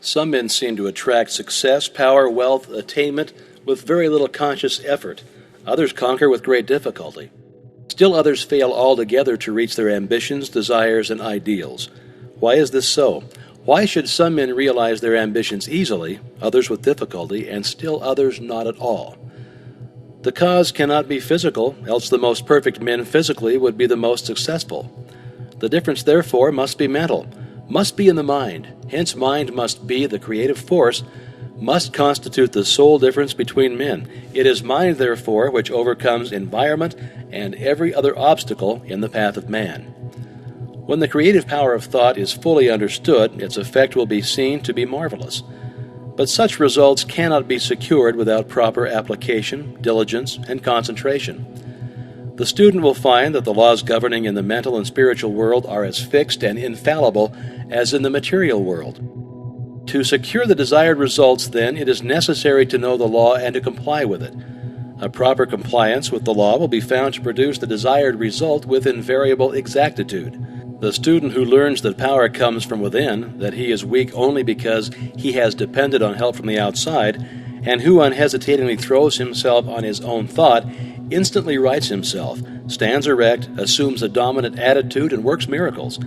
Some men seem to attract success, power, wealth, attainment with very little conscious effort. Others conquer with great difficulty. Still others fail altogether to reach their ambitions, desires, and ideals. Why is this so? Why should some men realize their ambitions easily, others with difficulty, and still others not at all? The cause cannot be physical, else the most perfect men physically would be the most successful. The difference, therefore, must be mental, must be in the mind. Hence, mind must be the creative force, must constitute the sole difference between men. It is mind, therefore, which overcomes environment and every other obstacle in the path of man. When the creative power of thought is fully understood, its effect will be seen to be marvelous. But such results cannot be secured without proper application, diligence, and concentration. The student will find that the laws governing in the mental and spiritual world are as fixed and infallible as in the material world. To secure the desired results, then, it is necessary to know the law and to comply with it. A proper compliance with the law will be found to produce the desired result with invariable exactitude. The student who learns that power comes from within, that he is weak only because he has depended on help from the outside, and who unhesitatingly throws himself on his own thought, instantly rights himself, stands erect, assumes a dominant attitude, and works miracles.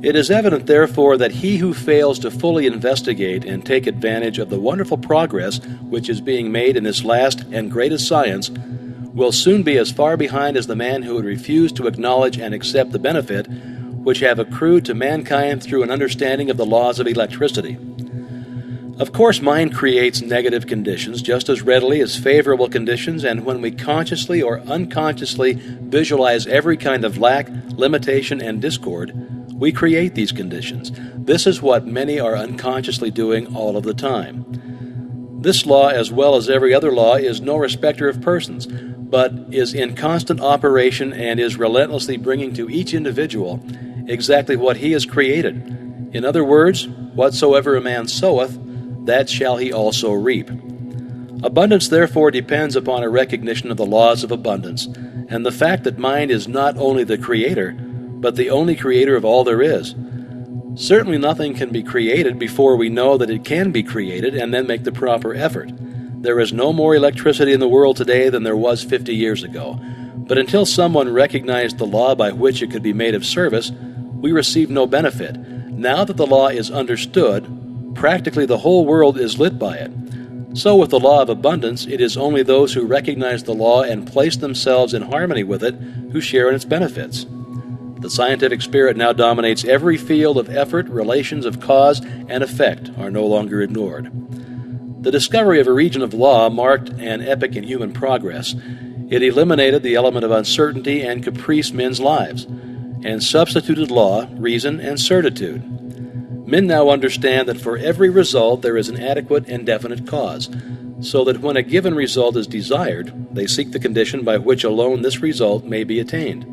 It is evident, therefore, that he who fails to fully investigate and take advantage of the wonderful progress which is being made in this last and greatest science will soon be as far behind as the man who would refuse to acknowledge and accept the benefit which have accrued to mankind through an understanding of the laws of electricity. Of course, mind creates negative conditions just as readily as favorable conditions, and when we consciously or unconsciously visualize every kind of lack, limitation, and discord, we create these conditions. This is what many are unconsciously doing all of the time. This law, as well as every other law, is no respecter of persons, but is in constant operation and is relentlessly bringing to each individual exactly what he has created. In other words, whatsoever a man soweth, that shall he also reap. Abundance, therefore, depends upon a recognition of the laws of abundance, and the fact that mind is not only the creator, but the only creator of all there is. Certainly nothing can be created before we know that it can be created and then make the proper effort. There is no more electricity in the world today than there was 50 years ago. But until someone recognized the law by which it could be made of service, we receive no benefit. Now that the law is understood, practically the whole world is lit by it. So with the law of abundance, it is only those who recognize the law and place themselves in harmony with it who share in its benefits. The scientific spirit now dominates every field of effort. Relations of cause and effect are no longer ignored. The discovery of a region of law marked an epoch in human progress. It eliminated the element of uncertainty and caprice in men's lives, and substituted law, reason, and certitude. Men now understand that for every result there is an adequate and definite cause, so that when a given result is desired, they seek the condition by which alone this result may be attained.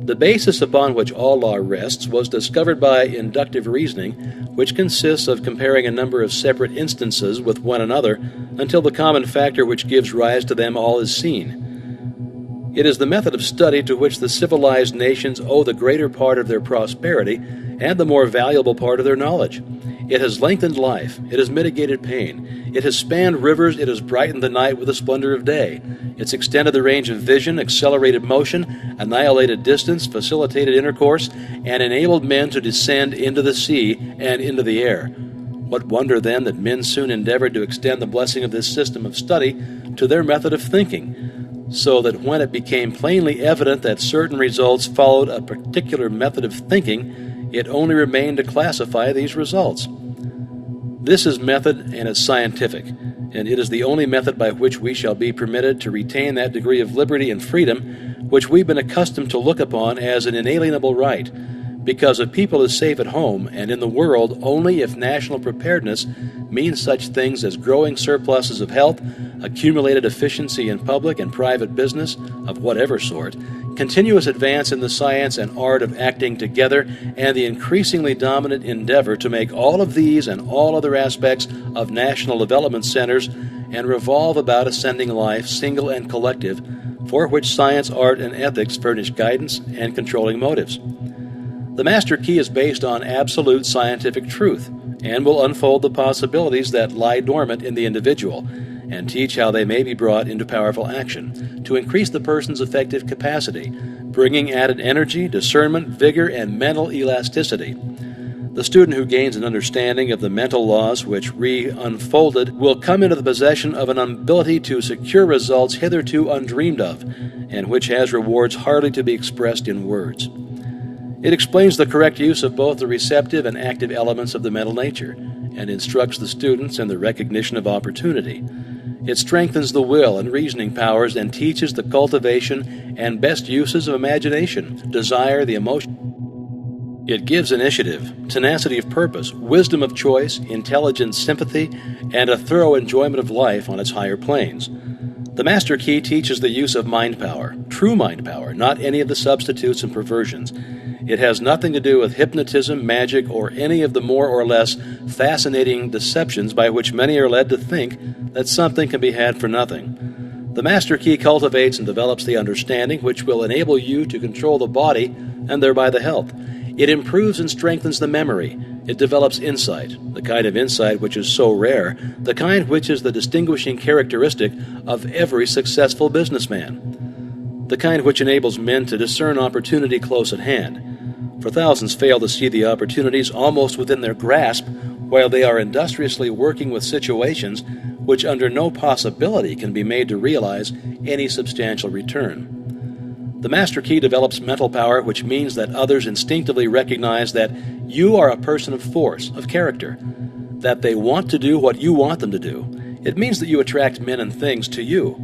The basis upon which all law rests was discovered by inductive reasoning, which consists of comparing a number of separate instances with one another until the common factor which gives rise to them all is seen. It is the method of study to which the civilized nations owe the greater part of their prosperity and the more valuable part of their knowledge. It has lengthened life, it has mitigated pain, it has spanned rivers, it has brightened the night with the splendor of day. It's extended the range of vision, accelerated motion, annihilated distance, facilitated intercourse, and enabled men to descend into the sea and into the air. What wonder, then, that men soon endeavored to extend the blessing of this system of study to their method of thinking, so that when it became plainly evident that certain results followed a particular method of thinking, it only remained to classify these results. This is method, and it's scientific, and it is the only method by which we shall be permitted to retain that degree of liberty and freedom which we've been accustomed to look upon as an inalienable right, because a people is safe at home and in the world only if national preparedness means such things as growing surpluses of health, accumulated efficiency in public and private business of whatever sort, continuous advance in the science and art of acting together, and the increasingly dominant endeavor to make all of these and all other aspects of national development centers and revolve about ascending life, single and collective, for which science, art, and ethics furnish guidance and controlling motives. The master key is based on absolute scientific truth, and will unfold the possibilities that lie dormant in the individual and teach how they may be brought into powerful action to increase the person's effective capacity, bringing added energy, discernment, vigor, and mental elasticity. The student who gains an understanding of the mental laws which re-unfolded will come into the possession of an ability to secure results hitherto undreamed of, and which has rewards hardly to be expressed in words. It explains the correct use of both the receptive and active elements of the mental nature, and instructs the students in the recognition of opportunity. It strengthens the will and reasoning powers and teaches the cultivation and best uses of imagination, desire, the emotion. It gives initiative, tenacity of purpose, wisdom of choice, intelligent sympathy, and a thorough enjoyment of life on its higher planes. The Master Key teaches the use of mind power, true mind power, not any of the substitutes and perversions. It has nothing to do with hypnotism, magic, or any of the more or less fascinating deceptions by which many are led to think that something can be had for nothing. The Master Key cultivates and develops the understanding which will enable you to control the body and thereby the health. It improves and strengthens the memory. It develops insight, the kind of insight which is so rare, the kind which is the distinguishing characteristic of every successful businessman, the kind which enables men to discern opportunity close at hand. For thousands fail to see the opportunities almost within their grasp while they are industriously working with situations which under no possibility can be made to realize any substantial return. The Master Key develops mental power, which means that others instinctively recognize that you are a person of force, of character, that they want to do what you want them to do. It means that you attract men and things to you,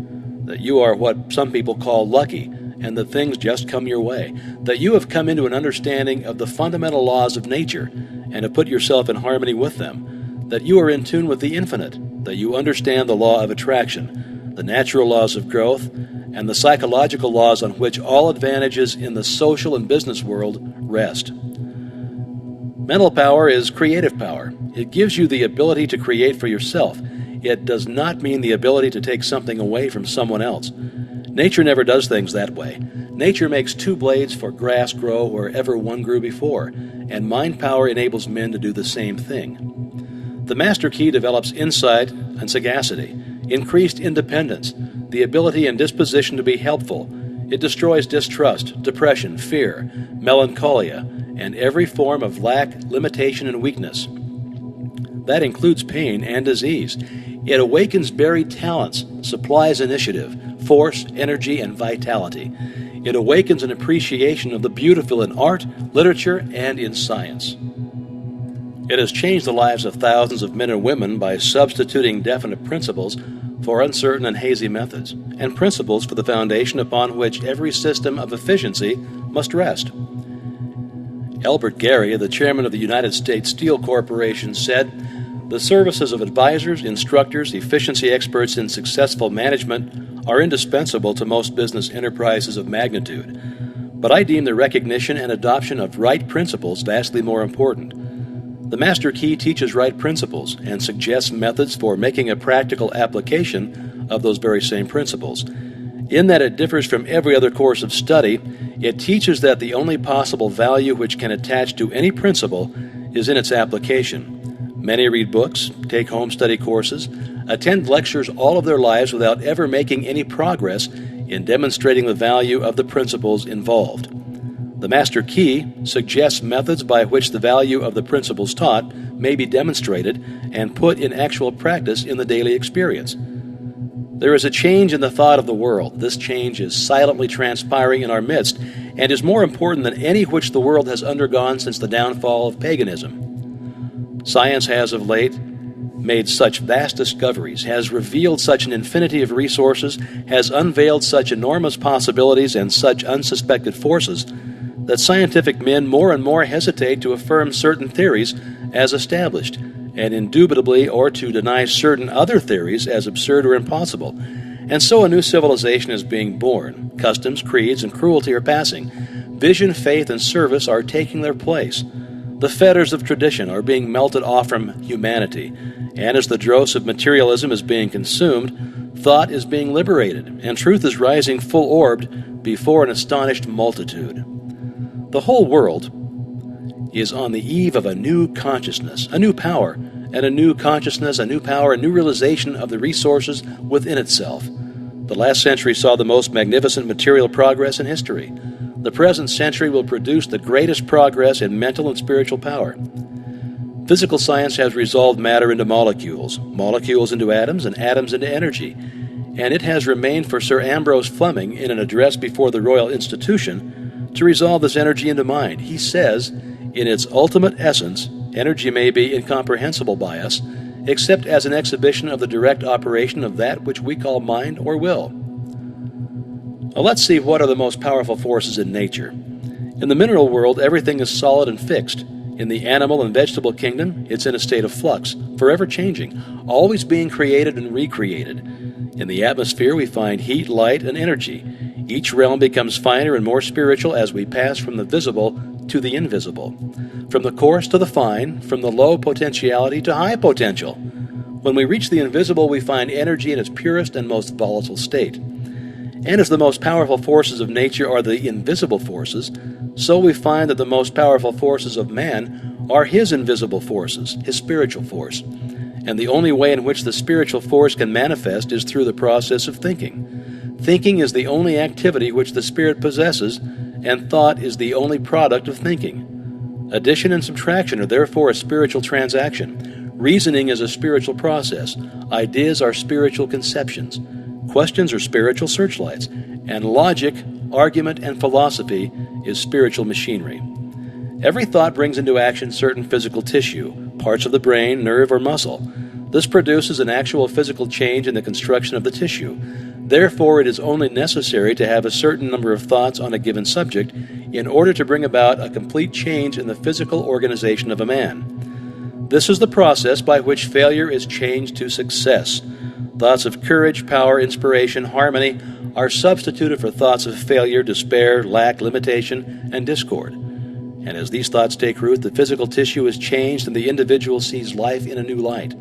that you are what some people call lucky, and that things just come your way, that you have come into an understanding of the fundamental laws of nature and have put yourself in harmony with them, that you are in tune with the infinite, that you understand the law of attraction, the natural laws of growth, and the psychological laws on which all advantages in the social and business world rest. Mental power is creative power. It gives you the ability to create for yourself. It does not mean the ability to take something away from someone else. Nature never does things that way. Nature makes two blades for grass grow wherever one grew before, and mind power enables men to do the same thing. The Master Key develops insight and sagacity, increased independence, the ability and disposition to be helpful. It destroys distrust, depression, fear, melancholia, and every form of lack, limitation, and weakness. That includes pain and disease. It awakens buried talents, supplies initiative, force, energy, and vitality. It awakens an appreciation of the beautiful in art, literature, and in science. It has changed the lives of thousands of men and women by substituting definite principles for uncertain and hazy methods, and principles for the foundation upon which every system of efficiency must rest. Albert Gary, the chairman of the United States Steel Corporation, said, "The services of advisors, instructors, efficiency experts in successful management are indispensable to most business enterprises of magnitude. But I deem the recognition and adoption of right principles vastly more important. The Master Key teaches right principles and suggests methods for making a practical application of those very same principles. In that it differs from every other course of study, it teaches that the only possible value which can attach to any principle is in its application. Many read books, take home study courses, attend lectures all of their lives without ever making any progress in demonstrating the value of the principles involved. The Master Key suggests methods by which the value of the principles taught may be demonstrated and put in actual practice in the daily experience. There is a change in the thought of the world. This change is silently transpiring in our midst and is more important than any which the world has undergone since the downfall of paganism. Science has of late made such vast discoveries, has revealed such an infinity of resources, has unveiled such enormous possibilities and such unsuspected forces, that scientific men more and more hesitate to affirm certain theories as established, and indubitably or to deny certain other theories as absurd or impossible. And so a new civilization is being born. Customs, creeds, and cruelty are passing. Vision, faith, and service are taking their place. The fetters of tradition are being melted off from humanity, and as the dross of materialism is being consumed, thought is being liberated, and truth is rising full-orbed before an astonished multitude. The whole world is on the eve of a new consciousness, a new power, and a new consciousness, a new power, a new realization of the resources within itself. The last century saw the most magnificent material progress in history. The present century will produce the greatest progress in mental and spiritual power. Physical science has resolved matter into molecules, molecules into atoms, and atoms into energy. And it has remained for Sir Ambrose Fleming in an address before the Royal Institution to resolve this energy into mind. He says, in its ultimate essence, energy may be incomprehensible by us, except as an exhibition of the direct operation of that which we call mind or will. Now let's see what are the most powerful forces in nature. In the mineral world, everything is solid and fixed. In the animal and vegetable kingdom, it's in a state of flux, forever changing, always being created and recreated. In the atmosphere, we find heat, light, and energy. Each realm becomes finer and more spiritual as we pass from the visible to the invisible, from the coarse to the fine, from the low potentiality to high potential. When we reach the invisible, we find energy in its purest and most volatile state. And as the most powerful forces of nature are the invisible forces, so we find that the most powerful forces of man are his invisible forces, his spiritual force. And the only way in which the spiritual force can manifest is through the process of thinking. Thinking is the only activity which the spirit possesses, and thought is the only product of thinking. Addition and subtraction are therefore a spiritual transaction. Reasoning is a spiritual process. Ideas are spiritual conceptions. Questions are spiritual searchlights. And logic, argument, and philosophy is spiritual machinery. Every thought brings into action certain physical tissue, parts of the brain, nerve, or muscle. This produces an actual physical change in the construction of the tissue. Therefore, it is only necessary to have a certain number of thoughts on a given subject in order to bring about a complete change in the physical organization of a man. This is the process by which failure is changed to success. Thoughts of courage, power, inspiration, harmony are substituted for thoughts of failure, despair, lack, limitation, and discord. And as these thoughts take root, the physical tissue is changed and the individual sees life in a new light.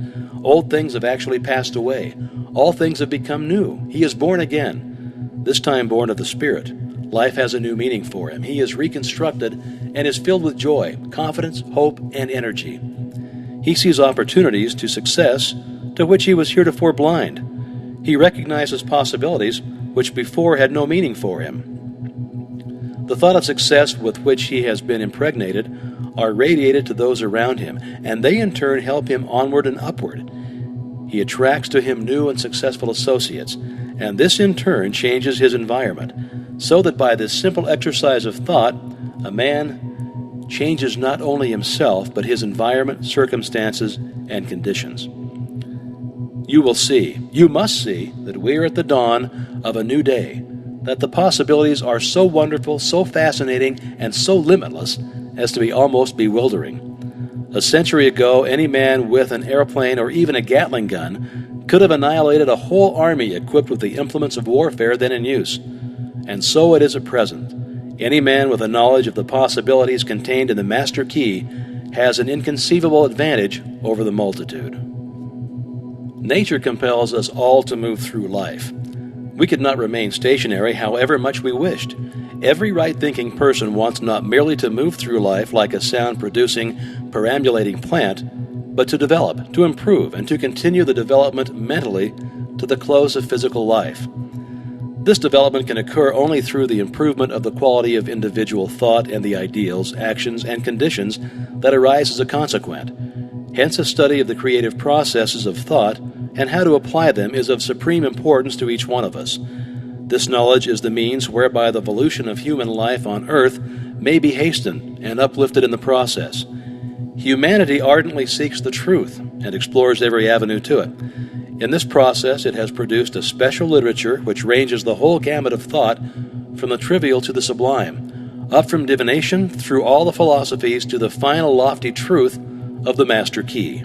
Old things have actually passed away. All things have become new. He is born again, this time born of the Spirit. Life has a new meaning for him. He is reconstructed and is filled with joy, confidence, hope, and energy. He sees opportunities to success to which he was heretofore blind. He recognizes possibilities which before had no meaning for him. The thought of success with which he has been impregnated are radiated to those around him, and they in turn help him onward and upward. He attracts to him new and successful associates, and this in turn changes his environment, so that by this simple exercise of thought, a man changes not only himself, but his environment, circumstances, and conditions. You will see, you must see, that we are at the dawn of a new day, that the possibilities are so wonderful, so fascinating, and so limitless as to be almost bewildering. A century ago, any man with an airplane or even a Gatling gun could have annihilated a whole army equipped with the implements of warfare then in use. And so it is at present. Any man with a knowledge of the possibilities contained in the master key has an inconceivable advantage over the multitude. Nature compels us all to move through life. We could not remain stationary however much we wished. Every right-thinking person wants not merely to move through life like a sound-producing, perambulating plant, but to develop, to improve, and to continue the development mentally to the close of physical life. This development can occur only through the improvement of the quality of individual thought and the ideals, actions, and conditions that arise as a consequent. Hence, a study of the creative processes of thought and how to apply them is of supreme importance to each one of us. This knowledge is the means whereby the evolution of human life on earth may be hastened and uplifted in the process. Humanity ardently seeks the truth and explores every avenue to it. In this process, it has produced a special literature which ranges the whole gamut of thought from the trivial to the sublime, up from divination through all the philosophies to the final lofty truth of the Master Key.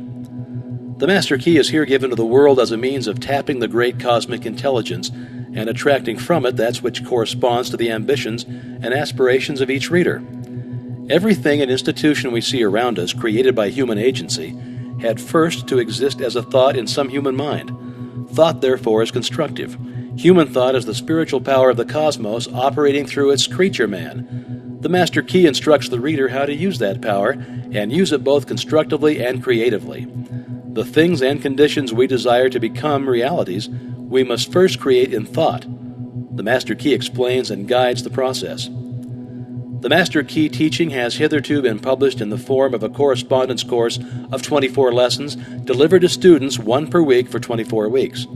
The Master Key is here given to the world as a means of tapping the great cosmic intelligence and attracting from it that which corresponds to the ambitions and aspirations of each reader. Everything and institution we see around us, created by human agency, had first to exist as a thought in some human mind. Thought, therefore, is constructive. Human thought is the spiritual power of the cosmos operating through its creature man. The Master Key instructs the reader how to use that power and use it both constructively and creatively. The things and conditions we desire to become realities, we must first create in thought. The Master Key explains and guides the process. The Master Key teaching has hitherto been published in the form of a correspondence course of 24 lessons delivered to students, one per week for 24 weeks.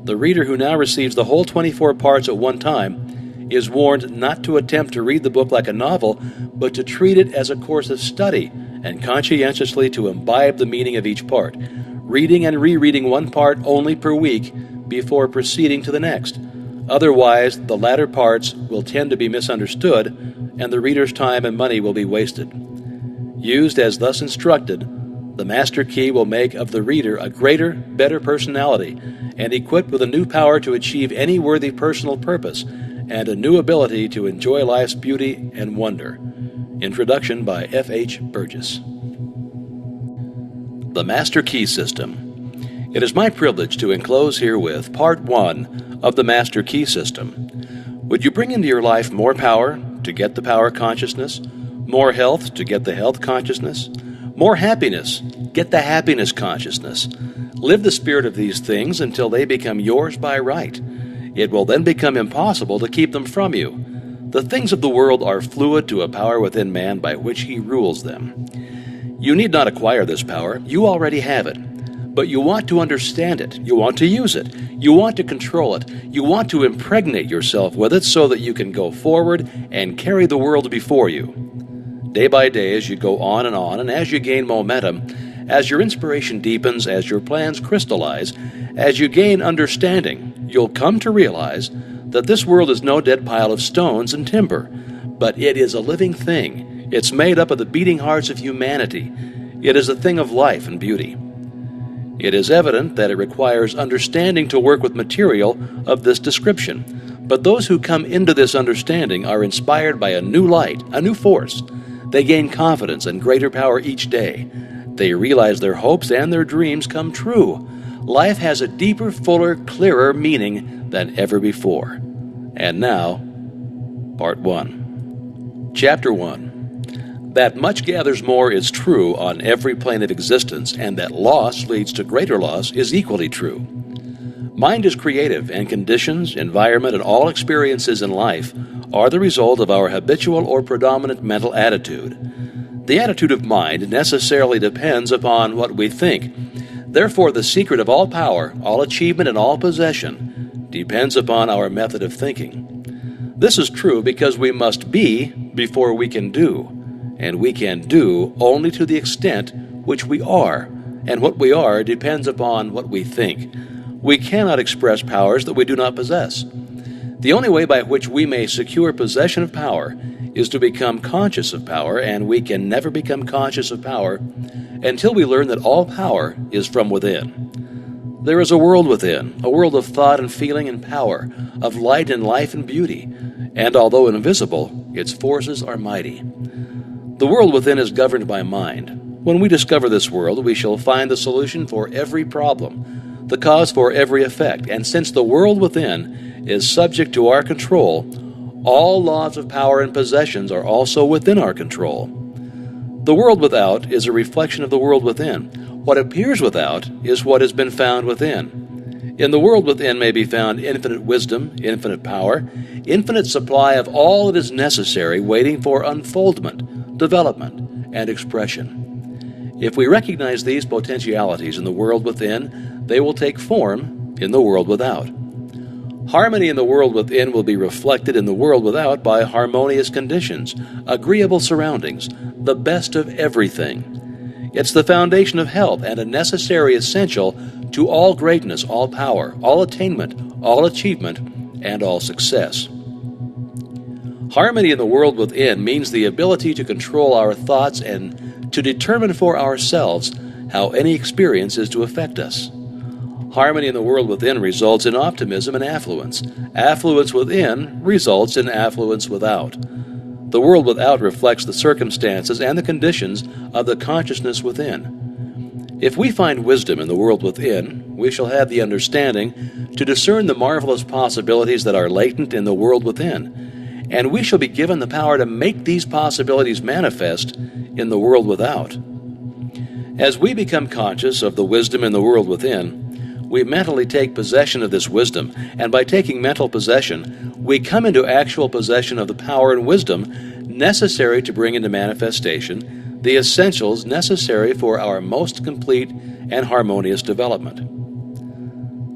The reader who now receives the whole 24 parts at one time is warned not to attempt to read the book like a novel, but to treat it as a course of study and conscientiously to imbibe the meaning of each part, reading and rereading one part only per week before proceeding to the next. Otherwise, the latter parts will tend to be misunderstood, and the reader's time and money will be wasted. Used as thus instructed, the Master Key will make of the reader a greater, better personality, and equipped with a new power to achieve any worthy personal purpose, and a new ability to enjoy life's beauty and wonder. Introduction by F.H. Burgess. The Master Key System. It is my privilege to enclose herewith Part 1 of the Master Key System. Would you bring into your life more power to get the power consciousness, more health to get the health consciousness, more happiness, get the happiness consciousness? Live the spirit of these things until they become yours by right. It will then become impossible to keep them from you. The things of the world are fluid to a power within man by which he rules them. You need not acquire this power, you already have it. But you want to understand it, you want to use it, you want to control it, you want to impregnate yourself with it so that you can go forward and carry the world before you. Day by day, as you go on, and as you gain momentum, as your inspiration deepens, as your plans crystallize, as you gain understanding, you'll come to realize that this world is no dead pile of stones and timber, but it is a living thing. It's made up of the beating hearts of humanity. It is a thing of life and beauty. It is evident that it requires understanding to work with material of this description, but those who come into this understanding are inspired by a new light, a new force. They gain confidence and greater power each day. They realize their hopes and their dreams come true. Life has a deeper, fuller, clearer meaning than ever before. And now, Part 1. Chapter 1. That much gathers more is true on every plane of existence, and that loss leads to greater loss is equally true. Mind is creative, and conditions, environment, and all experiences in life are the result of our habitual or predominant mental attitude. The attitude of mind necessarily depends upon what we think. Therefore, the secret of all power, all achievement, and all possession depends upon our method of thinking. This is true because we must be before we can do. And we can do only to the extent which we are, and what we are depends upon what we think. We cannot express powers that we do not possess. The only way by which we may secure possession of power is to become conscious of power, and we can never become conscious of power until we learn that all power is from within. There is a world within, a world of thought and feeling and power, of light and life and beauty, and although invisible, its forces are mighty. The world within is governed by mind. When we discover this world, we shall find the solution for every problem, the cause for every effect, and since the world within is subject to our control, all laws of power and possessions are also within our control. The world without is a reflection of the world within. What appears without is what has been found within. In the world within may be found infinite wisdom, infinite power, infinite supply of all that is necessary waiting for unfoldment, development, and expression. If we recognize these potentialities in the world within, they will take form in the world without. Harmony in the world within will be reflected in the world without by harmonious conditions, agreeable surroundings, the best of everything. It's the foundation of health and a necessary essential to all greatness, all power, all attainment, all achievement, and all success. Harmony in the world within means the ability to control our thoughts and to determine for ourselves how any experience is to affect us. Harmony in the world within results in optimism and affluence. Affluence within results in affluence without. The world without reflects the circumstances and the conditions of the consciousness within. If we find wisdom in the world within, we shall have the understanding to discern the marvelous possibilities that are latent in the world within, and we shall be given the power to make these possibilities manifest in the world without. As we become conscious of the wisdom in the world within, we mentally take possession of this wisdom, and by taking mental possession, we come into actual possession of the power and wisdom necessary to bring into manifestation the essentials necessary for our most complete and harmonious development.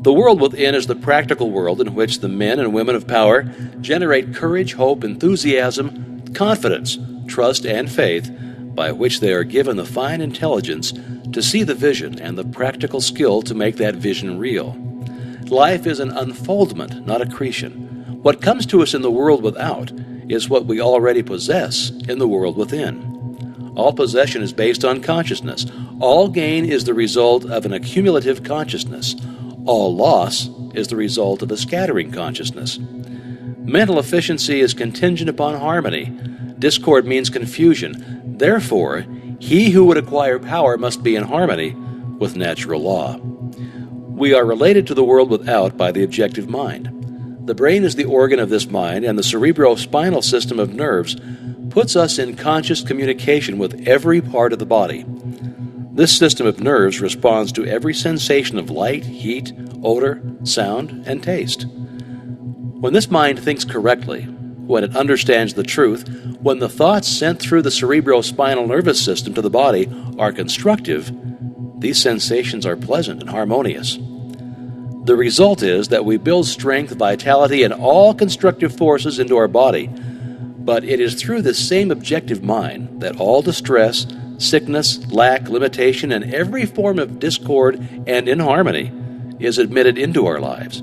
The world within is the practical world in which the men and women of power generate courage, hope, enthusiasm, confidence, trust, and faith, by which they are given the fine intelligence to see the vision and the practical skill to make that vision real. Life is an unfoldment, not accretion. What comes to us in the world without is what we already possess in the world within. All possession is based on consciousness. All gain is the result of an accumulative consciousness. All loss is the result of a scattering consciousness. Mental efficiency is contingent upon harmony. Discord means confusion. Therefore, he who would acquire power must be in harmony with natural law. We are related to the world without by the objective mind. The brain is the organ of this mind, and the cerebrospinal system of nerves puts us in conscious communication with every part of the body. This system of nerves responds to every sensation of light, heat, odor, sound, and taste. When this mind thinks correctly, when it understands the truth, when the thoughts sent through the cerebrospinal nervous system to the body are constructive, these sensations are pleasant and harmonious. The result is that we build strength, vitality, and all constructive forces into our body, but it is through this same objective mind that all distress, sickness, lack, limitation, and every form of discord and inharmony is admitted into our lives.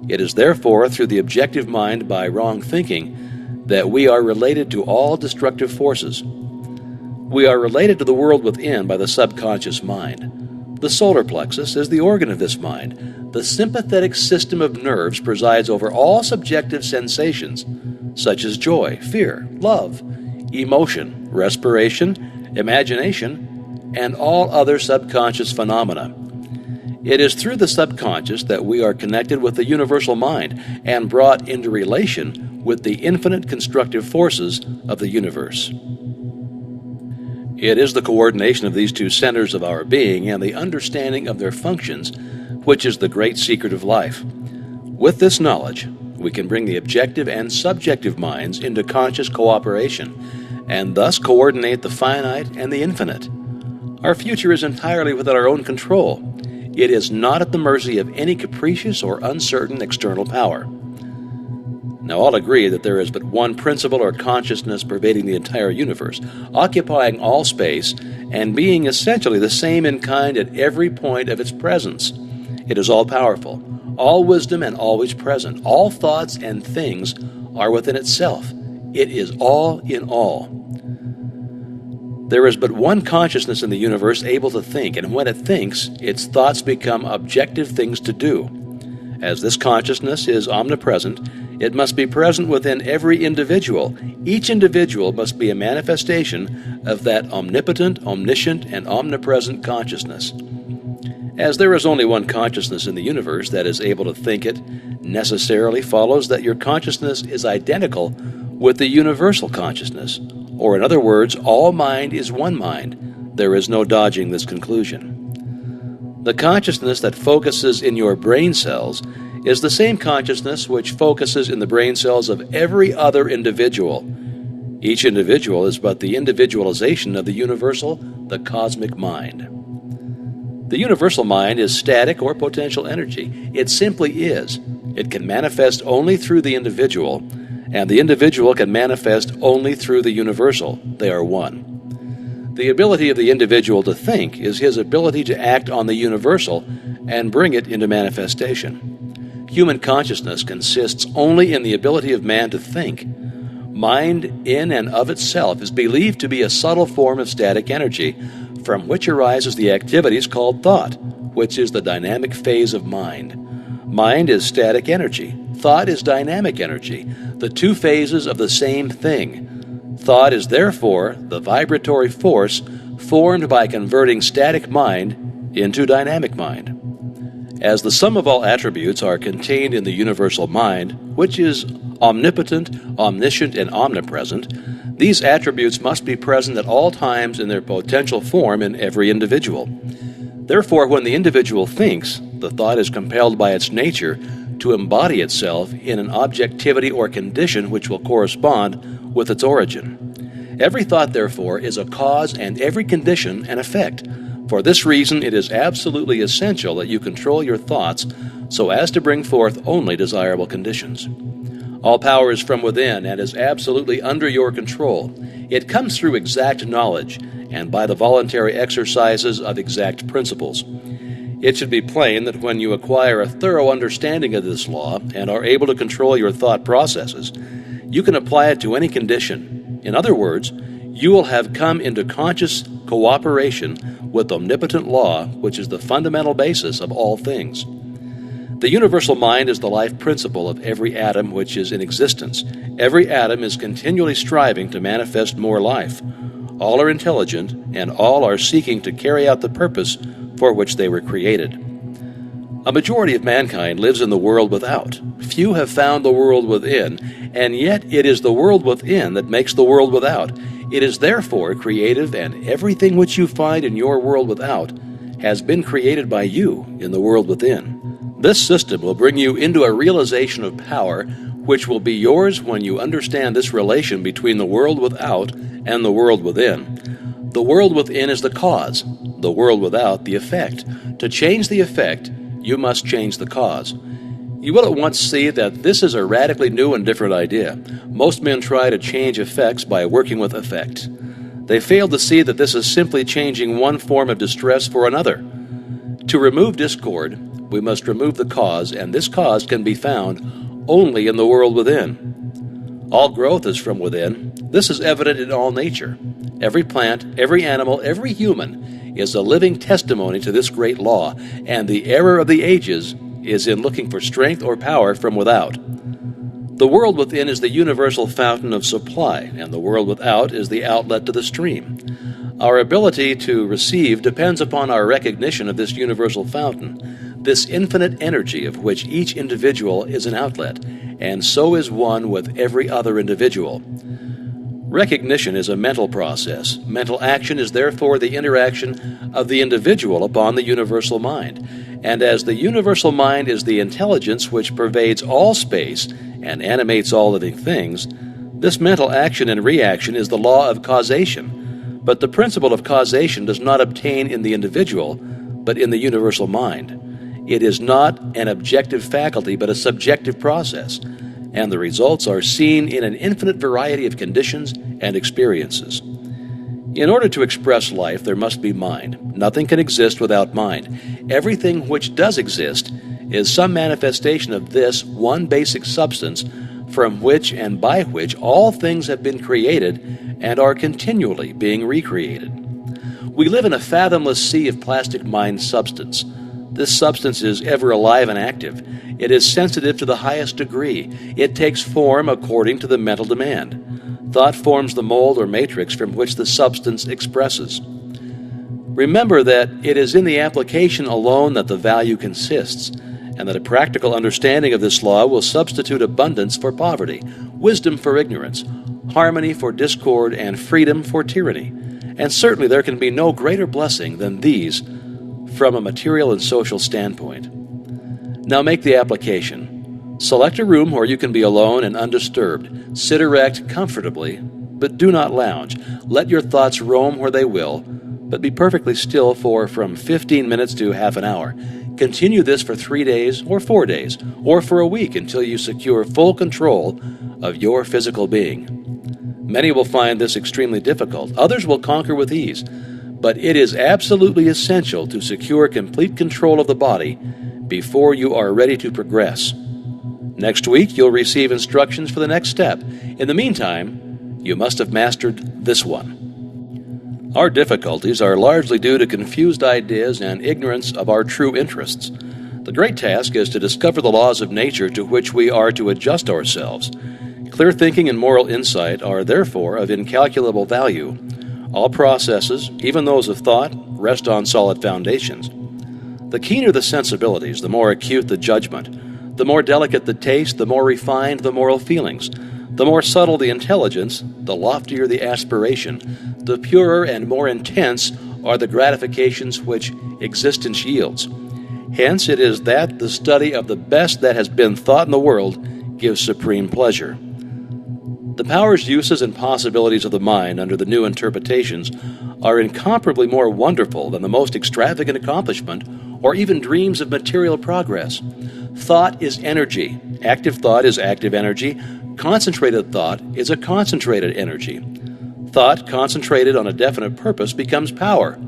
It is therefore through the objective mind by wrong thinking that we are related to all destructive forces. We are related to the world within by the subconscious mind. The solar plexus is the organ of this mind. The sympathetic system of nerves presides over all subjective sensations, such as joy, fear, love, emotion, respiration, imagination, and all other subconscious phenomena. It is through the subconscious that we are connected with the universal mind and brought into relation with the infinite constructive forces of the universe. It is the coordination of these two centers of our being and the understanding of their functions which is the great secret of life. With this knowledge, we can bring the objective and subjective minds into conscious cooperation and thus coordinate the finite and the infinite. Our future is entirely within our own control. It is not at the mercy of any capricious or uncertain external power. Now, all agree that there is but one principle or consciousness pervading the entire universe, occupying all space and being essentially the same in kind at every point of its presence. It is all-powerful, all wisdom and always present. All thoughts and things are within itself. It is all in all. There is but one consciousness in the universe able to think, and when it thinks, its thoughts become objective things to do. As this consciousness is omnipresent, it must be present within every individual. Each individual must be a manifestation of that omnipotent, omniscient, and omnipresent consciousness. As there is only one consciousness in the universe that is able to think it, necessarily follows that your consciousness is identical with the universal consciousness. Or in other words, all mind is one mind. There is no dodging this conclusion. The consciousness that focuses in your brain cells is the same consciousness which focuses in the brain cells of every other individual. Each individual is but the individualization of the universal, the cosmic mind. The universal mind is static or potential energy. It simply is. It can manifest only through the individual, and the individual can manifest only through the universal. They are one. The ability of the individual to think is his ability to act on the universal and bring it into manifestation. Human consciousness consists only in the ability of man to think. Mind in and of itself is believed to be a subtle form of static energy, from which arises the activities called thought, which is the dynamic phase of mind. Mind is static energy. Thought is dynamic energy, the two phases of the same thing. Thought is therefore the vibratory force formed by converting static mind into dynamic mind. As the sum of all attributes are contained in the universal mind, which is omnipotent, omniscient, and omnipresent, these attributes must be present at all times in their potential form in every individual. Therefore, when the individual thinks, the thought is compelled by its nature to embody itself in an objectivity or condition which will correspond with its origin. Every thought, therefore, is a cause and every condition an effect. For this reason, it is absolutely essential that you control your thoughts so as to bring forth only desirable conditions. All power is from within and is absolutely under your control. It comes through exact knowledge and by the voluntary exercises of exact principles. It should be plain that when you acquire a thorough understanding of this law and are able to control your thought processes, you can apply it to any condition. In other words, you will have come into conscious cooperation with omnipotent law, which is the fundamental basis of all things. The universal mind is the life principle of every atom which is in existence. Every atom is continually striving to manifest more life. All are intelligent, and all are seeking to carry out the purpose for which they were created. A majority of mankind lives in the world without. Few have found the world within, and yet it is the world within that makes the world without. It is therefore creative, and everything which you find in your world without has been created by you in the world within. This system will bring you into a realization of power which will be yours when you understand this relation between the world without and the world within. The world within is the cause, the world without the effect. To change the effect, you must change the cause. You will at once see that this is a radically new and different idea. Most men try to change effects by working with effect. They fail to see that this is simply changing one form of distress for another. To remove discord, we must remove the cause, and this cause can be found only in the world within. All growth is from within. This is evident in all nature. Every plant, every animal, every human is a living testimony to this great law, and the error of the ages is in looking for strength or power from without. The world within is the universal fountain of supply, and the world without is the outlet to the stream. Our ability to receive depends upon our recognition of this universal fountain, this infinite energy of which each individual is an outlet, and so is one with every other individual. Recognition is a mental process. Mental action is therefore the interaction of the individual upon the universal mind. And as the universal mind is the intelligence which pervades all space and animates all living things, this mental action and reaction is the law of causation. But the principle of causation does not obtain in the individual, but in the universal mind. It is not an objective faculty, but a subjective process, and the results are seen in an infinite variety of conditions and experiences. In order to express life, there must be mind. Nothing can exist without mind. Everything which does exist is some manifestation of this one basic substance from which and by which all things have been created and are continually being recreated. We live in a fathomless sea of plastic mind substance. This substance is ever alive and active. It is sensitive to the highest degree. It takes form according to the mental demand. Thought forms the mold or matrix from which the substance expresses. Remember that it is in the application alone that the value consists, and that a practical understanding of this law will substitute abundance for poverty, wisdom for ignorance, harmony for discord, and freedom for tyranny. And certainly there can be no greater blessing than these from a material and social standpoint. Now make the application. Select a room where you can be alone and undisturbed. Sit erect comfortably, but do not lounge. Let your thoughts roam where they will, but be perfectly still for from 15 minutes to half an hour. Continue this for 3 days or 4 days, or for a week until you secure full control of your physical being. Many will find this extremely difficult. Others will conquer with ease. But it is absolutely essential to secure complete control of the body before you are ready to progress. Next week, you'll receive instructions for the next step. In the meantime, you must have mastered this one. Our difficulties are largely due to confused ideas and ignorance of our true interests. The great task is to discover the laws of nature to which we are to adjust ourselves. Clear thinking and moral insight are therefore of incalculable value. All processes, even those of thought, rest on solid foundations. The keener the sensibilities, the more acute the judgment, The more delicate the taste, the more refined the moral feelings. The more subtle the intelligence, the loftier the aspiration. The purer and more intense are the gratifications which existence yields. Hence it is that the study of the best that has been thought in the world gives supreme pleasure. The powers, uses, and possibilities of the mind under the new interpretations are incomparably more wonderful than the most extravagant accomplishment or even dreams of material progress. Thought is energy. Active thought is active energy. Concentrated thought is a concentrated energy. Thought concentrated on a definite purpose becomes power.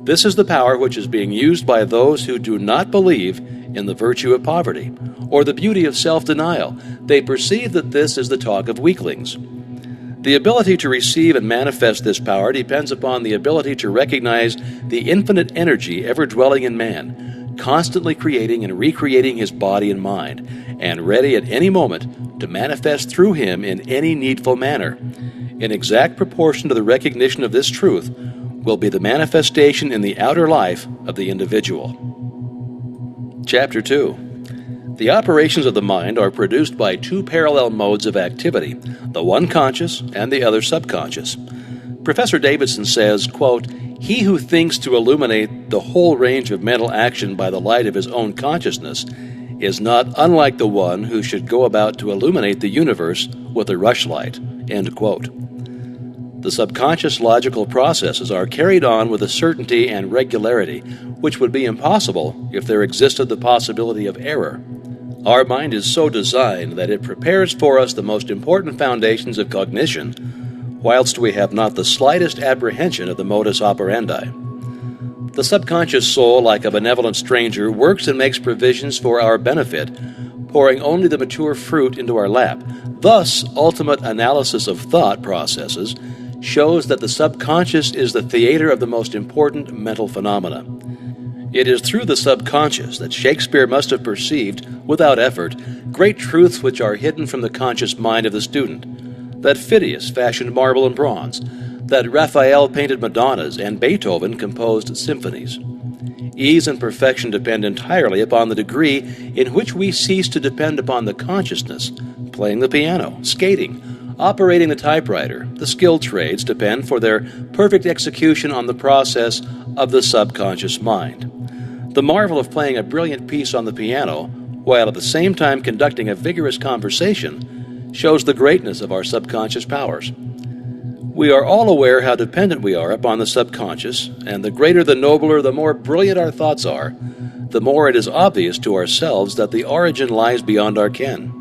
This is the power which is being used by those who do not believe in the virtue of poverty or the beauty of self-denial. They perceive that this is the talk of weaklings. The ability to receive and manifest this power depends upon the ability to recognize the infinite energy ever dwelling in man, constantly creating and recreating his body and mind, and ready at any moment to manifest through him in any needful manner. In exact proportion to the recognition of this truth will be the manifestation in the outer life of the individual. Chapter 2. The operations of the mind are produced by two parallel modes of activity, the one conscious and the other subconscious. Professor Davidson says, quote, "He who thinks to illuminate the whole range of mental action by the light of his own consciousness is not unlike the one who should go about to illuminate the universe with a rushlight." End quote. The subconscious logical processes are carried on with a certainty and regularity which would be impossible if there existed the possibility of error. Our mind is so designed that it prepares for us the most important foundations of cognition, whilst we have not the slightest apprehension of the modus operandi. The subconscious soul, like a benevolent stranger, works and makes provisions for our benefit, pouring only the mature fruit into our lap. Thus, ultimate analysis of thought processes shows that the subconscious is the theater of the most important mental phenomena. It is through the subconscious that Shakespeare must have perceived, without effort, great truths which are hidden from the conscious mind of the student, that Phidias fashioned marble and bronze, that Raphael painted Madonnas and Beethoven composed symphonies. Ease and perfection depend entirely upon the degree in which we cease to depend upon the consciousness. Playing the piano, skating, operating the typewriter, the skilled trades depend for their perfect execution on the process of the subconscious mind. The marvel of playing a brilliant piece on the piano, while at the same time conducting a vigorous conversation, shows the greatness of our subconscious powers. We are all aware how dependent we are upon the subconscious, and the greater, the nobler, the more brilliant our thoughts are, the more it is obvious to ourselves that the origin lies beyond our ken.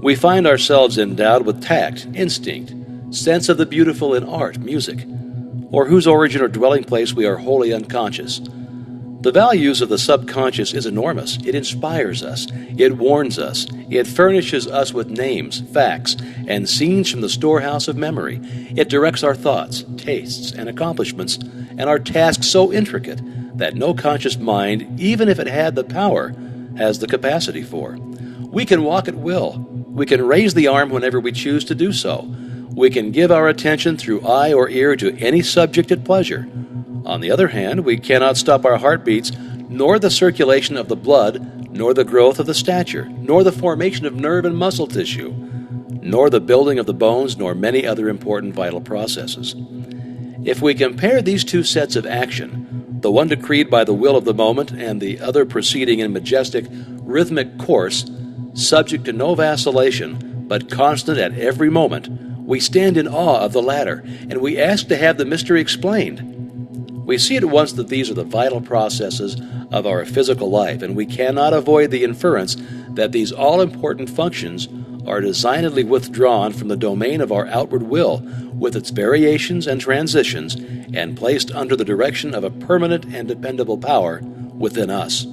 We find ourselves endowed with tact, instinct, sense of the beautiful in art, music, or whose origin or dwelling place we are wholly unconscious. The values of the subconscious is enormous. It inspires us, it warns us, it furnishes us with names, facts, and scenes from the storehouse of memory. It directs our thoughts, tastes, and accomplishments, and our tasks so intricate that no conscious mind, even if it had the power, has the capacity for. We can walk at will. We can raise the arm whenever we choose to do so. We can give our attention through eye or ear to any subject at pleasure. On the other hand, we cannot stop our heartbeats, nor the circulation of the blood, nor the growth of the stature, nor the formation of nerve and muscle tissue, nor the building of the bones, nor many other important vital processes. If we compare these two sets of action, the one decreed by the will of the moment and the other proceeding in majestic, rhythmic course, subject to no vacillation, but constant at every moment, we stand in awe of the latter, and we ask to have the mystery explained. We see at once that these are the vital processes of our physical life, and we cannot avoid the inference that these all-important functions are designedly withdrawn from the domain of our outward will, with its variations and transitions, and placed under the direction of a permanent and dependable power within us.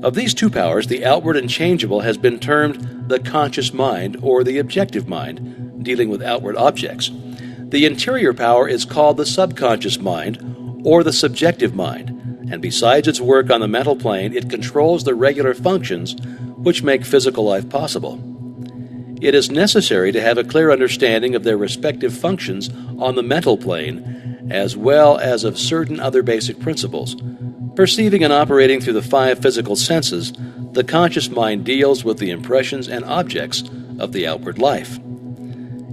Of these two powers, the outward and changeable has been termed the conscious mind or the objective mind, dealing with outward objects. The interior power is called the subconscious mind or the subjective mind, and besides its work on the mental plane, it controls the regular functions which make physical life possible. It is necessary to have a clear understanding of their respective functions on the mental plane, as well as of certain other basic principles. Perceiving and operating through the five physical senses, The conscious mind deals with the impressions and objects of the outward life.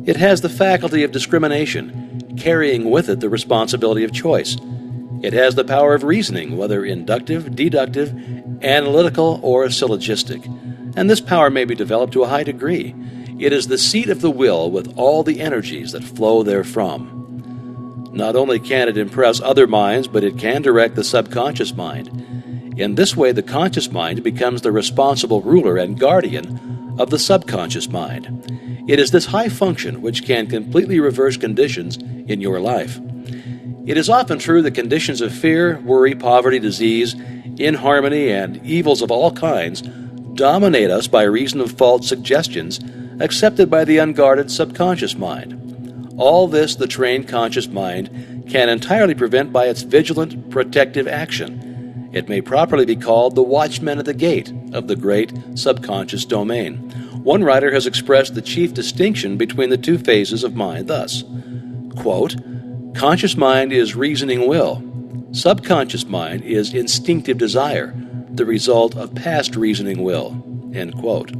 It has the faculty of discrimination, carrying with it the responsibility of choice. It has the power of reasoning, whether inductive, deductive, analytical, or syllogistic, and this power may be developed to a high degree. It is the seat of the will with all the energies that flow therefrom. Not only can it impress other minds, but it can direct the subconscious mind. In this way, the conscious mind becomes the responsible ruler and guardian of the subconscious mind. It is this high function which can completely reverse conditions in your life. It is often true that conditions of fear, worry, poverty, disease, inharmony, and evils of all kinds dominate us by reason of false suggestions accepted by the unguarded subconscious mind. All this the trained conscious mind can entirely prevent by its vigilant, protective action. It may properly be called the watchman at the gate of the great subconscious domain. One writer has expressed the chief distinction between the two phases of mind thus, quote, "Conscious mind is reasoning will. Subconscious mind is instinctive desire, the result of past reasoning will." End quote.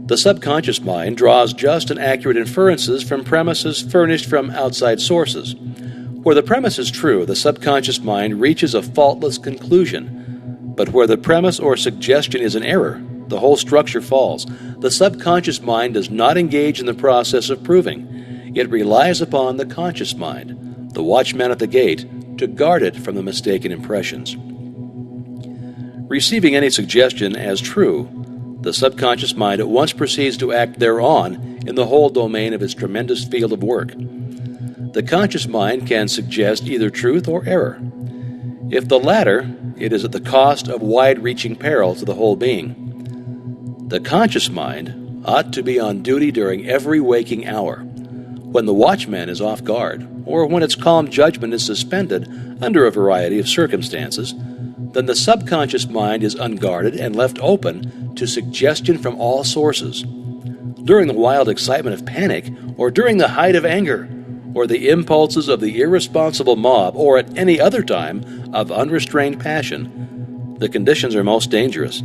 The subconscious mind draws just and accurate inferences from premises furnished from outside sources. Where the premise is true, the subconscious mind reaches a faultless conclusion. But where the premise or suggestion is an error, the whole structure falls. The subconscious mind does not engage in the process of proving. It relies upon the conscious mind, the watchman at the gate, to guard it from the mistaken impressions. Receiving any suggestion as true, the subconscious mind at once proceeds to act thereon in the whole domain of its tremendous field of work. The conscious mind can suggest either truth or error. If the latter, it is at the cost of wide-reaching peril to the whole being. The conscious mind ought to be on duty during every waking hour. When the watchman is off guard, or when its calm judgment is suspended under a variety of circumstances, then the subconscious mind is unguarded and left open to suggestion from all sources. During the wild excitement of panic, or during the height of anger, or the impulses of the irresponsible mob, or at any other time of unrestrained passion, the conditions are most dangerous.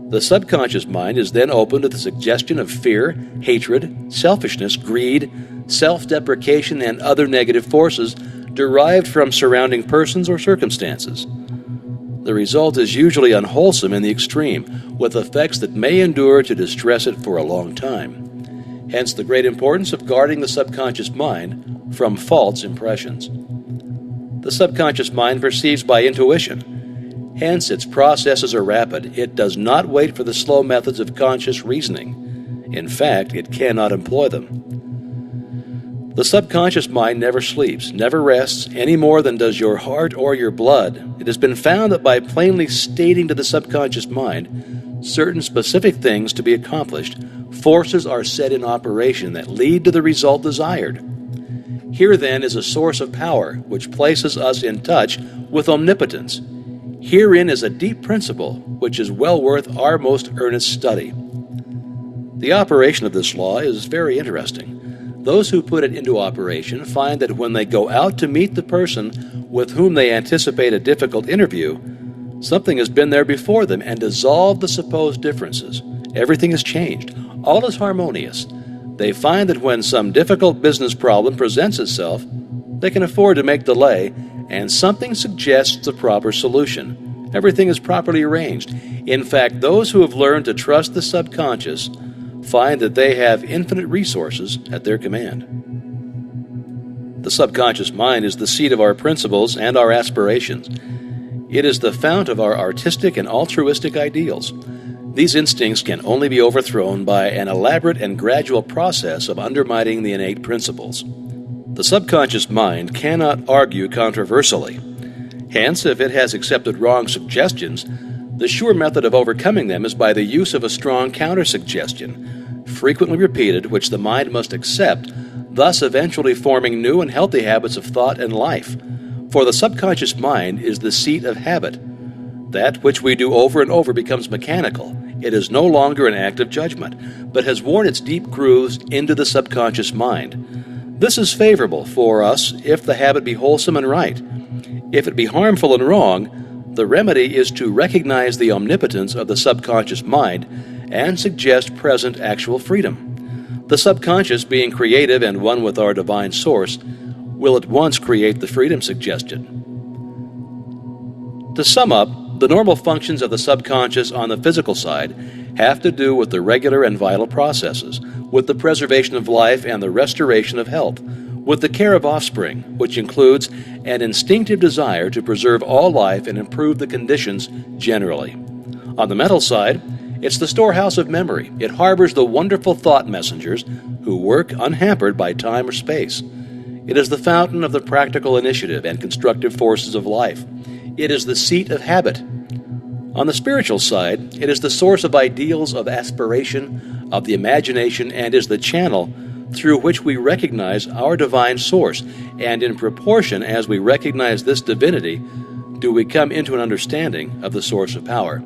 The subconscious mind is then open to the suggestion of fear, hatred, selfishness, greed, self-deprecation, and other negative forces derived from surrounding persons or circumstances. The result is usually unwholesome in the extreme, with effects that may endure to distress it for a long time. Hence the great importance of guarding the subconscious mind from false impressions. The subconscious mind perceives by intuition. Hence its processes are rapid. It does not wait for the slow methods of conscious reasoning. In fact, it cannot employ them. The subconscious mind never sleeps, never rests, any more than does your heart or your blood. It has been found that by plainly stating to the subconscious mind certain specific things to be accomplished, forces are set in operation that lead to the result desired. Here, then, is a source of power which places us in touch with omnipotence. Herein is a deep principle which is well worth our most earnest study. The operation of this law is very interesting. Those who put it into operation find that when they go out to meet the person with whom they anticipate a difficult interview, something has been there before them and dissolved the supposed differences. Everything is changed. All is harmonious. They find that when some difficult business problem presents itself, they can afford to make delay, and something suggests the proper solution. Everything is properly arranged. In fact, those who have learned to trust the subconscious find that they have infinite resources at their command. The subconscious mind is the seat of our principles and our aspirations. It is the fount of our artistic and altruistic ideals. These instincts can only be overthrown by an elaborate and gradual process of undermining the innate principles. The subconscious mind cannot argue controversially. Hence, if it has accepted wrong suggestions, the sure method of overcoming them is by the use of a strong counter-suggestion, frequently repeated, which the mind must accept, thus eventually forming new and healthy habits of thought and life. For the subconscious mind is the seat of habit. That which we do over and over becomes mechanical. It is no longer an act of judgment, but has worn its deep grooves into the subconscious mind. This is favorable for us if the habit be wholesome and right. If it be harmful and wrong, The remedy is to recognize the omnipotence of the subconscious mind and suggest present actual freedom. The subconscious, being creative and one with our divine source, will at once create the freedom suggested. To sum up, the normal functions of the subconscious on the physical side have to do with the regular and vital processes, with the preservation of life and the restoration of health, with the care of offspring, which includes an instinctive desire to preserve all life and improve the conditions generally. On the mental side, it's the storehouse of memory. It harbors the wonderful thought messengers who work unhampered by time or space. It is the fountain of the practical initiative and constructive forces of life. It is the seat of habit. On the spiritual side, it is the source of ideals, of aspiration, of the imagination, and is the channel through which we recognize our divine source, and in proportion as we recognize this divinity, do we come into an understanding of the source of power.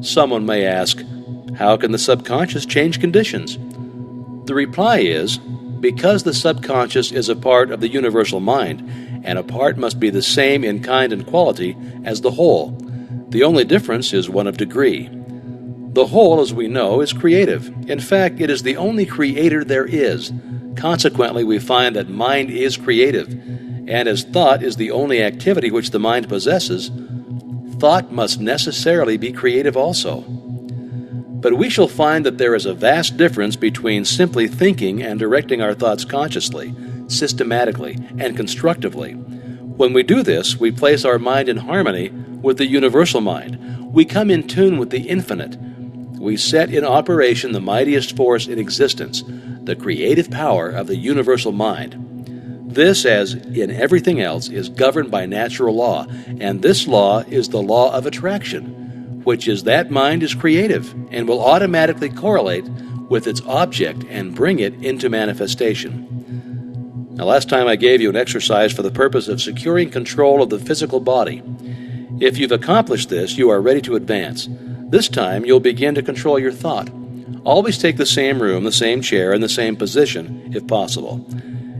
Someone may ask, how can the subconscious change conditions? The reply is, because the subconscious is a part of the universal mind, and a part must be the same in kind and quality as the whole. The only difference is one of degree. The whole, as we know, is creative. In fact, it is the only creator there is. Consequently, we find that mind is creative, and as thought is the only activity which the mind possesses, thought must necessarily be creative also. But we shall find that there is a vast difference between simply thinking and directing our thoughts consciously, systematically, and constructively. When we do this, we place our mind in harmony with the universal mind. We come in tune with the infinite. We set in operation the mightiest force in existence, the creative power of the universal mind. This, as in everything else, is governed by natural law, and this law is the law of attraction, which is that mind is creative and will automatically correlate with its object and bring it into manifestation. Now, last time I gave you an exercise for the purpose of securing control of the physical body. If you've accomplished this, you are ready to advance. This time, you'll begin to control your thought. Always take the same room, the same chair, and the same position, if possible.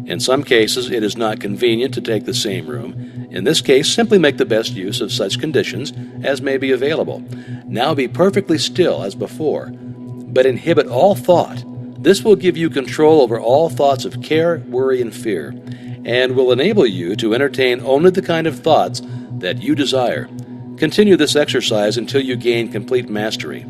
In some cases, it is not convenient to take the same room. In this case, simply make the best use of such conditions as may be available. Now be perfectly still as before, but inhibit all thought. This will give you control over all thoughts of care, worry, and fear, and will enable you to entertain only the kind of thoughts that you desire. Continue this exercise until you gain complete mastery.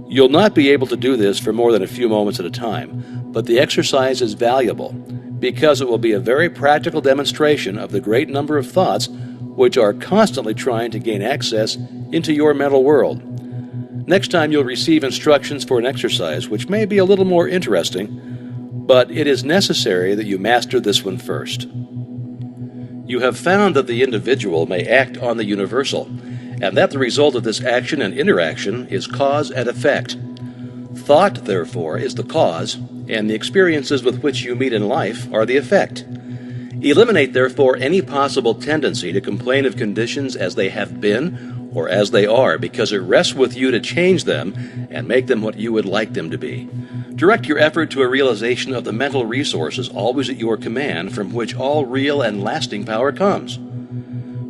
You'll not be able to do this for more than a few moments at a time, but the exercise is valuable because it will be a very practical demonstration of the great number of thoughts which are constantly trying to gain access into your mental world. Next time you'll receive instructions for an exercise which may be a little more interesting, but it is necessary that you master this one first. You have found that the individual may act on the universal, and that the result of this action and interaction is cause and effect. Thought, therefore, is the cause, and the experiences with which you meet in life are the effect. Eliminate, therefore, any possible tendency to complain of conditions as they have been or as they are, because it rests with you to change them and make them what you would like them to be. Direct your effort to a realization of the mental resources always at your command, from which all real and lasting power comes.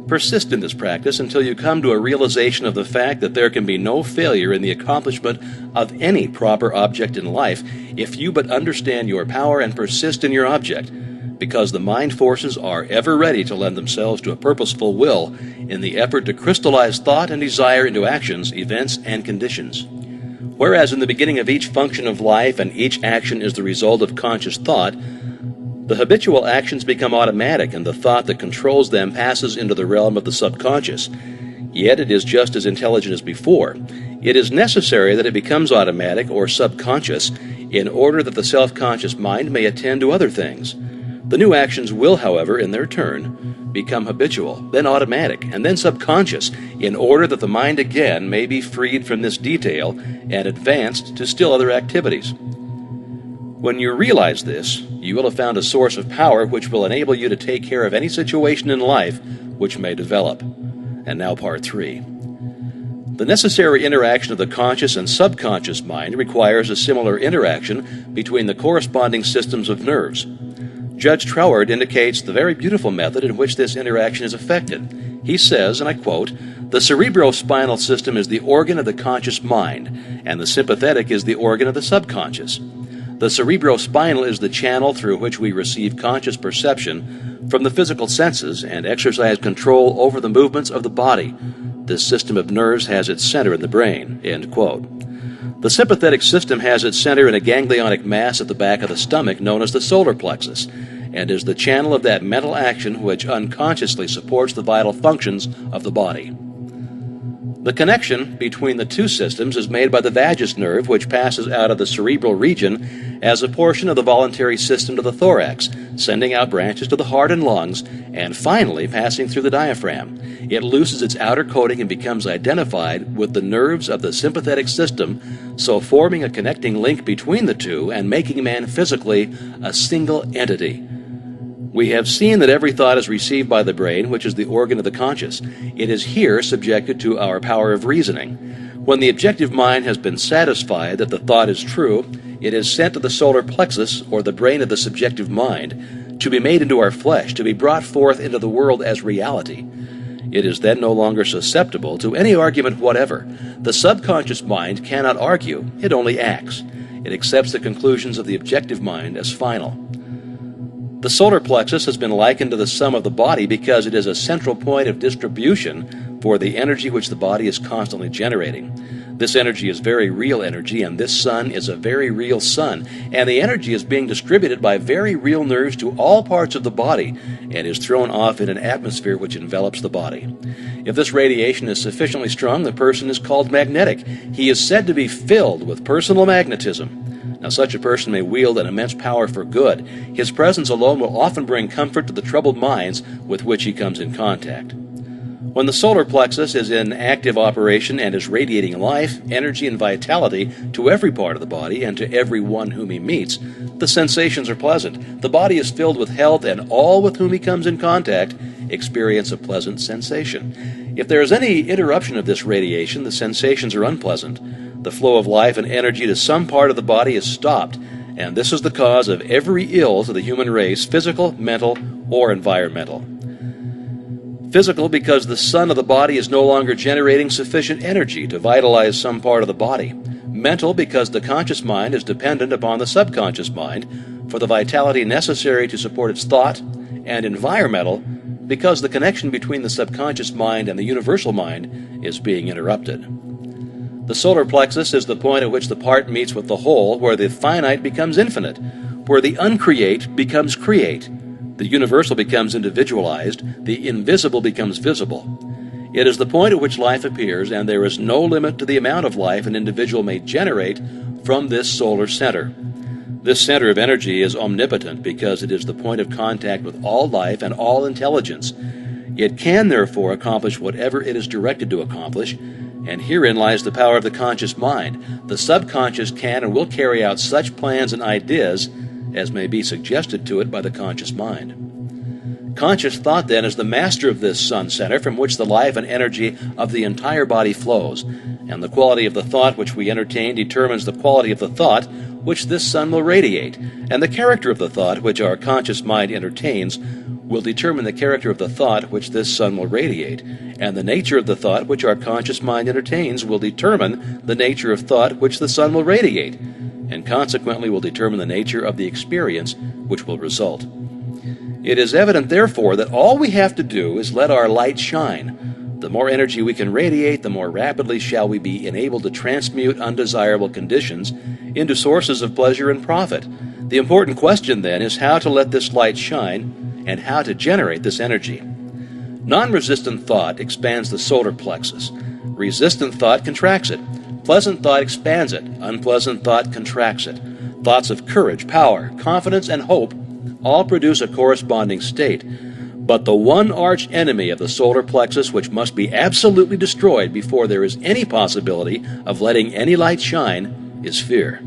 Persist in this practice until you come to a realization of the fact that there can be no failure in the accomplishment of any proper object in life if you but understand your power and persist in your object, because the mind forces are ever ready to lend themselves to a purposeful will in the effort to crystallize thought and desire into actions, events, and conditions. Whereas in the beginning of each function of life and each action is the result of conscious thought, the habitual actions become automatic and the thought that controls them passes into the realm of the subconscious. Yet it is just as intelligent as before. It is necessary that it becomes automatic or subconscious in order that the self-conscious mind may attend to other things. The new actions will, however, in their turn, become habitual, then automatic, and then subconscious, in order that the mind again may be freed from this detail and advanced to still other activities. When you realize this, you will have found a source of power which will enable you to take care of any situation in life which may develop. And now part 3. The necessary interaction of the conscious and subconscious mind requires a similar interaction between the corresponding systems of nerves. Judge Troward indicates the very beautiful method in which this interaction is effected. He says, and I quote, "The cerebrospinal system is the organ of the conscious mind, and the sympathetic is the organ of the subconscious. The cerebrospinal is the channel through which we receive conscious perception from the physical senses and exercise control over the movements of the body. This system of nerves has its center in the brain." End quote. The sympathetic system has its center in a ganglionic mass at the back of the stomach known as the solar plexus, and is the channel of that mental action which unconsciously supports the vital functions of the body. The connection between the two systems is made by the vagus nerve, which passes out of the cerebral region as a portion of the voluntary system to the thorax, sending out branches to the heart and lungs, and finally passing through the diaphragm. It loses its outer coating and becomes identified with the nerves of the sympathetic system, so forming a connecting link between the two and making man physically a single entity. We have seen that every thought is received by the brain, which is the organ of the conscious. It is here subjected to our power of reasoning. When the objective mind has been satisfied that the thought is true, it is sent to the solar plexus, or the brain of the subjective mind, to be made into our flesh, to be brought forth into the world as reality. It is then no longer susceptible to any argument whatever. The subconscious mind cannot argue, it only acts. It accepts the conclusions of the objective mind as final. The solar plexus has been likened to the sum of the body because it is a central point of distribution for the energy which the body is constantly generating. This energy is very real energy, and this sun is a very real sun, and the energy is being distributed by very real nerves to all parts of the body and is thrown off in an atmosphere which envelops the body. If this radiation is sufficiently strong, the person is called magnetic. He is said to be filled with personal magnetism. Now, such a person may wield an immense power for good. His presence alone will often bring comfort to the troubled minds with which he comes in contact. When the solar plexus is in active operation and is radiating life, energy, and vitality to every part of the body and to every one whom he meets, the sensations are pleasant. The body is filled with health, and all with whom he comes in contact experience a pleasant sensation. If there is any interruption of this radiation, the sensations are unpleasant. The flow of life and energy to some part of the body is stopped, and this is the cause of every ill to the human race, physical, mental, or environmental. Physical, because the sun of the body is no longer generating sufficient energy to vitalize some part of the body. Mental, because the conscious mind is dependent upon the subconscious mind for the vitality necessary to support its thought. And environmental, because the connection between the subconscious mind and the universal mind is being interrupted. The solar plexus is the point at which the part meets with the whole, where the finite becomes infinite, where the uncreate becomes create, the universal becomes individualized, the invisible becomes visible. It is the point at which life appears, and there is no limit to the amount of life an individual may generate from this solar center. This center of energy is omnipotent because it is the point of contact with all life and all intelligence. It can, therefore, accomplish whatever it is directed to accomplish, and herein lies the power of the conscious mind. The subconscious can and will carry out such plans and ideas as may be suggested to it by the conscious mind. Conscious thought, then, is the master of this sun center from which the life and energy of the entire body flows, and the quality of the thought which we entertain determines the quality of the thought which this sun will radiate, and the character of the thought which our conscious mind entertains will determine the character of the thought which this sun will radiate, and the nature of the thought which our conscious mind entertains will determine the nature of thought which the sun will radiate, and consequently will determine the nature of the experience which will result. It is evident, therefore, that all we have to do is let our light shine. The more energy we can radiate, the more rapidly shall we be enabled to transmute undesirable conditions into sources of pleasure and profit. The important question, then, is how to let this light shine and how to generate this energy. Non-resistant thought expands the solar plexus. Resistant thought contracts it. Pleasant thought expands it. Unpleasant thought contracts it. Thoughts of courage, power, confidence, and hope all produce a corresponding state. But the one arch enemy of the solar plexus which must be absolutely destroyed before there is any possibility of letting any light shine is fear.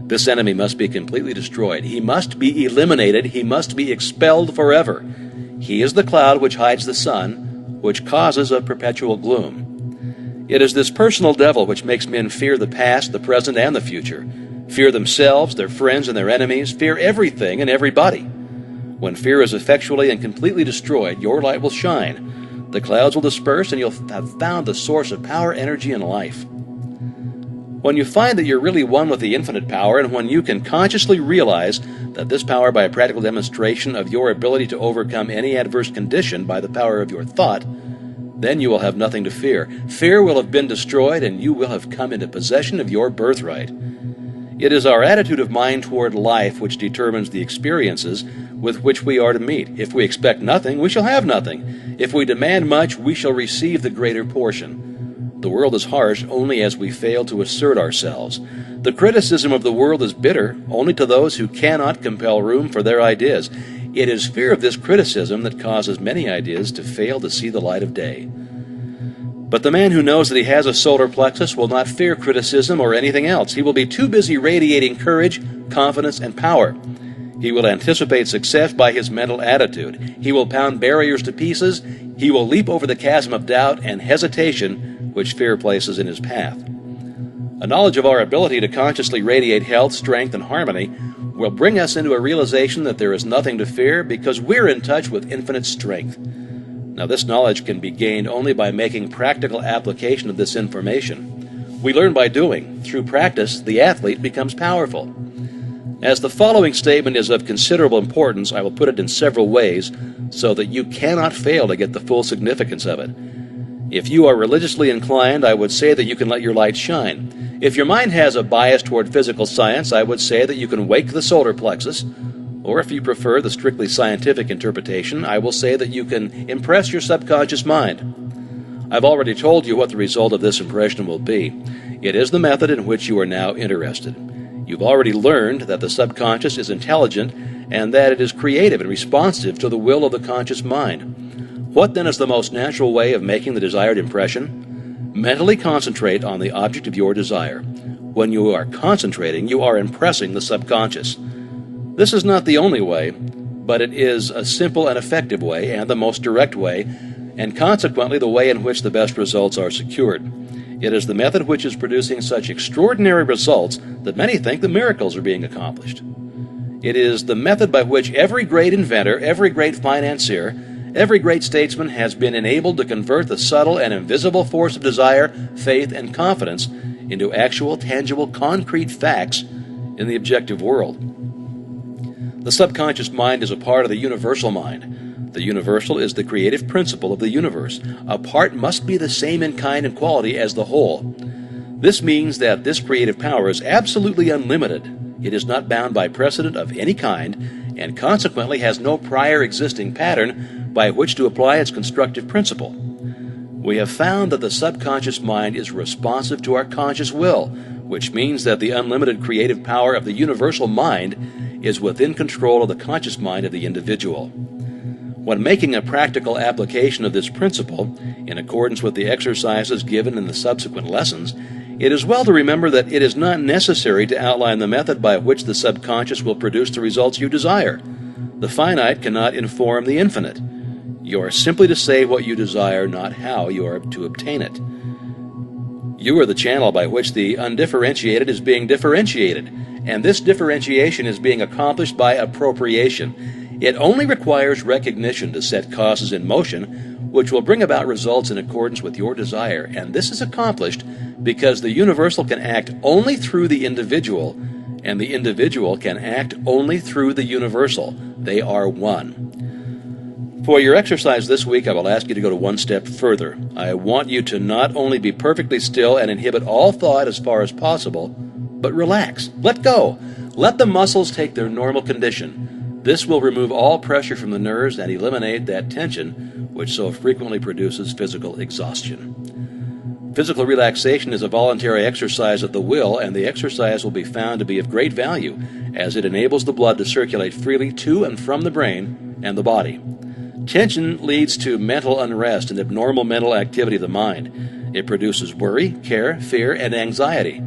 This enemy must be completely destroyed. He must be eliminated. He must be expelled forever. He is the cloud which hides the sun, which causes a perpetual gloom. It is this personal devil which makes men fear the past, the present, and the future. Fear themselves, their friends, and their enemies. Fear everything and everybody. When fear is effectually and completely destroyed, your light will shine. The clouds will disperse and you'll have found the source of power, energy, and life. When you find that you're really one with the infinite power, and when you can consciously realize that this power, by a practical demonstration of your ability to overcome any adverse condition by the power of your thought, then you will have nothing to fear. Fear will have been destroyed, and you will have come into possession of your birthright. It is our attitude of mind toward life which determines the experiences with which we are to meet. If we expect nothing, we shall have nothing. If we demand much, we shall receive the greater portion. The world is harsh only as we fail to assert ourselves. The criticism of the world is bitter only to those who cannot compel room for their ideas. It is fear of this criticism that causes many ideas to fail to see the light of day. But the man who knows that he has a solar plexus will not fear criticism or anything else. He will be too busy radiating courage, confidence, and power. He will anticipate success by his mental attitude. He will pound barriers to pieces. He will leap over the chasm of doubt and hesitation which fear places in his path. A knowledge of our ability to consciously radiate health, strength, and harmony will bring us into a realization that there is nothing to fear because we're in touch with infinite strength. Now, this knowledge can be gained only by making practical application of this information. We learn by doing. Through practice, the athlete becomes powerful. As the following statement is of considerable importance, I will put it in several ways so that you cannot fail to get the full significance of it. If you are religiously inclined, I would say that you can let your light shine. If your mind has a bias toward physical science, I would say that you can wake the solar plexus. Or if you prefer the strictly scientific interpretation, I will say that you can impress your subconscious mind. I've already told you what the result of this impression will be. It is the method in which you are now interested. You've already learned that the subconscious is intelligent and that it is creative and responsive to the will of the conscious mind. What then is the most natural way of making the desired impression? Mentally concentrate on the object of your desire. When you are concentrating, you are impressing the subconscious. This is not the only way, but it is a simple and effective way and the most direct way, and consequently the way in which the best results are secured. It is the method which is producing such extraordinary results that many think that miracles are being accomplished. It is the method by which every great inventor, every great financier, every great statesman has been enabled to convert the subtle and invisible force of desire, faith, and confidence into actual, tangible, concrete facts in the objective world. The subconscious mind is a part of the universal mind. The universal is the creative principle of the universe. A part must be the same in kind and quality as the whole. This means that this creative power is absolutely unlimited. It is not bound by precedent of any kind, and consequently has no prior existing pattern by which to apply its constructive principle. We have found that the subconscious mind is responsive to our conscious will, which means that the unlimited creative power of the universal mind is within control of the conscious mind of the individual. When making a practical application of this principle, in accordance with the exercises given in the subsequent lessons, it is well to remember that it is not necessary to outline the method by which the subconscious will produce the results you desire. The finite cannot inform the infinite. You are simply to say what you desire, not how you are to obtain it. You are the channel by which the undifferentiated is being differentiated, and this differentiation is being accomplished by appropriation. It only requires recognition to set causes in motion, which will bring about results in accordance with your desire, and this is accomplished because the universal can act only through the individual, and the individual can act only through the universal. They are one. For your exercise this week, I will ask you to go to one step further. I want you to not only be perfectly still and inhibit all thought as far as possible, but relax. Let go. Let the muscles take their normal condition. This will remove all pressure from the nerves and eliminate that tension which so frequently produces physical exhaustion. Physical relaxation is a voluntary exercise of the will, and the exercise will be found to be of great value as it enables the blood to circulate freely to and from the brain and the body. Tension leads to mental unrest and abnormal mental activity of the mind. It produces worry, care, fear, and anxiety.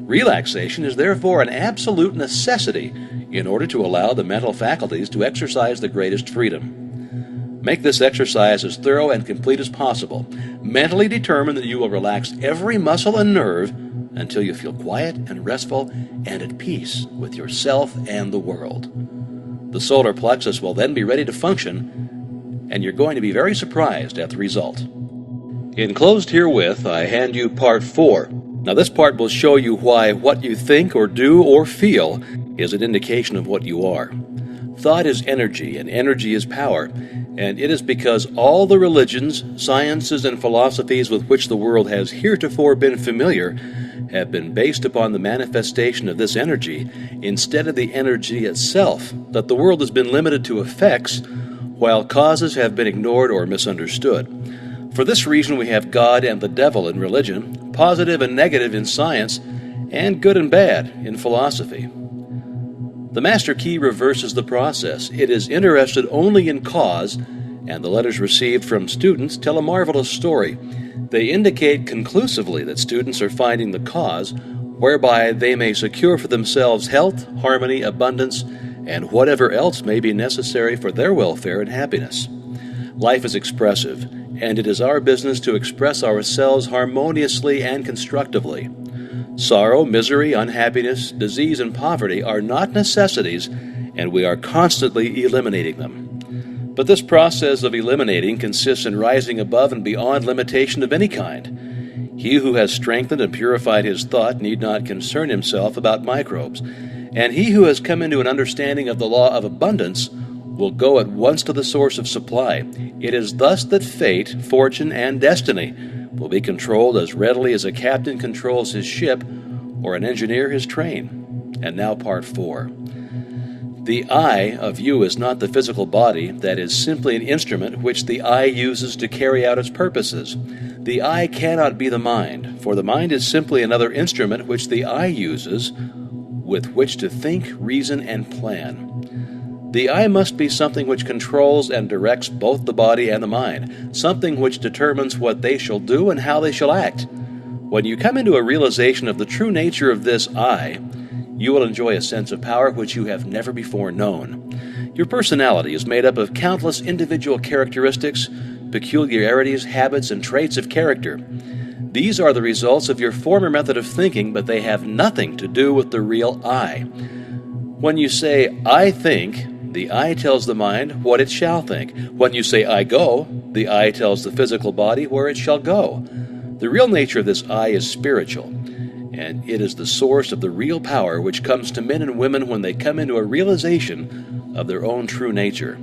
Relaxation is therefore an absolute necessity in order to allow the mental faculties to exercise the greatest freedom. Make this exercise as thorough and complete as possible. Mentally determine that you will relax every muscle and nerve until you feel quiet and restful and at peace with yourself and the world. The solar plexus will then be ready to function and you're going to be very surprised at the result. Enclosed herewith, I hand you part 4. Now this part will show you why what you think or do or feel is an indication of what you are. Thought is energy, and energy is power, and it is because all the religions, sciences, and philosophies with which the world has heretofore been familiar have been based upon the manifestation of this energy instead of the energy itself, that the world has been limited to effects, while causes have been ignored or misunderstood. For this reason we have God and the devil in religion, positive and negative in science, and good and bad in philosophy. The master key reverses the process. It is interested only in cause, and the letters received from students tell a marvelous story. They indicate conclusively that students are finding the cause, whereby they may secure for themselves health, harmony, abundance, and whatever else may be necessary for their welfare and happiness. Life is expressive, and it is our business to express ourselves harmoniously and constructively. Sorrow, misery, unhappiness, disease, and poverty are not necessities, and we are constantly eliminating them. But this process of eliminating consists in rising above and beyond limitation of any kind. He who has strengthened and purified his thought need not concern himself about microbes, and he who has come into an understanding of the law of abundance will go at once to the source of supply. It is thus that fate, fortune, and destiny will be controlled as readily as a captain controls his ship or an engineer his train. And now part 4. The I of you is not the physical body, that is simply an instrument which the I uses to carry out its purposes. The I cannot be the mind, for the mind is simply another instrument which the I uses with which to think, reason, and plan. The I must be something which controls and directs both the body and the mind, something which determines what they shall do and how they shall act. When you come into a realization of the true nature of this I, you will enjoy a sense of power which you have never before known. Your personality is made up of countless individual characteristics, peculiarities, habits, and traits of character. These are the results of your former method of thinking, but they have nothing to do with the real I. When you say, I think, the I tells the mind what it shall think. When you say, I go, the I tells the physical body where it shall go. The real nature of this I is spiritual, and it is the source of the real power which comes to men and women when they come into a realization of their own true nature.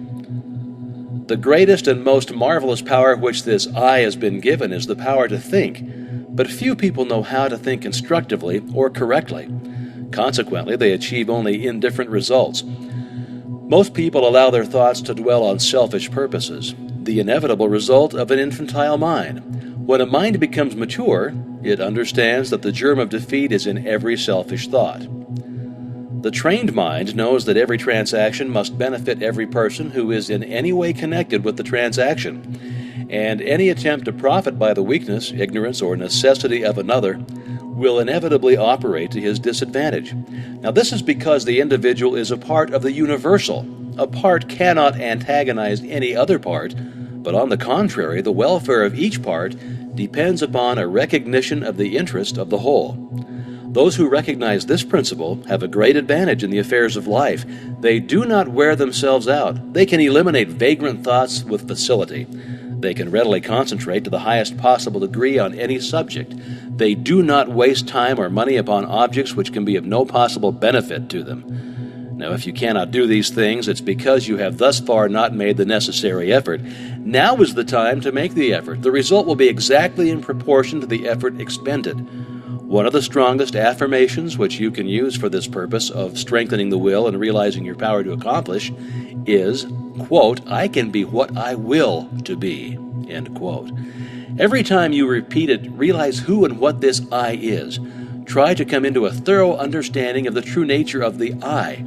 The greatest and most marvelous power which this I has been given is the power to think, but few people know how to think constructively or correctly. Consequently, they achieve only indifferent results. Most people allow their thoughts to dwell on selfish purposes, the inevitable result of an infantile mind. When a mind becomes mature, it understands that the germ of defeat is in every selfish thought. The trained mind knows that every transaction must benefit every person who is in any way connected with the transaction, and any attempt to profit by the weakness, ignorance, or necessity of another will inevitably operate to his disadvantage. Now, this is because the individual is a part of the universal. A part cannot antagonize any other part, but on the contrary, the welfare of each part depends upon a recognition of the interest of the whole. Those who recognize this principle have a great advantage in the affairs of life. They do not wear themselves out. They can eliminate vagrant thoughts with facility. They can readily concentrate to the highest possible degree on any subject. They do not waste time or money upon objects which can be of no possible benefit to them. Now, if you cannot do these things, it's because you have thus far not made the necessary effort. Now is the time to make the effort. The result will be exactly in proportion to the effort expended. One of the strongest affirmations which you can use for this purpose of strengthening the will and realizing your power to accomplish is, quote, I can be what I will to be, end quote. Every time you repeat it, realize who and what this I is. Try to come into a thorough understanding of the true nature of the I.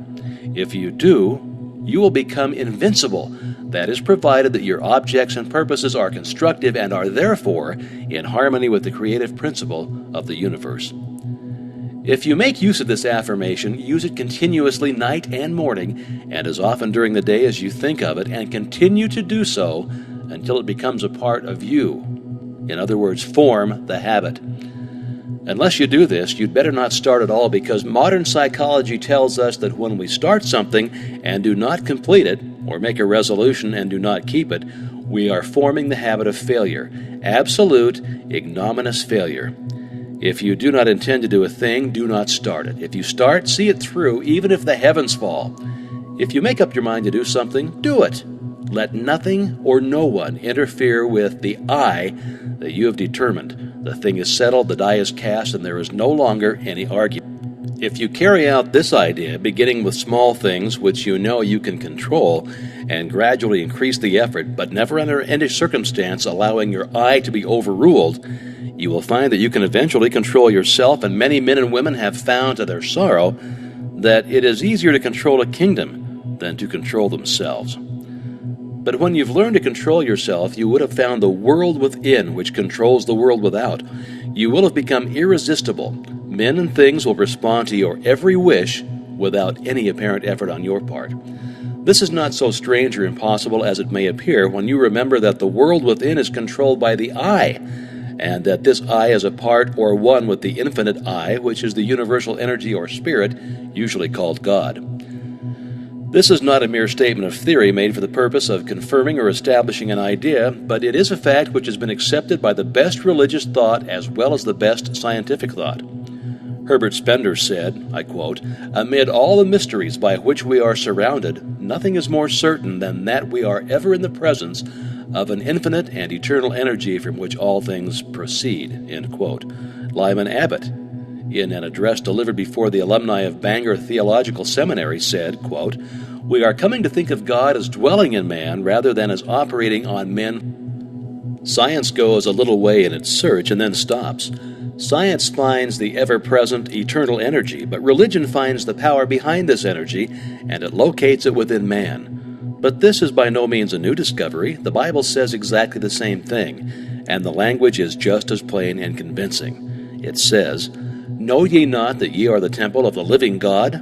If you do, you will become invincible. That is provided that your objects and purposes are constructive and are therefore in harmony with the creative principle of the universe. If you make use of this affirmation, use it continuously night and morning, and as often during the day as you think of it, and continue to do so until it becomes a part of you. In other words, form the habit. Unless you do this, you'd better not start at all, because modern psychology tells us that when we start something and do not complete it, or make a resolution and do not keep it, we are forming the habit of failure, absolute, ignominious failure. If you do not intend to do a thing, do not start it. If you start, see it through, even if the heavens fall. If you make up your mind to do something, do it. Let nothing or no one interfere with the I that you have determined. The thing is settled, the die is cast, and there is no longer any argument. If you carry out this idea, beginning with small things which you know you can control, and gradually increase the effort, but never under any circumstance allowing your I to be overruled, you will find that you can eventually control yourself, and many men and women have found to their sorrow that it is easier to control a kingdom than to control themselves. But when you've learned to control yourself, you would have found the world within which controls the world without. You will have become irresistible. Men and things will respond to your every wish without any apparent effort on your part. This is not so strange or impossible as it may appear when you remember that the world within is controlled by the I, and that this I is a part or one with the infinite I, which is the universal energy or spirit, usually called God. This is not a mere statement of theory made for the purpose of confirming or establishing an idea, but it is a fact which has been accepted by the best religious thought as well as the best scientific thought. Herbert Spencer said, I quote, "Amid all the mysteries by which we are surrounded, nothing is more certain than that we are ever in the presence of an infinite and eternal energy from which all things proceed." End quote. Lyman Abbott, in an address delivered before the alumni of Bangor Theological Seminary, said, quote, "We are coming to think of God as dwelling in man rather than as operating on men." Science goes a little way in its search and then stops. Science finds the ever-present eternal energy, but religion finds the power behind this energy, and it locates it within man. But this is by no means a new discovery. The Bible says exactly the same thing, and the language is just as plain and convincing. It says, "Know ye not that ye are the temple of the living God?"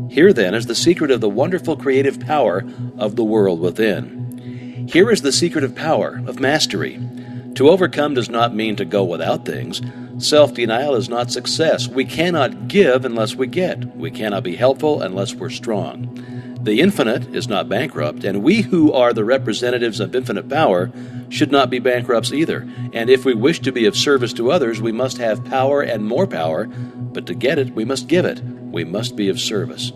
Here then is the secret of the wonderful creative power of the world within. Here is the secret of power, of mastery. To overcome does not mean to go without things. Self-denial is not success. We cannot give unless we get. We cannot be helpful unless we're strong. The infinite is not bankrupt, and we who are the representatives of infinite power should not be bankrupts either. And if we wish to be of service to others, we must have power and more power, but to get it, we must give it. We must be of service.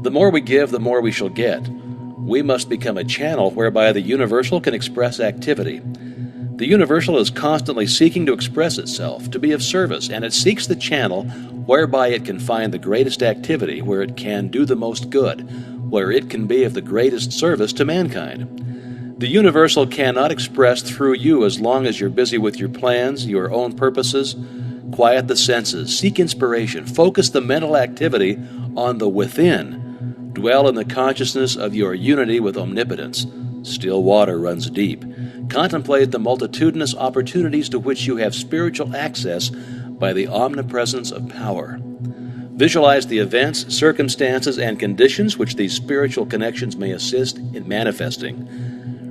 The more we give, the more we shall get. We must become a channel whereby the universal can express activity. The universal is constantly seeking to express itself, to be of service, and it seeks the channel whereby it can find the greatest activity, where it can do the most good, where it can be of the greatest service to mankind. The universal cannot express through you as long as you're busy with your plans, your own purposes. Quiet the senses, seek inspiration, focus the mental activity on the within. Dwell in the consciousness of your unity with omnipotence. Still water runs deep. Contemplate the multitudinous opportunities to which you have spiritual access by the omnipresence of power. Visualize the events, circumstances, and conditions which these spiritual connections may assist in manifesting.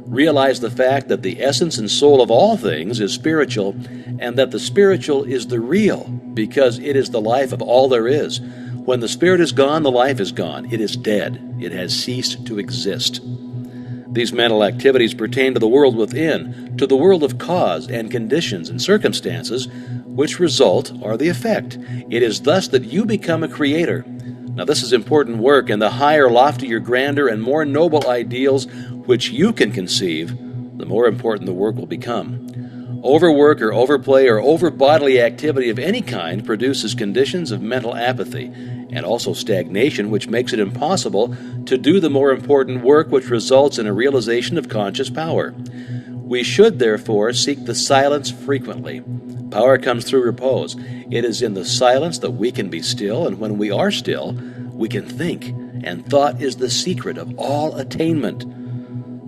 Realize the fact that the essence and soul of all things is spiritual, and that the spiritual is the real, because it is the life of all there is. When the spirit is gone, the life is gone. It is dead. It has ceased to exist. These mental activities pertain to the world within, to the world of cause and conditions and circumstances, which result are the effect. It is thus that you become a creator. Now this is important work, and the higher, loftier, grander, and more noble ideals which you can conceive, the more important the work will become. Overwork or overplay or over-bodily activity of any kind produces conditions of mental apathy, and also stagnation, which makes it impossible to do the more important work, which results in a realization of conscious power. We should, therefore, seek the silence frequently. Power comes through repose. It is in the silence that we can be still, and when we are still, we can think, and thought is the secret of all attainment.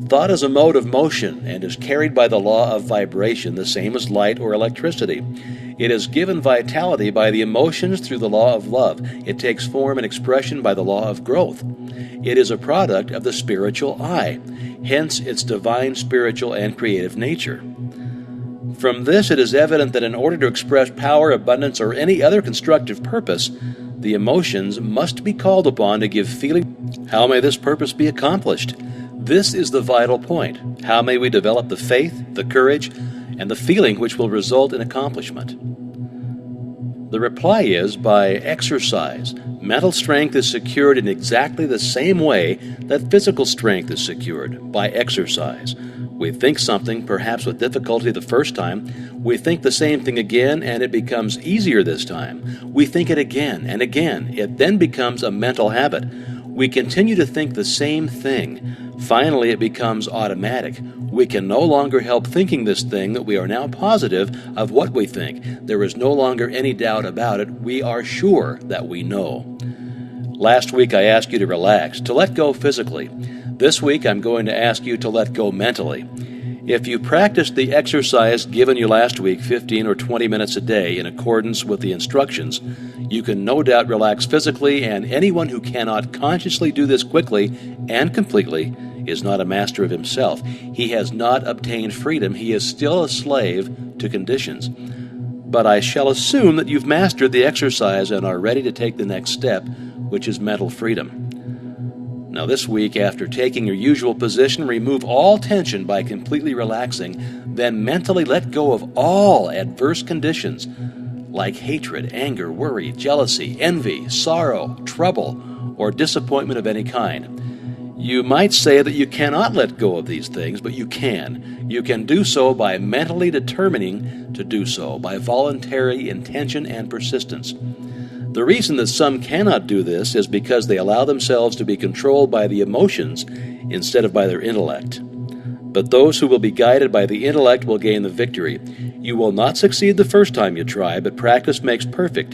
Thought is a mode of motion and is carried by the law of vibration, the same as light or electricity. It is given vitality by the emotions through the law of love. It takes form and expression by the law of growth. It is a product of the spiritual I, hence its divine, spiritual, and creative nature. From this, it is evident that in order to express power, abundance, or any other constructive purpose, The emotions must be called upon to give feeling. How may this purpose be accomplished? This is the vital point. How may we develop the faith, the courage, and the feeling which will result in accomplishment? The reply is by exercise. Mental strength is secured in exactly the same way that physical strength is secured, by exercise. We think something, perhaps with difficulty the first time. We think the same thing again, and it becomes easier this time. We think it again and again. It then becomes a mental habit. We continue to think the same thing. Finally, it becomes automatic. We can no longer help thinking this thing that we are now positive of what we think. There is no longer any doubt about it. We are sure that we know. Last week I asked you to relax, to let go physically. This week I'm going to ask you to let go mentally. If you practiced the exercise given you last week, 15 or 20 minutes a day, in accordance with the instructions, you can no doubt relax physically, and anyone who cannot consciously do this quickly and completely is not a master of himself. He has not obtained freedom. He is still a slave to conditions. But I shall assume that you've mastered the exercise and are ready to take the next step, which is mental freedom. Now this week, after taking your usual position, remove all tension by completely relaxing, then mentally let go of all adverse conditions like hatred, anger, worry, jealousy, envy, sorrow, trouble, or disappointment of any kind. You might say that you cannot let go of these things, but you can. You can do so by mentally determining to do so, by voluntary intention and persistence. The reason that some cannot do this is because they allow themselves to be controlled by the emotions instead of by their intellect. But those who will be guided by the intellect will gain the victory. You will not succeed the first time you try, but practice makes perfect.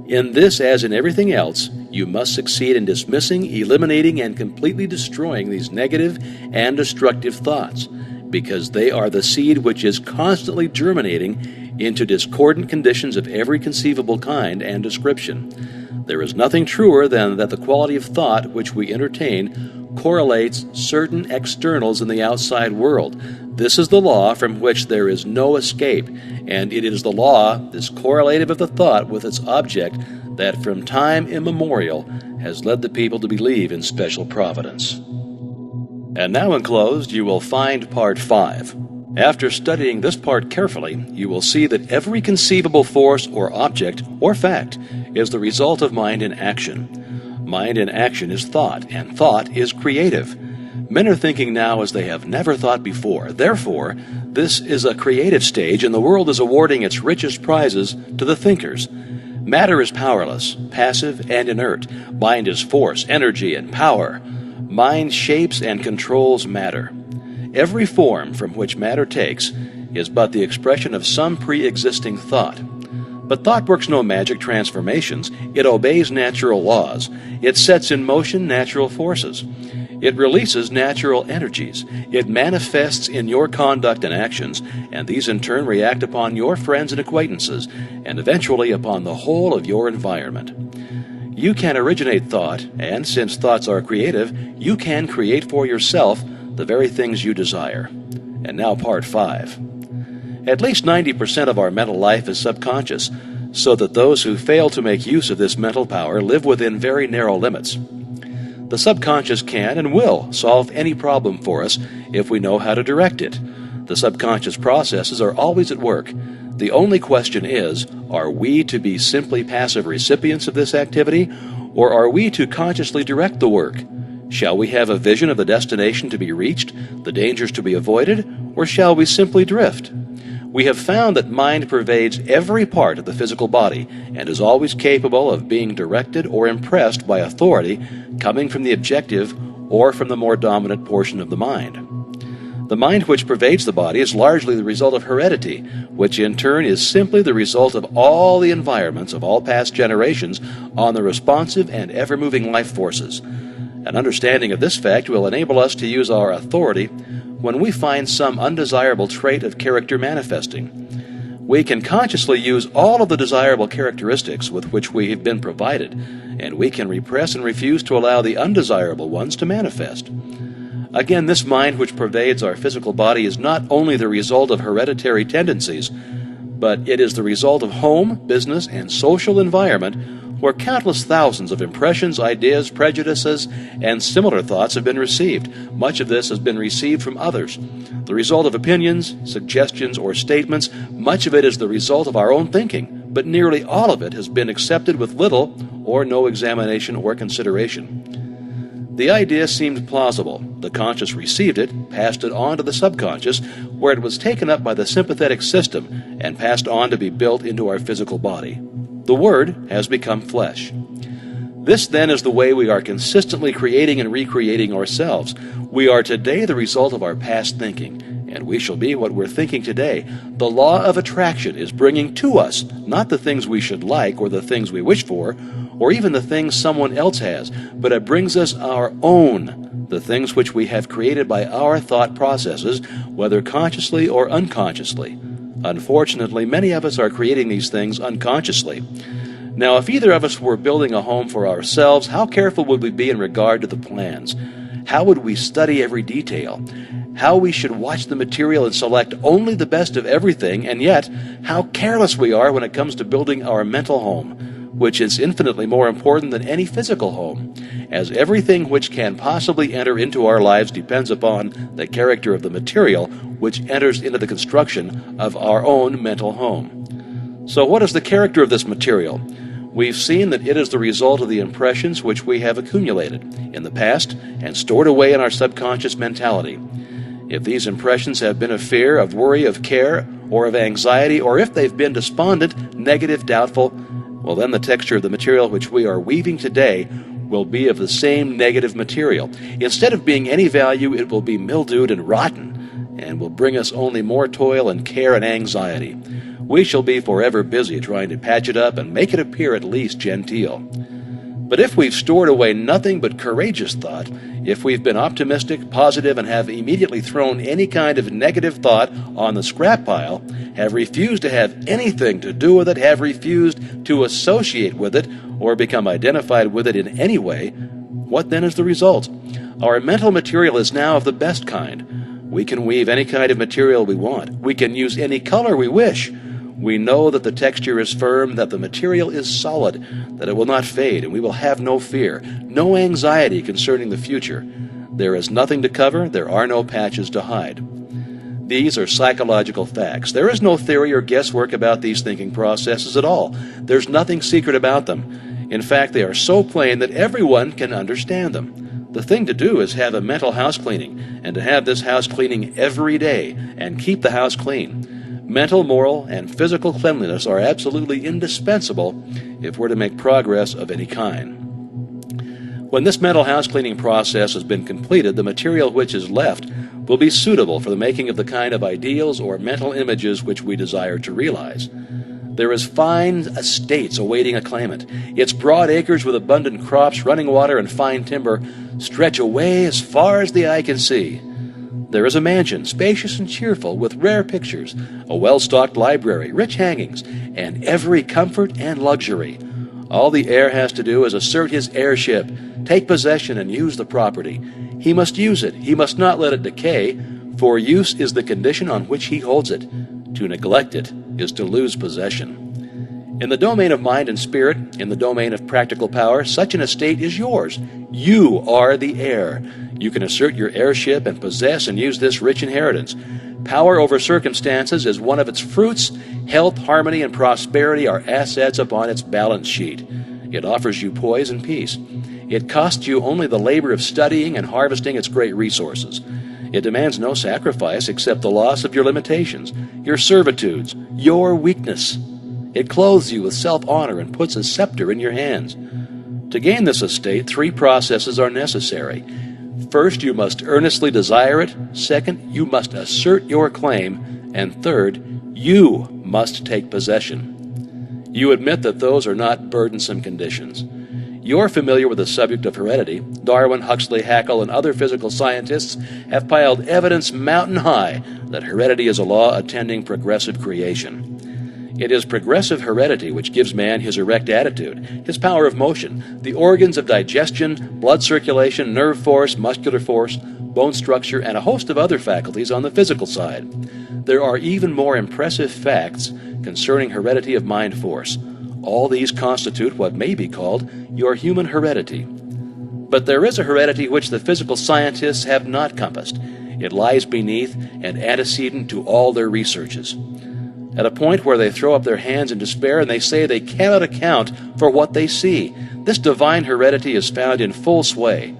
In this, as in everything else, you must succeed in dismissing, eliminating, and completely destroying these negative and destructive thoughts, because they are the seed which is constantly germinating into discordant conditions of every conceivable kind and description. There is nothing truer than that the quality of thought which we entertain correlates certain externals in the outside world. This is the law from which there is no escape, and it is the law, this correlative of the thought with its object, that from time immemorial has led the people to believe in special providence. And now enclosed you will find part 5. After studying this part carefully, you will see that every conceivable force or object or fact is the result of mind in action. Mind in action is thought, and thought is creative. Men are thinking now as they have never thought before. Therefore, this is a creative stage, and the world is awarding its richest prizes to the thinkers. Matter is powerless, passive, and inert. Mind is force, energy, and power. Mind shapes and controls matter. Every form from which matter takes is but the expression of some pre-existing thought. But thought works no magic transformations. It obeys natural laws. It sets in motion natural forces. It releases natural energies. It manifests in your conduct and actions, and these in turn react upon your friends and acquaintances, and eventually upon the whole of your environment. You can originate thought, and since thoughts are creative, you can create for yourself the very things you desire. And now part 5. At least 90% of our mental life is subconscious, so that those who fail to make use of this mental power live within very narrow limits. The subconscious can and will solve any problem for us if we know how to direct it. The subconscious processes are always at work. The only question is, are we to be simply passive recipients of this activity, or are we to consciously direct the work? Shall we have a vision of the destination to be reached, the dangers to be avoided, or shall we simply drift? We have found that mind pervades every part of the physical body and is always capable of being directed or impressed by authority coming from the objective or from the more dominant portion of the mind. The mind which pervades the body is largely the result of heredity, which in turn is simply the result of all the environments of all past generations on the responsive and ever-moving life forces. An understanding of this fact will enable us to use our authority when we find some undesirable trait of character manifesting. We can consciously use all of the desirable characteristics with which we have been provided, and we can repress and refuse to allow the undesirable ones to manifest. Again, this mind which pervades our physical body is not only the result of hereditary tendencies, but it is the result of home, business, and social environment where countless thousands of impressions, ideas, prejudices, and similar thoughts have been received. Much of this has been received from others. The result of opinions, suggestions, or statements, much of it is the result of our own thinking, but nearly all of it has been accepted with little or no examination or consideration. The idea seemed plausible. The conscious received it, passed it on to the subconscious, where it was taken up by the sympathetic system and passed on to be built into our physical body. The Word has become flesh. This, then, is the way we are consistently creating and recreating ourselves. We are today the result of our past thinking, and we shall be what we're thinking today. The law of attraction is bringing to us not the things we should like or the things we wish for, or even the things someone else has, but it brings us our own, the things which we have created by our thought processes, whether consciously or unconsciously. Unfortunately, many of us are creating these things unconsciously. Now, if either of us were building a home for ourselves, how careful would we be in regard to the plans? How would we study every detail? How we should watch the material and select only the best of everything, and yet how careless we are when it comes to building our mental home, which is infinitely more important than any physical home, as everything which can possibly enter into our lives depends upon the character of the material which enters into the construction of our own mental home. So what is the character of this material? We've seen that it is the result of the impressions which we have accumulated in the past and stored away in our subconscious mentality. If these impressions have been of fear, of worry, of care, or of anxiety, or if they've been despondent, negative, doubtful, well, then the texture of the material which we are weaving today will be of the same negative material. Instead of being any value, it will be mildewed and rotten, and will bring us only more toil and care and anxiety. We shall be forever busy trying to patch it up and make it appear at least genteel. But if we've stored away nothing but courageous thought, if we've been optimistic, positive, and have immediately thrown any kind of negative thought on the scrap pile, have refused to have anything to do with it, have refused to associate with it, or become identified with it in any way, what then is the result? Our mental material is now of the best kind. We can weave any kind of material we want. We can use any color we wish. We know that the texture is firm, that the material is solid, that it will not fade, and we will have no fear, no anxiety concerning the future. There is nothing to cover, there are no patches to hide. These are psychological facts. There is no theory or guesswork about these thinking processes at all. There's nothing secret about them. In fact, they are so plain that everyone can understand them. The thing to do is have a mental house cleaning, and to have this house cleaning every day, and keep the house clean. Mental, moral, and physical cleanliness are absolutely indispensable if we're to make progress of any kind. When this mental house cleaning process has been completed, the material which is left will be suitable for the making of the kind of ideals or mental images which we desire to realize. There is fine estates awaiting a claimant. Its broad acres with abundant crops, running water, and fine timber stretch away as far as the eye can see. There is a mansion, spacious and cheerful, with rare pictures, a well-stocked library, rich hangings, and every comfort and luxury. All the heir has to do is assert his heirship, take possession, and use the property. He must use it. He must not let it decay, for use is the condition on which he holds it. To neglect it is to lose possession. In the domain of mind and spirit, in the domain of practical power, such an estate is yours. You are the heir. You can assert your heirship and possess and use this rich inheritance. Power over circumstances is one of its fruits. Health, harmony, and prosperity are assets upon its balance sheet. It offers you poise and peace. It costs you only the labor of studying and harvesting its great resources. It demands no sacrifice except the loss of your limitations, your servitudes, your weakness. It clothes you with self-honor and puts a scepter in your hands. To gain this estate, 3 processes are necessary. First, you must earnestly desire it. Second, you must assert your claim. And third, you must take possession. You admit that those are not burdensome conditions. You're familiar with the subject of heredity. Darwin, Huxley, Haeckel, and other physical scientists have piled evidence mountain high that heredity is a law attending progressive creation. It is progressive heredity which gives man his erect attitude, his power of motion, the organs of digestion, blood circulation, nerve force, muscular force, bone structure, and a host of other faculties on the physical side. There are even more impressive facts concerning heredity of mind force. All these constitute what may be called your human heredity. But there is a heredity which the physical scientists have not compassed. It lies beneath and antecedent to all their researches. At a point where they throw up their hands in despair and they say they cannot account for what they see, this divine heredity is found in full sway.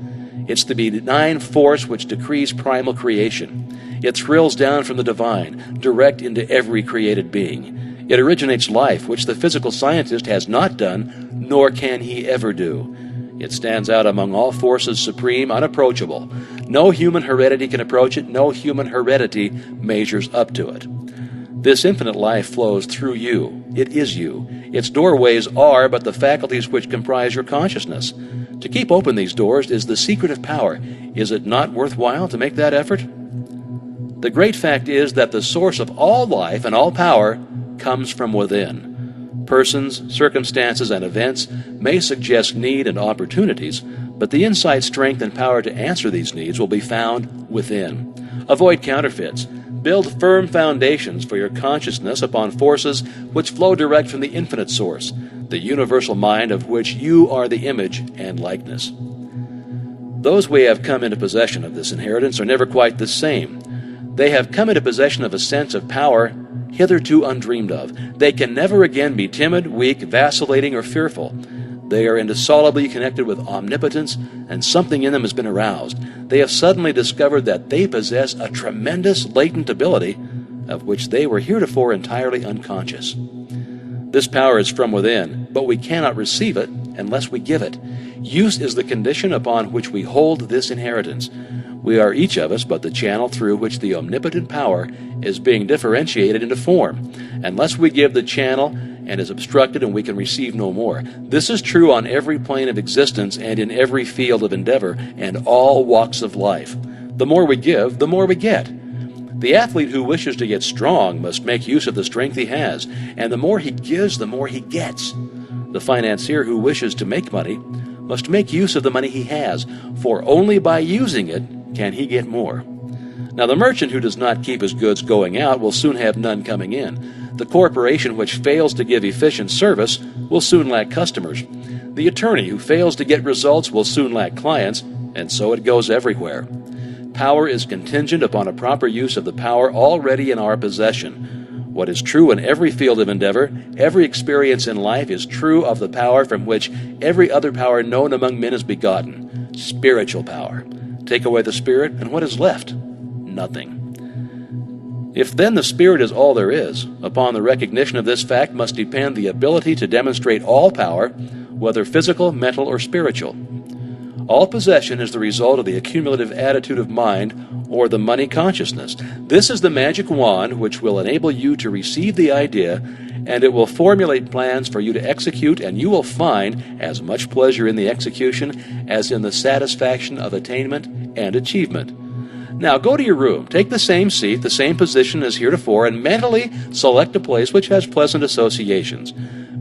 It's the benign force which decrees primal creation. It thrills down from the divine, direct into every created being. It originates life, which the physical scientist has not done, nor can he ever do. It stands out among all forces supreme, unapproachable. No human heredity can approach it. No human heredity measures up to it. This infinite life flows through you. It is you. Its doorways are but the faculties which comprise your consciousness. To keep open these doors is the secret of power. Is it not worthwhile to make that effort? The great fact is that the source of all life and all power comes from within. Persons, circumstances, and events may suggest need and opportunities, but the insight, strength, and power to answer these needs will be found within. Avoid counterfeits. Build firm foundations for your consciousness upon forces which flow direct from the infinite source, the universal mind of which you are the image and likeness. Those who have come into possession of this inheritance are never quite the same. They have come into possession of a sense of power hitherto undreamed of. They can never again be timid, weak, vacillating, or fearful. They are indissolubly connected with omnipotence, and something in them has been aroused. They have suddenly discovered that they possess a tremendous latent ability of which they were heretofore entirely unconscious. This power is from within, but we cannot receive it unless we give it. Use is the condition upon which we hold this inheritance. We are each of us but the channel through which the omnipotent power is being differentiated into form. Unless we give the channel, and is obstructed and we can receive no more. This is true on every plane of existence and in every field of endeavor and all walks of life. The more we give, the more we get. The athlete who wishes to get strong must make use of the strength he has, and the more he gives, the more he gets. The financier who wishes to make money must make use of the money he has, for only by using it can he get more. Now the merchant who does not keep his goods going out will soon have none coming in. The corporation which fails to give efficient service will soon lack customers. The attorney who fails to get results will soon lack clients, and so it goes everywhere. Power is contingent upon a proper use of the power already in our possession. What is true in every field of endeavor, every experience in life, is true of the power from which every other power known among men is begotten, spiritual power. Take away the spirit, and what is left? Nothing. If then the spirit is all there is, upon the recognition of this fact must depend the ability to demonstrate all power, whether physical, mental, or spiritual. All possession is the result of the accumulative attitude of mind, or the money consciousness. This is the magic wand which will enable you to receive the idea, and it will formulate plans for you to execute, and you will find as much pleasure in the execution as in the satisfaction of attainment and achievement. Now go to your room, take the same seat, the same position as heretofore, and mentally select a place which has pleasant associations.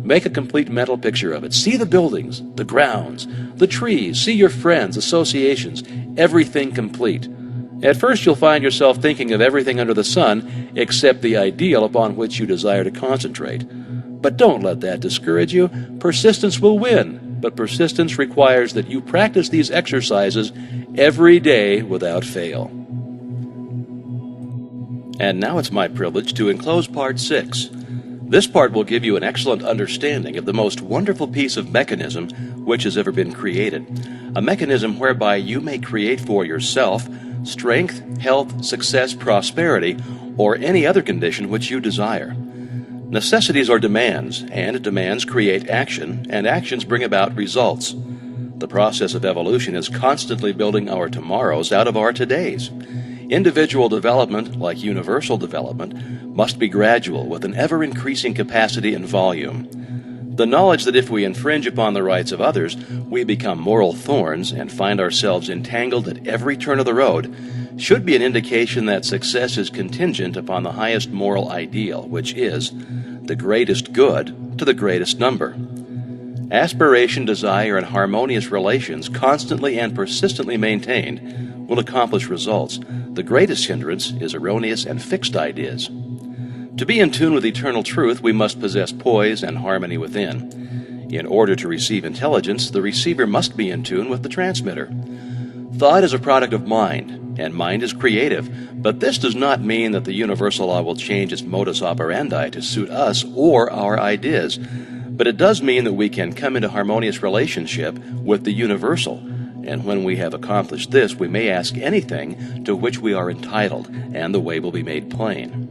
Make a complete mental picture of it. See the buildings, the grounds, the trees, see your friends, associations, everything complete. At first you'll find yourself thinking of everything under the sun except the ideal upon which you desire to concentrate. But don't let that discourage you. Persistence will win, but persistence requires that you practice these exercises every day without fail. And now it's my privilege to enclose Part 6. This part will give you an excellent understanding of the most wonderful piece of mechanism which has ever been created. A mechanism whereby you may create for yourself strength, health, success, prosperity, or any other condition which you desire. Necessities are demands, and demands create action, and actions bring about results. The process of evolution is constantly building our tomorrows out of our todays. Individual development, like universal development, must be gradual with an ever-increasing capacity and volume. The knowledge that if we infringe upon the rights of others, we become moral thorns and find ourselves entangled at every turn of the road should be an indication that success is contingent upon the highest moral ideal, which is the greatest good to the greatest number. Aspiration, desire, and harmonious relations constantly and persistently maintained will accomplish results. The greatest hindrance is erroneous and fixed ideas. To be in tune with eternal truth, we must possess poise and harmony within. In order to receive intelligence, the receiver must be in tune with the transmitter. Thought is a product of mind, and mind is creative, but this does not mean that the universal law will change its modus operandi to suit us or our ideas, but it does mean that we can come into harmonious relationship with the universal, and when we have accomplished this, we may ask anything to which we are entitled, and the way will be made plain.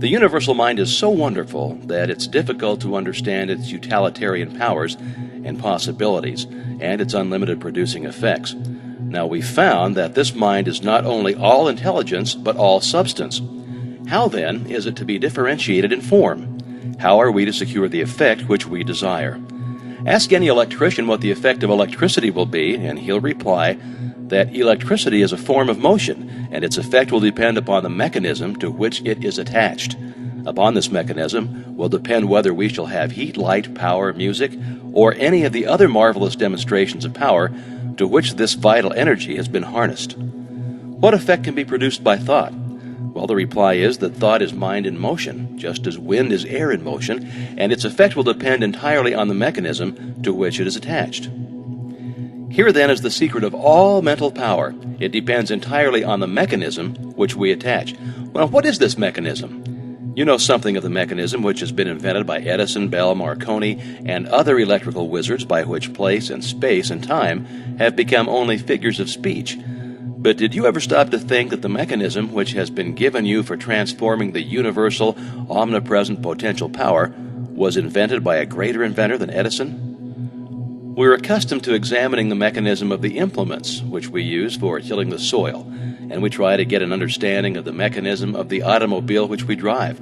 The universal mind is so wonderful that it's difficult to understand its utilitarian powers and possibilities, and its unlimited producing effects. Now, we found that this mind is not only all intelligence, but all substance. How, then, is it to be differentiated in form? How are we to secure the effect which we desire? Ask any electrician what the effect of electricity will be, and he'll reply that electricity is a form of motion, and its effect will depend upon the mechanism to which it is attached. Upon this mechanism will depend whether we shall have heat, light, power, music, or any of the other marvelous demonstrations of power to which this vital energy has been harnessed. What effect can be produced by thought? Well, the reply is that thought is mind in motion, just as wind is air in motion, and its effect will depend entirely on the mechanism to which it is attached. Here, then, is the secret of all mental power. It depends entirely on the mechanism which we attach. Well, what is this mechanism? You know something of the mechanism which has been invented by Edison, Bell, Marconi, and other electrical wizards, by which place and space and time have become only figures of speech. But did you ever stop to think that the mechanism which has been given you for transforming the universal, omnipresent potential power was invented by a greater inventor than Edison? We're accustomed to examining the mechanism of the implements which we use for tilling the soil, and we try to get an understanding of the mechanism of the automobile which we drive.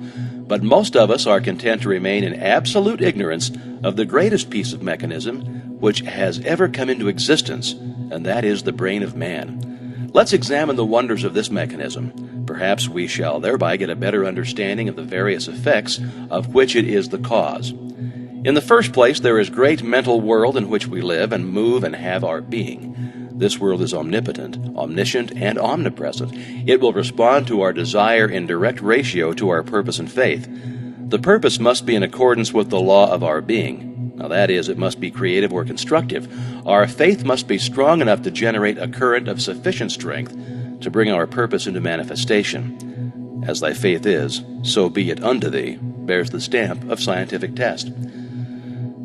But most of us are content to remain in absolute ignorance of the greatest piece of mechanism which has ever come into existence, and that is the brain of man. Let's examine the wonders of this mechanism. Perhaps we shall thereby get a better understanding of the various effects of which it is the cause. In the first place, there is great mental world in which we live and move and have our being. This world is omnipotent, omniscient, and omnipresent. It will respond to our desire in direct ratio to our purpose and faith. The purpose must be in accordance with the law of our being. Now, that is, it must be creative or constructive. Our faith must be strong enough to generate a current of sufficient strength to bring our purpose into manifestation. As thy faith is, so be it unto thee, bears the stamp of scientific test.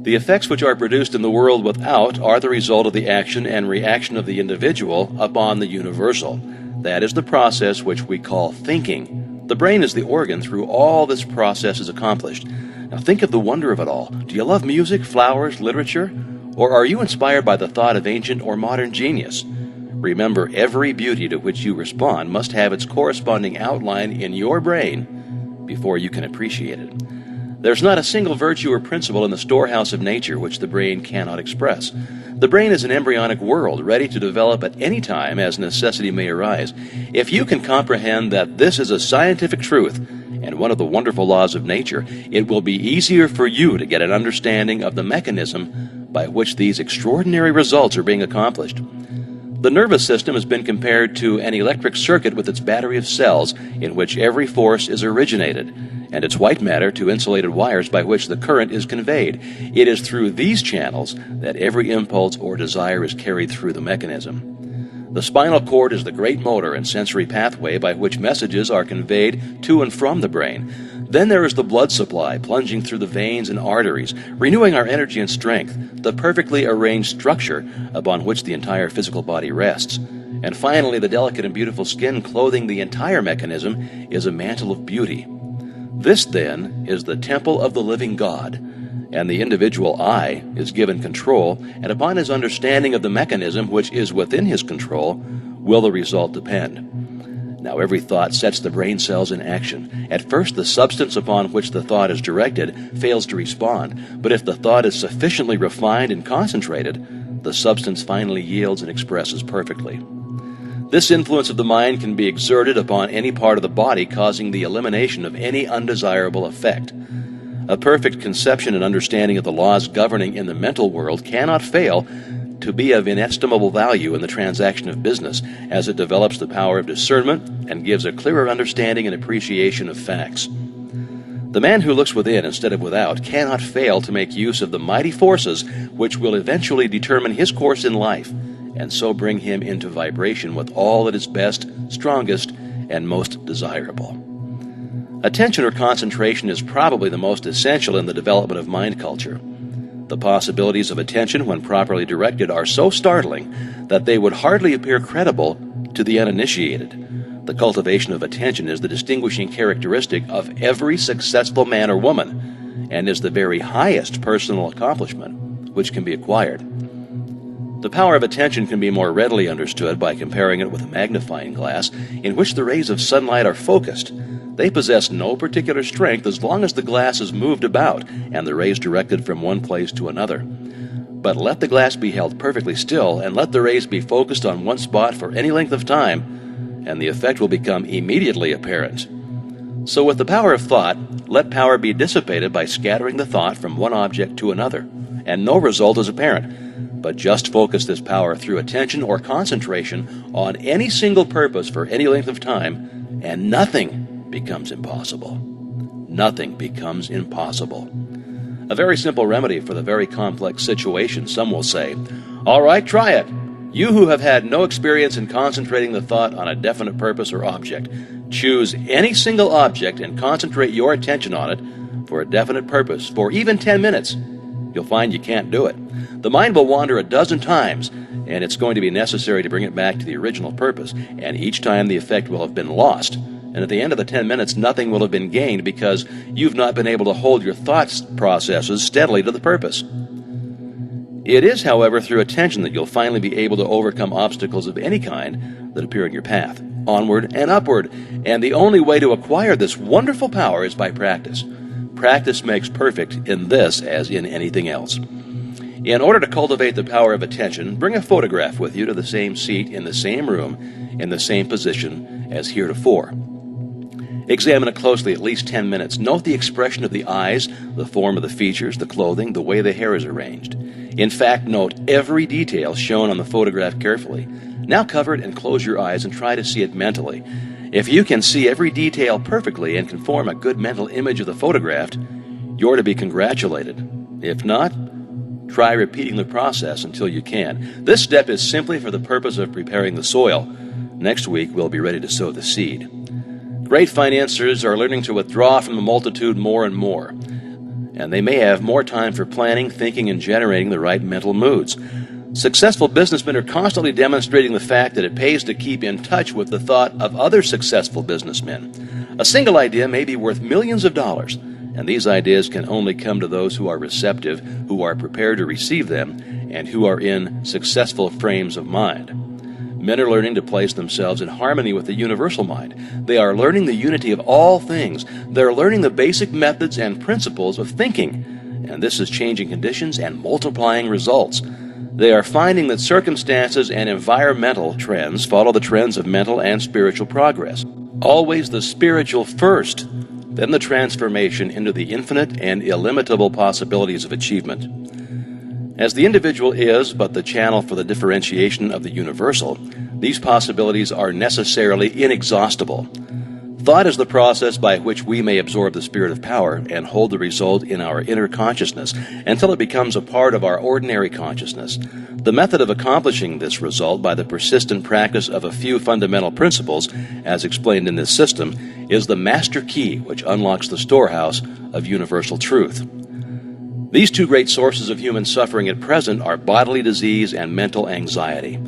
The effects which are produced in the world without are the result of the action and reaction of the individual upon the universal. That is the process which we call thinking. The brain is the organ through all this process is accomplished. Now think of the wonder of it all. Do you love music, flowers, literature? Or are you inspired by the thought of ancient or modern genius? Remember, every beauty to which you respond must have its corresponding outline in your brain before you can appreciate it. There's not a single virtue or principle in the storehouse of nature which the brain cannot express. The brain is an embryonic world, ready to develop at any time as necessity may arise. If you can comprehend that this is a scientific truth and one of the wonderful laws of nature, it will be easier for you to get an understanding of the mechanism by which these extraordinary results are being accomplished. The nervous system has been compared to an electric circuit with its battery of cells in which every force is originated, and its white matter to insulated wires by which the current is conveyed. It is through these channels that every impulse or desire is carried through the mechanism. The spinal cord is the great motor and sensory pathway by which messages are conveyed to and from the brain. Then there is the blood supply plunging through the veins and arteries, renewing our energy and strength, the perfectly arranged structure upon which the entire physical body rests. And finally, the delicate and beautiful skin clothing the entire mechanism is a mantle of beauty. This, then, is the temple of the living God, and the individual I is given control, and upon his understanding of the mechanism which is within his control will the result depend. Now, every thought sets the brain cells in action. At first, the substance upon which the thought is directed fails to respond, but if the thought is sufficiently refined and concentrated, the substance finally yields and expresses perfectly. This influence of the mind can be exerted upon any part of the body, causing the elimination of any undesirable effect. A perfect conception and understanding of the laws governing in the mental world cannot fail to be of inestimable value in the transaction of business, as it develops the power of discernment and gives a clearer understanding and appreciation of facts. The man who looks within instead of without cannot fail to make use of the mighty forces which will eventually determine his course in life, and so bring him into vibration with all that is best, strongest, and most desirable. Attention or concentration is probably the most essential in the development of mind culture. The possibilities of attention, when properly directed, are so startling that they would hardly appear credible to the uninitiated. The cultivation of attention is the distinguishing characteristic of every successful man or woman, and is the very highest personal accomplishment which can be acquired. The power of attention can be more readily understood by comparing it with a magnifying glass in which the rays of sunlight are focused. They possess no particular strength as long as the glass is moved about and the rays directed from one place to another. But let the glass be held perfectly still and let the rays be focused on one spot for any length of time, and the effect will become immediately apparent. So with the power of thought, let power be dissipated by scattering the thought from one object to another, and no result is apparent. But just focus this power through attention or concentration on any single purpose for any length of time, and nothing becomes impossible. Nothing becomes impossible. A very simple remedy for the very complex situation, some will say. All right, try it. You who have had no experience in concentrating the thought on a definite purpose or object, choose any single object and concentrate your attention on it for a definite purpose for even 10 minutes. You'll find you can't do it. The mind will wander a dozen times, and it's going to be necessary to bring it back to the original purpose, and each time the effect will have been lost. And at the end of the 10 minutes, nothing will have been gained because you've not been able to hold your thought processes steadily to the purpose. It is, however, through attention that you'll finally be able to overcome obstacles of any kind that appear in your path, onward and upward. And the only way to acquire this wonderful power is by practice. Practice makes perfect in this as in anything else. In order to cultivate the power of attention, bring a photograph with you to the same seat in the same room, in the same position as heretofore. Examine it closely at least 10 minutes. Note the expression of the eyes, the form of the features, the clothing, the way the hair is arranged. In fact, note every detail shown on the photograph carefully. Now cover it and close your eyes and try to see it mentally. If you can see every detail perfectly and can form a good mental image of the photographed, you're to be congratulated. If not, try repeating the process until you can. This step is simply for the purpose of preparing the soil. Next week, we'll be ready to sow the seed. Great financiers are learning to withdraw from the multitude more and more, and they may have more time for planning, thinking, and generating the right mental moods. Successful businessmen are constantly demonstrating the fact that it pays to keep in touch with the thought of other successful businessmen. A single idea may be worth millions of dollars, and these ideas can only come to those who are receptive, who are prepared to receive them, and who are in successful frames of mind. Men are learning to place themselves in harmony with the universal mind. They are learning the unity of all things. They're learning the basic methods and principles of thinking, and this is changing conditions and multiplying results. They are finding that circumstances and environmental trends follow the trends of mental and spiritual progress. Always the spiritual first, then the transformation into the infinite and illimitable possibilities of achievement. As the individual is but the channel for the differentiation of the universal, these possibilities are necessarily inexhaustible. Thought is the process by which we may absorb the spirit of power and hold the result in our inner consciousness until it becomes a part of our ordinary consciousness. The method of accomplishing this result by the persistent practice of a few fundamental principles, as explained in this system, is the master key which unlocks the storehouse of universal truth. These two great sources of human suffering at present are bodily disease and mental anxiety.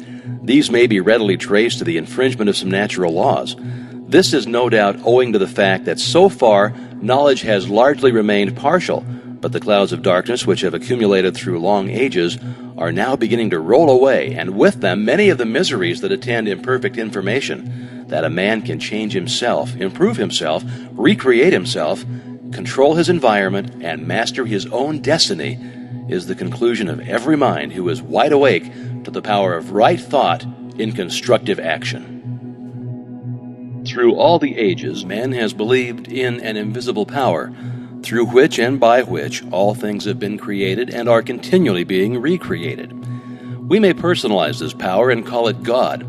These may be readily traced to the infringement of some natural laws. This is no doubt owing to the fact that so far knowledge has largely remained partial, but the clouds of darkness which have accumulated through long ages are now beginning to roll away, and with them many of the miseries that attend imperfect information. That a man can change himself, improve himself, recreate himself, control his environment, and master his own destiny is the conclusion of every mind who is wide awake to the power of right thought in constructive action. Through all the ages, man has believed in an invisible power, through which and by which all things have been created and are continually being recreated. We may personalize this power and call it God,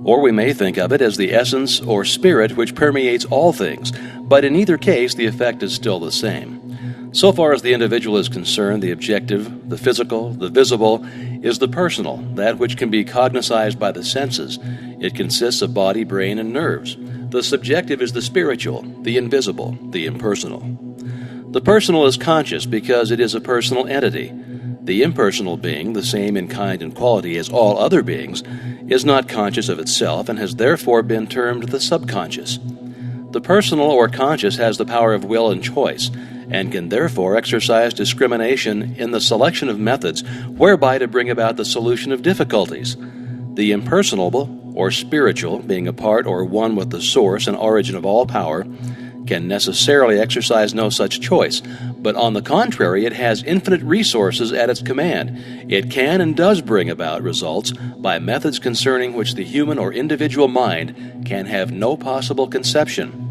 Or we may think of it as the essence or spirit which permeates all things, but in either case the effect is still the same. So far as the individual is concerned, the objective, the physical, the visible, is the personal, that which can be cognized by the senses. It consists of body, brain, and nerves. The subjective is the spiritual, the invisible, the impersonal. The personal is conscious because it is a personal entity. The impersonal being, the same in kind and quality as all other beings, is not conscious of itself and has therefore been termed the subconscious. The personal or conscious has the power of will and choice, and can therefore exercise discrimination in the selection of methods whereby to bring about the solution of difficulties. The impersonal, or spiritual, being a part or one with the source and origin of all power, can necessarily exercise no such choice, but on the contrary, it has infinite resources at its command. It can and does bring about results by methods concerning which the human or individual mind can have no possible conception.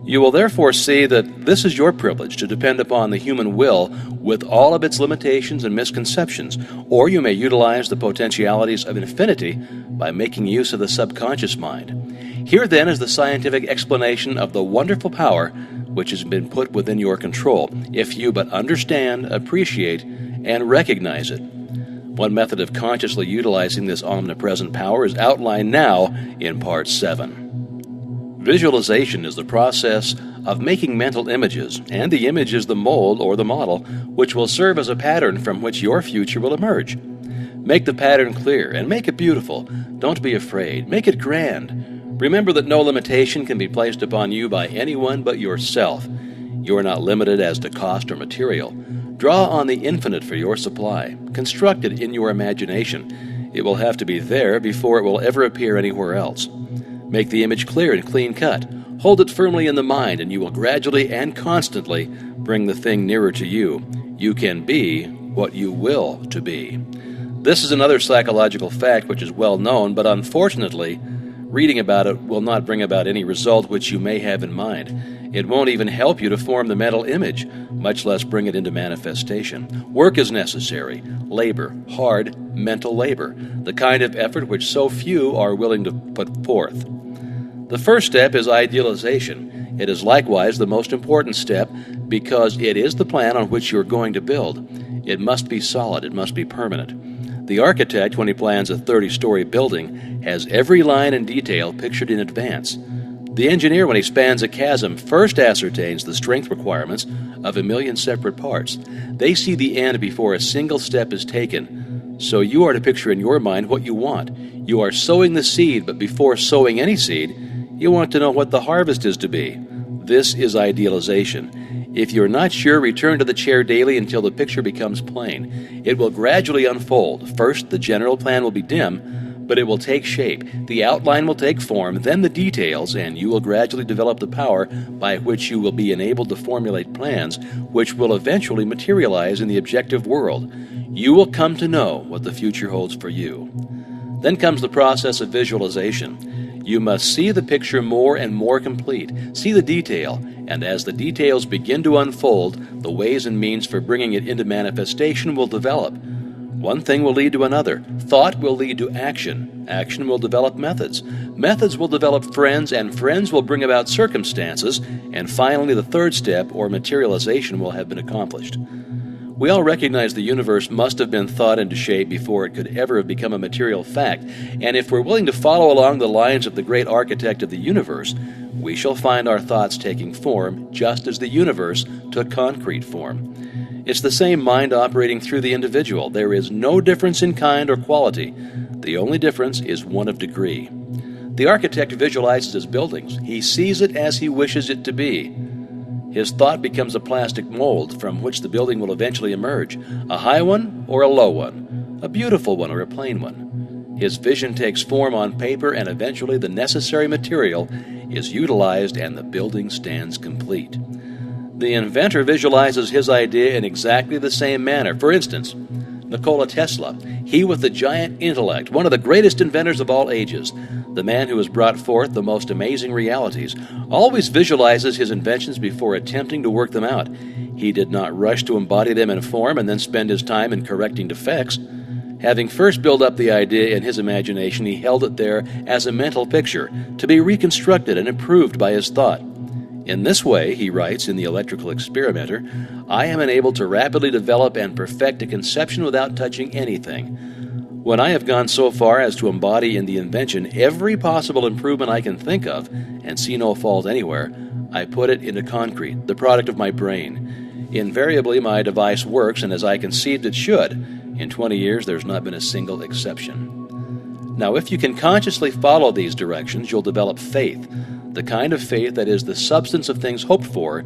You will therefore see that this is your privilege to depend upon the human will with all of its limitations and misconceptions, or you may utilize the potentialities of infinity by making use of the subconscious mind. Here then is the scientific explanation of the wonderful power which has been put within your control, if you but understand, appreciate, and recognize it. One method of consciously utilizing this omnipresent power is outlined now in Part 7. Visualization is the process of making mental images, and the image is the mold or the model which will serve as a pattern from which your future will emerge. Make the pattern clear and make it beautiful. Don't be afraid. Make it grand. Remember that no limitation can be placed upon you by anyone but yourself. You are not limited as to cost or material. Draw on the infinite for your supply. Construct it in your imagination. It will have to be there before it will ever appear anywhere else. Make the image clear and clean-cut. Hold it firmly in the mind, and you will gradually and constantly bring the thing nearer to you. You can be what you will to be. This is another psychological fact which is well known, but unfortunately, reading about it will not bring about any result which you may have in mind. It won't even help you to form the mental image, much less bring it into manifestation. Work is necessary. Labor, hard, mental labor, the kind of effort which so few are willing to put forth. The first step is idealization. It is likewise the most important step because it is the plan on which you are going to build. It must be solid. It must be permanent. The architect, when he plans a 30-story building, has every line and detail pictured in advance. The engineer, when he spans a chasm, first ascertains the strength requirements of 1,000,000 separate parts. They see the end before a single step is taken. So you are to picture in your mind what you want. You are sowing the seed, but before sowing any seed, you want to know what the harvest is to be. This is idealization. If you're not sure, return to the chair daily until the picture becomes plain. It will gradually unfold. First, the general plan will be dim, but it will take shape. The outline will take form, then the details, and you will gradually develop the power by which you will be enabled to formulate plans which will eventually materialize in the objective world. You will come to know what the future holds for you. Then comes the process of visualization. You must see the picture more and more complete, see the detail, and as the details begin to unfold, the ways and means for bringing it into manifestation will develop. One thing will lead to another. Thought will lead to action. Action will develop methods. Methods will develop friends, and friends will bring about circumstances, and finally the third step, or materialization, will have been accomplished. We all recognize the universe must have been thought into shape before it could ever have become a material fact, and if we're willing to follow along the lines of the great architect of the universe, we shall find our thoughts taking form just as the universe took concrete form. It's the same mind operating through the individual. There is no difference in kind or quality. The only difference is one of degree. The architect visualizes his buildings. He sees it as he wishes it to be. His thought becomes a plastic mold from which the building will eventually emerge, a high one or a low one, a beautiful one or a plain one. His vision takes form on paper, and eventually the necessary material is utilized and the building stands complete. The inventor visualizes his idea in exactly the same manner. For instance, Nikola Tesla, he with the giant intellect, one of the greatest inventors of all ages, the man who has brought forth the most amazing realities, always visualizes his inventions before attempting to work them out. He did not rush to embody them in form and then spend his time in correcting defects. Having first built up the idea in his imagination, he held it there as a mental picture, to be reconstructed and improved by his thought. In this way, he writes in The Electrical Experimenter, I am enabled to rapidly develop and perfect a conception without touching anything. When I have gone so far as to embody in the invention every possible improvement I can think of and see no fault anywhere, I put it into concrete, the product of my brain. Invariably, my device works, and as I conceived it should. In 20 years, there's not been a single exception. Now, if you can consciously follow these directions, you'll develop faith, the kind of faith that is the substance of things hoped for,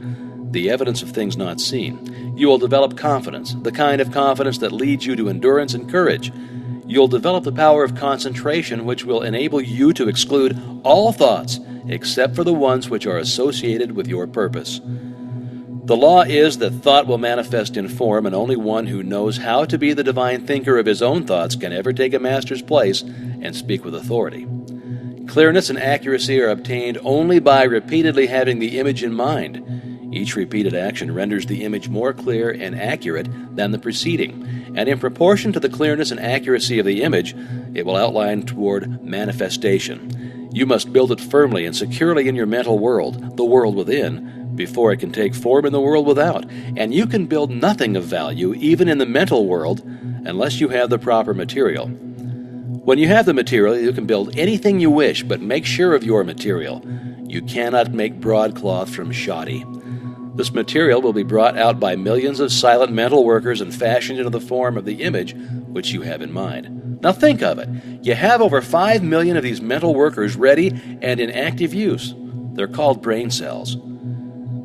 the evidence of things not seen. You will develop confidence, the kind of confidence that leads you to endurance and courage. You'll develop the power of concentration, which will enable you to exclude all thoughts except for the ones which are associated with your purpose. The law is that thought will manifest in form, and only one who knows how to be the divine thinker of his own thoughts can ever take a master's place and speak with authority. Clearness and accuracy are obtained only by repeatedly having the image in mind. Each repeated action renders the image more clear and accurate than the preceding, and in proportion to the clearness and accuracy of the image, it will outline toward manifestation. You must build it firmly and securely in your mental world, the world within, before it can take form in the world without, and you can build nothing of value, even in the mental world, unless you have the proper material. When you have the material, you can build anything you wish, but make sure of your material. You cannot make broadcloth from shoddy. This material will be brought out by millions of silent mental workers and fashioned into the form of the image which you have in mind. Now think of it. You have over 5 million of these mental workers ready and in active use. They're called brain cells.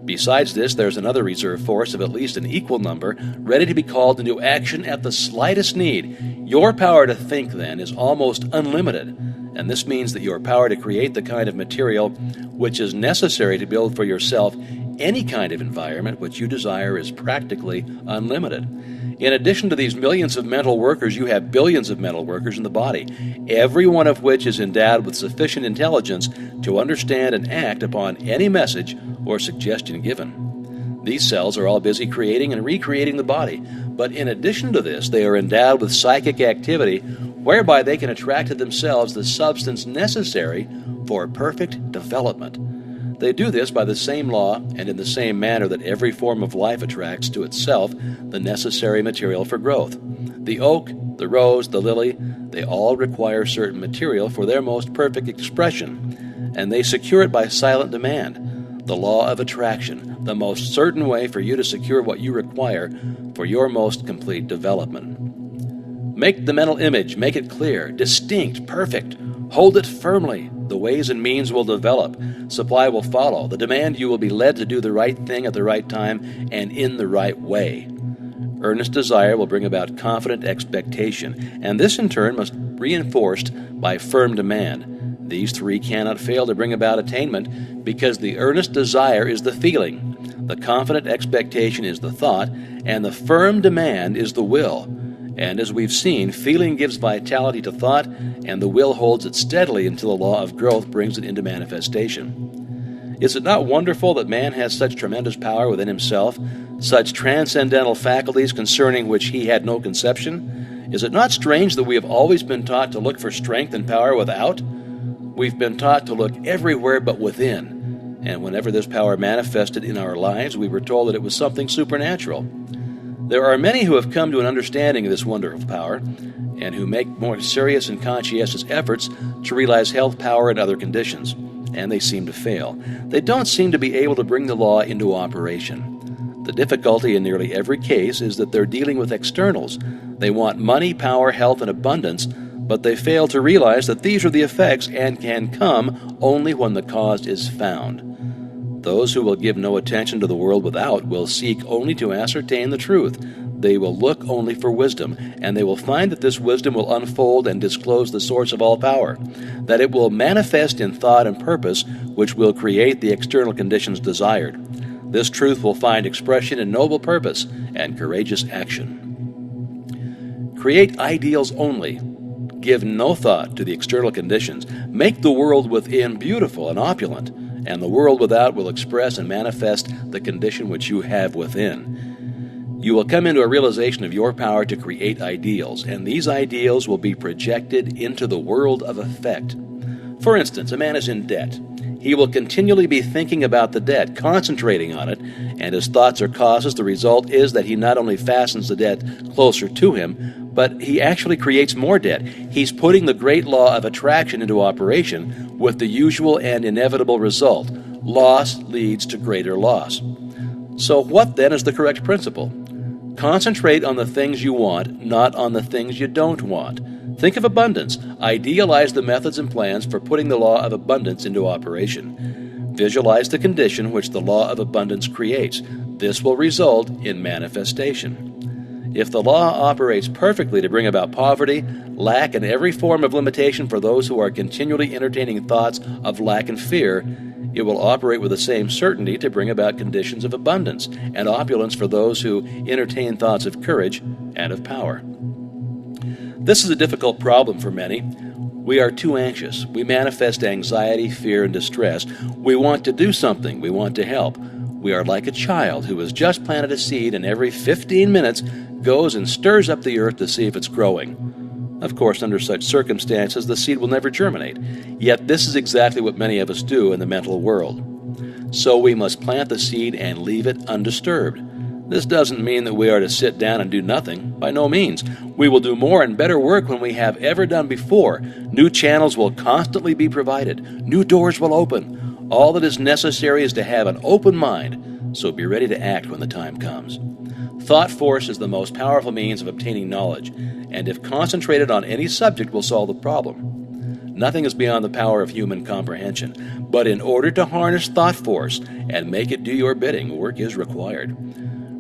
Besides this, there's another reserve force of at least an equal number, ready to be called into action at the slightest need. Your power to think, then, is almost unlimited, and this means that your power to create the kind of material which is necessary to build for yourself any kind of environment which you desire is practically unlimited. In addition to these millions of mental workers, you have billions of mental workers in the body, every one of which is endowed with sufficient intelligence to understand and act upon any message or suggestion given. These cells are all busy creating and recreating the body, but in addition to this, they are endowed with psychic activity whereby they can attract to themselves the substance necessary for perfect development. They do this by the same law and in the same manner that every form of life attracts to itself the necessary material for growth. The oak, the rose, the lily, they all require certain material for their most perfect expression, and they secure it by silent demand. The law of attraction, the most certain way for you to secure what you require for your most complete development. Make the mental image, make it clear, distinct, perfect. Hold it firmly. The ways and means will develop. Supply will follow. The demand you will be led to do the right thing at the right time and in the right way. Earnest desire will bring about confident expectation, and this in turn must be reinforced by firm demand. These three cannot fail to bring about attainment because the earnest desire is the feeling, the confident expectation is the thought, and the firm demand is the will. And as we've seen, feeling gives vitality to thought, and the will holds it steadily until the law of growth brings it into manifestation. Is it not wonderful that man has such tremendous power within himself, such transcendental faculties concerning which he had no conception? Is it not strange that we have always been taught to look for strength and power without? We've been taught to look everywhere but within, and whenever this power manifested in our lives, we were told that it was something supernatural. There are many who have come to an understanding of this wonderful power, and who make more serious and conscientious efforts to realize health, power, and other conditions, and they seem to fail. They don't seem to be able to bring the law into operation. The difficulty in nearly every case is that they're dealing with externals. They want money, power, health, and abundance, but they fail to realize that these are the effects and can come only when the cause is found. Those who will give no attention to the world without will seek only to ascertain the truth. They will look only for wisdom, and they will find that this wisdom will unfold and disclose the source of all power, that it will manifest in thought and purpose, which will create the external conditions desired. This truth will find expression in noble purpose and courageous action. Create ideals only. Give no thought to the external conditions. Make the world within beautiful and opulent, and the world without will express and manifest the condition which you have within. You will come into a realization of your power to create ideals, and these ideals will be projected into the world of effect. For instance, a man is in debt. He will continually be thinking about the debt, concentrating on it, and his thoughts are causes. The result is that he not only fastens the debt closer to him, but he actually creates more debt. He's putting the great law of attraction into operation with the usual and inevitable result. Loss leads to greater loss. So what then is the correct principle? Concentrate on the things you want, not on the things you don't want. Think of abundance. Idealize the methods and plans for putting the law of abundance into operation. Visualize the condition which the law of abundance creates. This will result in manifestation. If the law operates perfectly to bring about poverty, lack, and every form of limitation for those who are continually entertaining thoughts of lack and fear, it will operate with the same certainty to bring about conditions of abundance and opulence for those who entertain thoughts of courage and of power. This is a difficult problem for many. We are too anxious. We manifest anxiety, fear, and distress. We want to do something. We want to help. We are like a child who has just planted a seed and every 15 minutes goes and stirs up the earth to see if it's growing. Of course, under such circumstances, the seed will never germinate. Yet this is exactly what many of us do in the mental world. So we must plant the seed and leave it undisturbed. This doesn't mean that we are to sit down and do nothing. By no means. We will do more and better work than we have ever done before. New channels will constantly be provided. New doors will open. All that is necessary is to have an open mind, so be ready to act when the time comes. Thought force is the most powerful means of obtaining knowledge, and if concentrated on any subject will solve the problem. Nothing is beyond the power of human comprehension, but in order to harness thought force and make it do your bidding, work is required.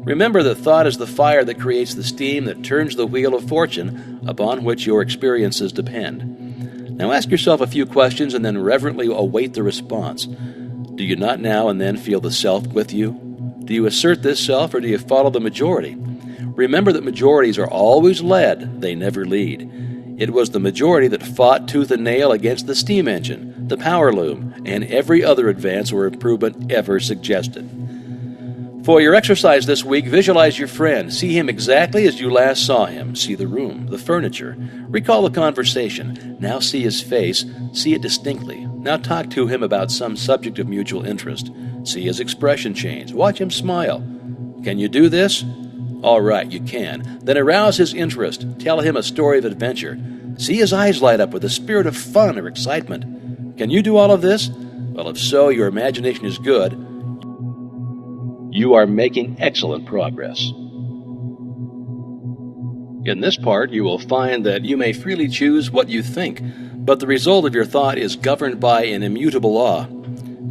Remember that thought is the fire that creates the steam that turns the wheel of fortune upon which your experiences depend. Now ask yourself a few questions and then reverently await the response. Do you not now and then feel the self with you? Do you assert this self or do you follow the majority? Remember that majorities are always led, they never lead. It was the majority that fought tooth and nail against the steam engine, the power loom, and every other advance or improvement ever suggested. For your exercise this week, visualize your friend. See him exactly as you last saw him. See the room, the furniture. Recall the conversation. Now see his face. See it distinctly. Now talk to him about some subject of mutual interest. See his expression change. Watch him smile. Can you do this? All right, you can. Then arouse his interest. Tell him a story of adventure. See his eyes light up with a spirit of fun or excitement. Can you do all of this? Well, if so, your imagination is good. You are making excellent progress. In this part, you will find that you may freely choose what you think, but the result of your thought is governed by an immutable law.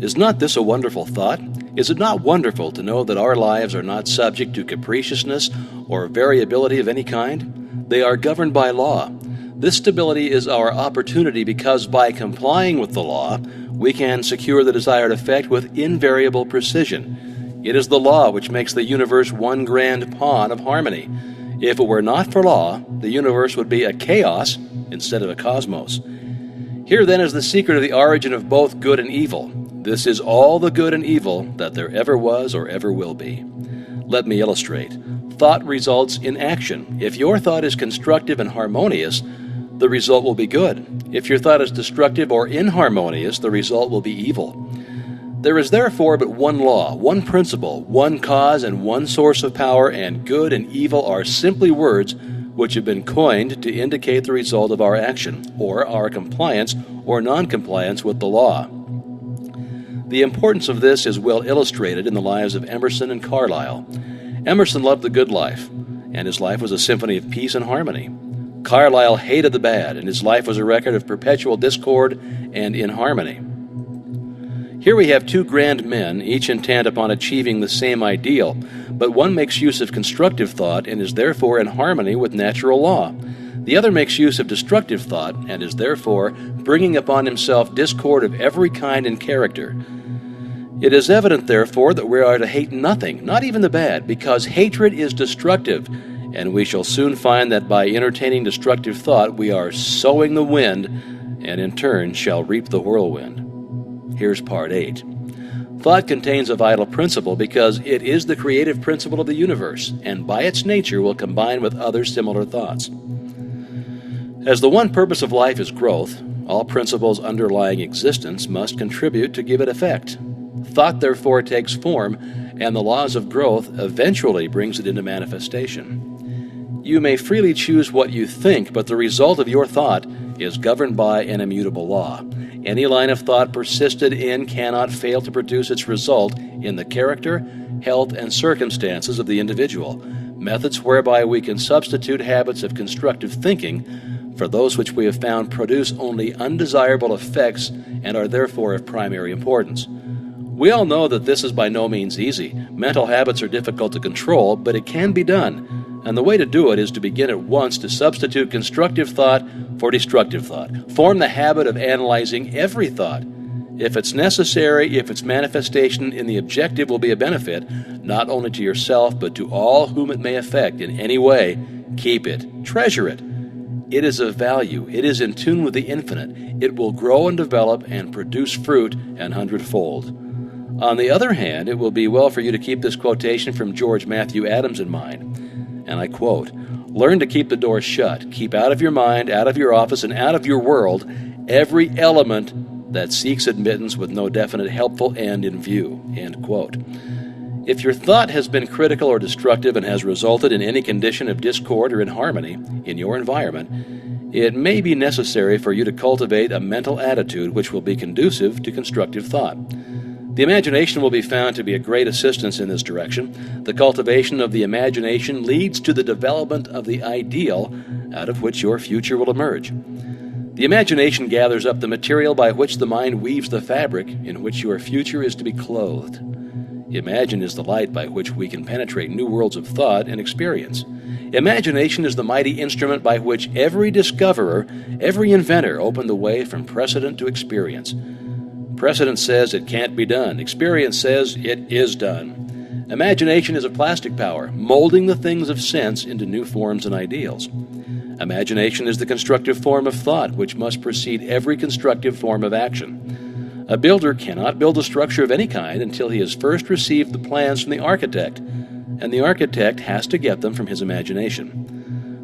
Is not this a wonderful thought? Is it not wonderful to know that our lives are not subject to capriciousness or variability of any kind? They are governed by law. This stability is our opportunity because by complying with the law, we can secure the desired effect with invariable precision. It is the law which makes the universe one grand pawn of harmony. If it were not for law, the universe would be a chaos instead of a cosmos. Here then is the secret of the origin of both good and evil. This is all the good and evil that there ever was or ever will be. Let me illustrate. Thought results in action. If your thought is constructive and harmonious, the result will be good. If your thought is destructive or inharmonious, the result will be evil. There is therefore but one law, one principle, one cause, and one source of power, and good and evil are simply words which have been coined to indicate the result of our action, or our compliance or non-compliance with the law. The importance of this is well illustrated in the lives of Emerson and Carlyle. Emerson loved the good life, and his life was a symphony of peace and harmony. Carlyle hated the bad, and his life was a record of perpetual discord and inharmony. Here we have two grand men, each intent upon achieving the same ideal, but one makes use of constructive thought and is therefore in harmony with natural law. The other makes use of destructive thought and is therefore bringing upon himself discord of every kind and character. It is evident, therefore, that we are to hate nothing, not even the bad, because hatred is destructive, and we shall soon find that by entertaining destructive thought we are sowing the wind, and in turn shall reap the whirlwind. Here's part 8. Thought contains a vital principle because it is the creative principle of the universe, and by its nature will combine with other similar thoughts. As the one purpose of life is growth, all principles underlying existence must contribute to give it effect. Thought therefore takes form, and the laws of growth eventually brings it into manifestation. You may freely choose what you think, but the result of your thought is governed by an immutable law. Any line of thought persisted in cannot fail to produce its result in the character, health, and circumstances of the individual. Methods whereby we can substitute habits of constructive thinking for those which we have found produce only undesirable effects and are therefore of primary importance. We all know that this is by no means easy. Mental habits are difficult to control, but it can be done. And the way to do it is to begin at once to substitute constructive thought for destructive thought. Form the habit of analyzing every thought. If it's necessary, if its manifestation in the objective will be a benefit, not only to yourself, but to all whom it may affect in any way, keep it, treasure it. It is of value. It is in tune with the infinite. It will grow and develop and produce fruit an hundredfold. On the other hand, it will be well for you to keep this quotation from George Matthew Adams in mind. And I quote, "Learn to keep the door shut. Keep out of your mind, out of your office, and out of your world every element that seeks admittance with no definite helpful end in view." End quote. If your thought has been critical or destructive and has resulted in any condition of discord or inharmony in your environment, it may be necessary for you to cultivate a mental attitude which will be conducive to constructive thought. The imagination will be found to be a great assistance in this direction. The cultivation of the imagination leads to the development of the ideal out of which your future will emerge. The imagination gathers up the material by which the mind weaves the fabric in which your future is to be clothed. Imagine is the light by which we can penetrate new worlds of thought and experience. Imagination is the mighty instrument by which every discoverer, every inventor opened the way from precedent to experience. Precedent says it can't be done. Experience says it is done. Imagination is a plastic power, molding the things of sense into new forms and ideals. Imagination is the constructive form of thought, which must precede every constructive form of action. A builder cannot build a structure of any kind until he has first received the plans from the architect, and the architect has to get them from his imagination.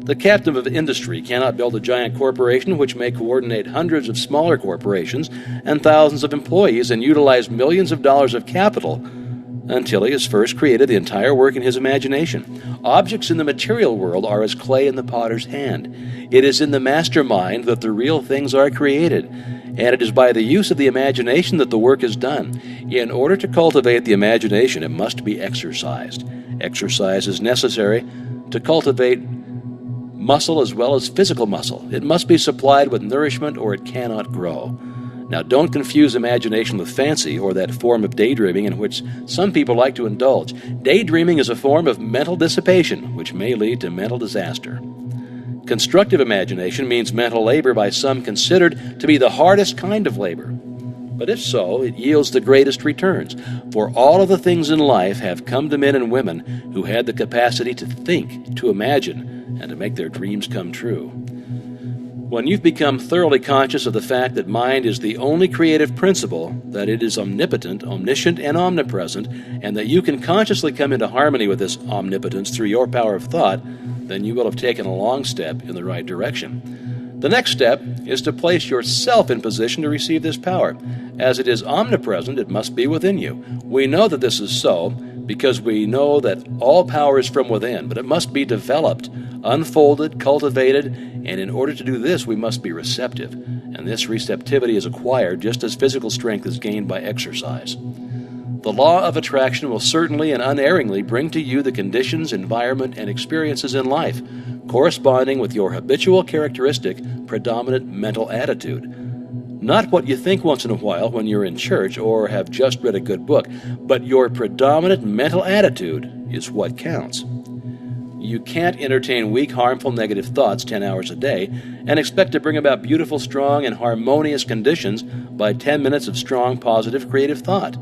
The captain of industry cannot build a giant corporation which may coordinate hundreds of smaller corporations and thousands of employees and utilize millions of dollars of capital until he has first created the entire work in his imagination. Objects in the material world are as clay in the potter's hand. It is in the mastermind that the real things are created, and it is by the use of the imagination that the work is done. In order to cultivate the imagination, it must be exercised. Exercise is necessary to cultivate muscle as well as physical muscle. It must be supplied with nourishment or it cannot grow. Now, don't confuse imagination with fancy or that form of daydreaming in which some people like to indulge. Daydreaming is a form of mental dissipation, which may lead to mental disaster. Constructive imagination means mental labor by some considered to be the hardest kind of labor. But if so, it yields the greatest returns, for all of the things in life have come to men and women who had the capacity to think, to imagine, and to make their dreams come true. When you've become thoroughly conscious of the fact that mind is the only creative principle, that it is omnipotent, omniscient, and omnipresent, and that you can consciously come into harmony with this omnipotence through your power of thought, then you will have taken a long step in the right direction. The next step is to place yourself in position to receive this power. As it is omnipresent, it must be within you. We know that this is so because we know that all power is from within, but it must be developed, unfolded, cultivated, and in order to do this, we must be receptive. And this receptivity is acquired just as physical strength is gained by exercise. The law of attraction will certainly and unerringly bring to you the conditions, environment, and experiences in life corresponding with your habitual characteristic, predominant mental attitude. Not what you think once in a while when you're in church or have just read a good book, but your predominant mental attitude is what counts. You can't entertain weak, harmful, negative thoughts 10 hours a day and expect to bring about beautiful, strong, and harmonious conditions by 10 minutes of strong, positive, creative thought.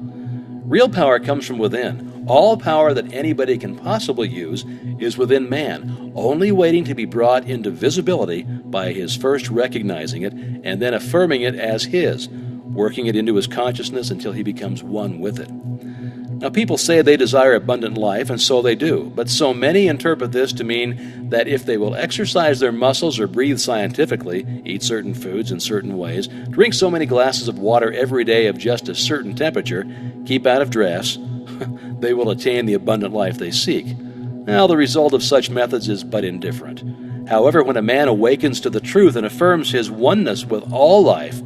Real power comes from within. All power that anybody can possibly use is within man, only waiting to be brought into visibility by his first recognizing it and then affirming it as his. working it into his consciousness until he becomes one with it. Now, people say they desire abundant life, and so they do, but so many interpret this to mean that if they will exercise their muscles or breathe scientifically, eat certain foods in certain ways, drink so many glasses of water every day of just a certain temperature, keep out of drafts, they will attain the abundant life they seek. Now, the result of such methods is but indifferent. However, when a man awakens to the truth and affirms his oneness with all life,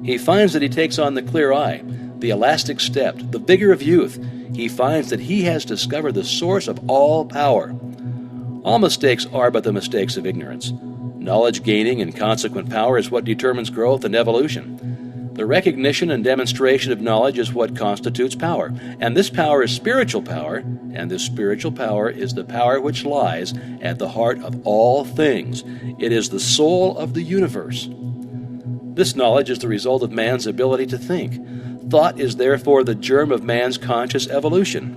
he finds that he takes on the clear eye, the elastic step, the vigor of youth. He finds that he has discovered the source of all power. All mistakes are but the mistakes of ignorance. Knowledge gaining and consequent power is what determines growth and evolution. The recognition and demonstration of knowledge is what constitutes power, and this power is spiritual power, and this spiritual power is the power which lies at the heart of all things. It is the soul of the universe. This knowledge is the result of man's ability to think. Thought is therefore the germ of man's conscious evolution.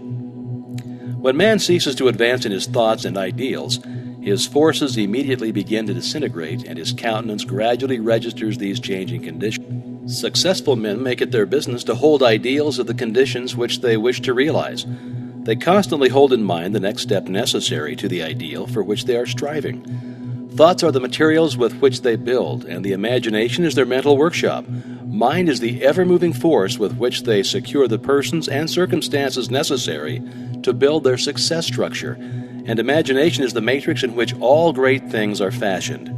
When man ceases to advance in his thoughts and ideals, his forces immediately begin to disintegrate, and his countenance gradually registers these changing conditions. Successful men make it their business to hold ideals of the conditions which they wish to realize. They constantly hold in mind the next step necessary to the ideal for which they are striving. Thoughts are the materials with which they build, and the imagination is their mental workshop. Mind is the ever-moving force with which they secure the persons and circumstances necessary to build their success structure, and imagination is the matrix in which all great things are fashioned.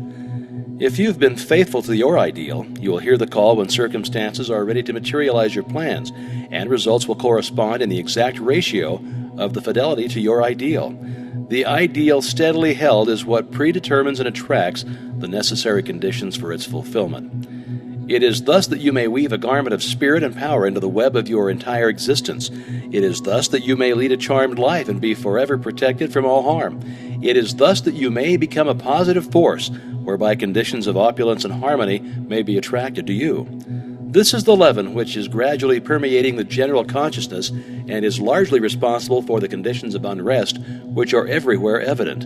If you've been faithful to your ideal, you will hear the call when circumstances are ready to materialize your plans, and results will correspond in the exact ratio of the fidelity to your ideal. The ideal steadily held is what predetermines and attracts the necessary conditions for its fulfillment. It is thus that you may weave a garment of spirit and power into the web of your entire existence. It is thus that you may lead a charmed life and be forever protected from all harm. It is thus that you may become a positive force, whereby conditions of opulence and harmony may be attracted to you. This is the leaven which is gradually permeating the general consciousness and is largely responsible for the conditions of unrest which are everywhere evident.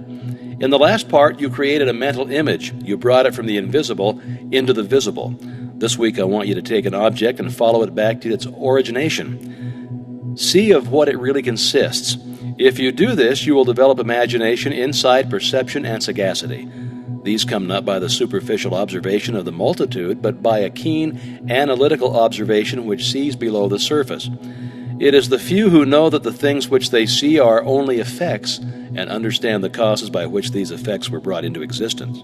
In the last part, you created a mental image. You brought it from the invisible into the visible. This week, I want you to take an object and follow it back to its origination. See of what it really consists. If you do this, you will develop imagination, insight, perception, and sagacity. These come not by the superficial observation of the multitude, but by a keen, analytical observation which sees below the surface. It is the few who know that the things which they see are only effects and understand the causes by which these effects were brought into existence.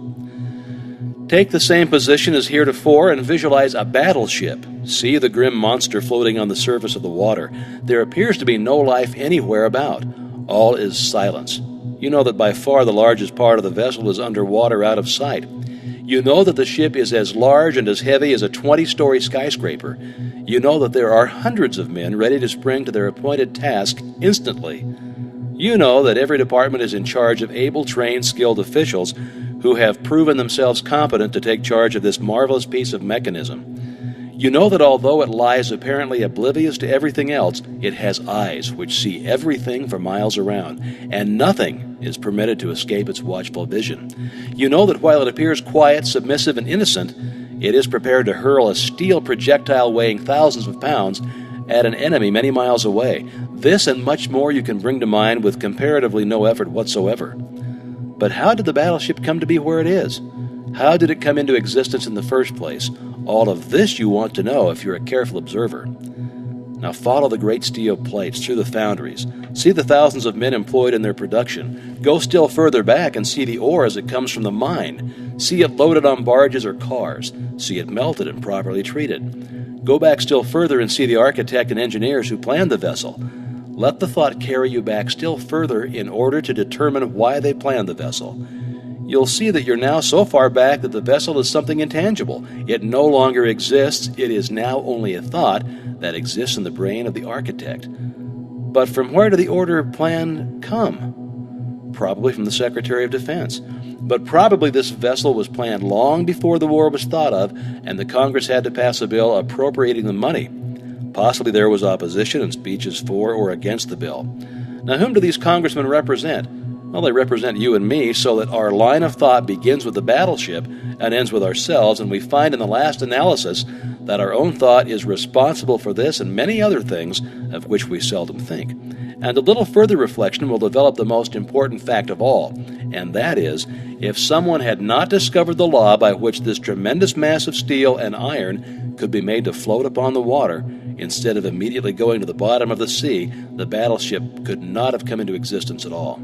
Take the same position as heretofore and visualize a battleship. See the grim monster floating on the surface of the water. There appears to be no life anywhere about. All is silence. You know that by far the largest part of the vessel is underwater out of sight. You know that the ship is as large and as heavy as a 20-story skyscraper. You know that there are hundreds of men ready to spring to their appointed task instantly. You know that every department is in charge of able, trained, skilled officials who have proven themselves competent to take charge of this marvelous piece of mechanism. You know that although it lies apparently oblivious to everything else, it has eyes which see everything for miles around, and nothing is permitted to escape its watchful vision. You know that while it appears quiet, submissive, and innocent, it is prepared to hurl a steel projectile weighing thousands of pounds at an enemy many miles away. This and much more you can bring to mind with comparatively no effort whatsoever. But how did the battleship come to be where it is? How did it come into existence in the first place? All of this you want to know if you're a careful observer. Now follow the great steel plates through the foundries. See the thousands of men employed in their production. Go still further back and see the ore as it comes from the mine. See it loaded on barges or cars. See it melted and properly treated. Go back still further and see the architect and engineers who planned the vessel. Let the thought carry you back still further in order to determine why they planned the vessel. You'll see that you're now so far back that the vessel is something intangible. It no longer exists. It is now only a thought that exists in the brain of the architect. But from where did the order plan come? Probably from the Secretary of Defense. But probably this vessel was planned long before the war was thought of, and the Congress had to pass a bill appropriating the money. Possibly there was opposition and speeches for or against the bill. Now, whom do these congressmen represent? Well, they represent you and me, so that our line of thought begins with the battleship and ends with ourselves, and we find in the last analysis that our own thought is responsible for this and many other things of which we seldom think. And a little further reflection will develop the most important fact of all, and that is, if someone had not discovered the law by which this tremendous mass of steel and iron could be made to float upon the water, instead of immediately going to the bottom of the sea, the battleship could not have come into existence at all.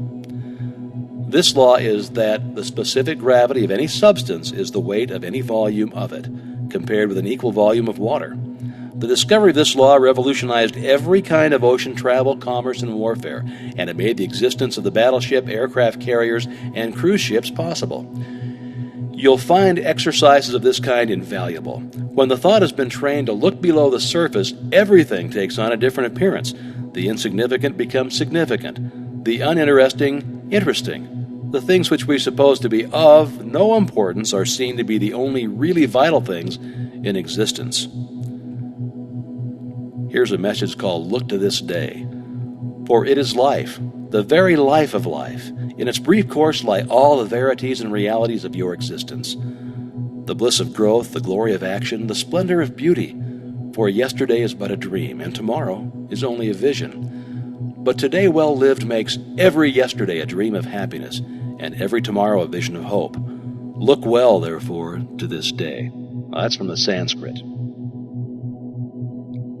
This law is that the specific gravity of any substance is the weight of any volume of it, compared with an equal volume of water. The discovery of this law revolutionized every kind of ocean travel, commerce, and warfare, and it made the existence of the battleship, aircraft carriers, and cruise ships possible. You'll find exercises of this kind invaluable. When the thought has been trained to look below the surface, everything takes on a different appearance. The insignificant becomes significant, the uninteresting, interesting. The things which we suppose to be of no importance are seen to be the only really vital things in existence. Here's a message called Look to This Day. For it is life, the very life of life. In its brief course lie all the verities and realities of your existence. The bliss of growth, the glory of action, the splendor of beauty. For yesterday is but a dream, and tomorrow is only a vision. But today well lived makes every yesterday a dream of happiness, and every tomorrow a vision of hope. Look well, therefore, to this day. That's from the Sanskrit.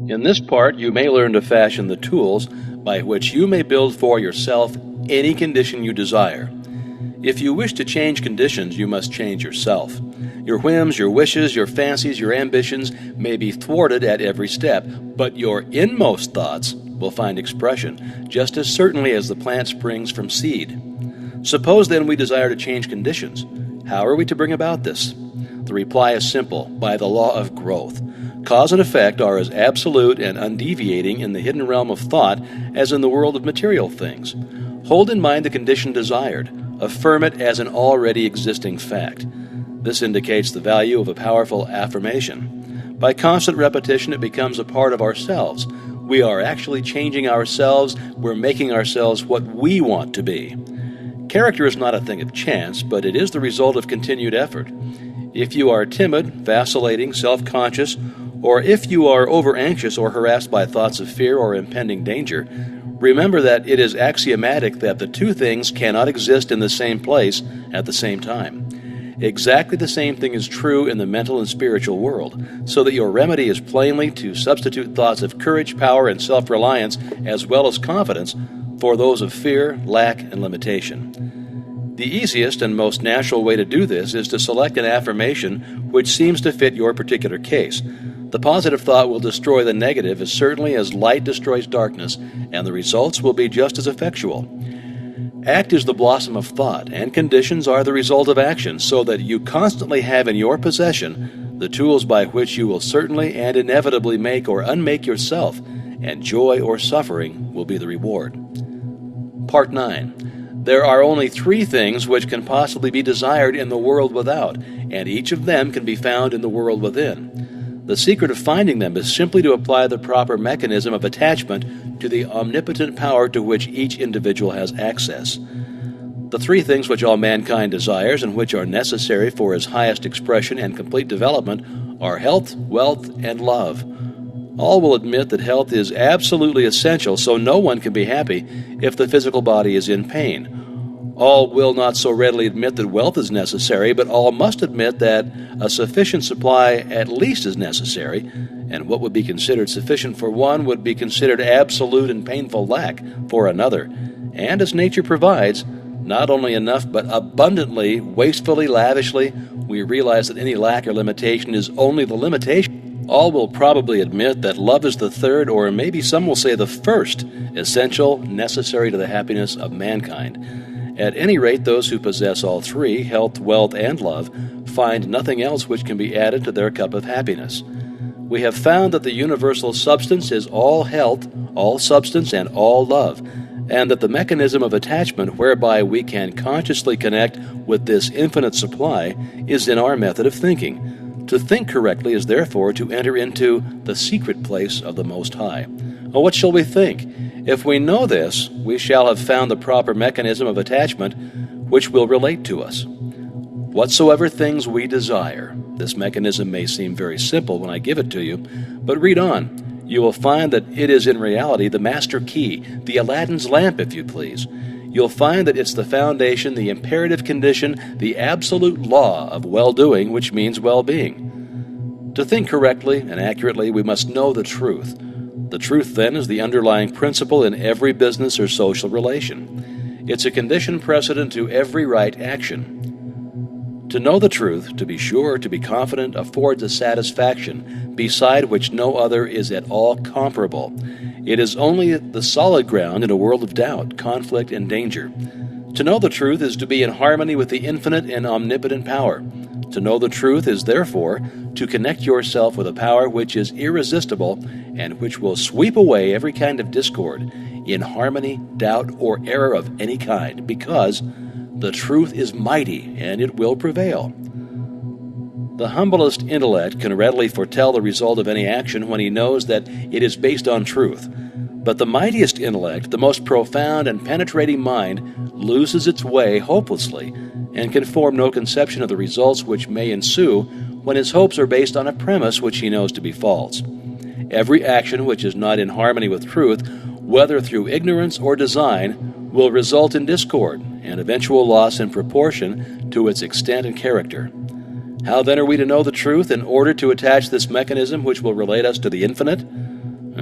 In this part, you may learn to fashion the tools by which you may build for yourself any condition you desire. If you wish to change conditions, you must change yourself. Your whims, your wishes, your fancies, your ambitions may be thwarted at every step, but your inmost thoughts will find expression, just as certainly as the plant springs from seed. Suppose then we desire to change conditions. How are we to bring about this? The reply is simple: by the law of growth. Cause and effect are as absolute and undeviating in the hidden realm of thought as in the world of material things. Hold in mind the condition desired. Affirm it as an already existing fact. This indicates the value of a powerful affirmation. By constant repetition, it becomes a part of ourselves. We are actually changing ourselves. We're making ourselves what we want to be. Character is not a thing of chance, but it is the result of continued effort. If you are timid, vacillating, self-conscious, or if you are over-anxious or harassed by thoughts of fear or impending danger, remember that it is axiomatic that the two things cannot exist in the same place at the same time. Exactly the same thing is true in the mental and spiritual world, so that your remedy is plainly to substitute thoughts of courage, power, and self-reliance, as well as confidence, for those of fear, lack, and limitation. The easiest and most natural way to do this is to select an affirmation which seems to fit your particular case. The positive thought will destroy the negative as certainly as light destroys darkness, and the results will be just as effectual. Act is the blossom of thought, and conditions are the result of action, so that you constantly have in your possession the tools by which you will certainly and inevitably make or unmake yourself, and joy or suffering will be the reward. Part 9. There are only 3 things which can possibly be desired in the world without, and each of them can be found in the world within. The secret of finding them is simply to apply the proper mechanism of attachment to the omnipotent power to which each individual has access. The 3 things which all mankind desires and which are necessary for his highest expression and complete development are health, wealth, and love. All will admit that health is absolutely essential, so no one can be happy if the physical body is in pain. All will not so readily admit that wealth is necessary, but all must admit that a sufficient supply at least is necessary, and what would be considered sufficient for one would be considered absolute and painful lack for another. And as nature provides, not only enough but abundantly, wastefully, lavishly, we realize that any lack or limitation is only the limitation. All will probably admit that love is the 3rd, or maybe some will say the 1st, essential, necessary to the happiness of mankind. At any rate, those who possess all 3, health, wealth, and love, find nothing else which can be added to their cup of happiness. We have found that the universal substance is all health, all substance, and all love, and that the mechanism of attachment whereby we can consciously connect with this infinite supply is in our method of thinking. To think correctly is therefore to enter into the secret place of the Most High. Well, what shall we think? If we know this, we shall have found the proper mechanism of attachment which will relate to us. Whatsoever things we desire, This mechanism may seem very simple when I give it to you, but read on. You will find that it is in reality the master key, the Aladdin's lamp, if you please. You'll find that it's the foundation, the imperative condition, the absolute law of well-doing, which means well-being. To think correctly and accurately, we must know the truth. The truth, then, is the underlying principle in every business or social relation. It's a condition precedent to every right action. To know the truth, to be sure, to be confident, affords a satisfaction beside which no other is at all comparable. It is only the solid ground in a world of doubt, conflict, and danger. To know the truth is to be in harmony with the infinite and omnipotent power. To know the truth is, therefore, to connect yourself with a power which is irresistible and which will sweep away every kind of discord, inharmony, doubt, or error of any kind, because the truth is mighty and it will prevail. The humblest intellect can readily foretell the result of any action when he knows that it is based on truth. But the mightiest intellect, the most profound and penetrating mind, loses its way hopelessly and can form no conception of the results which may ensue when his hopes are based on a premise which he knows to be false. Every action which is not in harmony with truth, whether through ignorance or design, will result in discord and eventual loss in proportion to its extent and character. How then are we to know the truth in order to attach this mechanism which will relate us to the infinite?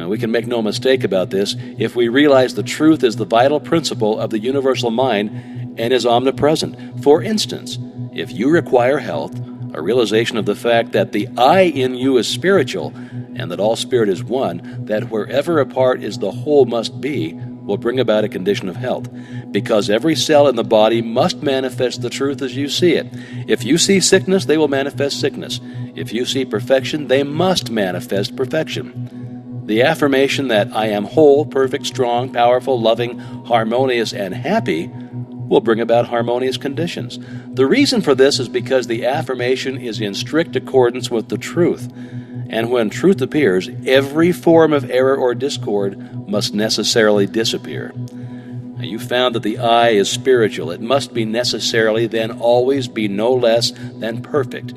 We can make no mistake about this if we realize the truth is the vital principle of the universal mind and is omnipresent. For instance, if you require health, a realization of the fact that the I in you is spiritual and that all spirit is one, that wherever a part is the whole must be, will bring about a condition of health, because every cell in the body must manifest the truth as you see it. If you see sickness, they will manifest sickness. If you see perfection, they must manifest perfection. The affirmation that I am whole, perfect, strong, powerful, loving, harmonious, and happy will bring about harmonious conditions. The reason for this is because the affirmation is in strict accordance with the truth. And when truth appears, every form of error or discord must necessarily disappear. Now, you found that the I is spiritual. It must be necessarily, then always be no less than perfect.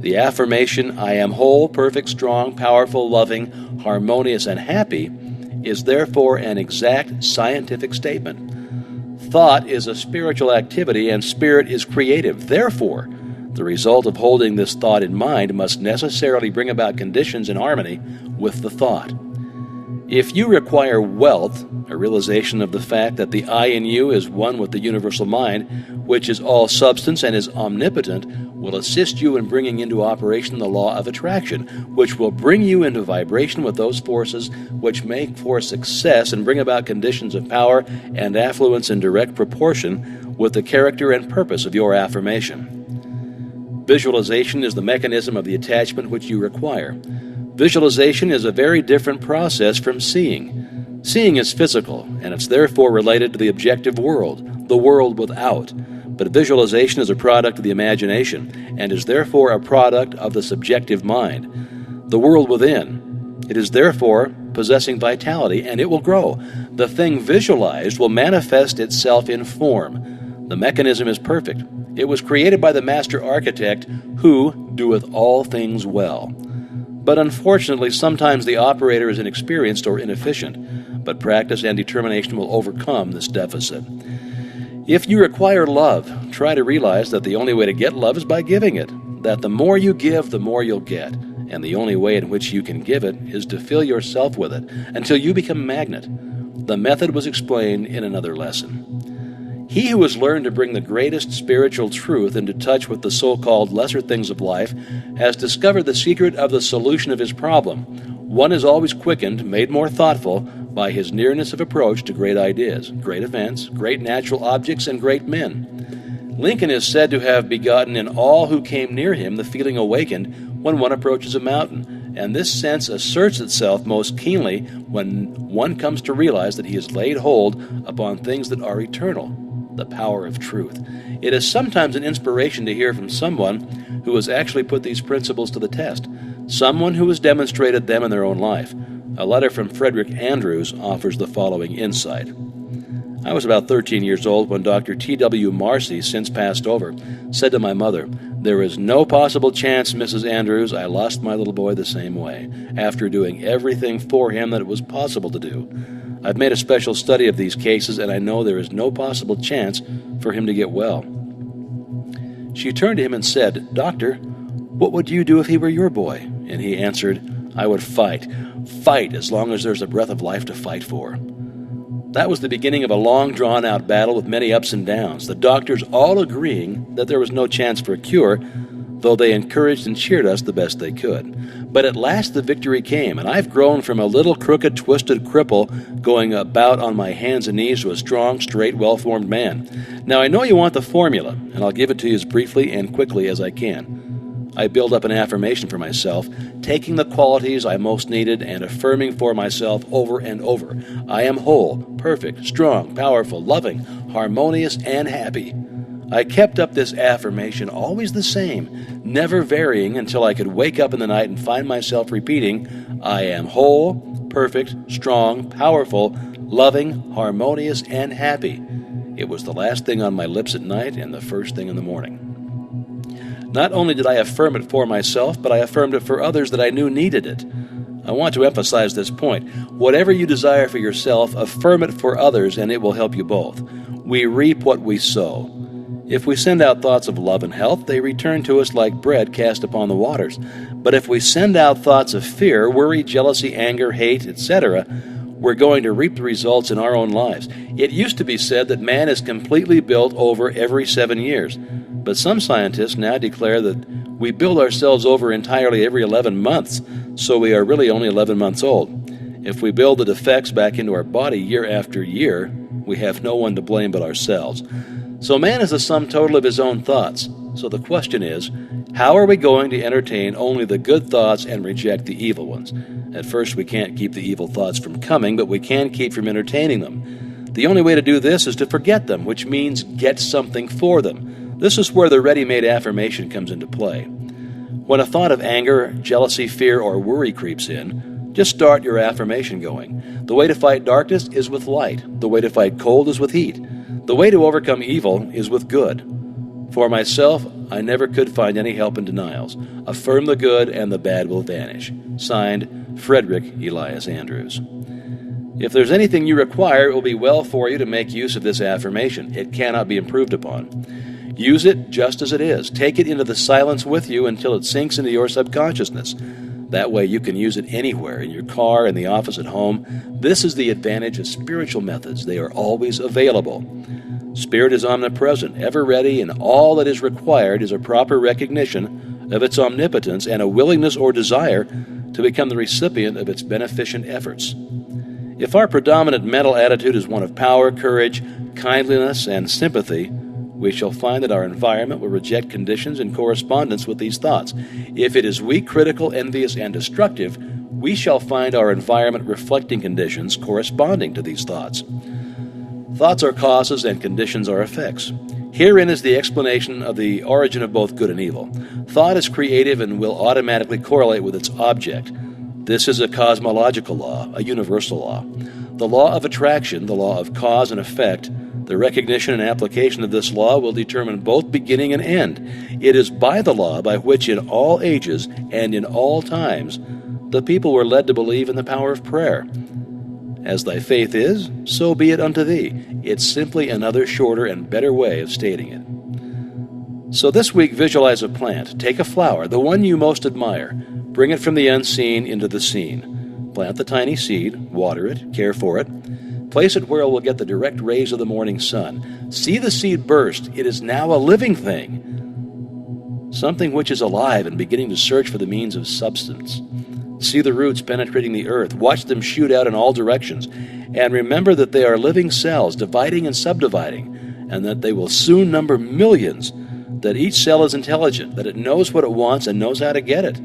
The affirmation, I am whole, perfect, strong, powerful, loving, harmonious, and happy, is therefore an exact scientific statement. Thought is a spiritual activity, and spirit is creative. Therefore, the result of holding this thought in mind must necessarily bring about conditions in harmony with the thought. If you require wealth, a realization of the fact that the I in you is one with the universal mind, which is all substance and is omnipotent, will assist you in bringing into operation the law of attraction, which will bring you into vibration with those forces which make for success and bring about conditions of power and affluence in direct proportion with the character and purpose of your affirmation. Visualization is the mechanism of the attachment which you require. Visualization is a very different process from seeing. Seeing is physical, and it's therefore related to the objective world, the world without. But visualization is a product of the imagination, and is therefore a product of the subjective mind, the world within. It is therefore possessing vitality, and it will grow. The thing visualized will manifest itself in form. The mechanism is perfect. It was created by the master architect, who doeth all things well. But unfortunately, sometimes the operator is inexperienced or inefficient, but practice and determination will overcome this deficit. If you require love, try to realize that the only way to get love is by giving it, that the more you give, the more you'll get, and the only way in which you can give it is to fill yourself with it until you become a magnet. The method was explained in another lesson. He who has learned to bring the greatest spiritual truth into touch with the so-called lesser things of life has discovered the secret of the solution of his problem. One is always quickened, made more thoughtful, by his nearness of approach to great ideas, great events, great natural objects, and great men. Lincoln is said to have begotten in all who came near him the feeling awakened when one approaches a mountain, and this sense asserts itself most keenly when one comes to realize that he has laid hold upon things that are eternal, the power of truth. It is sometimes an inspiration to hear from someone who has actually put these principles to the test, someone who has demonstrated them in their own life. A letter from Frederick Andrews offers the following insight. I was about 13 years old when Dr. T.W. Marcy, since passed over, said to my mother, There is no possible chance, Mrs. Andrews. I lost my little boy the same way, after doing everything for him that it was possible to do. I've made a special study of these cases, and I know there is no possible chance for him to get well. She turned to him and said, Doctor, what would you do if he were your boy? And he answered, I would fight. Fight as long as there's a breath of life to fight for. That was the beginning of a long, drawn-out battle with many ups and downs, the doctors all agreeing that there was no chance for a cure, though they encouraged and cheered us the best they could. But at last the victory came, and I've grown from a little crooked, twisted cripple going about on my hands and knees to a strong, straight, well-formed man. Now I know you want the formula, and I'll give it to you as briefly and quickly as I can. I build up an affirmation for myself, taking the qualities I most needed and affirming for myself over and over. I am whole, perfect, strong, powerful, loving, harmonious, and happy. I kept up this affirmation always the same, never varying until I could wake up in the night and find myself repeating, I am whole, perfect, strong, powerful, loving, harmonious, and happy. It was the last thing on my lips at night and the first thing in the morning. Not only did I affirm it for myself, but I affirmed it for others that I knew needed it. I want to emphasize this point. Whatever you desire for yourself, affirm it for others, and it will help you both. We reap what we sow. If we send out thoughts of love and health, they return to us like bread cast upon the waters. But if we send out thoughts of fear, worry, jealousy, anger, hate, etc., we're going to reap the results in our own lives. It used to be said that man is completely built over every 7 years. But some scientists now declare that we build ourselves over entirely every 11 months, so we are really only 11 months old. If we build the defects back into our body year after year, we have no one to blame but ourselves. So man is the sum total of his own thoughts. So the question is, how are we going to entertain only the good thoughts and reject the evil ones? At first, we can't keep the evil thoughts from coming, but we can keep from entertaining them. The only way to do this is to forget them, which means get something for them. This is where the ready-made affirmation comes into play. When a thought of anger, jealousy, fear, or worry creeps in, just start your affirmation going. The way to fight darkness is with light. The way to fight cold is with heat. The way to overcome evil is with good. For myself, I never could find any help in denials. Affirm the good and the bad will vanish. Signed, Frederick Elias Andrews. If there's anything you require, it will be well for you to make use of this affirmation. It cannot be improved upon. Use it just as it is. Take it into the silence with you until it sinks into your subconsciousness. That way you can use it anywhere, in your car, in the office, at home. This is the advantage of spiritual methods. They are always available. Spirit is omnipresent, ever ready, and all that is required is a proper recognition of its omnipotence and a willingness or desire to become the recipient of its beneficent efforts. If our predominant mental attitude is one of power, courage, kindliness, and sympathy, we shall find that our environment will reject conditions in correspondence with these thoughts. If it is weak, critical, envious, and destructive, we shall find our environment reflecting conditions corresponding to these thoughts. Thoughts are causes and conditions are effects. Herein is the explanation of the origin of both good and evil. Thought is creative and will automatically correlate with its object. This is a cosmological law, a universal law. The law of attraction, the law of cause and effect, the recognition and application of this law will determine both beginning and end. It is by the law by which in all ages and in all times the people were led to believe in the power of prayer. As thy faith is, so be it unto thee. It's simply another shorter and better way of stating it. So this week, visualize a plant. Take a flower, the one you most admire. Bring it from the unseen into the seen. Plant the tiny seed, water it, care for it. Place it where it will get the direct rays of the morning sun. See the seed burst. It is now a living thing, something which is alive and beginning to search for the means of substance. See the roots penetrating the earth. Watch them shoot out in all directions. And remember that they are living cells, dividing and subdividing, and that they will soon number millions, that each cell is intelligent, that it knows what it wants and knows how to get it.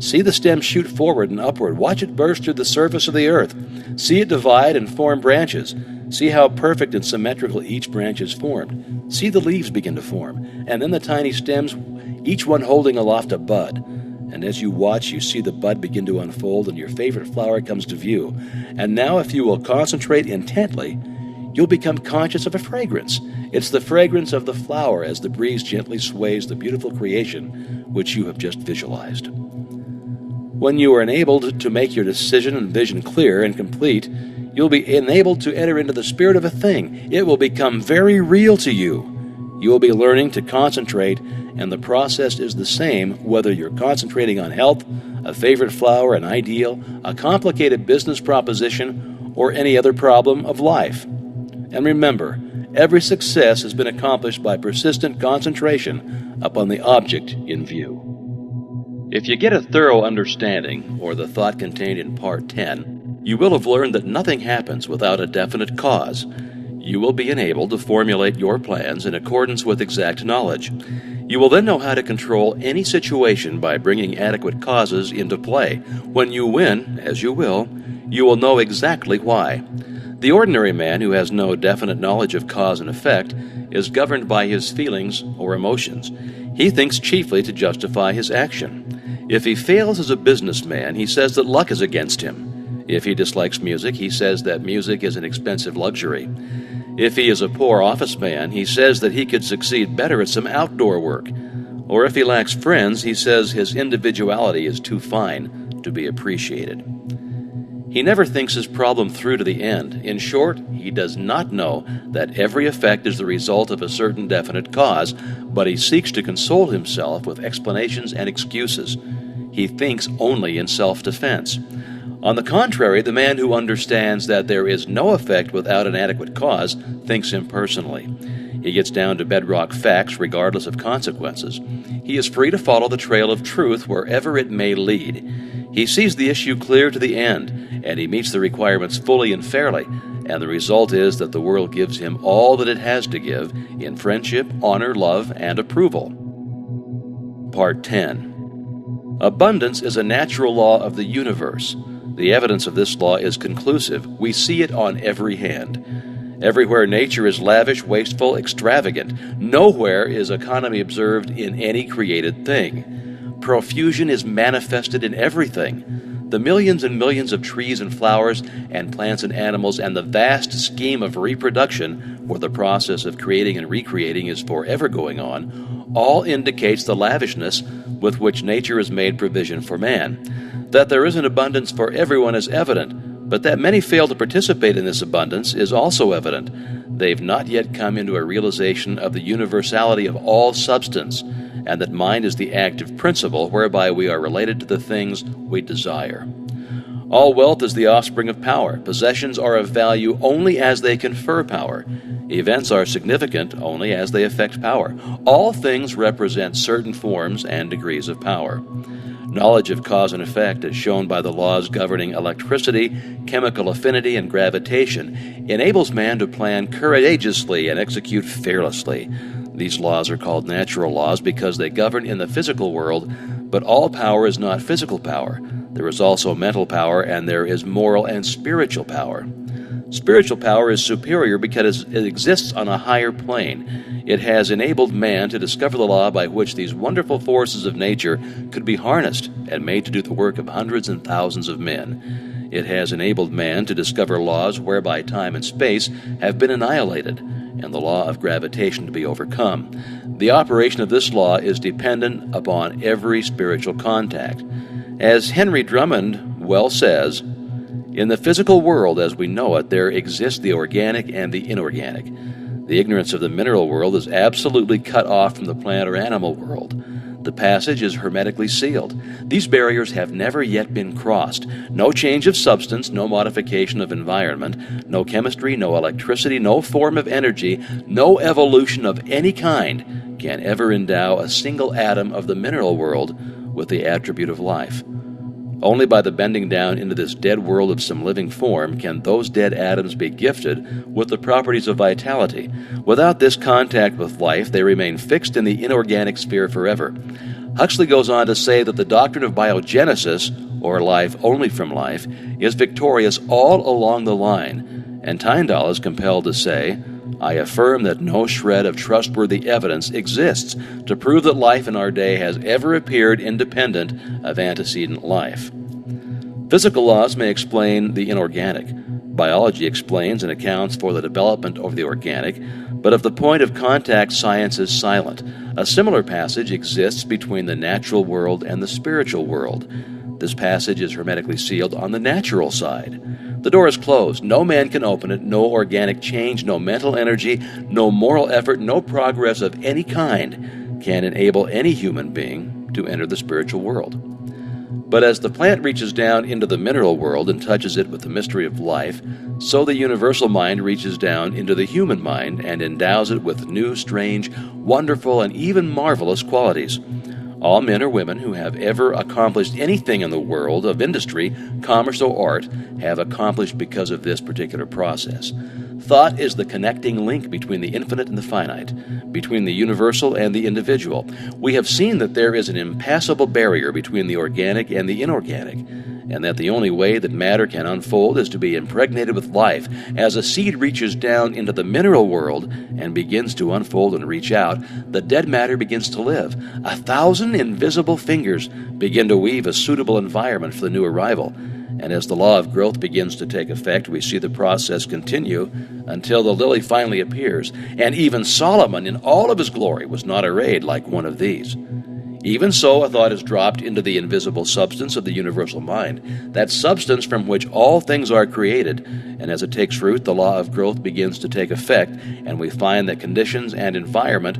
See the stem shoot forward and upward. Watch it burst through the surface of the earth. See it divide and form branches. See how perfect and symmetrical each branch is formed. See the leaves begin to form, and then the tiny stems, each one holding aloft a bud. And as you watch, you see the bud begin to unfold, and your favorite flower comes to view. And now, if you will concentrate intently, you'll become conscious of a fragrance. It's the fragrance of the flower as the breeze gently sways the beautiful creation which you have just visualized. When you are enabled to make your decision and vision clear and complete, you'll be enabled to enter into the spirit of a thing. It will become very real to you. You will be learning to concentrate, and the process is the same whether you're concentrating on health, a favorite flower, an ideal, a complicated business proposition, or any other problem of life. And remember, every success has been accomplished by persistent concentration upon the object in view. If you get a thorough understanding, or the thought contained in Part 10, you will have learned that nothing happens without a definite cause. You will be enabled to formulate your plans in accordance with exact knowledge. You will then know how to control any situation by bringing adequate causes into play. When you win, as you will know exactly why. The ordinary man who has no definite knowledge of cause and effect is governed by his feelings or emotions. He thinks chiefly to justify his action. If he fails as a businessman, he says that luck is against him. If he dislikes music, he says that music is an expensive luxury. If he is a poor office man, he says that he could succeed better at some outdoor work. Or if he lacks friends, he says his individuality is too fine to be appreciated. He never thinks his problem through to the end. In short, he does not know that every effect is the result of a certain definite cause, but he seeks to console himself with explanations and excuses. He thinks only in self-defense. On the contrary, the man who understands that there is no effect without an adequate cause thinks impersonally. He gets down to bedrock facts regardless of consequences. He is free to follow the trail of truth wherever it may lead. He sees the issue clear to the end, and he meets the requirements fully and fairly, and the result is that the world gives him all that it has to give in friendship, honor, love, and approval. Part 10. Abundance is a natural law of the universe. The evidence of this law is conclusive. We see it on every hand. Everywhere nature is lavish, wasteful, extravagant. Nowhere is economy observed in any created thing. Profusion is manifested in everything. The millions and millions of trees and flowers and plants and animals and the vast scheme of reproduction, where the process of creating and recreating is forever going on, all indicates the lavishness with which nature has made provision for man. That there is an abundance for everyone is evident, but that many fail to participate in this abundance is also evident. They've not yet come into a realization of the universality of all substance, and that mind is the active principle whereby we are related to the things we desire. All wealth is the offspring of power. Possessions are of value only as they confer power. Events are significant only as they affect power. All things represent certain forms and degrees of power. Knowledge of cause and effect, as shown by the laws governing electricity, chemical affinity, and gravitation, enables man to plan courageously and execute fearlessly. These laws are called natural laws because they govern in the physical world, but all power is not physical power. There is also mental power, and there is moral and spiritual power. Spiritual power is superior because it exists on a higher plane. It has enabled man to discover the law by which these wonderful forces of nature could be harnessed and made to do the work of hundreds and thousands of men. It has enabled man to discover laws whereby time and space have been annihilated, and the law of gravitation to be overcome. The operation of this law is dependent upon every spiritual contact. As Henry Drummond well says, in the physical world as we know it, there exists the organic and the inorganic. The ignorance of the mineral world is absolutely cut off from the plant or animal world. The passage is hermetically sealed. These barriers have never yet been crossed. No change of substance, no modification of environment, no chemistry, no electricity, no form of energy, no evolution of any kind can ever endow a single atom of the mineral world with the attribute of life. Only by the bending down into this dead world of some living form can those dead atoms be gifted with the properties of vitality. Without this contact with life, they remain fixed in the inorganic sphere forever. Huxley goes on to say that the doctrine of biogenesis, or life only from life, is victorious all along the line, and Tyndall is compelled to say, I affirm that no shred of trustworthy evidence exists to prove that life in our day has ever appeared independent of antecedent life. Physical laws may explain the inorganic, Biology explains and accounts for the development of the organic, but of the point of contact, science is silent. A similar passage exists between the natural world and the spiritual world. This passage is hermetically sealed on the natural side. The door is closed. No man can open it. No organic change, no mental energy, no moral effort, no progress of any kind can enable any human being to enter the spiritual world. But as the plant reaches down into the mineral world and touches it with the mystery of life, so the universal mind reaches down into the human mind and endows it with new, strange, wonderful, and even marvelous qualities. All men or women who have ever accomplished anything in the world of industry, commerce, or art have accomplished because of this particular process. Thought is the connecting link between the infinite and the finite, between the universal and the individual. We have seen that there is an impassable barrier between the organic and the inorganic, and that the only way that matter can unfold is to be impregnated with life. As a seed reaches down into the mineral world and begins to unfold and reach out, the dead matter begins to live. 1,000 invisible fingers begin to weave a suitable environment for the new arrival. And as the law of growth begins to take effect, we see the process continue until the lily finally appears. And even Solomon, in all of his glory, was not arrayed like one of these. Even so, a thought is dropped into the invisible substance of the universal mind, that substance from which all things are created. And as it takes root, the law of growth begins to take effect, and we find that conditions and environment.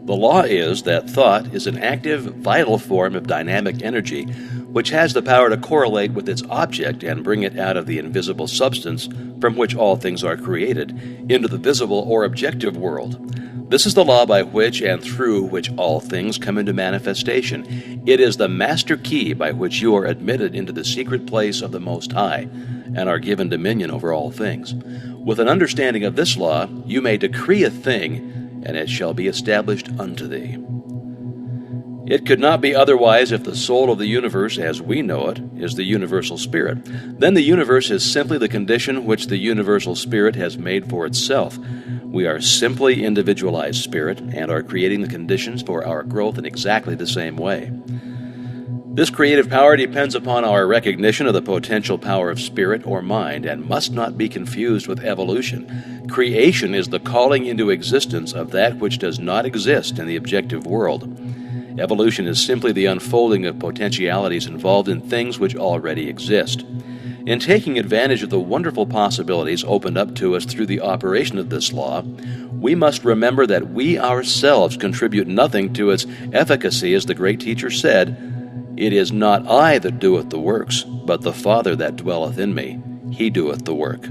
The law is that thought is an active, vital form of dynamic energy, which has the power to correlate with its object and bring it out of the invisible substance from which all things are created into the visible or objective world. This is the law by which and through which all things come into manifestation. It is the master key by which you are admitted into the secret place of the Most High and are given dominion over all things. With an understanding of this law, you may decree a thing, and it shall be established unto thee. It could not be otherwise if the soul of the universe, as we know it, is the universal spirit. Then the universe is simply the condition which the universal spirit has made for itself. We are simply individualized spirit and are creating the conditions for our growth in exactly the same way. This creative power depends upon our recognition of the potential power of spirit or mind and must not be confused with evolution. Creation is the calling into existence of that which does not exist in the objective world. Evolution is simply the unfolding of potentialities involved in things which already exist. In taking advantage of the wonderful possibilities opened up to us through the operation of this law, we must remember that we ourselves contribute nothing to its efficacy, as the great teacher said, "It is not I that doeth the works, but the Father that dwelleth in me. He doeth the work."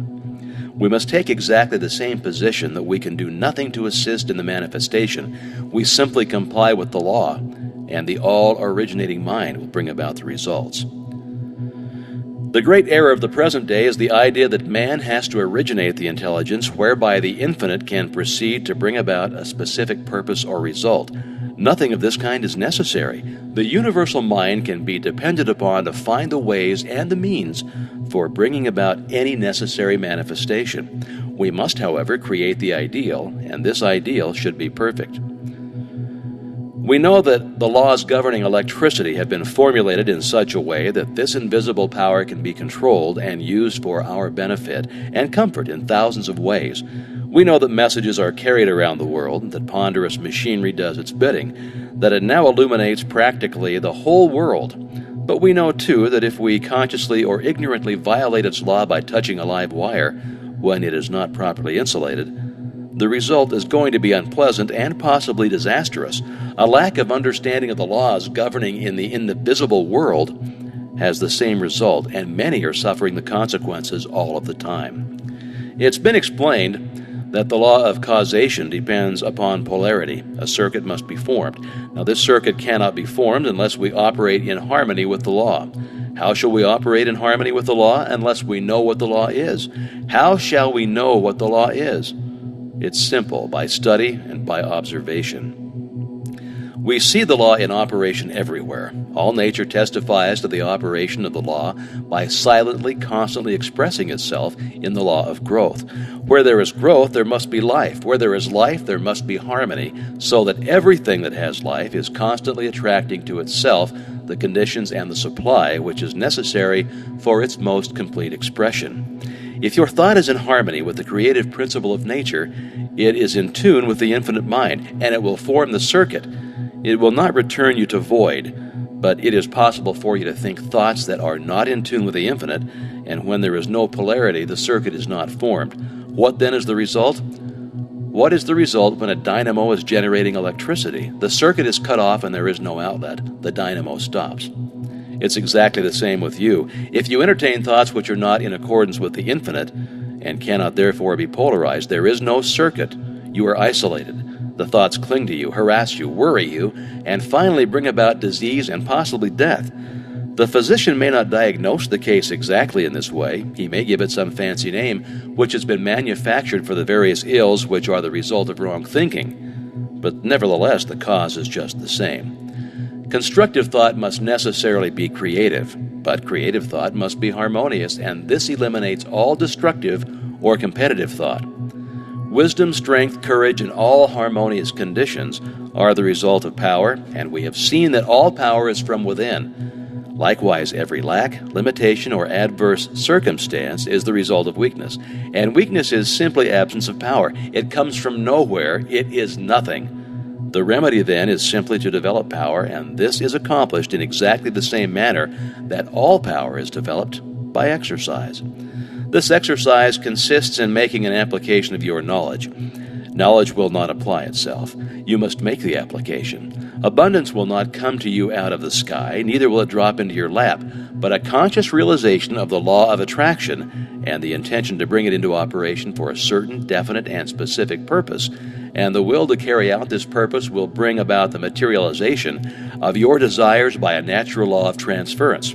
We must take exactly the same position that we can do nothing to assist in the manifestation. We simply comply with the law, and the all-originating mind will bring about the results. The great error of the present day is the idea that man has to originate the intelligence whereby the infinite can proceed to bring about a specific purpose or result. Nothing of this kind is necessary. The universal mind can be depended upon to find the ways and the means for bringing about any necessary manifestation. We must, however, create the ideal, and this ideal should be perfect. We know that the laws governing electricity have been formulated in such a way that this invisible power can be controlled and used for our benefit and comfort in thousands of ways. We know that messages are carried around the world, that ponderous machinery does its bidding, that it now illuminates practically the whole world. But we know, too, that if we consciously or ignorantly violate its law by touching a live wire when it is not properly insulated, the result is going to be unpleasant and possibly disastrous. A lack of understanding of the laws governing in the invisible world has the same result, and many are suffering the consequences all of the time. It's been explained that the law of causation depends upon polarity. A circuit must be formed. Now, this circuit cannot be formed unless we operate in harmony with the law. How shall we operate in harmony with the law unless we know what the law is? How shall we know what the law is? It's simple, by study and by observation. We see the law in operation everywhere. All nature testifies to the operation of the law by silently, constantly expressing itself in the law of growth. Where there is growth, there must be life. Where there is life, there must be harmony, so that everything that has life is constantly attracting to itself the conditions and the supply which is necessary for its most complete expression. If your thought is in harmony with the creative principle of nature, it is in tune with the infinite mind, and it will form the circuit. It will not return you to void, but it is possible for you to think thoughts that are not in tune with the infinite, and when there is no polarity, the circuit is not formed. What then is the result? What is the result when a dynamo is generating electricity? The circuit is cut off and there is no outlet. The dynamo stops. It's exactly the same with you. If you entertain thoughts which are not in accordance with the infinite, and cannot therefore be polarized, there is no circuit. You are isolated. The thoughts cling to you, harass you, worry you, and finally bring about disease and possibly death. The physician may not diagnose the case exactly in this way. He may give it some fancy name, which has been manufactured for the various ills which are the result of wrong thinking. But nevertheless, the cause is just the same. Constructive thought must necessarily be creative, but creative thought must be harmonious, and this eliminates all destructive or competitive thought. Wisdom, strength, courage, and all harmonious conditions are the result of power, and we have seen that all power is from within. Likewise, every lack, limitation, or adverse circumstance is the result of weakness, and weakness is simply absence of power. It comes from nowhere. It is nothing. The remedy, then, is simply to develop power, and this is accomplished in exactly the same manner that all power is developed, by exercise. This exercise consists in making an application of your knowledge. Knowledge will not apply itself. You must make the application. Abundance will not come to you out of the sky, neither will it drop into your lap, but a conscious realization of the law of attraction and the intention to bring it into operation for a certain, definite, and specific purpose, and the will to carry out this purpose will bring about the materialization of your desires by a natural law of transference.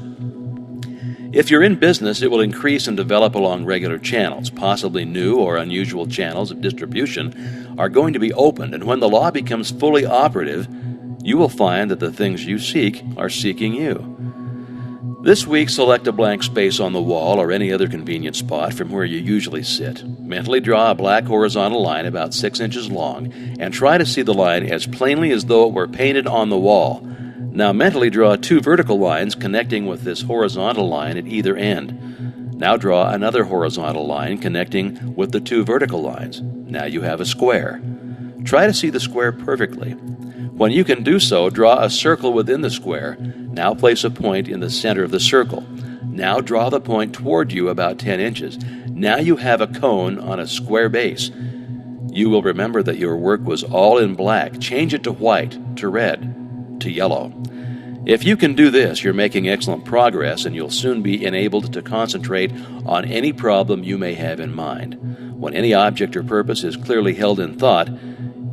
If you're in business, it will increase and develop along regular channels. Possibly new or unusual channels of distribution are going to be opened, and when the law becomes fully operative, you will find that the things you seek are seeking you. This week, select a blank space on the wall or any other convenient spot from where you usually sit. Mentally draw a black horizontal line about 6 inches long and try to see the line as plainly as though it were painted on the wall. Now mentally draw 2 vertical lines connecting with this horizontal line at either end. Now draw another horizontal line connecting with the 2 vertical lines. Now you have a square. Try to see the square perfectly. When you can do so, draw a circle within the square. Now place a point in the center of the circle. Now draw the point toward you about 10 inches. Now you have a cone on a square base. You will remember that your work was all in black. Change it to white, to red, to yellow. If you can do this, you're making excellent progress, and you'll soon be enabled to concentrate on any problem you may have in mind. When any object or purpose is clearly held in thought,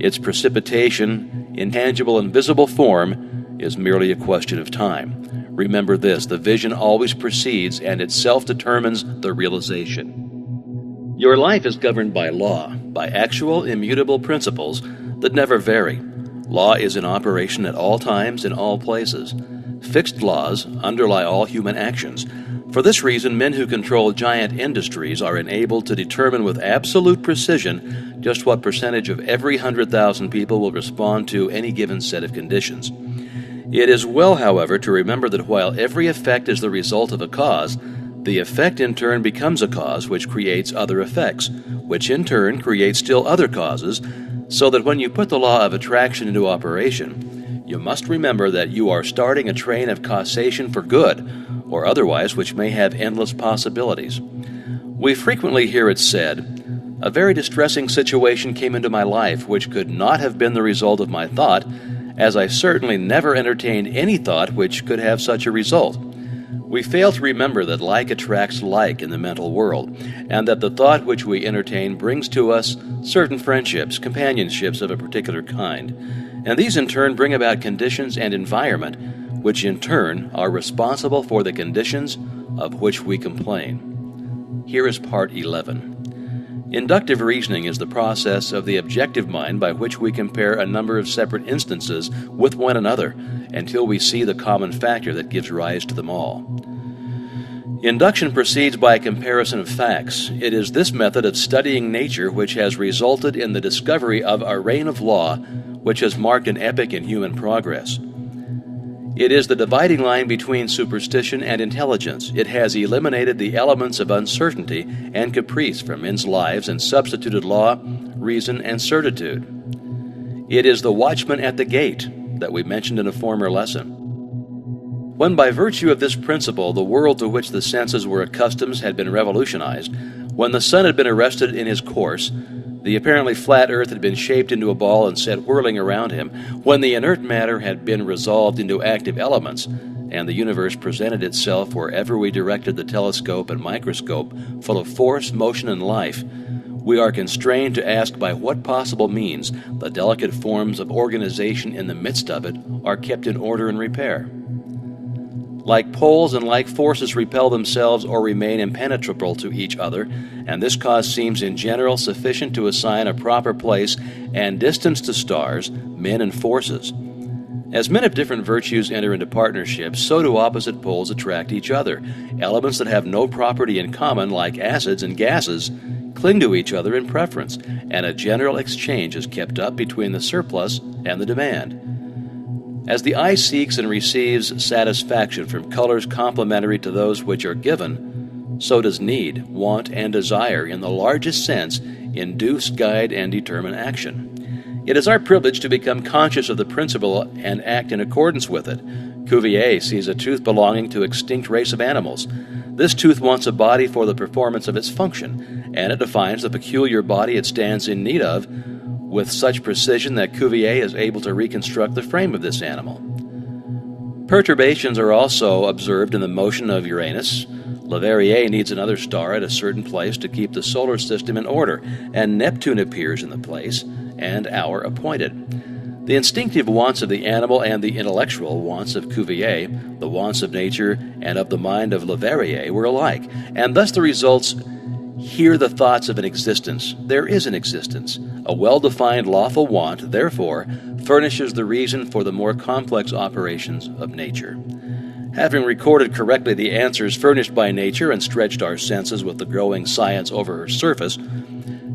its precipitation, intangible and visible form, is merely a question of time. Remember this, the vision always precedes and itself determines the realization. Your life is governed by law, by actual, immutable principles that never vary. Law is in operation at all times in all places. Fixed laws underlie all human actions. For this reason, men who control giant industries are enabled to determine with absolute precision just what percentage of every 100,000 people will respond to any given set of conditions. It is well, however, to remember that while every effect is the result of a cause, the effect in turn becomes a cause which creates other effects, which in turn create still other causes, so that when you put the law of attraction into operation, you must remember that you are starting a train of causation for good, or otherwise which may have endless possibilities. We frequently hear it said, "A very distressing situation came into my life which could not have been the result of my thought, as I certainly never entertained any thought which could have such a result." We fail to remember that like attracts like in the mental world, and that the thought which we entertain brings to us certain friendships, companionships of a particular kind, and these in turn bring about conditions and environment, which in turn are responsible for the conditions of which we complain. Here is part 11. Inductive reasoning is the process of the objective mind by which we compare a number of separate instances with one another until we see the common factor that gives rise to them all. Induction proceeds by a comparison of facts. It is this method of studying nature which has resulted in the discovery of a reign of law which has marked an epoch in human progress. It is the dividing line between superstition and intelligence. It has eliminated the elements of uncertainty and caprice from men's lives and substituted law, reason, and certitude. It is the watchman at the gate that we mentioned in a former lesson. When by virtue of this principle the world to which the senses were accustomed had been revolutionized, when the sun had been arrested in his course, the apparently flat earth had been shaped into a ball and set whirling around him, when the inert matter had been resolved into active elements, and the universe presented itself wherever we directed the telescope and microscope, full of force, motion, and life, we are constrained to ask by what possible means the delicate forms of organization in the midst of it are kept in order and repair. Like poles and like forces repel themselves or remain impenetrable to each other, and this cause seems in general sufficient to assign a proper place and distance to stars, men, and forces. As men of different virtues enter into partnerships, so do opposite poles attract each other. Elements that have no property in common, like acids and gases, cling to each other in preference, and a general exchange is kept up between the surplus and the demand. As the eye seeks and receives satisfaction from colors complementary to those which are given, so does need, want, and desire, in the largest sense, induce, guide, and determine action. It is our privilege to become conscious of the principle and act in accordance with it. Cuvier sees a tooth belonging to an extinct race of animals. This tooth wants a body for the performance of its function, and it defines the peculiar body it stands in need of with such precision that Cuvier is able to reconstruct the frame of this animal. Perturbations are also observed in the motion of Uranus. Leverrier needs another star at a certain place to keep the solar system in order, and Neptune appears in the place and hour appointed. The instinctive wants of the animal and the intellectual wants of Cuvier, the wants of nature and of the mind of Leverrier, were alike, and thus the results hear the thoughts of an existence. There is an existence. A well-defined lawful want, therefore, furnishes the reason for the more complex operations of nature. Having recorded correctly the answers furnished by nature and stretched our senses with the growing science over her surface,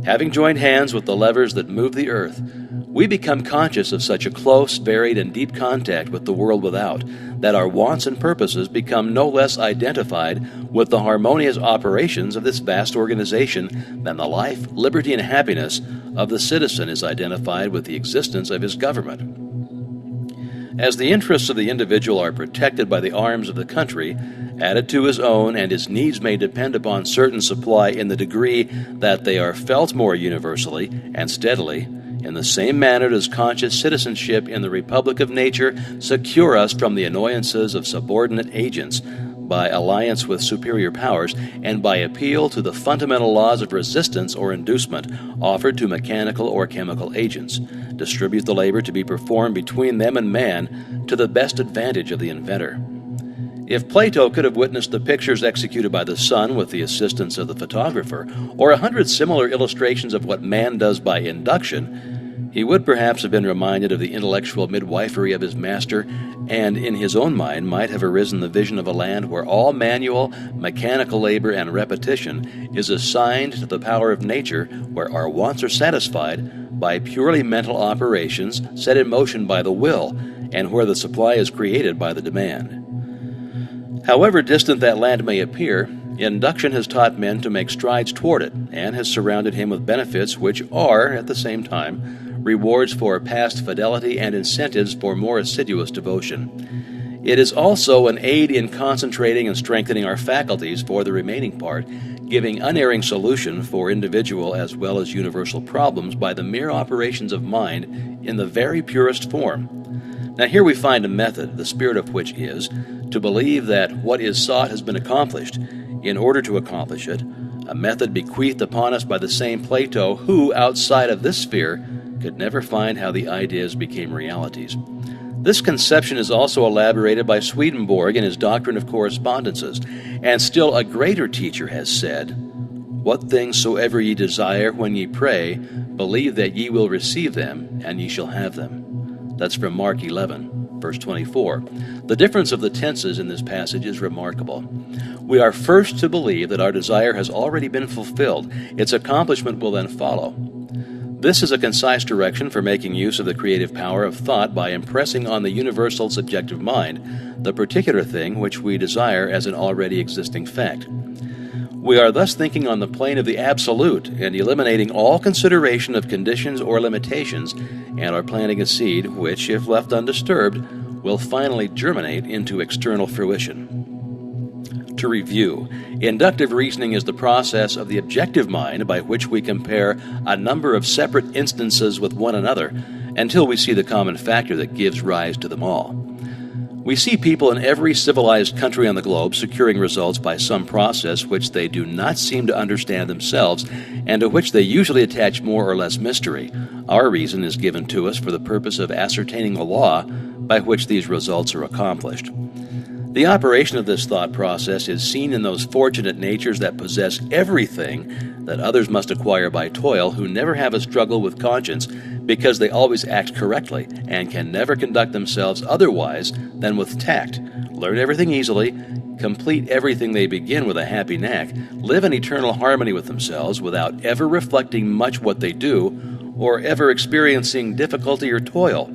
having joined hands with the levers that move the earth, we become conscious of such a close, varied, and deep contact with the world without, that our wants and purposes become no less identified with the harmonious operations of this vast organization than the life, liberty, and happiness of the citizen is identified with the existence of his government. As the interests of the individual are protected by the arms of the country, added to his own, and his needs may depend upon certain supply in the degree that they are felt more universally and steadily, in the same manner does conscious citizenship in the Republic of Nature secure us from the annoyances of subordinate agents by alliance with superior powers and by appeal to the fundamental laws of resistance or inducement offered to mechanical or chemical agents, distribute the labor to be performed between them and man to the best advantage of the inventor. If Plato could have witnessed the pictures executed by the sun with the assistance of the photographer, or 100 similar illustrations of what man does by induction, he would perhaps have been reminded of the intellectual midwifery of his master, and in his own mind might have arisen the vision of a land where all manual, mechanical labor and repetition is assigned to the power of nature, where our wants are satisfied by purely mental operations set in motion by the will, and where the supply is created by the demand. However distant that land may appear, induction has taught men to make strides toward it, and has surrounded him with benefits which are, at the same time, rewards for past fidelity and incentives for more assiduous devotion. It is also an aid in concentrating and strengthening our faculties for the remaining part, giving unerring solution for individual as well as universal problems by the mere operations of mind in the very purest form. Now here we find a method, the spirit of which is to believe that what is sought has been accomplished, in order to accomplish it, a method bequeathed upon us by the same Plato who, outside of this sphere, could never find how the ideas became realities. This conception is also elaborated by Swedenborg in his Doctrine of Correspondences, and still a greater teacher has said, "What things soever ye desire when ye pray, believe that ye will receive them, and ye shall have them." That's from Mark 11, verse 24. The difference of the tenses in this passage is remarkable. We are first to believe that our desire has already been fulfilled. Its accomplishment will then follow. This is a concise direction for making use of the creative power of thought by impressing on the universal subjective mind the particular thing which we desire as an already existing fact. We are thus thinking on the plane of the absolute and eliminating all consideration of conditions or limitations, and are planting a seed which, if left undisturbed, will finally germinate into external fruition. To review, inductive reasoning is the process of the objective mind by which we compare a number of separate instances with one another until we see the common factor that gives rise to them all. We see people in every civilized country on the globe securing results by some process which they do not seem to understand themselves and to which they usually attach more or less mystery. Our reason is given to us for the purpose of ascertaining the law by which these results are accomplished. The operation of this thought process is seen in those fortunate natures that possess everything that others must acquire by toil, who never have a struggle with conscience because they always act correctly and can never conduct themselves otherwise than with tact, learn everything easily, complete everything they begin with a happy knack, live in eternal harmony with themselves without ever reflecting much what they do or ever experiencing difficulty or toil.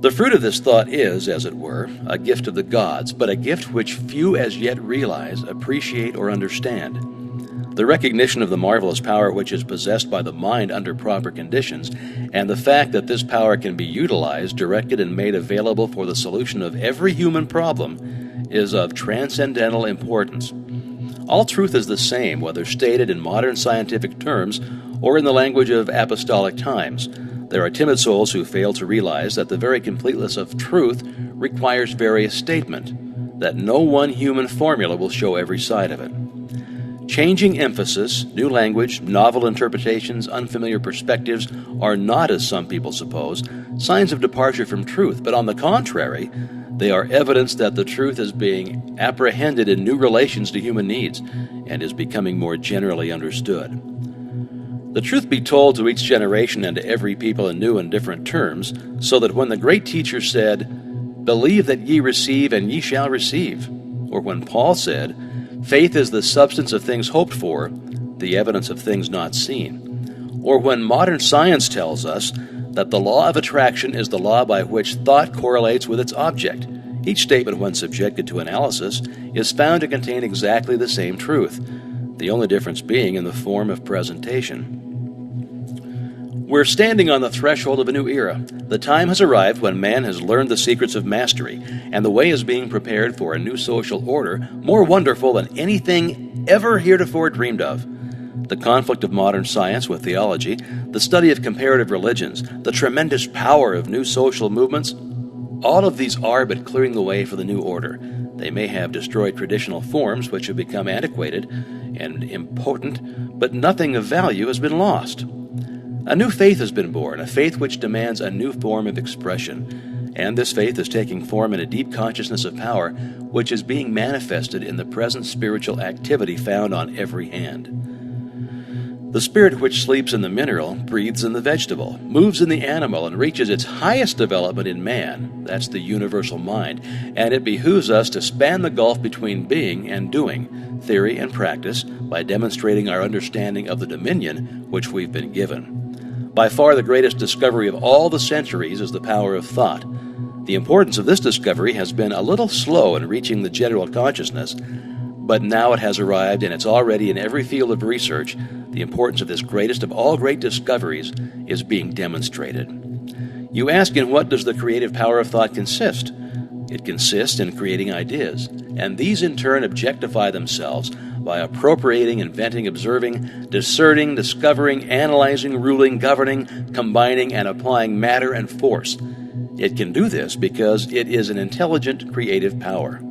The fruit of this thought is, as it were, a gift of the gods, but a gift which few as yet realize, appreciate, or understand. The recognition of the marvelous power which is possessed by the mind under proper conditions, and the fact that this power can be utilized, directed, and made available for the solution of every human problem, is of transcendental importance. All truth is the same, whether stated in modern scientific terms or in the language of apostolic times. There are timid souls who fail to realize that the very completeness of truth requires various statement, that no one human formula will show every side of it. Changing emphasis, new language, novel interpretations, unfamiliar perspectives are not, as some people suppose, signs of departure from truth, but on the contrary, they are evidence that the truth is being apprehended in new relations to human needs and is becoming more generally understood. The truth be told to each generation and to every people in new and different terms, so that when the great teacher said, "Believe that ye receive, and ye shall receive," or when Paul said, "Faith is the substance of things hoped for, the evidence of things not seen," or when modern science tells us that the law of attraction is the law by which thought correlates with its object, each statement, when subjected to analysis, is found to contain exactly the same truth, the only difference being in the form of presentation. We're standing on the threshold of a new era. The time has arrived when man has learned the secrets of mastery, and the way is being prepared for a new social order more wonderful than anything ever heretofore dreamed of. The conflict of modern science with theology, the study of comparative religions, the tremendous power of new social movements, all of these are but clearing the way for the new order. They may have destroyed traditional forms which have become antiquated and impotent, but nothing of value has been lost. A new faith has been born, a faith which demands a new form of expression, and this faith is taking form in a deep consciousness of power which is being manifested in the present spiritual activity found on every hand. The spirit which sleeps in the mineral, breathes in the vegetable, moves in the animal, and reaches its highest development in man. That's the universal mind, and it behooves us to span the gulf between being and doing, theory and practice, by demonstrating our understanding of the dominion which we've been given. By far the greatest discovery of all the centuries is the power of thought. The importance of this discovery has been a little slow in reaching the general consciousness, but now it has arrived, and it's already in every field of research. The importance of this greatest of all great discoveries is being demonstrated. You ask, in what does the creative power of thought consist? It consists in creating ideas, and these in turn objectify themselves by appropriating, inventing, observing, discerning, discovering, analyzing, ruling, governing, combining, and applying matter and force. It can do this because it is an intelligent, creative power.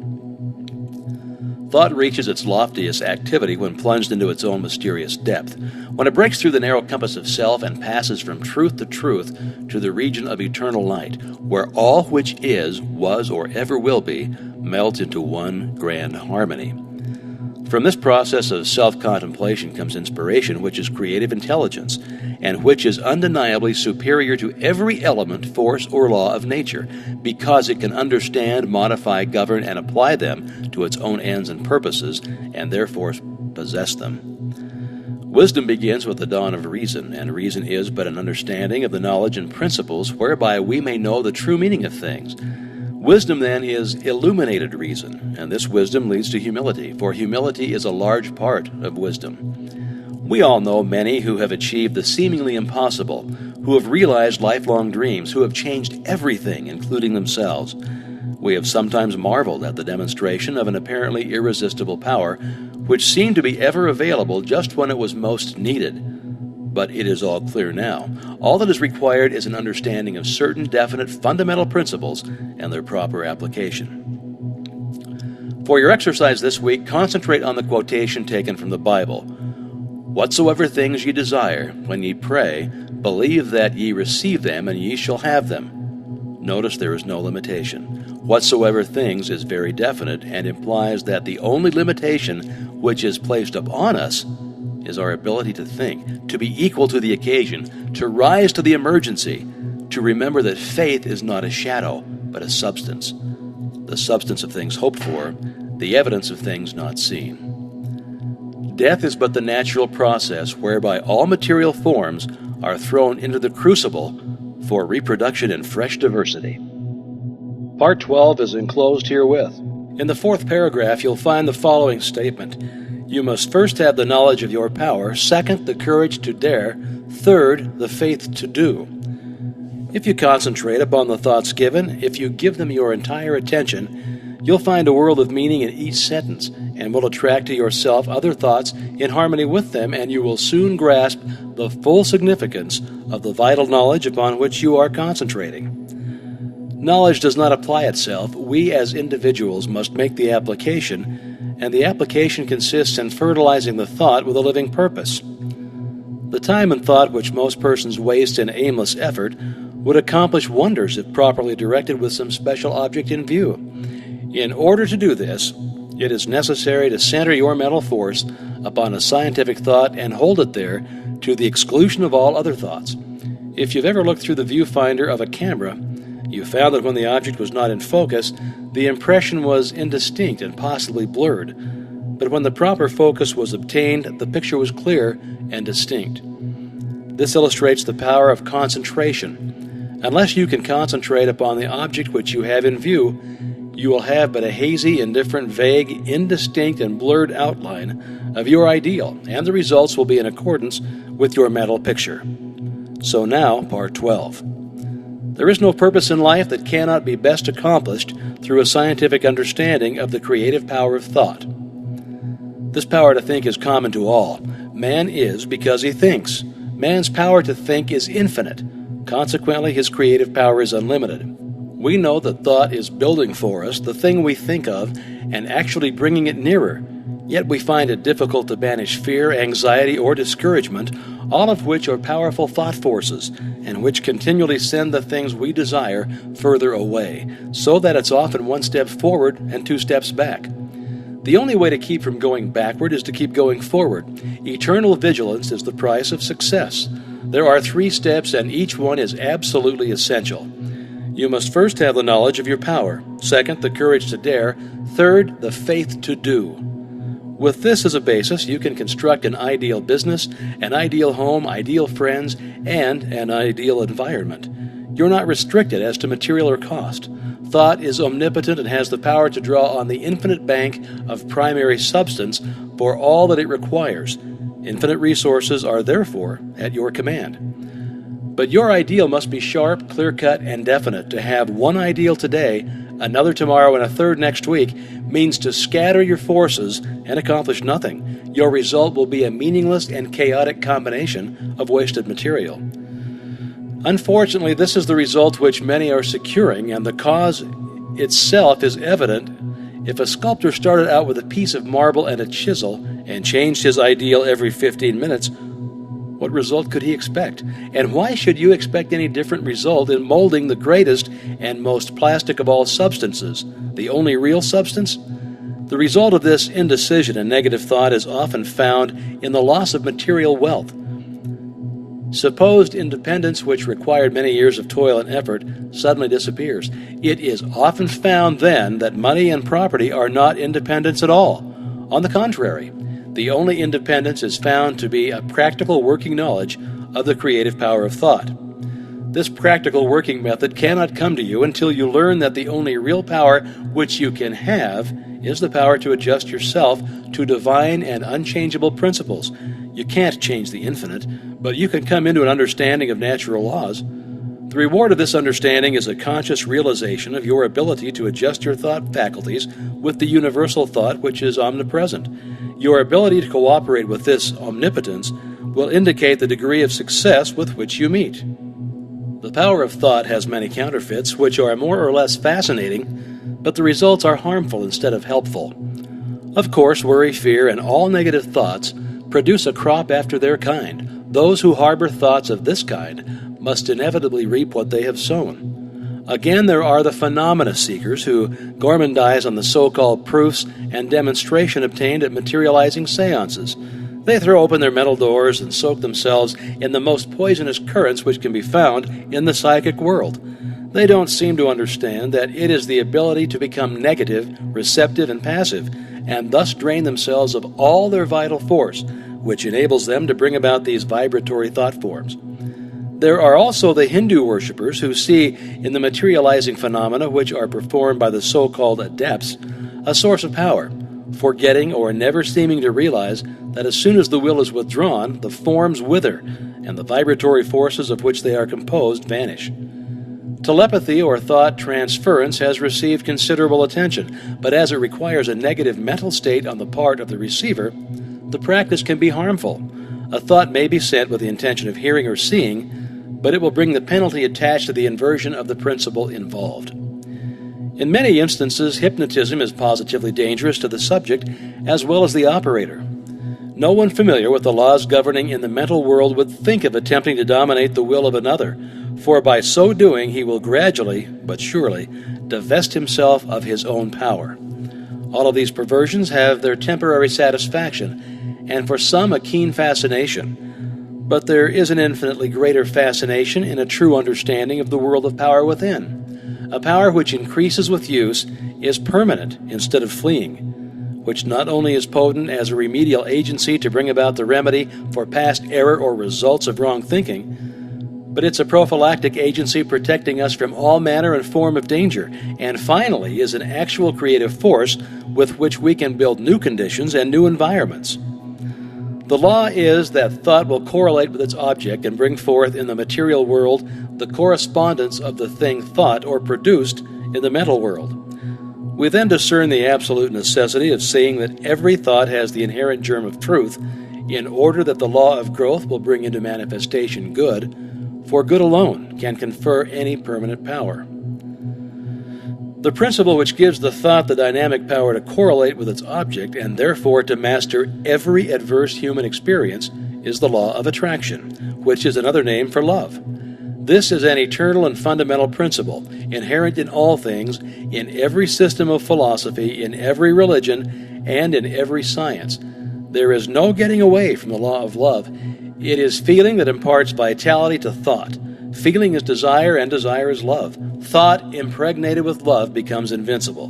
Thought reaches its loftiest activity when plunged into its own mysterious depth, when it breaks through the narrow compass of self and passes from truth to the region of eternal light, where all which is, was, or ever will be, melts into one grand harmony. From this process of self-contemplation comes inspiration, which is creative intelligence, and which is undeniably superior to every element, force, or law of nature, because it can understand, modify, govern, and apply them to its own ends and purposes, and therefore possess them. Wisdom begins with the dawn of reason, and reason is but an understanding of the knowledge and principles whereby we may know the true meaning of things. Wisdom, then, is illuminated reason, and this wisdom leads to humility, for humility is a large part of wisdom. We all know many who have achieved the seemingly impossible, who have realized lifelong dreams, who have changed everything, including themselves. We have sometimes marveled at the demonstration of an apparently irresistible power, which seemed to be ever available just when it was most needed. But it is all clear now. All that is required is an understanding of certain definite fundamental principles and their proper application. For your exercise this week, concentrate on the quotation taken from the Bible. Whatsoever things ye desire, when ye pray, believe that ye receive them, and ye shall have them. Notice there is no limitation. Whatsoever things is very definite and implies that the only limitation which is placed upon us is our ability to think, to be equal to the occasion, to rise to the emergency, to remember that faith is not a shadow, but a substance, the substance of things hoped for, the evidence of things not seen. Death is but the natural process whereby all material forms are thrown into the crucible for reproduction in fresh diversity. Part 12 is enclosed herewith. In the fourth paragraph, you'll find the following statement. You must first have the knowledge of your power, second, the courage to dare, third, the faith to do. If you concentrate upon the thoughts given, if you give them your entire attention, you'll find a world of meaning in each sentence and will attract to yourself other thoughts in harmony with them, and you will soon grasp the full significance of the vital knowledge upon which you are concentrating. Knowledge does not apply itself. We as individuals must make the application, and the application consists in fertilizing the thought with a living purpose. The time and thought which most persons waste in aimless effort would accomplish wonders if properly directed with some special object in view. In order to do this, it is necessary to center your mental force upon a scientific thought and hold it there to the exclusion of all other thoughts. If you've ever looked through the viewfinder of a camera, you found that when the object was not in focus, the impression was indistinct and possibly blurred. But when the proper focus was obtained, the picture was clear and distinct. This illustrates the power of concentration. Unless you can concentrate upon the object which you have in view, you will have but a hazy, indifferent, vague, indistinct, and blurred outline of your ideal, and the results will be in accordance with your mental picture. So now, Part 12. There is no purpose in life that cannot be best accomplished through a scientific understanding of the creative power of thought. This power to think is common to all. Man is because he thinks. Man's power to think is infinite. Consequently, his creative power is unlimited. We know that thought is building for us the thing we think of and actually bringing it nearer. Yet we find it difficult to banish fear, anxiety, or discouragement, all of which are powerful thought forces and which continually send the things we desire further away, so that it's often one step forward and two steps back. The only way to keep from going backward is to keep going forward. Eternal vigilance is the price of success. There are 3 steps, and each one is absolutely essential. You must first have the knowledge of your power, second, the courage to dare, third, the faith to do. With this as a basis, you can construct an ideal business, an ideal home, ideal friends, and an ideal environment. You're not restricted as to material or cost. Thought is omnipotent and has the power to draw on the infinite bank of primary substance for all that it requires. Infinite resources are therefore at your command. But your ideal must be sharp, clear-cut, and definite. To have one ideal today, another tomorrow, and a third next week means to scatter your forces and accomplish nothing. Your result will be a meaningless and chaotic combination of wasted material. Unfortunately, this is the result which many are securing, and the cause itself is evident. If a sculptor started out with a piece of marble and a chisel and changed his ideal every 15 minutes, what result could he expect? And why should you expect any different result in molding the greatest and most plastic of all substances, the only real substance? The result of this indecision and negative thought is often found in the loss of material wealth. Supposed independence, which required many years of toil and effort, suddenly disappears. It is often found then that money and property are not independence at all. On the contrary, The only independence is found to be a practical working knowledge of the creative power of thought. This practical working method cannot come to you until you learn that the only real power which you can have is the power to adjust yourself to divine and unchangeable principles. You can't change the infinite, but you can come into an understanding of natural laws. The reward of this understanding is a conscious realization of your ability to adjust your thought faculties with the universal thought which is omnipresent. Your ability to cooperate with this omnipotence will indicate the degree of success with which you meet. The power of thought has many counterfeits which are more or less fascinating, but the results are harmful instead of helpful. Of course, worry, fear, and all negative thoughts produce a crop after their kind. Those who harbor thoughts of this kind must inevitably reap what they have sown. Again, there are the phenomena seekers who gormandize on the so-called proofs and demonstration obtained at materializing seances. They throw open their mental doors and soak themselves in the most poisonous currents which can be found in the psychic world. They don't seem to understand that it is the ability to become negative, receptive, and passive, and thus drain themselves of all their vital force, which enables them to bring about these vibratory thought forms. There are also the Hindu worshippers who see in the materializing phenomena which are performed by the so-called adepts a source of power, forgetting or never seeming to realize that as soon as the will is withdrawn, the forms wither, and the vibratory forces of which they are composed vanish. Telepathy or thought transference has received considerable attention, but as it requires a negative mental state on the part of the receiver, the practice can be harmful. A thought may be sent with the intention of hearing or seeing, but it will bring the penalty attached to the inversion of the principle involved. In many instances, hypnotism is positively dangerous to the subject as well as the operator. No one familiar with the laws governing in the mental world would think of attempting to dominate the will of another, for by so doing he will gradually, but surely, divest himself of his own power. All of these perversions have their temporary satisfaction, and for some a keen fascination. But there is an infinitely greater fascination in a true understanding of the world of power within. A power which increases with use, is permanent instead of fleeing, which not only is potent as a remedial agency to bring about the remedy for past error or results of wrong thinking, but it's a prophylactic agency protecting us from all manner and form of danger, and finally is an actual creative force with which we can build new conditions and new environments. The law is that thought will correlate with its object and bring forth in the material world the correspondence of the thing thought or produced in the mental world. We then discern the absolute necessity of seeing that every thought has the inherent germ of truth in order that the law of growth will bring into manifestation good, for good alone can confer any permanent power. The principle which gives the thought the dynamic power to correlate with its object and therefore to master every adverse human experience is the law of attraction, which is another name for love. This is an eternal and fundamental principle, inherent in all things, in every system of philosophy, in every religion, and in every science. There is no getting away from the law of love. It is feeling that imparts vitality to thought. Feeling is desire, and desire is love. Thought impregnated with love becomes invincible.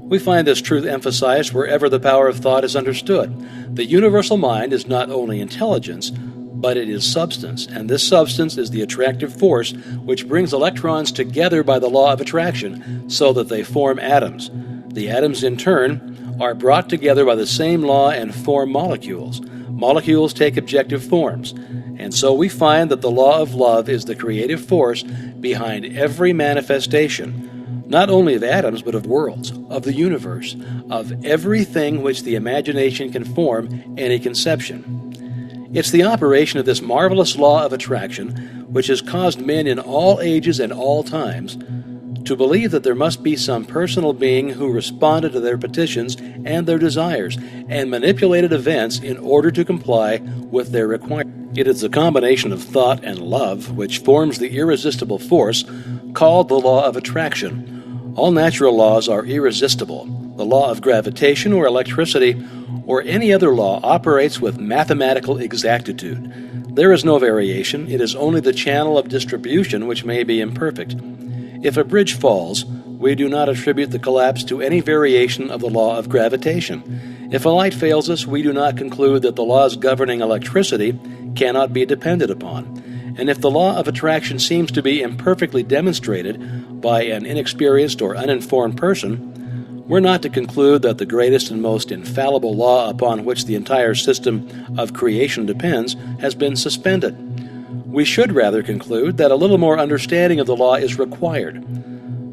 We find this truth emphasized wherever the power of thought is understood. The universal mind is not only intelligence, but it is substance, and this substance is the attractive force which brings electrons together by the law of attraction so that they form atoms. The atoms, in turn, are brought together by the same law and form molecules. Molecules take objective forms, and so we find that the law of love is the creative force behind every manifestation, not only of atoms but of worlds, of the universe, of everything which the imagination can form any conception. It's the operation of this marvelous law of attraction which has caused men in all ages and all times to believe that there must be some personal being who responded to their petitions and their desires and manipulated events in order to comply with their requirements. It is the combination of thought and love which forms the irresistible force called the law of attraction. All natural laws are irresistible. The law of gravitation or electricity or any other law operates with mathematical exactitude. There is no variation. It is only the channel of distribution which may be imperfect. If a bridge falls, we do not attribute the collapse to any variation of the law of gravitation. If a light fails us, we do not conclude that the laws governing electricity cannot be depended upon. And if the law of attraction seems to be imperfectly demonstrated by an inexperienced or uninformed person, we're not to conclude that the greatest and most infallible law upon which the entire system of creation depends has been suspended. We should rather conclude that a little more understanding of the law is required,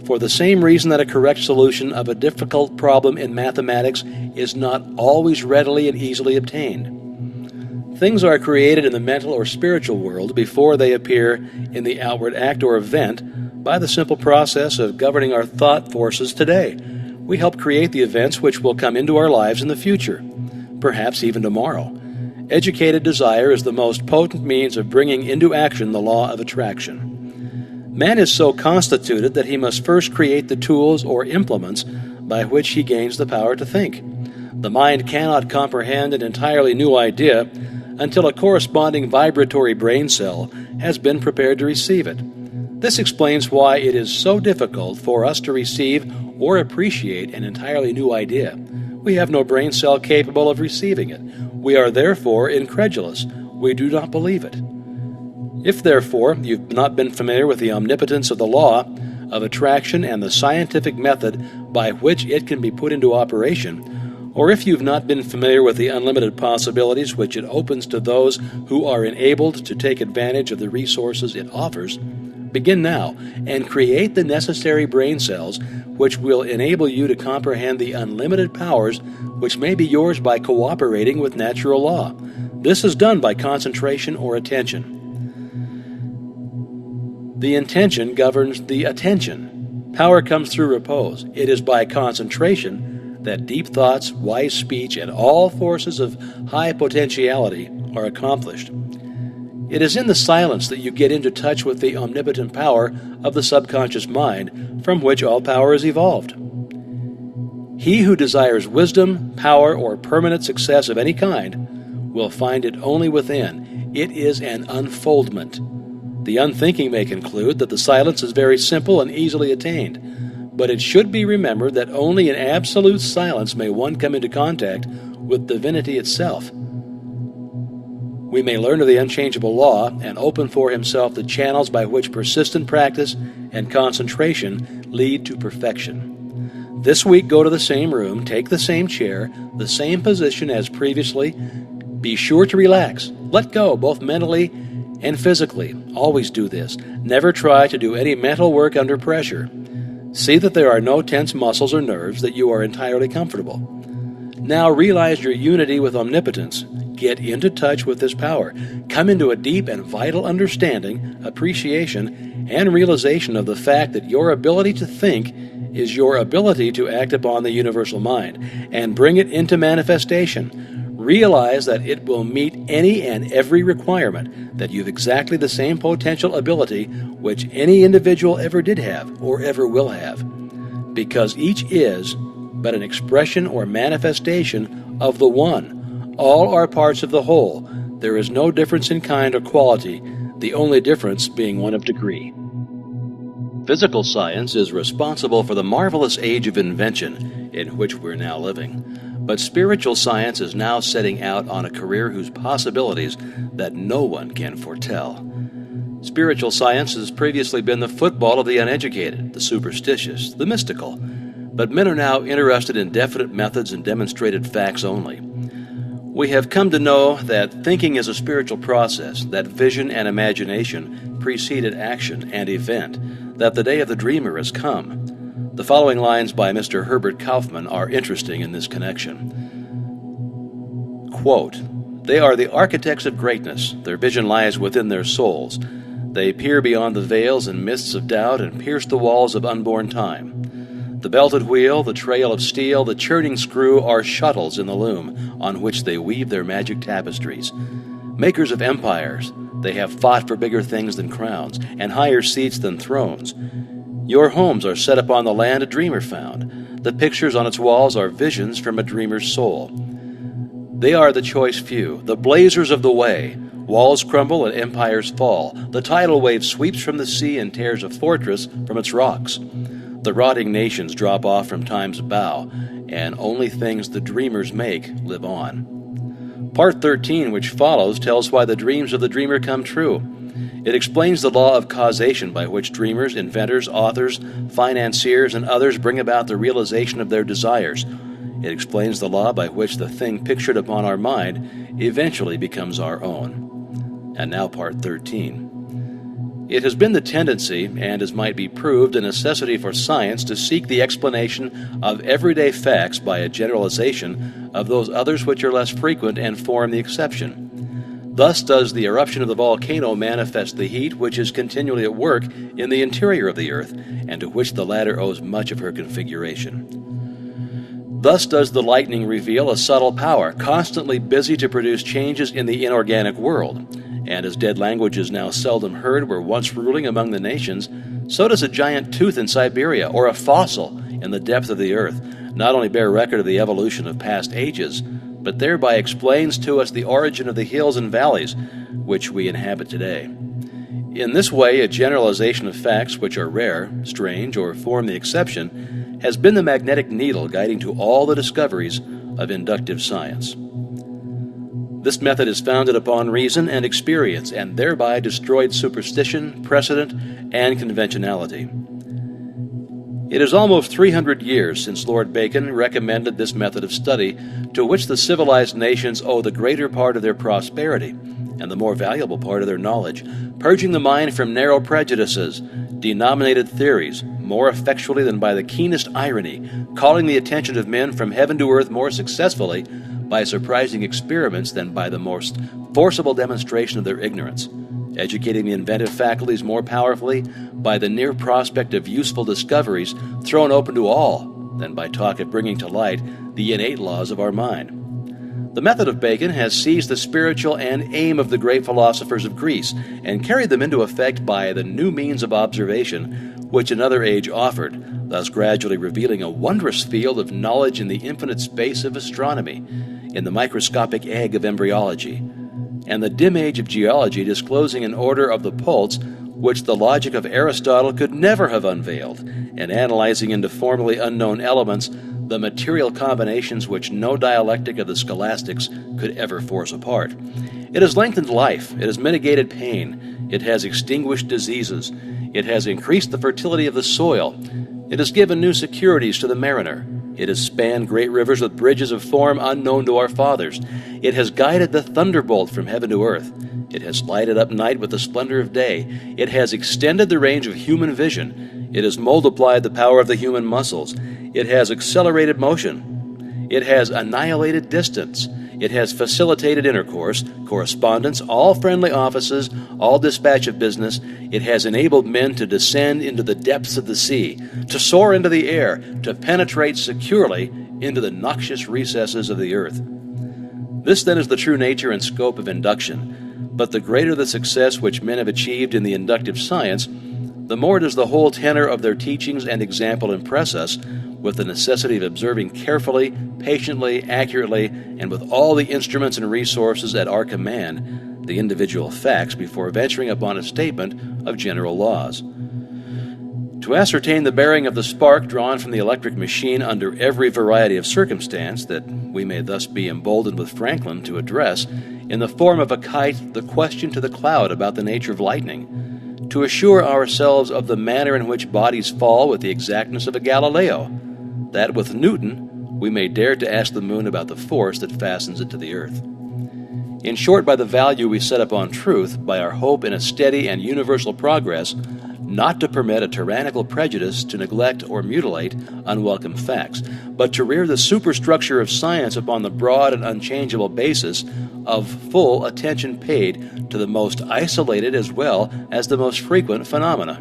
for the same reason that a correct solution of a difficult problem in mathematics is not always readily and easily obtained. Things are created in the mental or spiritual world before they appear in the outward act or event by the simple process of governing our thought forces today. We help create the events which will come into our lives in the future, perhaps even tomorrow. Educated desire is the most potent means of bringing into action the law of attraction. Man is so constituted that he must first create the tools or implements by which he gains the power to think. The mind cannot comprehend an entirely new idea until a corresponding vibratory brain cell has been prepared to receive it. This explains why it is so difficult for us to receive or appreciate an entirely new idea. We have no brain cell capable of receiving it. We are therefore incredulous. We do not believe it. If, therefore, you've not been familiar with the omnipotence of the law of attraction and the scientific method by which it can be put into operation, or if you've not been familiar with the unlimited possibilities which it opens to those who are enabled to take advantage of the resources it offers, begin now and create the necessary brain cells which will enable you to comprehend the unlimited powers which may be yours by cooperating with natural law. This is done by concentration or attention. The intention governs the attention. Power comes through repose. It is by concentration that deep thoughts, wise speech, and all forces of high potentiality are accomplished. It is in the silence that you get into touch with the omnipotent power of the subconscious mind from which all power is evolved. He who desires wisdom, power, or permanent success of any kind will find it only within. It is an unfoldment. The unthinking may conclude that the silence is very simple and easily attained, but it should be remembered that only in absolute silence may one come into contact with divinity itself. We may learn of the unchangeable law and open for himself the channels by which persistent practice and concentration lead to perfection. This week, go to the same room, take the same chair, the same position as previously. Be sure to relax. Let go, both mentally and physically. Always do this. Never try to do any mental work under pressure. See that there are no tense muscles or nerves, that you are entirely comfortable. Now realize your unity with omnipotence. Get into touch with this power. Come into a deep and vital understanding, appreciation, and realization of the fact that your ability to think is your ability to act upon the universal mind and bring it into manifestation. Realize that it will meet any and every requirement, that you've exactly the same potential ability which any individual ever did have or ever will have, because each is but an expression or manifestation of the one. All are parts of the whole. There is no difference in kind or quality, the only difference being one of degree. Physical science is responsible for the marvelous age of invention in which we're now living. But spiritual science is now setting out on a career whose possibilities that no one can foretell. Spiritual science has previously been the football of the uneducated, the superstitious, the mystical, but men are now interested in definite methods and demonstrated facts only. We have come to know that thinking is a spiritual process, that vision and imagination preceded action and event, that the day of the dreamer has come. The following lines by Mr. Herbert Kaufman are interesting in this connection. Quote, "They are the architects of greatness. Their vision lies within their souls. They peer beyond the veils and mists of doubt and pierce the walls of unborn time. The belted wheel, the trail of steel, the churning screw are shuttles in the loom on which they weave their magic tapestries. Makers of empires, they have fought for bigger things than crowns and higher seats than thrones. Your homes are set upon the land a dreamer found. The pictures on its walls are visions from a dreamer's soul. They are the choice few, the blazers of the way. Walls crumble and empires fall. The tidal wave sweeps from the sea and tears a fortress from its rocks. The rotting nations drop off from time's bow, and only things the dreamers make live on. Part 13, which follows, tells why the dreams of the dreamer come true. It explains the law of causation by which dreamers, inventors, authors, financiers, and others bring about the realization of their desires. It explains the law by which the thing pictured upon our mind eventually becomes our own. And now Part 13. It has been the tendency, and as might be proved, a necessity for science to seek the explanation of everyday facts by a generalization of those others which are less frequent and form the exception. Thus does the eruption of the volcano manifest the heat which is continually at work in the interior of the earth, and to which the latter owes much of her configuration. Thus does the lightning reveal a subtle power, constantly busy to produce changes in the inorganic world. And as dead languages now seldom heard were once ruling among the nations, so does a giant tooth in Siberia or a fossil in the depth of the earth not only bear record of the evolution of past ages, but thereby explains to us the origin of the hills and valleys which we inhabit today. In this way, a generalization of facts which are rare, strange, or form the exception has been the magnetic needle guiding to all the discoveries of inductive science. This method is founded upon reason and experience, and thereby destroyed superstition, precedent, and conventionality. It is almost 300 years since Lord Bacon recommended this method of study, to which the civilized nations owe the greater part of their prosperity and the more valuable part of their knowledge, purging the mind from narrow prejudices, denominated theories, more effectually than by the keenest irony, calling the attention of men from heaven to earth more successfully by surprising experiments than by the most forcible demonstration of their ignorance, educating the inventive faculties more powerfully by the near prospect of useful discoveries thrown open to all than by talk of bringing to light the innate laws of our mind. The method of Bacon has seized the spiritual and aim of the great philosophers of Greece and carried them into effect by the new means of observation which another age offered, thus gradually revealing a wondrous field of knowledge in the infinite space of astronomy, in the microscopic egg of embryology, and the dim age of geology disclosing an order of the pulse which the logic of Aristotle could never have unveiled, and analyzing into formerly unknown elements the material combinations which no dialectic of the scholastics could ever force apart. It has lengthened life, it has mitigated pain, it has extinguished diseases, it has increased the fertility of the soil, it has given new securities to the mariner, it has spanned great rivers with bridges of form unknown to our fathers, it has guided the thunderbolt from heaven to earth, it has lighted up night with the splendor of day, it has extended the range of human vision, it has multiplied the power of the human muscles, it has accelerated motion, it has annihilated distance, it has facilitated intercourse, correspondence, all friendly offices, all dispatch of business. It has enabled men to descend into the depths of the sea, to soar into the air, to penetrate securely into the noxious recesses of the earth. This then is the true nature and scope of induction. But the greater the success which men have achieved in the inductive science, the more does the whole tenor of their teachings and example impress us with the necessity of observing carefully, patiently, accurately, and with all the instruments and resources at our command the individual facts before venturing upon a statement of general laws. To ascertain the bearing of the spark drawn from the electric machine under every variety of circumstance, that we may thus be emboldened with Franklin to address, in the form of a kite, the question to the cloud about the nature of lightning, to assure ourselves of the manner in which bodies fall with the exactness of a Galileo, that with Newton we may dare to ask the moon about the force that fastens it to the earth. In short, by the value we set upon truth, by our hope in a steady and universal progress, not to permit a tyrannical prejudice to neglect or mutilate unwelcome facts, but to rear the superstructure of science upon the broad and unchangeable basis of full attention paid to the most isolated as well as the most frequent phenomena.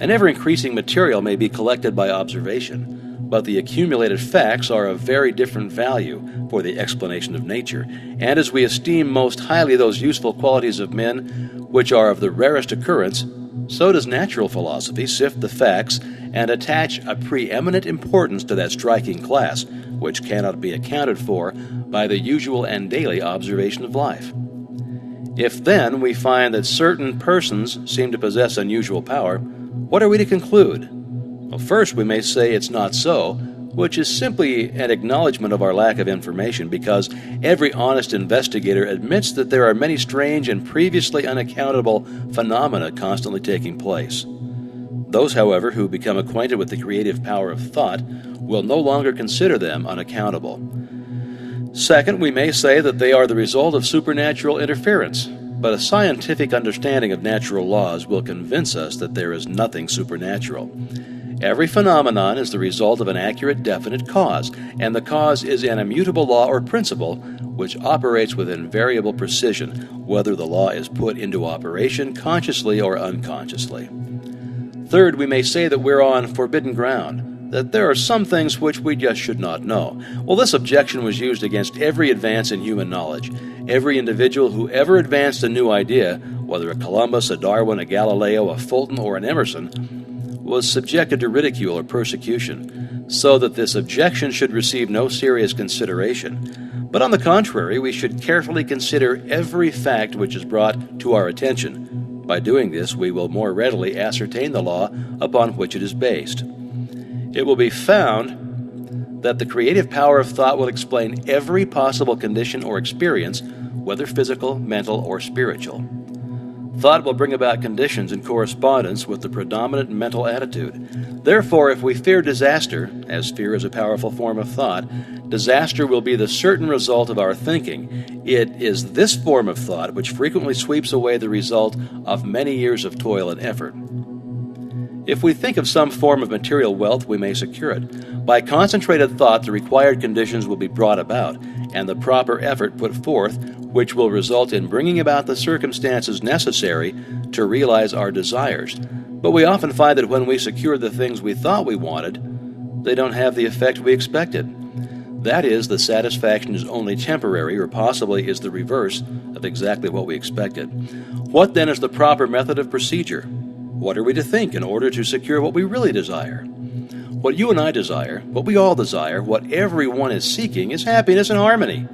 An ever-increasing material may be collected by observation, but the accumulated facts are of very different value for the explanation of nature, and as we esteem most highly those useful qualities of men which are of the rarest occurrence, so does natural philosophy sift the facts and attach a preeminent importance to that striking class, which cannot be accounted for by the usual and daily observation of life. If then we find that certain persons seem to possess unusual power, what are we to conclude? Well, first we may say it's not so, which is simply an acknowledgement of our lack of information, because every honest investigator admits that there are many strange and previously unaccountable phenomena constantly taking place. Those, however, who become acquainted with the creative power of thought will no longer consider them unaccountable. Second, we may say that they are the result of supernatural interference, but a scientific understanding of natural laws will convince us that there is nothing supernatural. Every phenomenon is the result of an accurate, definite cause, and the cause is an immutable law or principle which operates with invariable precision, whether the law is put into operation consciously or unconsciously. Third, we may say that we're on forbidden ground, that there are some things which we just should not know. Well, this objection was used against every advance in human knowledge. Every individual who ever advanced a new idea, whether a Columbus, a Darwin, a Galileo, a Fulton, or an Emerson, was subjected to ridicule or persecution, so that this objection should receive no serious consideration. But on the contrary, we should carefully consider every fact which is brought to our attention. By doing this, we will more readily ascertain the law upon which it is based. It will be found that the creative power of thought will explain every possible condition or experience, whether physical, mental, or spiritual. Thought will bring about conditions in correspondence with the predominant mental attitude. Therefore, if we fear disaster, as fear is a powerful form of thought, disaster will be the certain result of our thinking. It is this form of thought which frequently sweeps away the result of many years of toil and effort. If we think of some form of material wealth, we may secure it. By concentrated thought, the required conditions will be brought about, and the proper effort put forth, which will result in bringing about the circumstances necessary to realize our desires. But we often find that when we secure the things we thought we wanted, they don't have the effect we expected. That is, the satisfaction is only temporary, or possibly is the reverse of exactly what we expected. What then is the proper method of procedure? What are we to think in order to secure what we really desire? What you and I desire, what we all desire, what everyone is seeking, is happiness and harmony.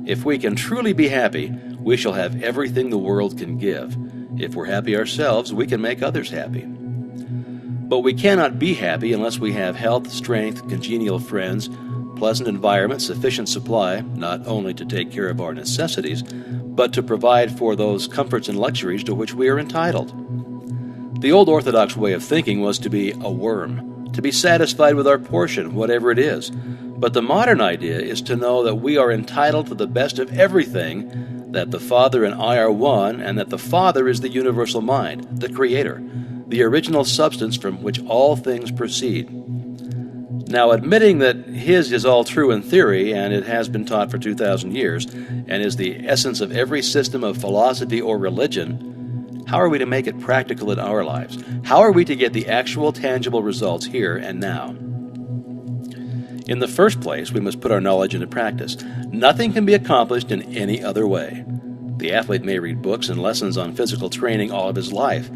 If we can truly be happy, we shall have everything the world can give. If we're happy ourselves, we can make others happy. But we cannot be happy unless we have health, strength, congenial friends, pleasant environment, sufficient supply, not only to take care of our necessities, but to provide for those comforts and luxuries to which we are entitled. The old orthodox way of thinking was to be a worm, to be satisfied with our portion, whatever it is. But the modern idea is to know that we are entitled to the best of everything, that the Father and I are one, and that the Father is the universal mind, the Creator, the original substance from which all things proceed. Now, admitting that His is all true in theory, and it has been taught for 2,000 years, and is the essence of every system of philosophy or religion, how are we to make it practical in our lives? How are we to get the actual tangible results here and now? In the first place, we must put our knowledge into practice. Nothing can be accomplished in any other way. The athlete may read books and lessons on physical training all of his life,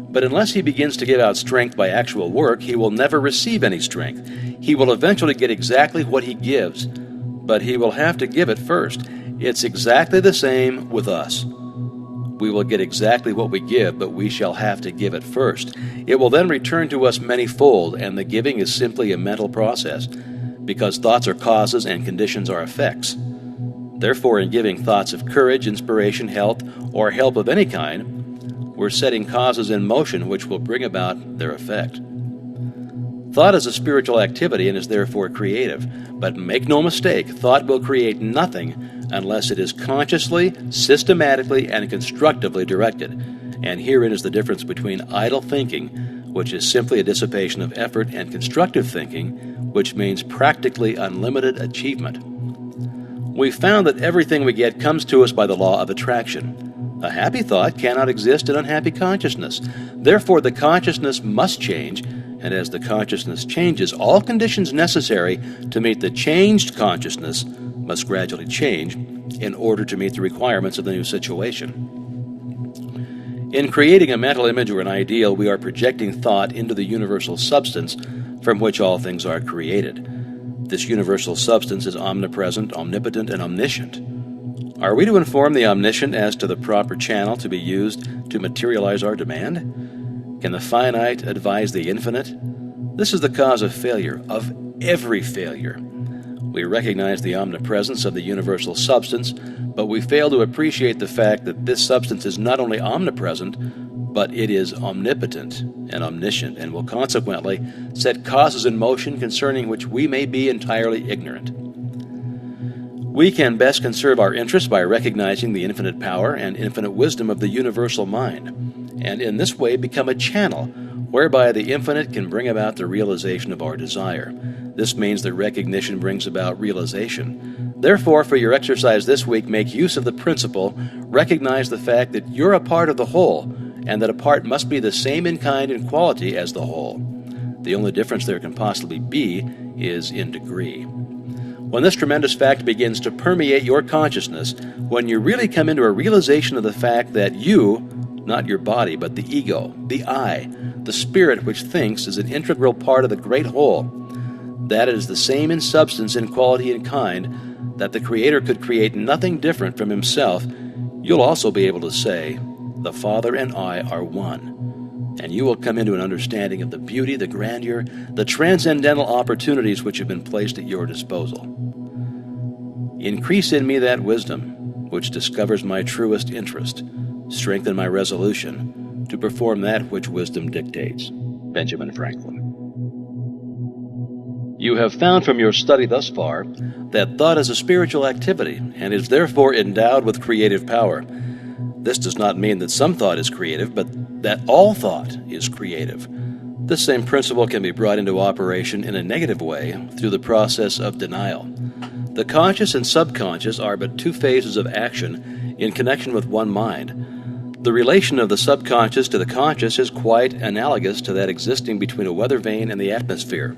but unless he begins to give out strength by actual work, he will never receive any strength. He will eventually get exactly what he gives, but he will have to give it first. It's exactly the same with us. We will get exactly what we give, but we shall have to give it first. It will then return to us many-fold, and the giving is simply a mental process, because thoughts are causes and conditions are effects. Therefore, in giving thoughts of courage, inspiration, health, or help of any kind, we're setting causes in motion which will bring about their effect. Thought is a spiritual activity and is therefore creative, but make no mistake, thought will create nothing unless it is consciously, systematically, and constructively directed. And herein is the difference between idle thinking, which is simply a dissipation of effort, and constructive thinking, which means practically unlimited achievement. We found that everything we get comes to us by the law of attraction. A happy thought cannot exist in unhappy consciousness. Therefore, the consciousness must change, and as the consciousness changes, all conditions necessary to meet the changed consciousness must gradually change in order to meet the requirements of the new situation. In creating a mental image or an ideal, we are projecting thought into the universal substance from which all things are created. This universal substance is omnipresent, omnipotent, and omniscient. Are we to inform the omniscient as to the proper channel to be used to materialize our demand? Can the finite advise the infinite? This is the cause of failure, of every failure. We recognize the omnipresence of the universal substance, but we fail to appreciate the fact that this substance is not only omnipresent, but it is omnipotent and omniscient, and will consequently set causes in motion concerning which we may be entirely ignorant. We can best conserve our interests by recognizing the infinite power and infinite wisdom of the universal mind, and in this way become a channel whereby the infinite can bring about the realization of our desire. This means that recognition brings about realization. Therefore, for your exercise this week, make use of the principle, recognize the fact that you're a part of the whole, and that a part must be the same in kind and quality as the whole. The only difference there can possibly be is in degree. When this tremendous fact begins to permeate your consciousness, when you really come into a realization of the fact that you, not your body, but the ego, the I, the spirit which thinks, is an integral part of the great whole, that it is the same in substance and quality and kind, that the Creator could create nothing different from Himself, you'll also be able to say, the Father and I are one. And you will come into an understanding of the beauty, the grandeur, the transcendental opportunities which have been placed at your disposal. Increase in me that wisdom which discovers my truest interest. Strengthen my resolution to perform that which wisdom dictates. Benjamin Franklin. You have found from your study thus far that thought is a spiritual activity and is therefore endowed with creative power. This does not mean that some thought is creative, but that all thought is creative. This same principle can be brought into operation in a negative way through the process of denial. The conscious and subconscious are but two phases of action in connection with one mind. The relation of the subconscious to the conscious is quite analogous to that existing between a weather vane and the atmosphere.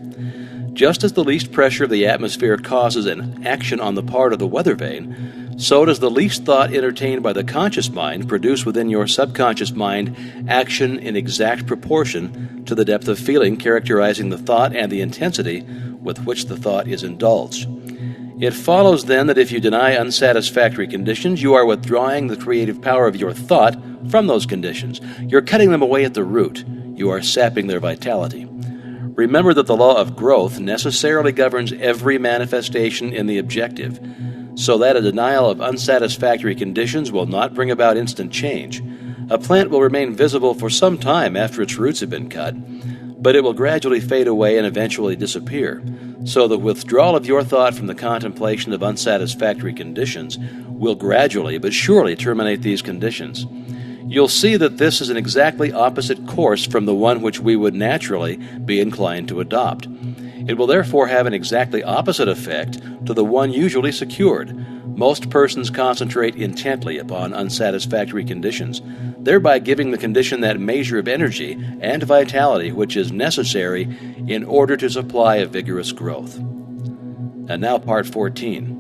Just as the least pressure of the atmosphere causes an action on the part of the weather vane, so does the least thought entertained by the conscious mind produce within your subconscious mind action in exact proportion to the depth of feeling characterizing the thought and the intensity with which the thought is indulged. It follows then that if you deny unsatisfactory conditions, you are withdrawing the creative power of your thought from those conditions. You're cutting them away at the root. You are sapping their vitality. Remember that the law of growth necessarily governs every manifestation in the objective, so that a denial of unsatisfactory conditions will not bring about instant change. A plant will remain visible for some time after its roots have been cut, but it will gradually fade away and eventually disappear. So the withdrawal of your thought from the contemplation of unsatisfactory conditions will gradually but surely terminate these conditions. You'll see that this is an exactly opposite course from the one which we would naturally be inclined to adopt. It will therefore have an exactly opposite effect to the one usually secured. Most persons concentrate intently upon unsatisfactory conditions, thereby giving the condition that measure of energy and vitality which is necessary in order to supply a vigorous growth. And now part 14.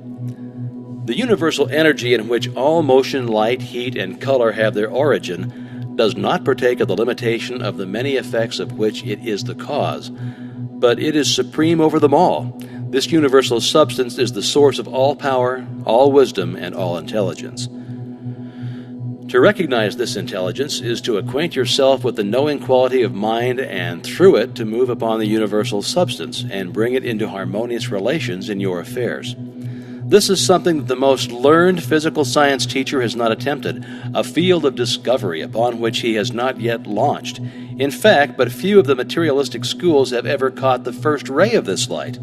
The universal energy in which all motion, light, heat, and color have their origin does not partake of the limitation of the many effects of which it is the cause, but it is supreme over them all. This universal substance is the source of all power, all wisdom, and all intelligence. To recognize this intelligence is to acquaint yourself with the knowing quality of mind, and through it to move upon the universal substance and bring it into harmonious relations in your affairs. This is something that the most learned physical science teacher has not attempted, a field of discovery upon which he has not yet launched. In fact, but few of the materialistic schools have ever caught the first ray of this light.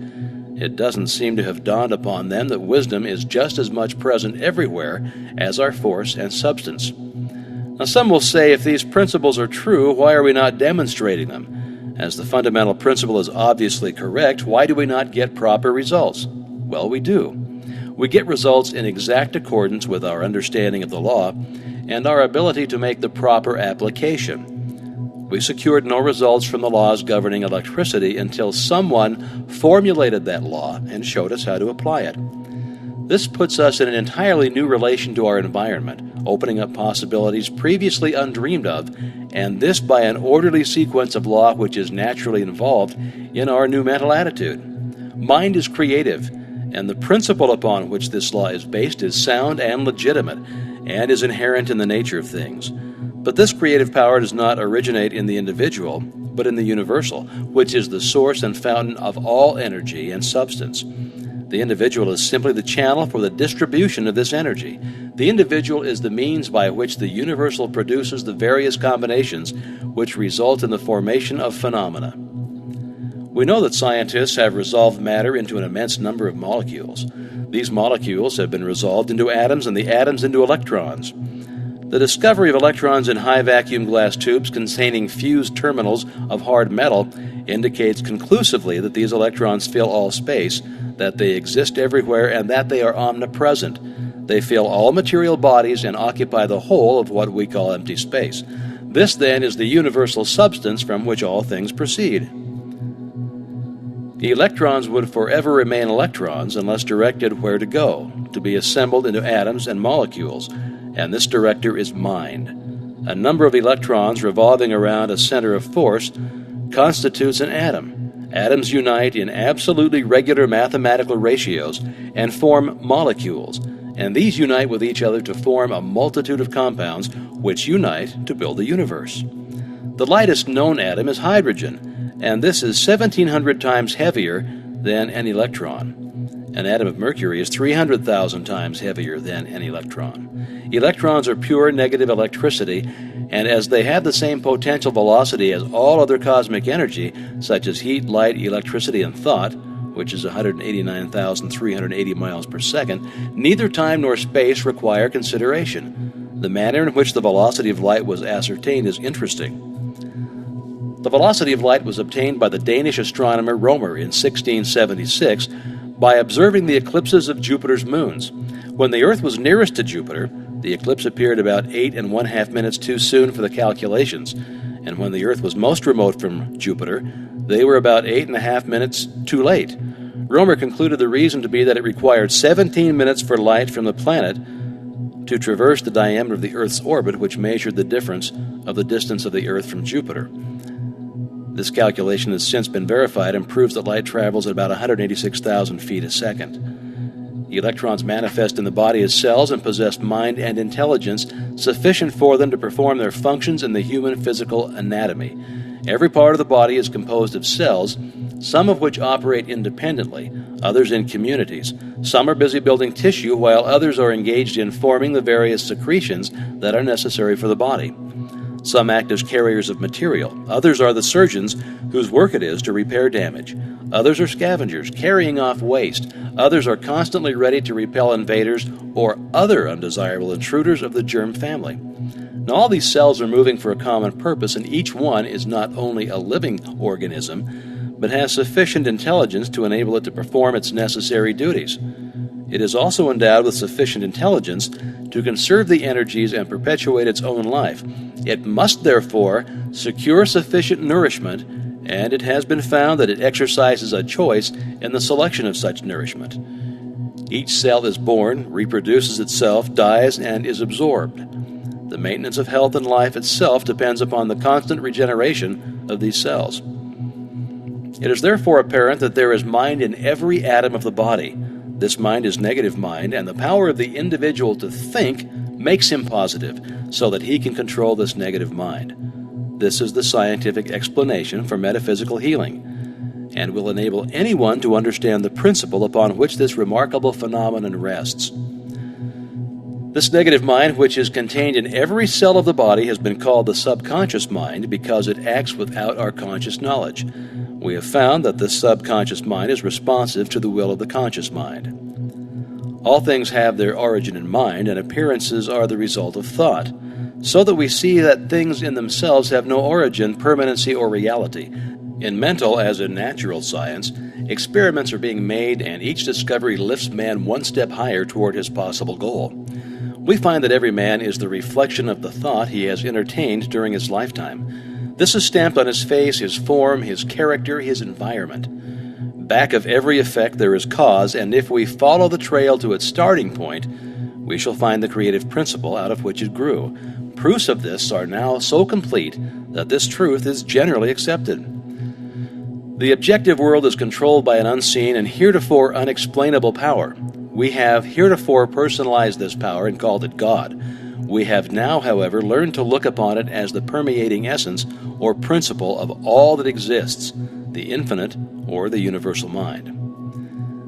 It doesn't seem to have dawned upon them that wisdom is just as much present everywhere as our force and substance. Now, some will say, if these principles are true, why are we not demonstrating them? As the fundamental principle is obviously correct, why do we not get proper results? Well, we do. We get results in exact accordance with our understanding of the law and our ability to make the proper application. We secured no results from the laws governing electricity until someone formulated that law and showed us how to apply it. This puts us in an entirely new relation to our environment, opening up possibilities previously undreamed of, and this by an orderly sequence of law which is naturally involved in our new mental attitude. Mind is creative, and the principle upon which this law is based is sound and legitimate, and is inherent in the nature of things. But this creative power does not originate in the individual, but in the universal, which is the source and fountain of all energy and substance. The individual is simply the channel for the distribution of this energy. The individual is the means by which the universal produces the various combinations which result in the formation of phenomena. We know that scientists have resolved matter into an immense number of molecules. These molecules have been resolved into atoms and the atoms into electrons. The discovery of electrons in high-vacuum glass tubes containing fused terminals of hard metal indicates conclusively that these electrons fill all space, that they exist everywhere, and that they are omnipresent. They fill all material bodies and occupy the whole of what we call empty space. This, then, is the universal substance from which all things proceed. Electrons would forever remain electrons unless directed where to go, to be assembled into atoms and molecules, and this director is mind. A number of electrons revolving around a center of force constitutes an atom. Atoms unite in absolutely regular mathematical ratios and form molecules, and these unite with each other to form a multitude of compounds which unite to build the universe. The lightest known atom is hydrogen, and this is 1,700 times heavier than an electron. An atom of mercury is 300,000 times heavier than an electron. Electrons are pure negative electricity, and as they have the same potential velocity as all other cosmic energy, such as heat, light, electricity, and thought, which is 189,380 miles per second, neither time nor space require consideration. The manner in which the velocity of light was ascertained is interesting. The velocity of light was obtained by the Danish astronomer Romer in 1676 by observing the eclipses of Jupiter's moons. When the Earth was nearest to Jupiter, the eclipse appeared about 8½ minutes too soon for the calculations, and when the Earth was most remote from Jupiter, they were about 8½ minutes too late. Romer concluded the reason to be that it required 17 minutes for light from the planet to traverse the diameter of the Earth's orbit, which measured the difference of the distance of the Earth from Jupiter. This calculation has since been verified and proves that light travels at about 186,000 feet a second. Electrons manifest in the body as cells and possess mind and intelligence sufficient for them to perform their functions in the human physical anatomy. Every part of the body is composed of cells, some of which operate independently, others in communities. Some are busy building tissue, while others are engaged in forming the various secretions that are necessary for the body. Some act as carriers of material. Others are the surgeons whose work it is to repair damage. Others are scavengers, carrying off waste. Others are constantly ready to repel invaders or other undesirable intruders of the germ family. Now, all these cells are moving for a common purpose, and each one is not only a living organism, but has sufficient intelligence to enable it to perform its necessary duties. It is also endowed with sufficient intelligence to conserve the energies and perpetuate its own life. It must, therefore, secure sufficient nourishment, and it has been found that it exercises a choice in the selection of such nourishment. Each cell is born, reproduces itself, dies, and is absorbed. The maintenance of health and life itself depends upon the constant regeneration of these cells. It is therefore apparent that there is mind in every atom of the body. This mind is negative mind, and the power of the individual to think makes him positive, so that he can control this negative mind. This is the scientific explanation for metaphysical healing, and will enable anyone to understand the principle upon which this remarkable phenomenon rests. This negative mind, which is contained in every cell of the body, has been called the subconscious mind because it acts without our conscious knowledge. We have found that the subconscious mind is responsive to the will of the conscious mind. All things have their origin in mind, and appearances are the result of thought, so that we see that things in themselves have no origin, permanency, or reality. In mental, as in natural science, experiments are being made, and each discovery lifts man one step higher toward his possible goal. We find that every man is the reflection of the thought he has entertained during his lifetime. This is stamped on his face, his form, his character, his environment. Back of every effect there is cause, and if we follow the trail to its starting point, we shall find the creative principle out of which it grew. Proofs of this are now so complete that this truth is generally accepted. The objective world is controlled by an unseen and heretofore unexplainable power. We have heretofore personalized this power and called it God. We have now, however, learned to look upon it as the permeating essence or principle of all that exists, the infinite or the universal mind.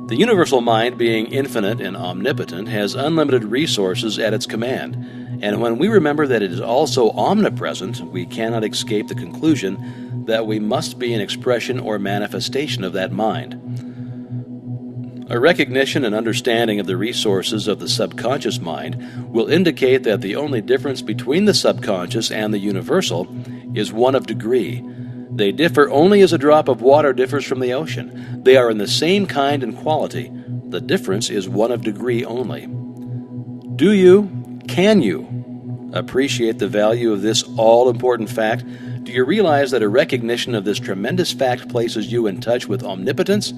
The universal mind, being infinite and omnipotent, has unlimited resources at its command, and when we remember that it is also omnipresent, we cannot escape the conclusion that we must be an expression or manifestation of that mind. A recognition and understanding of the resources of the subconscious mind will indicate that the only difference between the subconscious and the universal is one of degree. They differ only as a drop of water differs from the ocean. They are in the same kind and quality. The difference is one of degree only. Can you appreciate the value of this all-important fact? Do you realize that a recognition of this tremendous fact places you in touch with omnipotence?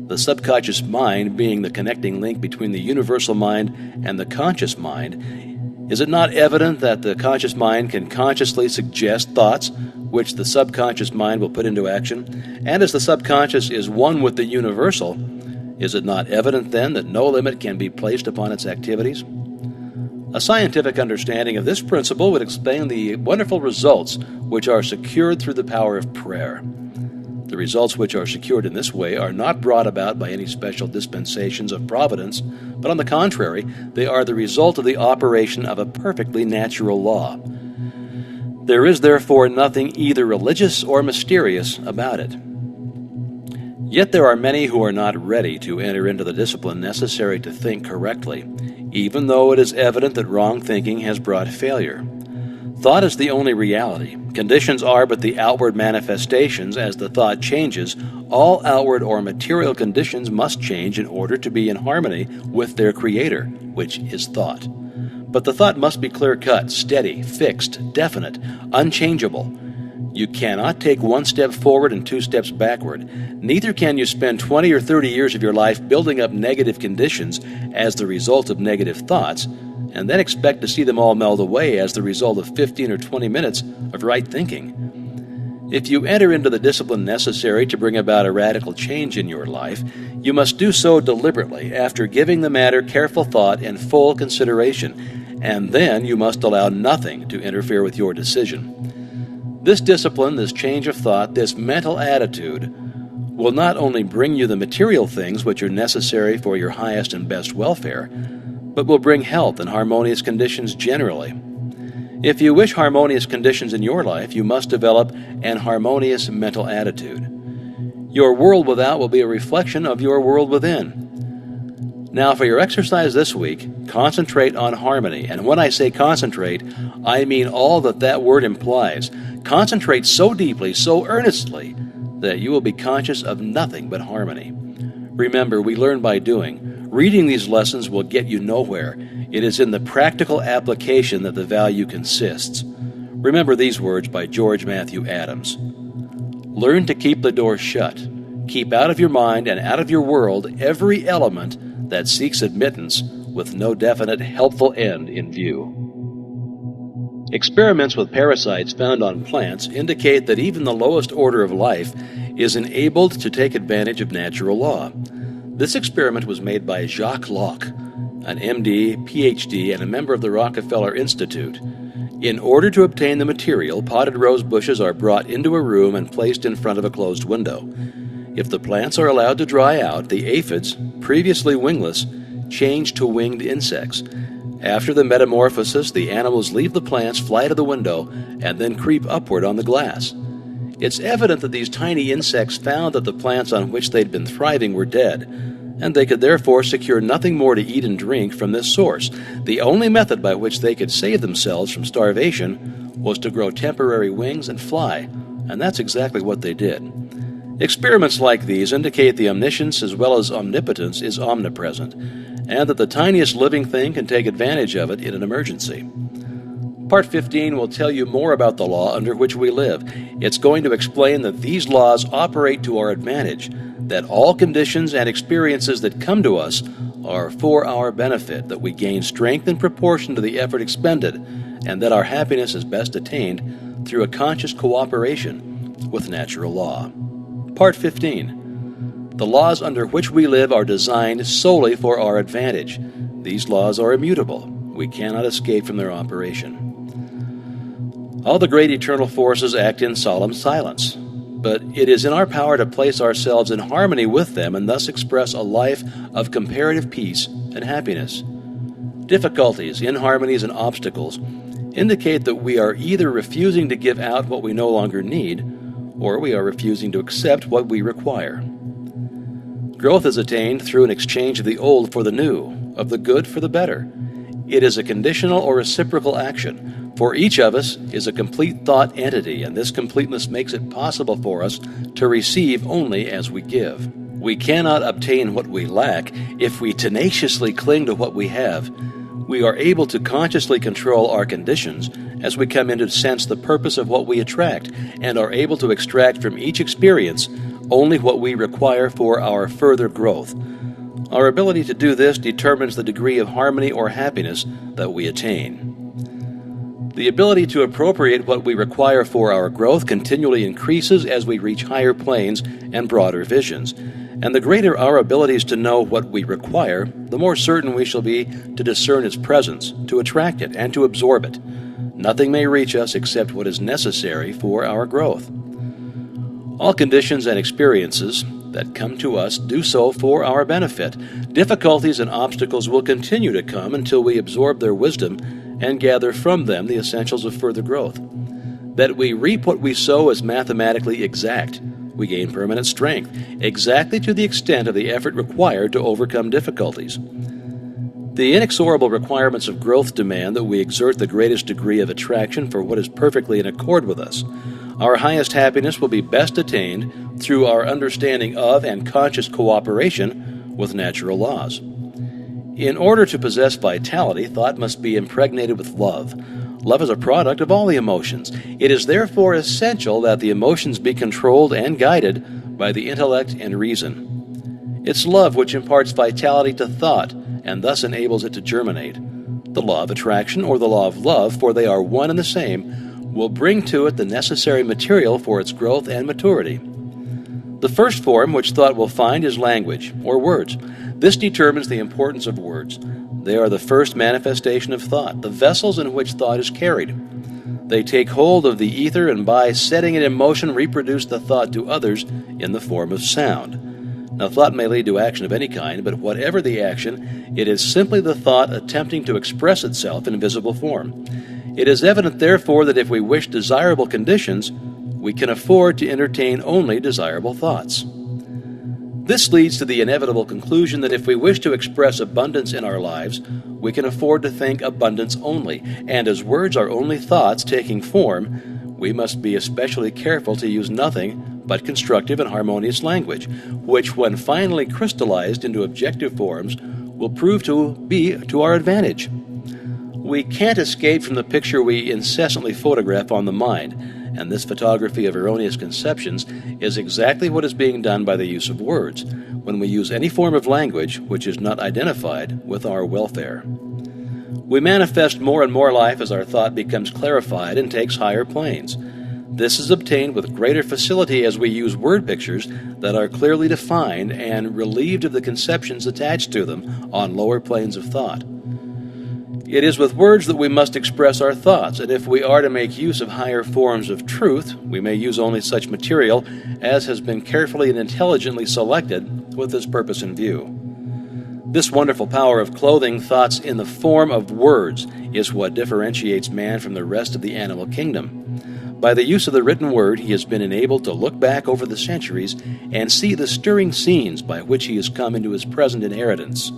The subconscious mind being the connecting link between the universal mind and the conscious mind, is it not evident that the conscious mind can consciously suggest thoughts which the subconscious mind will put into action? And as the subconscious is one with the universal, is it not evident then that no limit can be placed upon its activities? A scientific understanding of this principle would explain the wonderful results which are secured through the power of prayer. The results which are secured in this way are not brought about by any special dispensations of providence, but on the contrary, they are the result of the operation of a perfectly natural law. There is therefore nothing either religious or mysterious about it. Yet there are many who are not ready to enter into the discipline necessary to think correctly, even though it is evident that wrong thinking has brought failure. Thought is the only reality. Conditions are but the outward manifestations. As the thought changes, all outward or material conditions must change in order to be in harmony with their creator, which is thought. But the thought must be clear-cut, steady, fixed, definite, unchangeable. You cannot take one step forward and 2 steps backward. Neither can you spend 20 or 30 years of your life building up negative conditions as the result of negative thoughts, and then expect to see them all melt away as the result of 15 or 20 minutes of right thinking. If you enter into the discipline necessary to bring about a radical change in your life, you must do so deliberately, after giving the matter careful thought and full consideration, and then you must allow nothing to interfere with your decision. This discipline, this change of thought, this mental attitude will not only bring you the material things which are necessary for your highest and best welfare, but will bring health and harmonious conditions generally. If you wish harmonious conditions in your life, you must develop an harmonious mental attitude. Your world without will be a reflection of your world within. Now, for your exercise this week, concentrate on harmony. And when I say concentrate, I mean all that word implies. Concentrate so deeply, so earnestly, that you will be conscious of nothing but harmony. Remember, we learn by doing. Reading these lessons will get you nowhere. It is in the practical application that the value consists. Remember these words by George Matthew Adams. Learn to keep the door shut. Keep out of your mind and out of your world every element that seeks admittance with no definite helpful end in view. Experiments with parasites found on plants indicate that even the lowest order of life is enabled to take advantage of natural law. This experiment was made by Jacques Locke, an MD, PhD, and a member of the Rockefeller Institute. In order to obtain the material, potted rose bushes are brought into a room and placed in front of a closed window. If the plants are allowed to dry out, the aphids, previously wingless, change to winged insects. After the metamorphosis, the animals leave the plants, fly to the window, and then creep upward on the glass. It's evident that these tiny insects found that the plants on which they'd been thriving were dead, and they could therefore secure nothing more to eat and drink from this source. The only method by which they could save themselves from starvation was to grow temporary wings and fly, and that's exactly what they did. Experiments like these indicate the omniscience as well as omnipotence is omnipresent, and that the tiniest living thing can take advantage of it in an emergency. Part 15 will tell you more about the law under which we live. It's going to explain that these laws operate to our advantage, that all conditions and experiences that come to us are for our benefit, that we gain strength in proportion to the effort expended, and that our happiness is best attained through a conscious cooperation with natural law. Part 15. The laws under which we live are designed solely for our advantage. These laws are immutable. We cannot escape from their operation. All the great eternal forces act in solemn silence, but it is in our power to place ourselves in harmony with them and thus express a life of comparative peace and happiness. Difficulties, inharmonies, and obstacles indicate that we are either refusing to give out what we no longer need, or we are refusing to accept what we require. Growth is attained through an exchange of the old for the new, of the good for the better. It is a conditional or reciprocal action, for each of us is a complete thought entity, and this completeness makes it possible for us to receive only as we give. We cannot obtain what we lack if we tenaciously cling to what we have. We are able to consciously control our conditions as we come into sense the purpose of what we attract, and are able to extract from each experience only what we require for our further growth. Our ability to do this determines the degree of harmony or happiness that we attain. The ability to appropriate what we require for our growth continually increases as we reach higher planes and broader visions. And the greater our abilities to know what we require, the more certain we shall be to discern its presence, to attract it, and to absorb it. Nothing may reach us except what is necessary for our growth. All conditions and experiences that come to us do so for our benefit. Difficulties and obstacles will continue to come until we absorb their wisdom and gather from them the essentials of further growth. That we reap what we sow is mathematically exact. We gain permanent strength, exactly to the extent of the effort required to overcome difficulties. The inexorable requirements of growth demand that we exert the greatest degree of attraction for what is perfectly in accord with us. Our highest happiness will be best attained through our understanding of and conscious cooperation with natural laws. In order to possess vitality, thought must be impregnated with love. Love is a product of all the emotions. It is therefore essential that the emotions be controlled and guided by the intellect and reason. It's love which imparts vitality to thought and thus enables it to germinate. The law of attraction, or the law of love, for they are one and the same, will bring to it the necessary material for its growth and maturity. The first form which thought will find is language, or words. This determines the importance of words. They are the first manifestation of thought, the vessels in which thought is carried. They take hold of the ether and by setting it in motion reproduce the thought to others in the form of sound. Now, thought may lead to action of any kind, but whatever the action, it is simply the thought attempting to express itself in visible form. It is evident, therefore, that if we wish desirable conditions, we can afford to entertain only desirable thoughts. This leads to the inevitable conclusion that if we wish to express abundance in our lives, we can afford to think abundance only, and as words are only thoughts taking form, we must be especially careful to use nothing but constructive and harmonious language, which, when finally crystallized into objective forms, will prove to be to our advantage. We can't escape from the picture we incessantly photograph on the mind, and this photography of erroneous conceptions is exactly what is being done by the use of words, when we use any form of language which is not identified with our welfare. We manifest more and more life as our thought becomes clarified and takes higher planes. This is obtained with greater facility as we use word pictures that are clearly defined and relieved of the conceptions attached to them on lower planes of thought. It is with words that we must express our thoughts, and if we are to make use of higher forms of truth, we may use only such material as has been carefully and intelligently selected with this purpose in view. This wonderful power of clothing thoughts in the form of words is what differentiates man from the rest of the animal kingdom. By the use of the written word, he has been enabled to look back over the centuries and see the stirring scenes by which he has come into his present inheritance.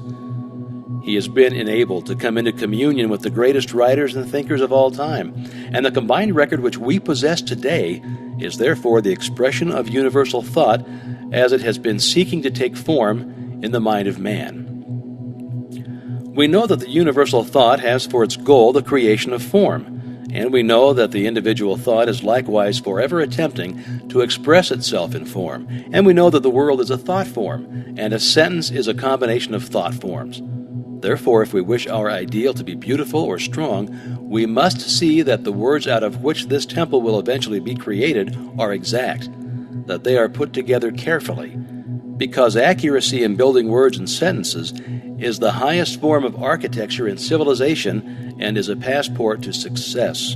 He has been enabled to come into communion with the greatest writers and thinkers of all time, and the combined record which we possess today is therefore the expression of universal thought as it has been seeking to take form in the mind of man. We know that the universal thought has for its goal the creation of form, and we know that the individual thought is likewise forever attempting to express itself in form, and we know that the world is a thought form, and a sentence is a combination of thought forms. Therefore, if we wish our ideal to be beautiful or strong, we must see that the words out of which this temple will eventually be created are exact, that they are put together carefully, because accuracy in building words and sentences is the highest form of architecture in civilization and is a passport to success.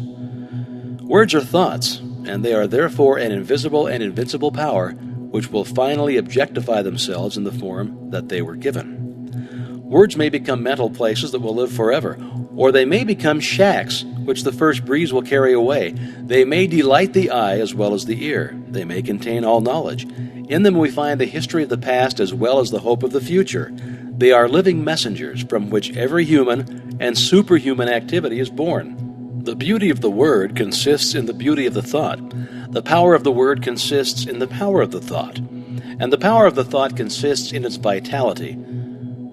Words are thoughts, and they are therefore an invisible and invincible power which will finally objectify themselves in the form that they were given. Words may become mental places that will live forever, or they may become shacks which the first breeze will carry away. They may delight the eye as well as the ear. They may contain all knowledge. In them we find the history of the past as well as the hope of the future. They are living messengers from which every human and superhuman activity is born. The beauty of the word consists in the beauty of the thought. The power of the word consists in the power of the thought. And the power of the thought consists in its vitality.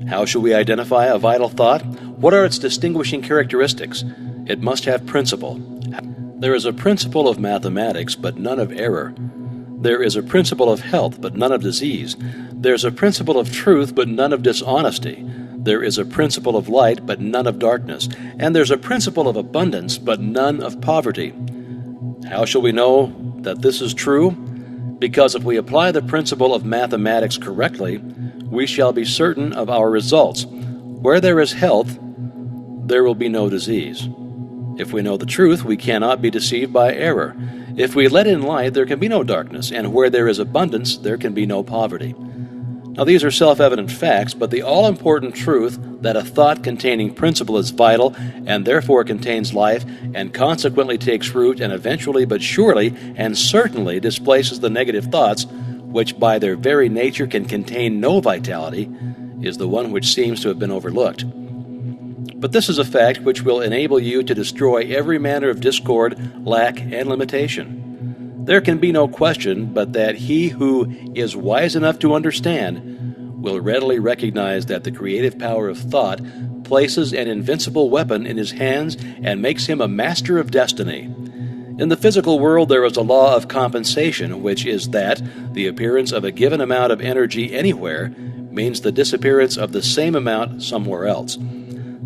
How shall we identify a vital thought? What are its distinguishing characteristics? It must have principle. There is a principle of mathematics, but none of error. There is a principle of health, but none of disease. There's a principle of truth, but none of dishonesty. There is a principle of light, but none of darkness. And there's a principle of abundance, but none of poverty. How shall we know that this is true? Because if we apply the principle of mathematics correctly, we shall be certain of our results. Where there is health, there will be no disease. If we know the truth, we cannot be deceived by error. If we let in light, there can be no darkness, and where there is abundance, there can be no poverty. Now, these are self-evident facts, but the all-important truth that a thought containing principle is vital and therefore contains life and consequently takes root and eventually but surely and certainly displaces the negative thoughts, which by their very nature can contain no vitality, is the one which seems to have been overlooked. But this is a fact which will enable you to destroy every manner of discord, lack, and limitation. There can be no question but that he who is wise enough to understand will readily recognize that the creative power of thought places an invincible weapon in his hands and makes him a master of destiny. In the physical world, there is a law of compensation, which is that the appearance of a given amount of energy anywhere means the disappearance of the same amount somewhere else.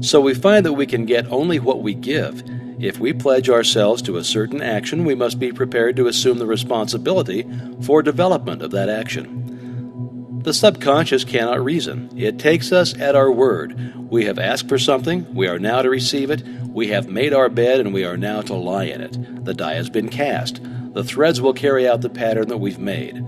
So we find that we can get only what we give. If we pledge ourselves to a certain action, we must be prepared to assume the responsibility for development of that action. The subconscious cannot reason. It takes us at our word. We have asked for something, we are now to receive it. We have made our bed, and we are now to lie in it. The die has been cast. The threads will carry out the pattern that we've made.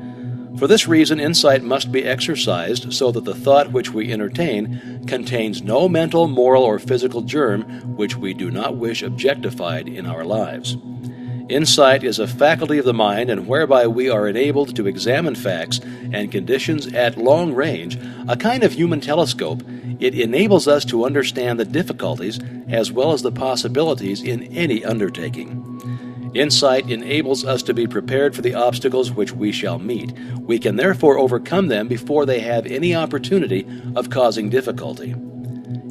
For this reason, insight must be exercised so that the thought which we entertain contains no mental, moral, or physical germ which we do not wish objectified in our lives. Insight is a faculty of the mind, and whereby we are enabled to examine facts and conditions at long range, a kind of human telescope. It enables us to understand the difficulties as well as the possibilities in any undertaking. Insight enables us to be prepared for the obstacles which we shall meet. We can therefore overcome them before they have any opportunity of causing difficulty.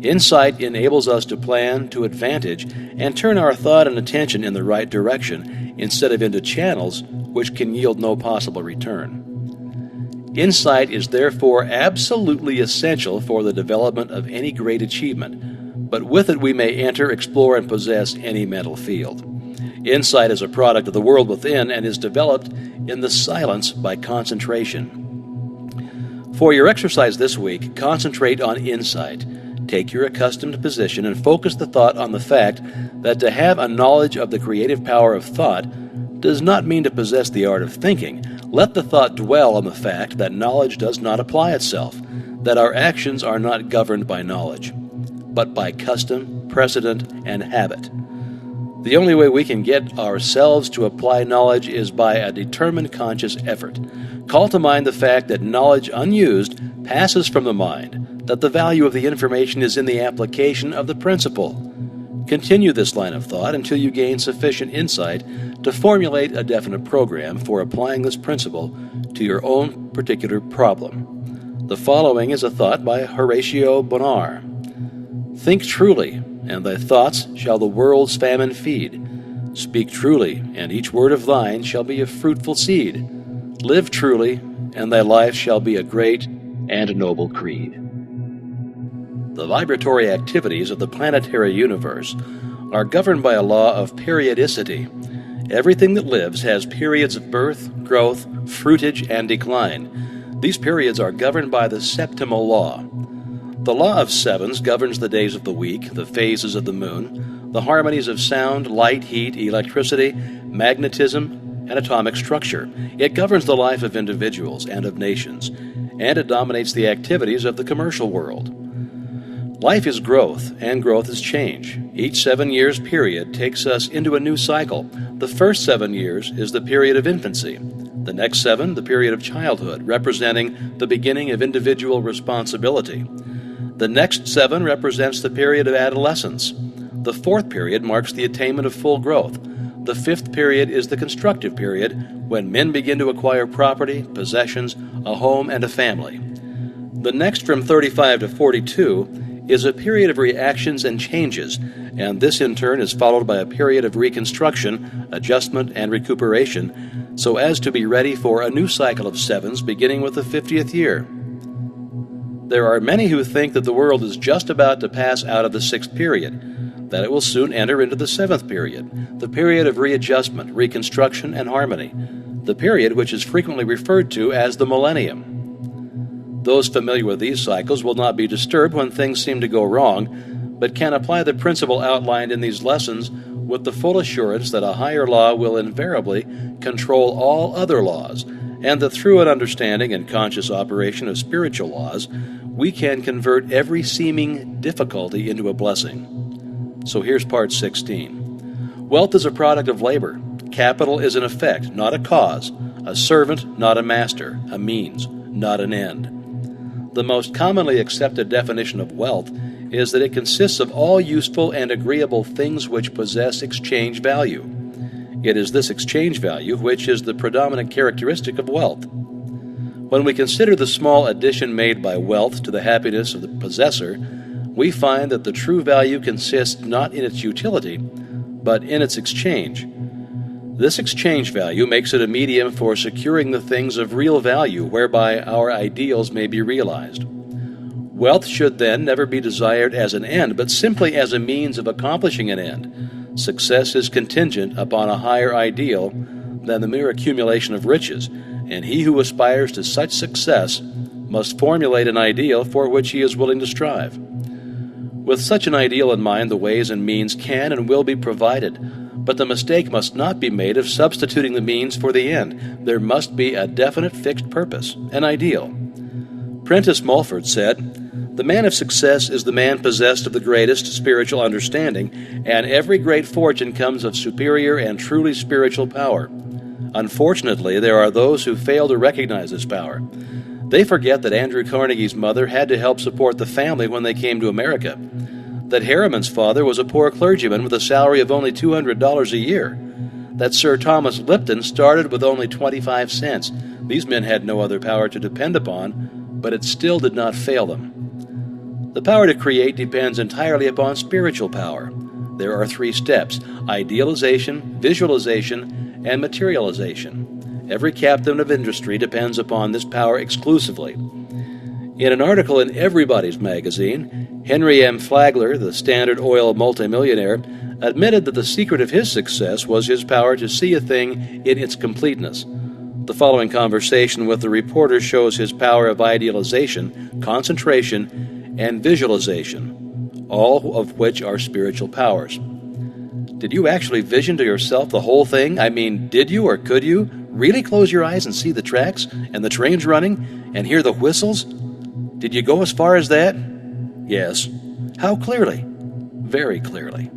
Insight enables us to plan to advantage and turn our thought and attention in the right direction instead of into channels which can yield no possible return. Insight is therefore absolutely essential for the development of any great achievement, but with it we may enter, explore, and possess any mental field. Insight is a product of the world within and is developed in the silence by concentration. For your exercise this week, concentrate on insight. Take your accustomed position and focus the thought on the fact that to have a knowledge of the creative power of thought does not mean to possess the art of thinking. Let the thought dwell on the fact that knowledge does not apply itself, that our actions are not governed by knowledge, but by custom, precedent, and habit. The only way we can get ourselves to apply knowledge is by a determined conscious effort. Call to mind the fact that knowledge unused passes from the mind, that the value of the information is in the application of the principle. Continue this line of thought until you gain sufficient insight to formulate a definite program for applying this principle to your own particular problem. The following is a thought by Horatio Bonar. Think truly, and thy thoughts shall the world's famine feed. Speak truly, and each word of thine shall be a fruitful seed. Live truly, and thy life shall be a great and noble creed. The vibratory activities of the planetary universe are governed by a law of periodicity. Everything that lives has periods of birth, growth, fruitage, and decline. These periods are governed by the septimal law. The law of sevens governs the days of the week, the phases of the moon, the harmonies of sound, light, heat, electricity, magnetism, and atomic structure. It governs the life of individuals and of nations, and it dominates the activities of the commercial world. Life is growth, and growth is change. Each 7 years period takes us into a new cycle. The first 7 years is the period of infancy. The next 7, the period of childhood, representing the beginning of individual responsibility. The next 7 represents the period of adolescence. The 4th period marks the attainment of full growth. The 5th period is the constructive period, when men begin to acquire property, possessions, a home, and a family. The next, from 35 to 42, is a period of reactions and changes, and this in turn is followed by a period of reconstruction, adjustment, and recuperation, so as to be ready for a new cycle of sevens beginning with the 50th year. There are many who think that the world is just about to pass out of the 6th period, that it will soon enter into the 7th period, the period of readjustment, reconstruction, and harmony, the period which is frequently referred to as the millennium. Those familiar with these cycles will not be disturbed when things seem to go wrong, but can apply the principle outlined in these lessons with the full assurance that a higher law will invariably control all other laws, and that through an understanding and conscious operation of spiritual laws, we can convert every seeming difficulty into a blessing. So here's part 16. Wealth is a product of labor. Capital is an effect, not a cause, a servant, not a master, a means, not an end. The most commonly accepted definition of wealth is that it consists of all useful and agreeable things which possess exchange value. It is this exchange value which is the predominant characteristic of wealth. When we consider the small addition made by wealth to the happiness of the possessor, we find that the true value consists not in its utility, but in its exchange. This exchange value makes it a medium for securing the things of real value whereby our ideals may be realized. Wealth should then never be desired as an end, but simply as a means of accomplishing an end. Success is contingent upon a higher ideal than the mere accumulation of riches, and he who aspires to such success must formulate an ideal for which he is willing to strive. With such an ideal in mind, the ways and means can and will be provided, but the mistake must not be made of substituting the means for the end. There must be a definite fixed purpose, an ideal. Prentice Mulford said, "The man of success is the man possessed of the greatest spiritual understanding, and every great fortune comes of superior and truly spiritual power. Unfortunately, there are those who fail to recognize this power. They forget that Andrew Carnegie's mother had to help support the family when they came to America, that Harriman's father was a poor clergyman with a salary of only $200 a year, that Sir Thomas Lipton started with only 25 cents. These men had no other power to depend upon, but it still did not fail them. The power to create depends entirely upon spiritual power. There are 3 steps: idealization, visualization, and materialization. Every captain of industry depends upon this power exclusively. In an article in Everybody's magazine, Henry M. Flagler, the Standard Oil multimillionaire, admitted that the secret of his success was his power to see a thing in its completeness. The following conversation with the reporter shows his power of idealization, concentration, and visualization, all of which are spiritual powers. Did you actually vision to yourself the whole thing? I mean, did you or could you really close your eyes and see the tracks and the trains running and hear the whistles? Did you go as far as that? Yes. How clearly? Very clearly.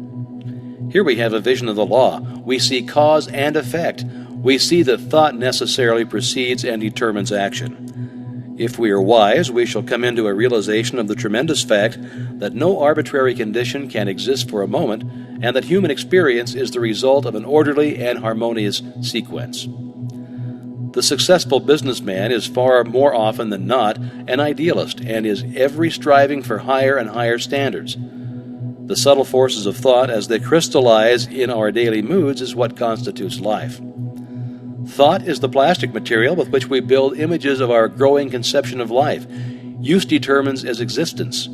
Here we have a vision of the law. We see cause and effect. We see that thought necessarily precedes and determines action. If we are wise, we shall come into a realization of the tremendous fact that no arbitrary condition can exist for a moment, and that human experience is the result of an orderly and harmonious sequence. The successful businessman is far more often than not an idealist and is ever striving for higher and higher standards. The subtle forces of thought as they crystallize in our daily moods is what constitutes life. Thought is the plastic material with which we build images of our growing conception of life. Use determines its existence.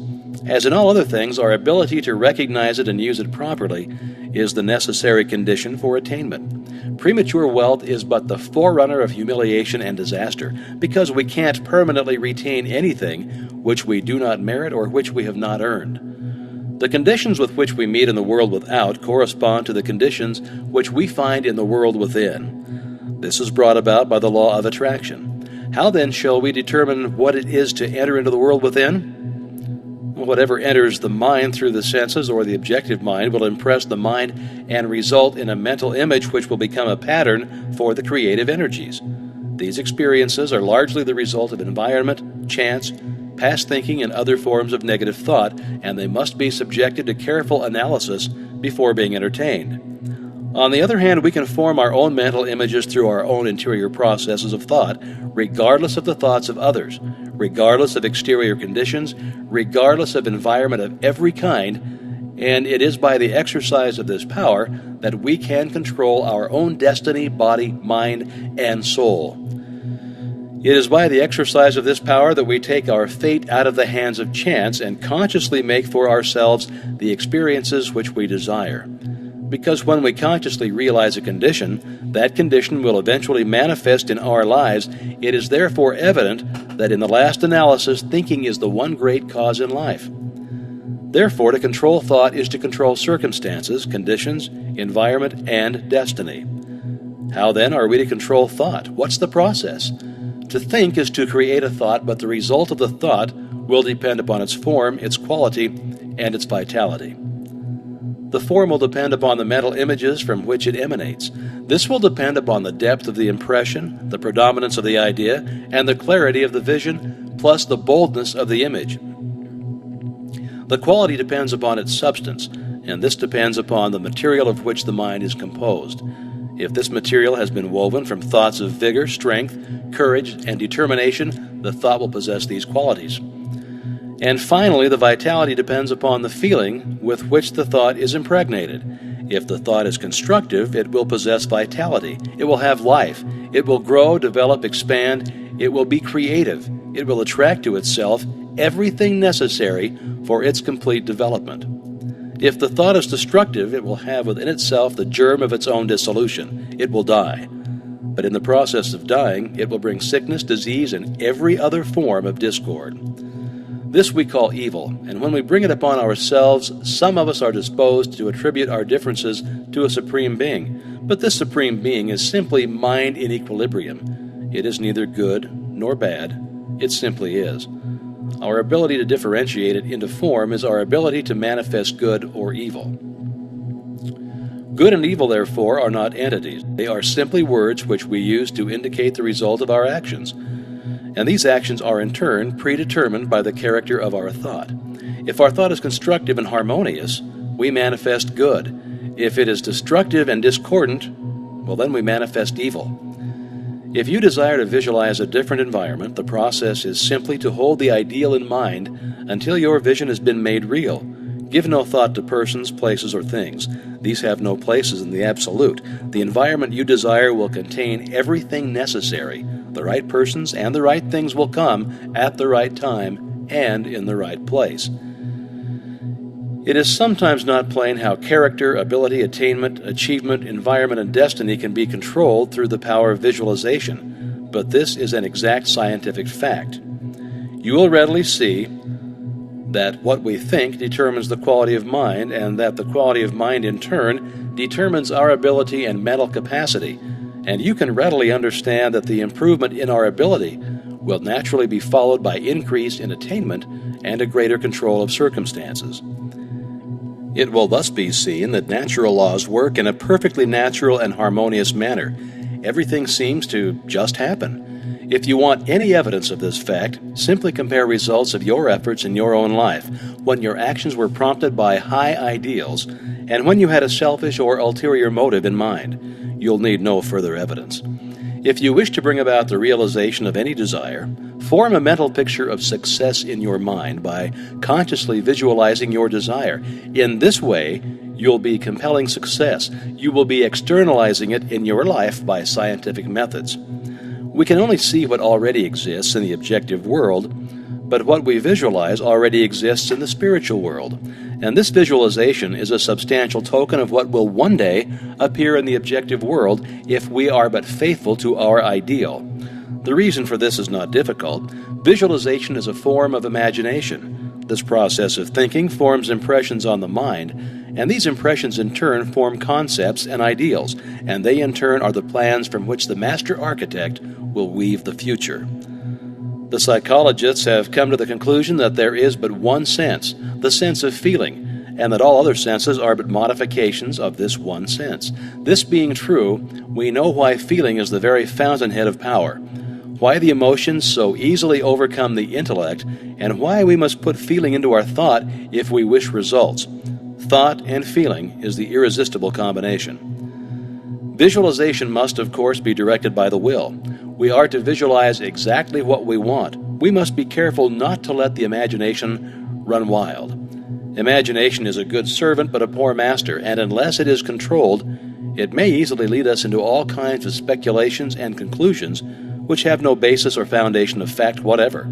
As in all other things, our ability to recognize it and use it properly is the necessary condition for attainment. Premature wealth is but the forerunner of humiliation and disaster, because we can't permanently retain anything which we do not merit or which we have not earned. The conditions with which we meet in the world without correspond to the conditions which we find in the world within. This is brought about by the law of attraction. How then shall we determine what it is to enter into the world within? Whatever enters the mind through the senses or the objective mind will impress the mind and result in a mental image which will become a pattern for the creative energies. These experiences are largely the result of environment, chance, past thinking, and other forms of negative thought, and they must be subjected to careful analysis before being entertained. On the other hand, we can form our own mental images through our own interior processes of thought, regardless of the thoughts of others, regardless of exterior conditions, regardless of environment of every kind, and it is by the exercise of this power that we can control our own destiny, body, mind, and soul. It is by the exercise of this power that we take our fate out of the hands of chance and consciously make for ourselves the experiences which we desire. Because when we consciously realize a condition, that condition will eventually manifest in our lives. It is therefore evident that in the last analysis, thinking is the one great cause in life. Therefore, to control thought is to control circumstances, conditions, environment, and destiny. How then are we to control thought? What's the process? To think is to create a thought, but the result of the thought will depend upon its form, its quality, and its vitality. The form will depend upon the mental images from which it emanates. This will depend upon the depth of the impression, the predominance of the idea, and the clarity of the vision, plus the boldness of the image. The quality depends upon its substance, and this depends upon the material of which the mind is composed. If this material has been woven from thoughts of vigor, strength, courage, and determination, the thought will possess these qualities. And finally, the vitality depends upon the feeling with which the thought is impregnated. If the thought is constructive, it will possess vitality. It will have life. It will grow, develop, expand. It will be creative. It will attract to itself everything necessary for its complete development. If the thought is destructive, it will have within itself the germ of its own dissolution. It will die. But in the process of dying, it will bring sickness, disease, and every other form of discord. This we call evil, and when we bring it upon ourselves, some of us are disposed to attribute our differences to a supreme being. But this supreme being is simply mind in equilibrium. It is neither good nor bad. It simply is. Our ability to differentiate it into form is our ability to manifest good or evil. Good and evil, therefore, are not entities. They are simply words which we use to indicate the result of our actions. And these actions are in turn predetermined by the character of our thought. If our thought is constructive and harmonious, we manifest good. If it is destructive and discordant, well, then we manifest evil. If you desire to visualize a different environment, the process is simply to hold the ideal in mind until your vision has been made real. Give no thought to persons, places, or things. These have no places in the absolute. The environment you desire will contain everything necessary. The right persons and the right things will come at the right time and in the right place. It is sometimes not plain how character, ability, attainment, achievement, environment, and destiny can be controlled through the power of visualization, but this is an exact scientific fact. You will readily see that what we think determines the quality of mind, and that the quality of mind in turn determines our ability and mental capacity, and you can readily understand that the improvement in our ability will naturally be followed by increase in attainment and a greater control of circumstances. It will thus be seen that natural laws work in a perfectly natural and harmonious manner. Everything seems to just happen. If you want any evidence of this fact, simply compare results of your efforts in your own life, when your actions were prompted by high ideals, and when you had a selfish or ulterior motive in mind. You'll need no further evidence. If you wish to bring about the realization of any desire, form a mental picture of success in your mind by consciously visualizing your desire. In this way, you'll be compelling success. You will be externalizing it in your life by scientific methods. We can only see what already exists in the objective world, but what we visualize already exists in the spiritual world, and this visualization is a substantial token of what will one day appear in the objective world if we are but faithful to our ideal. The reason for this is not difficult. Visualization is a form of imagination. This process of thinking forms impressions on the mind, and these impressions in turn form concepts and ideals, and they in turn are the plans from which the master architect will weave the future. The psychologists have come to the conclusion that there is but one sense, the sense of feeling, and that all other senses are but modifications of this one sense. This being true, we know why feeling is the very fountainhead of power, why the emotions so easily overcome the intellect, and why we must put feeling into our thought if we wish results. Thought and feeling is the irresistible combination. Visualization must, of course, be directed by the will. We are to visualize exactly what we want. We must be careful not to let the imagination run wild. Imagination is a good servant but a poor master, and unless it is controlled, it may easily lead us into all kinds of speculations and conclusions which have no basis or foundation of fact whatever.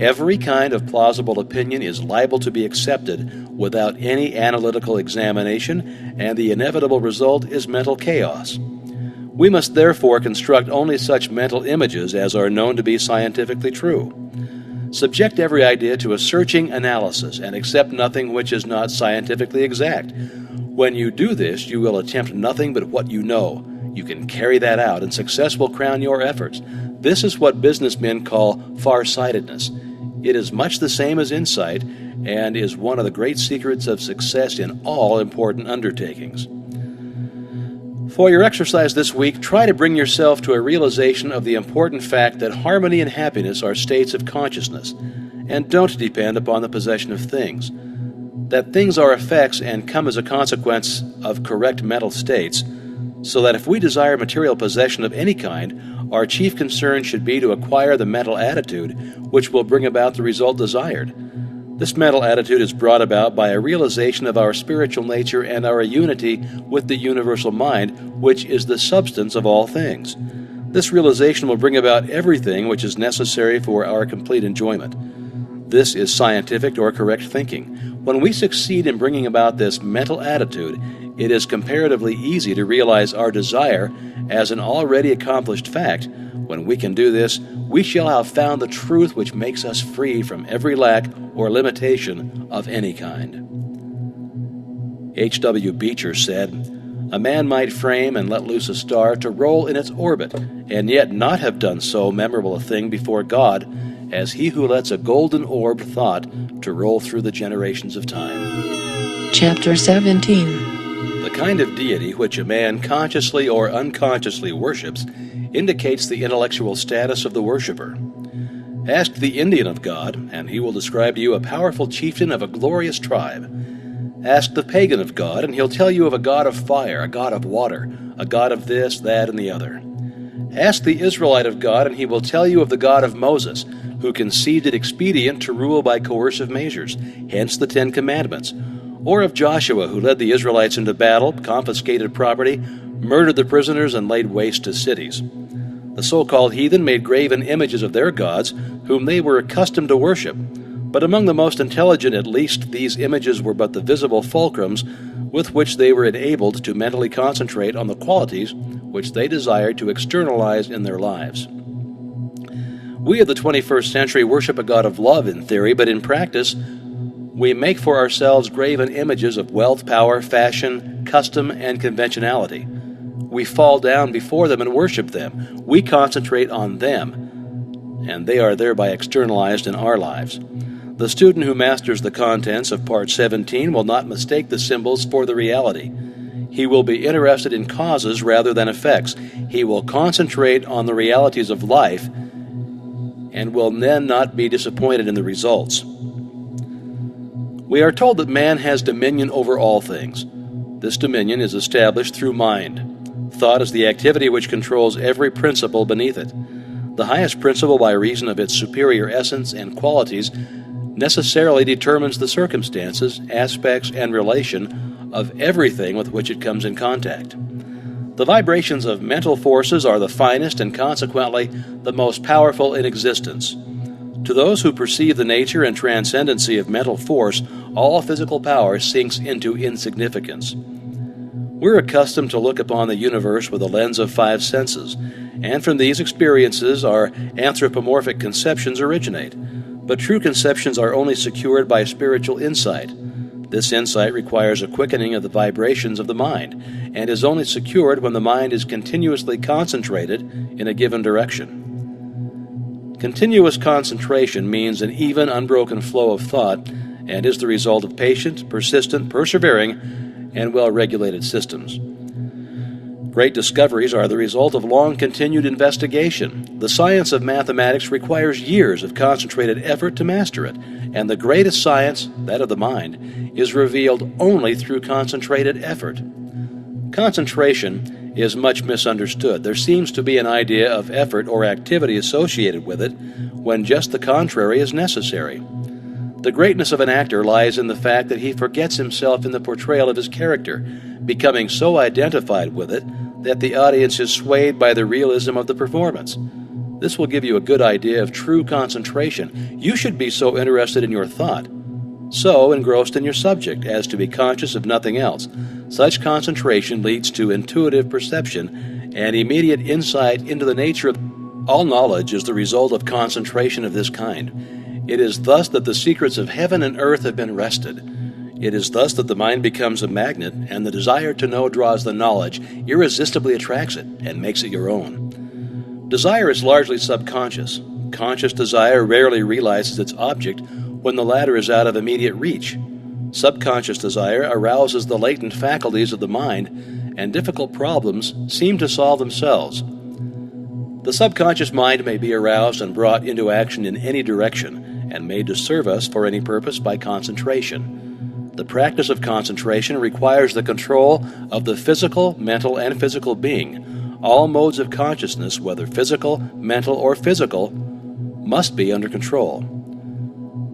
Every kind of plausible opinion is liable to be accepted without any analytical examination, and the inevitable result is mental chaos. We must therefore construct only such mental images as are known to be scientifically true. Subject every idea to a searching analysis and accept nothing which is not scientifically exact. When you do this, you will attempt nothing but what you know. You can carry that out, and success will crown your efforts. This is what businessmen call far-sightedness. It is much the same as insight, and is one of the great secrets of success in all important undertakings. For your exercise this week, try to bring yourself to a realization of the important fact that harmony and happiness are states of consciousness, and don't depend upon the possession of things. That things are effects and come as a consequence of correct mental states, so that if we desire material possession of any kind, our chief concern should be to acquire the mental attitude which will bring about the result desired. This mental attitude is brought about by a realization of our spiritual nature and our unity with the universal mind, which is the substance of all things. This realization will bring about everything which is necessary for our complete enjoyment. This is scientific or correct thinking. When we succeed in bringing about this mental attitude, it is comparatively easy to realize our desire as an already accomplished fact. When we can do this, we shall have found the truth which makes us free from every lack or limitation of any kind. H.W. Beecher said, "A man might frame and let loose a star to roll in its orbit, and yet not have done so memorable a thing before God as he who lets a golden-orbed thought to roll through the generations of time." Chapter 17. The kind of deity which a man consciously or unconsciously worships indicates the intellectual status of the worshiper. Ask the Indian of God, and he will describe to you a powerful chieftain of a glorious tribe. Ask the pagan of God, and he'll tell you of a god of fire, a god of water, a god of this, that, and the other. Ask the Israelite of God, and he will tell you of the God of Moses, who conceived it expedient to rule by coercive measures, hence the 10 Commandments, or of Joshua, who led the Israelites into battle, confiscated property, murdered the prisoners, and laid waste to cities. The so-called heathen made graven images of their gods, whom they were accustomed to worship, but among the most intelligent at least, these images were but the visible fulcrums with which they were enabled to mentally concentrate on the qualities which they desired to externalize in their lives. We of the 21st century worship a God of love in theory, but in practice, we make for ourselves graven images of wealth, power, fashion, custom, and conventionality. We fall down before them and worship them. We concentrate on them, and they are thereby externalized in our lives. The student who masters the contents of Part 17 will not mistake the symbols for the reality. He will be interested in causes rather than effects. He will concentrate on the realities of life and will then not be disappointed in the results. We are told that man has dominion over all things. This dominion is established through mind. Thought is the activity which controls every principle beneath it. The highest principle, by reason of its superior essence and qualities, necessarily determines the circumstances, aspects, and relation of everything with which it comes in contact. The vibrations of mental forces are the finest and consequently the most powerful in existence. To those who perceive the nature and transcendency of mental force, all physical power sinks into insignificance. We're accustomed to look upon the universe with a lens of five senses, and from these experiences our anthropomorphic conceptions originate. But true conceptions are only secured by spiritual insight. This insight requires a quickening of the vibrations of the mind, and is only secured when the mind is continuously concentrated in a given direction. Continuous concentration means an even, unbroken flow of thought, and is the result of patient, persistent, persevering, and well-regulated systems. Great discoveries are the result of long-continued investigation. The science of mathematics requires years of concentrated effort to master it, and the greatest science, that of the mind, is revealed only through concentrated effort. Concentration is much misunderstood. There seems to be an idea of effort or activity associated with it, when just the contrary is necessary. The greatness of an actor lies in the fact that he forgets himself in the portrayal of his character, becoming so identified with it that the audience is swayed by the realism of the performance. This will give you a good idea of true concentration. You should be so interested in your thought, so engrossed in your subject, as to be conscious of nothing else. Such concentration leads to intuitive perception and immediate insight into the nature of all knowledge is the result of concentration of this kind. It is thus that the secrets of heaven and earth have been wrested. It is thus that the mind becomes a magnet, and the desire to know draws the knowledge, irresistibly attracts it, and makes it your own. Desire is largely subconscious. Conscious desire rarely realizes its object when the latter is out of immediate reach. Subconscious desire arouses the latent faculties of the mind, and difficult problems seem to solve themselves. The subconscious mind may be aroused and brought into action in any direction, and made to serve us for any purpose by concentration. The practice of concentration requires the control of the physical, mental, and physical being. All modes of consciousness, whether physical, mental, or physical, must be under control.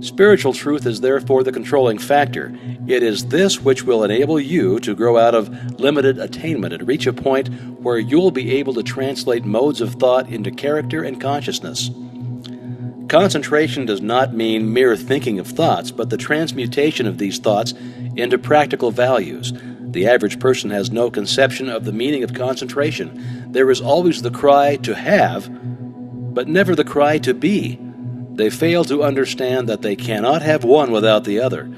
Spiritual truth is therefore the controlling factor. It is this which will enable you to grow out of limited attainment and reach a point where you'll be able to translate modes of thought into character and consciousness. Concentration does not mean mere thinking of thoughts, but the transmutation of these thoughts into practical values. The average person has no conception of the meaning of concentration. There is always the cry to have, but never the cry to be. They fail to understand that they cannot have one without the other,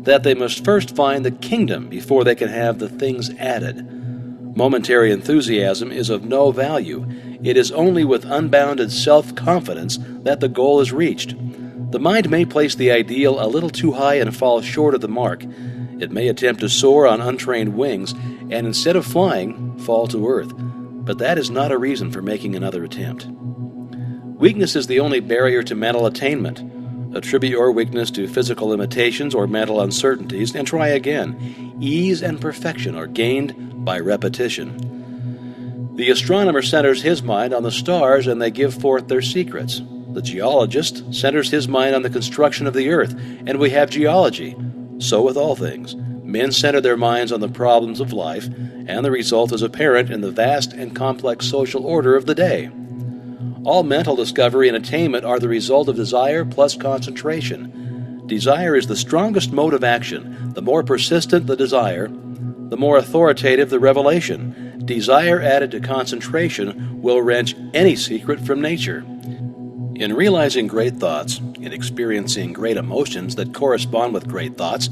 that they must first find the kingdom before they can have the things added. Momentary enthusiasm is of no value. It is only with unbounded self-confidence that the goal is reached. The mind may place the ideal a little too high and fall short of the mark. It may attempt to soar on untrained wings, and instead of flying, fall to earth. But that is not a reason for making another attempt. Weakness is the only barrier to mental attainment. Attribute your weakness to physical limitations or mental uncertainties, and try again. Ease and perfection are gained by repetition. The astronomer centers his mind on the stars, and they give forth their secrets. The geologist centers his mind on the construction of the earth, and we have geology. So with all things. Men center their minds on the problems of life, and the result is apparent in the vast and complex social order of the day. All mental discovery and attainment are the result of desire plus concentration. Desire is the strongest mode of action. The more persistent the desire, the more authoritative the revelation. Desire added to concentration will wrench any secret from nature. In realizing great thoughts, in experiencing great emotions that correspond with great thoughts,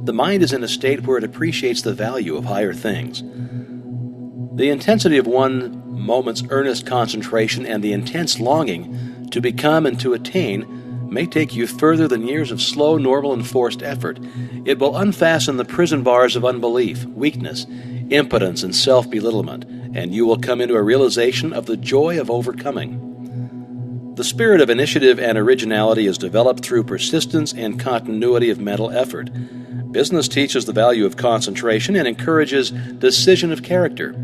the mind is in a state where it appreciates the value of higher things. The intensity of one moment's earnest concentration and the intense longing to become and to attain may take you further than years of slow, normal, and forced effort. It will unfasten the prison bars of unbelief, weakness, impotence, and self-belittlement, and you will come into a realization of the joy of overcoming. The spirit of initiative and originality is developed through persistence and continuity of mental effort. Business teaches the value of concentration and encourages decision of character.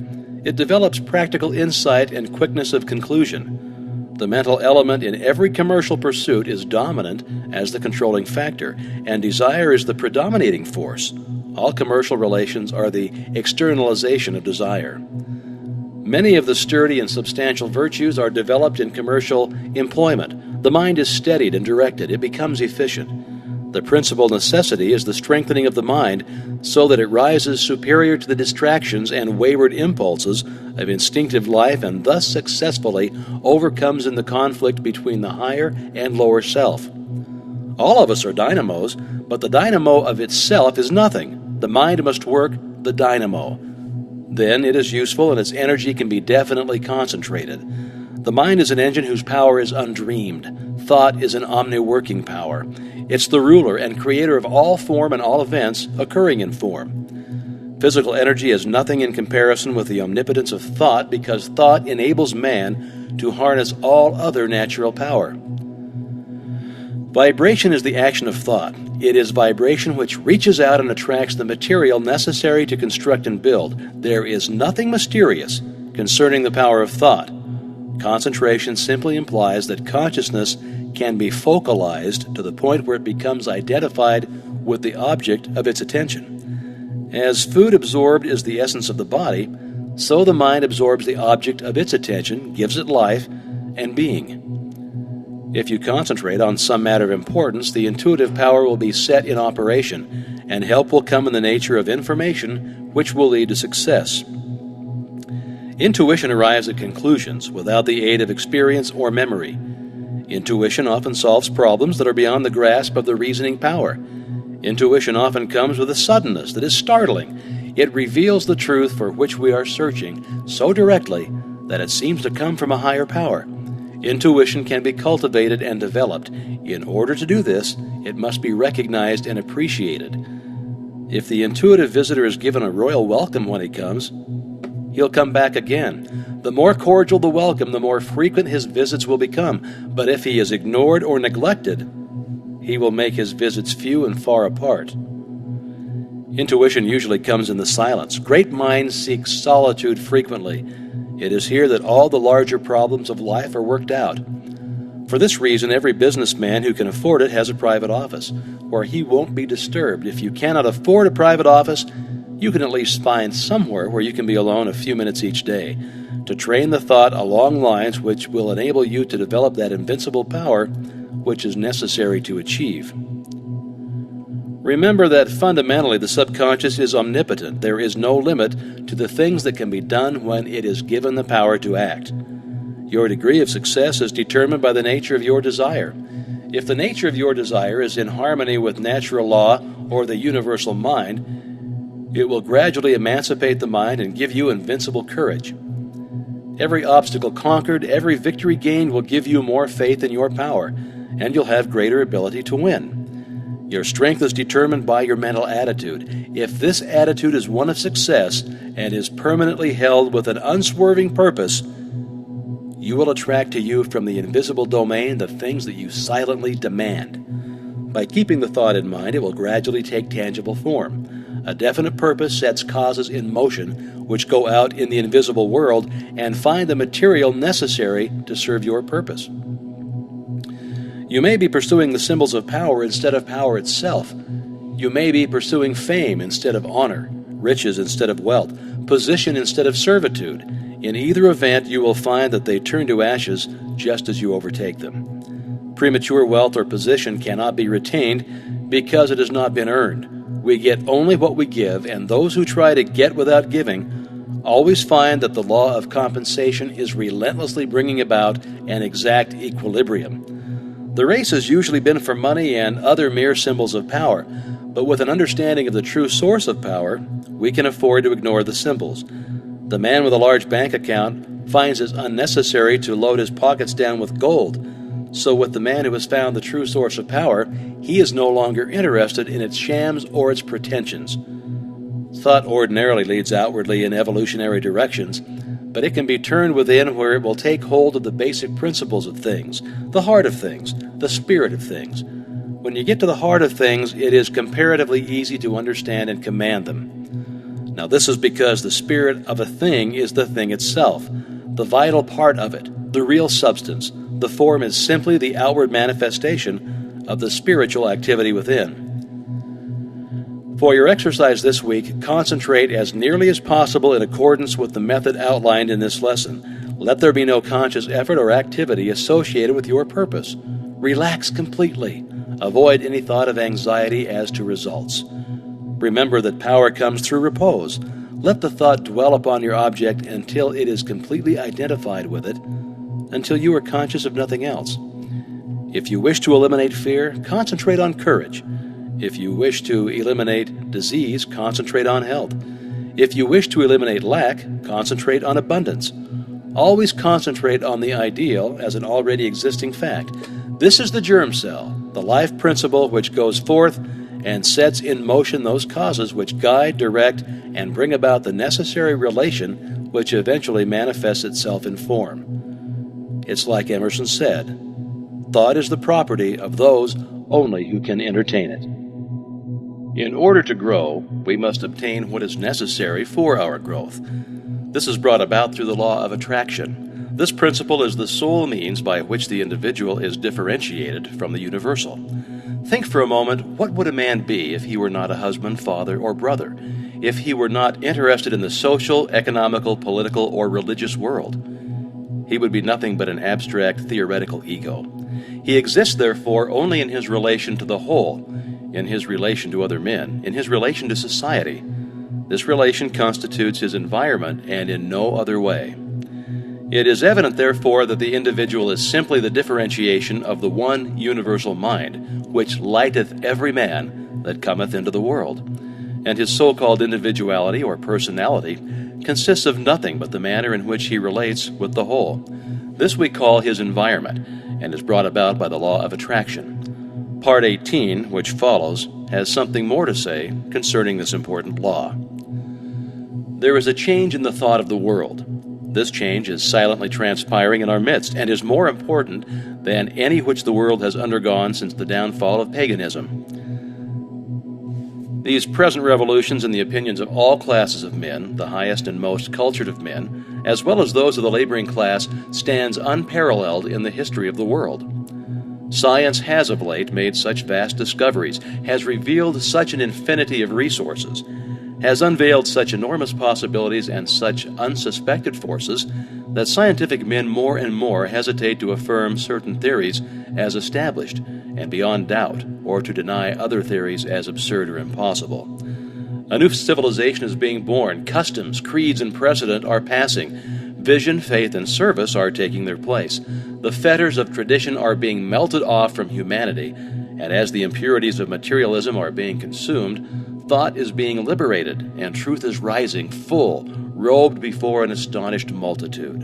It develops practical insight and quickness of conclusion. The mental element in every commercial pursuit is dominant as the controlling factor, and desire is the predominating force. All commercial relations are the externalization of desire. Many of the sturdy and substantial virtues are developed in commercial employment. The mind is steadied and directed. It becomes efficient. The principal necessity is the strengthening of the mind so that it rises superior to the distractions and wayward impulses of instinctive life and thus successfully overcomes in the conflict between the higher and lower self. All of us are dynamos, but the dynamo of itself is nothing. The mind must work the dynamo. Then it is useful and its energy can be definitely concentrated. The mind is an engine whose power is undreamed. Thought is an omni-working power. It's the ruler and creator of all form and all events occurring in form. Physical energy is nothing in comparison with the omnipotence of thought because thought enables man to harness all other natural power. Vibration is the action of thought. It is vibration which reaches out and attracts the material necessary to construct and build. There is nothing mysterious concerning the power of thought. Concentration simply implies that consciousness can be focalized to the point where it becomes identified with the object of its attention. As food absorbed is the essence of the body, so the mind absorbs the object of its attention, gives it life and being. If you concentrate on some matter of importance, the intuitive power will be set in operation, and help will come in the nature of information which will lead to success. Intuition arrives at conclusions without the aid of experience or memory. Intuition often solves problems that are beyond the grasp of the reasoning power. Intuition often comes with a suddenness that is startling. It reveals the truth for which we are searching so directly that it seems to come from a higher power. Intuition can be cultivated and developed. In order to do this, it must be recognized and appreciated. If the intuitive visitor is given a royal welcome when he comes, he'll come back again. The more cordial the welcome, the more frequent his visits will become. But if he is ignored or neglected, he will make his visits few and far apart. Intuition usually comes in the silence. Great minds seek solitude frequently. It is here that all the larger problems of life are worked out. For this reason, every businessman who can afford it has a private office, where he won't be disturbed. If you cannot afford a private office, you can at least find somewhere where you can be alone a few minutes each day to train the thought along lines which will enable you to develop that invincible power which is necessary to achieve. Remember that fundamentally the subconscious is omnipotent. There is no limit to the things that can be done when it is given the power to act. Your degree of success is determined by the nature of your desire. If the nature of your desire is in harmony with natural law or the universal mind, it will gradually emancipate the mind and give you invincible courage. Every obstacle conquered, every victory gained will give you more faith in your power, and you'll have greater ability to win. Your strength is determined by your mental attitude. If this attitude is one of success and is permanently held with an unswerving purpose, you will attract to you from the invisible domain the things that you silently demand. By keeping the thought in mind, it will gradually take tangible form. A definite purpose sets causes in motion which go out in the invisible world and find the material necessary to serve your purpose. You may be pursuing the symbols of power instead of power itself. You may be pursuing fame instead of honor, riches instead of wealth, position instead of servitude. In either event, you will find that they turn to ashes just as you overtake them. Premature wealth or position cannot be retained because it has not been earned. We get only what we give, and those who try to get without giving always find that the law of compensation is relentlessly bringing about an exact equilibrium. The race has usually been for money and other mere symbols of power, but with an understanding of the true source of power, we can afford to ignore the symbols. The man with a large bank account finds it unnecessary to load his pockets down with gold. So with the man who has found the true source of power, he is no longer interested in its shams or its pretensions. Thought ordinarily leads outwardly in evolutionary directions, but it can be turned within where it will take hold of the basic principles of things, the heart of things, the spirit of things. When you get to the heart of things, it is comparatively easy to understand and command them. Now this is because the spirit of a thing is the thing itself, the vital part of it, the real substance. The form is simply the outward manifestation of the spiritual activity within. For your exercise this week, concentrate as nearly as possible in accordance with the method outlined in this lesson. Let there be no conscious effort or activity associated with your purpose. Relax completely. Avoid any thought of anxiety as to results. Remember that power comes through repose. Let the thought dwell upon your object until it is completely identified with it, until you are conscious of nothing else. If you wish to eliminate fear, concentrate on courage. If you wish to eliminate disease, concentrate on health. If you wish to eliminate lack, concentrate on abundance. Always concentrate on the ideal as an already existing fact. This is the germ cell, the life principle which goes forth and sets in motion those causes which guide, direct, and bring about the necessary relation which eventually manifests itself in form. It's like Emerson said, thought is the property of those only who can entertain it. In order to grow, we must obtain what is necessary for our growth. This is brought about through the law of attraction. This principle is the sole means by which the individual is differentiated from the universal. Think for a moment, what would a man be if he were not a husband, father, or brother? If he were not interested in the social, economical, political, or religious world? He would be nothing but an abstract, theoretical ego. He exists, therefore, only in his relation to the whole, in his relation to other men, in his relation to society. This relation constitutes his environment, and in no other way. It is evident, therefore, that the individual is simply the differentiation of the one universal mind, which lighteth every man that cometh into the world. And his so-called individuality or personality consists of nothing but the manner in which he relates with the whole. This we call his environment, and is brought about by the law of attraction. Part 18, which follows, has something more to say concerning this important law. There is a change in the thought of the world. This change is silently transpiring in our midst, and is more important than any which the world has undergone since the downfall of paganism. These present revolutions in the opinions of all classes of men, the highest and most cultured of men, as well as those of the laboring class, stands unparalleled in the history of the world. Science has of late made such vast discoveries, has revealed such an infinity of resources, has unveiled such enormous possibilities and such unsuspected forces that scientific men more and more hesitate to affirm certain theories as established and beyond doubt, or to deny other theories as absurd or impossible. A new civilization is being born. Customs, creeds, and precedent are passing. Vision, faith, and service are taking their place. The fetters of tradition are being melted off from humanity, and as the impurities of materialism are being consumed, thought is being liberated, and truth is rising, full, robed before an astonished multitude.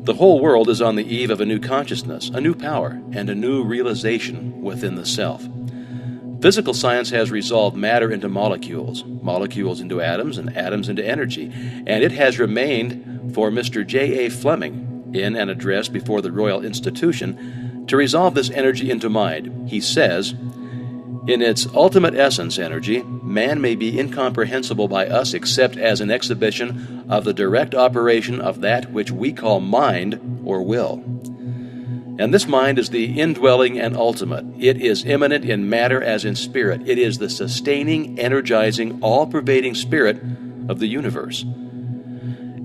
The whole world is on the eve of a new consciousness, a new power, and a new realization within the self. Physical science has resolved matter into molecules, molecules into atoms, and atoms into energy, and it has remained for Mr. J. A. Fleming, in an address before the Royal Institution, to resolve this energy into mind. He says, "In its ultimate essence, energy, man may be incomprehensible by us except as an exhibition of the direct operation of that which we call mind or will. And this mind is the indwelling and ultimate. It is immanent in matter as in spirit. It is the sustaining, energizing, all-pervading spirit of the universe.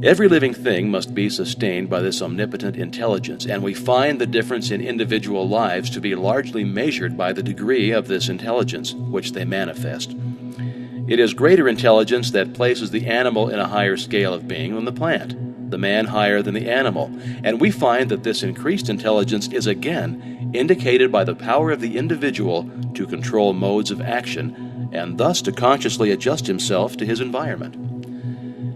Every living thing must be sustained by this omnipotent intelligence, and we find the difference in individual lives to be largely measured by the degree of this intelligence which they manifest. It is greater intelligence that places the animal in a higher scale of being than the plant, the man higher than the animal, and we find that this increased intelligence is again indicated by the power of the individual to control modes of action, and thus to consciously adjust himself to his environment.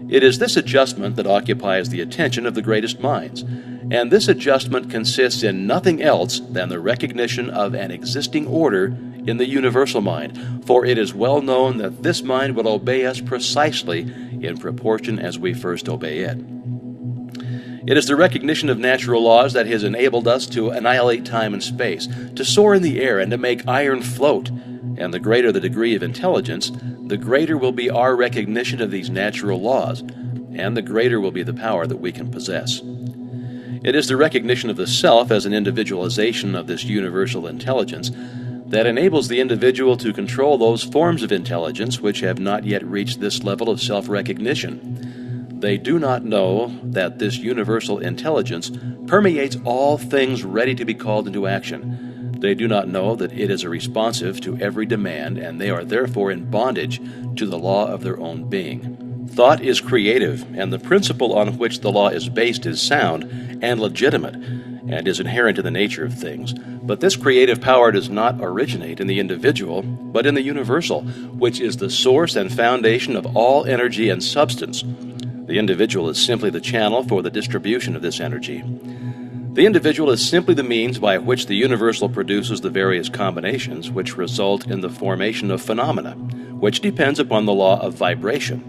It is this adjustment that occupies the attention of the greatest minds, and this adjustment consists in nothing else than the recognition of an existing order in the universal mind, for it is well known that this mind will obey us precisely in proportion as we first obey it. It is the recognition of natural laws that has enabled us to annihilate time and space, to soar in the air, and to make iron float, and the greater the degree of intelligence, the greater will be our recognition of these natural laws, and the greater will be the power that we can possess. It is the recognition of the self as an individualization of this universal intelligence that enables the individual to control those forms of intelligence which have not yet reached this level of self-recognition. They do not know that this universal intelligence permeates all things ready to be called into action. They do not know that it is responsive to every demand, and they are therefore in bondage to the law of their own being. Thought is creative, and the principle on which the law is based is sound and legitimate, and is inherent in the nature of things. But this creative power does not originate in the individual, but in the universal, which is the source and foundation of all energy and substance. The individual is simply the channel for the distribution of this energy. The individual is simply the means by which the universal produces the various combinations which result in the formation of phenomena, which depends upon the law of vibration,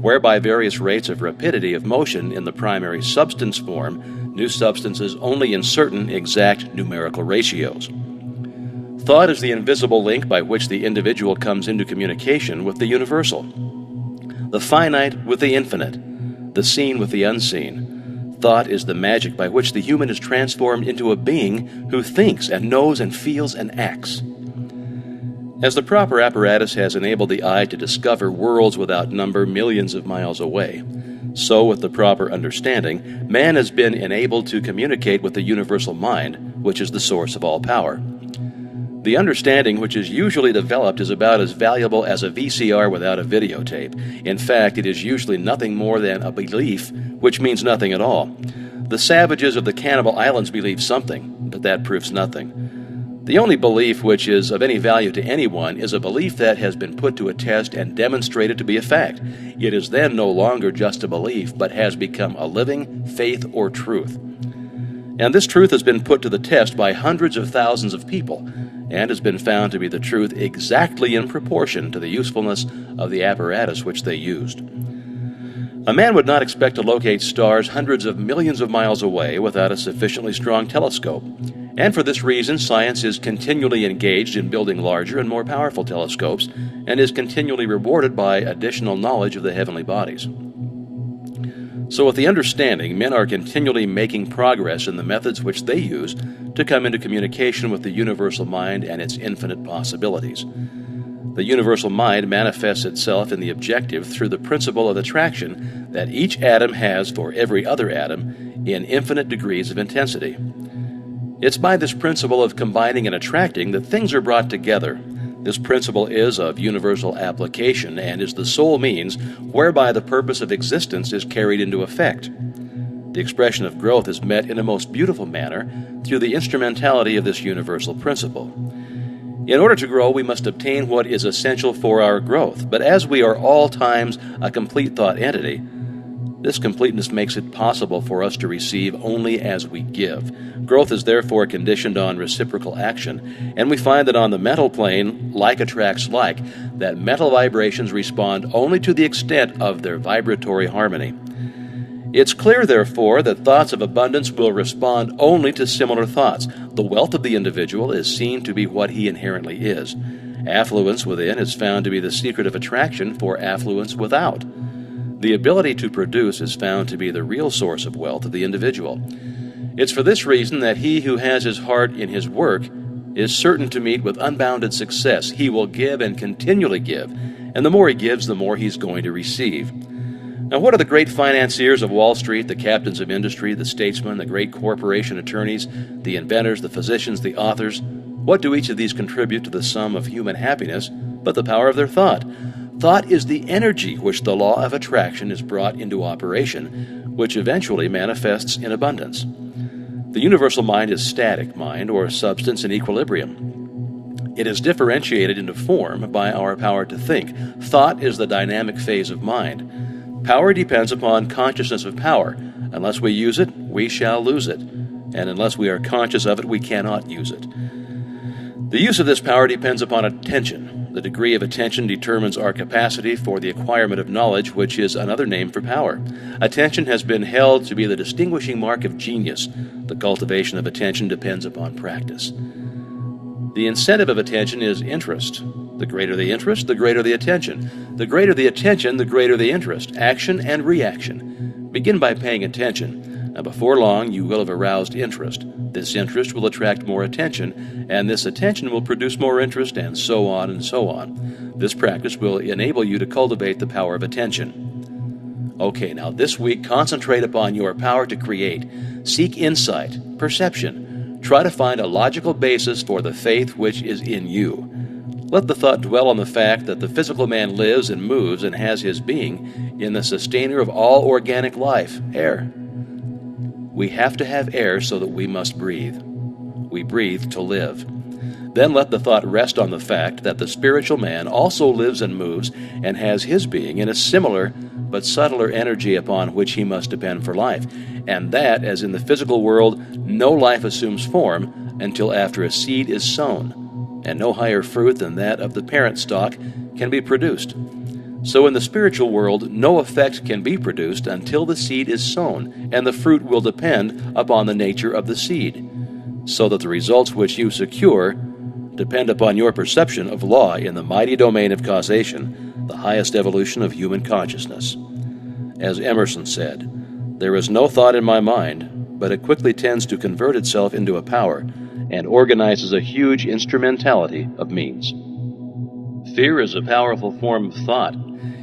whereby various rates of rapidity of motion in the primary substance form new substances only in certain exact numerical ratios. Thought is the invisible link by which the individual comes into communication with the universal, the finite with the infinite, the seen with the unseen. Thought is the magic by which the human is transformed into a being who thinks and knows and feels and acts. As the proper apparatus has enabled the eye to discover worlds without number millions of miles away, so with the proper understanding, man has been enabled to communicate with the universal mind, which is the source of all power. The understanding which is usually developed is about as valuable as a VCR without a videotape. In fact, it is usually nothing more than a belief, which means nothing at all. The savages of the Cannibal Islands believe something, but that proves nothing. The only belief which is of any value to anyone is a belief that has been put to a test and demonstrated to be a fact. It is then no longer just a belief, but has become a living faith or truth. And this truth has been put to the test by hundreds of thousands of people, and has been found to be the truth exactly in proportion to the usefulness of the apparatus which they used. A man would not expect to locate stars hundreds of millions of miles away without a sufficiently strong telescope, and for this reason science is continually engaged in building larger and more powerful telescopes, and is continually rewarded by additional knowledge of the heavenly bodies. So with the understanding, men are continually making progress in the methods which they use to come into communication with the universal mind and its infinite possibilities. The universal mind manifests itself in the objective through the principle of attraction that each atom has for every other atom in infinite degrees of intensity. It's by this principle of combining and attracting that things are brought together. This principle is of universal application and is the sole means whereby the purpose of existence is carried into effect. The expression of growth is met in a most beautiful manner through the instrumentality of this universal principle. In order to grow, we must obtain what is essential for our growth, but as we are all times a complete thought entity, this completeness makes it possible for us to receive only as we give. Growth is therefore conditioned on reciprocal action, and we find that on the mental plane, like attracts like, that mental vibrations respond only to the extent of their vibratory harmony. It's clear, therefore, that thoughts of abundance will respond only to similar thoughts. The wealth of the individual is seen to be what he inherently is. Affluence within is found to be the secret of attraction for affluence without. The ability to produce is found to be the real source of wealth of the individual. It's for this reason that he who has his heart in his work is certain to meet with unbounded success. He will give and continually give, and the more he gives, the more he's going to receive. Now, what are the great financiers of Wall Street, the captains of industry, the statesmen, the great corporation attorneys, the inventors, the physicians, the authors? What do each of these contribute to the sum of human happiness but the power of their thought? Thought is the energy which the law of attraction is brought into operation, which eventually manifests in abundance. The universal mind is static mind, or substance in equilibrium. It is differentiated into form by our power to think. Thought is the dynamic phase of mind. Power depends upon consciousness of power. Unless we use it, we shall lose it, and unless we are conscious of it, we cannot use it. The use of this power depends upon attention. The degree of attention determines our capacity for the acquirement of knowledge, which is another name for power. Attention has been held to be the distinguishing mark of genius. The cultivation of attention depends upon practice. The incentive of attention is interest. The greater the interest, the greater the attention. The greater the attention, the greater the interest. Action and reaction. Begin by paying attention. Now, before long, you will have aroused interest. This interest will attract more attention, and this attention will produce more interest, and so on and so on. This practice will enable you to cultivate the power of attention. Okay, now this week, concentrate upon your power to create. Seek insight, perception. Try to find a logical basis for the faith which is in you. Let the thought dwell on the fact that the physical man lives and moves and has his being in the sustainer of all organic life, air. We have to have air so that we must breathe. We breathe to live. Then let the thought rest on the fact that the spiritual man also lives and moves and has his being in a similar but subtler energy upon which he must depend for life, and that, as in the physical world, no life assumes form until after a seed is sown, and no higher fruit than that of the parent stock can be produced. So in the spiritual world, no effect can be produced until the seed is sown, and the fruit will depend upon the nature of the seed, so that the results which you secure depend upon your perception of law in the mighty domain of causation, the highest evolution of human consciousness. As Emerson said, "There is no thought in my mind, but it quickly tends to convert itself into a power and organizes a huge instrumentality of means." Fear is a powerful form of thought.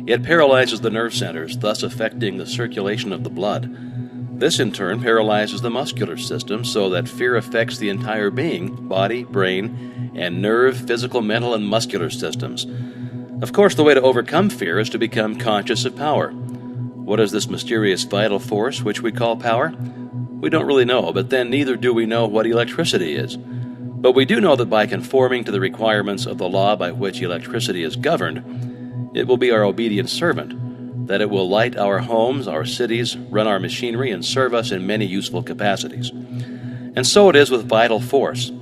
It paralyzes the nerve centers, thus affecting the circulation of the blood. This in turn paralyzes the muscular system so that fear affects the entire being, body, brain, and nerve, physical, mental, and muscular systems. Of course, the way to overcome fear is to become conscious of power. What is this mysterious vital force which we call power? We don't really know, but then neither do we know what electricity is. But we do know that by conforming to the requirements of the law by which electricity is governed, it will be our obedient servant, that it will light our homes, our cities, run our machinery, and serve us in many useful capacities. And so it is with vital force.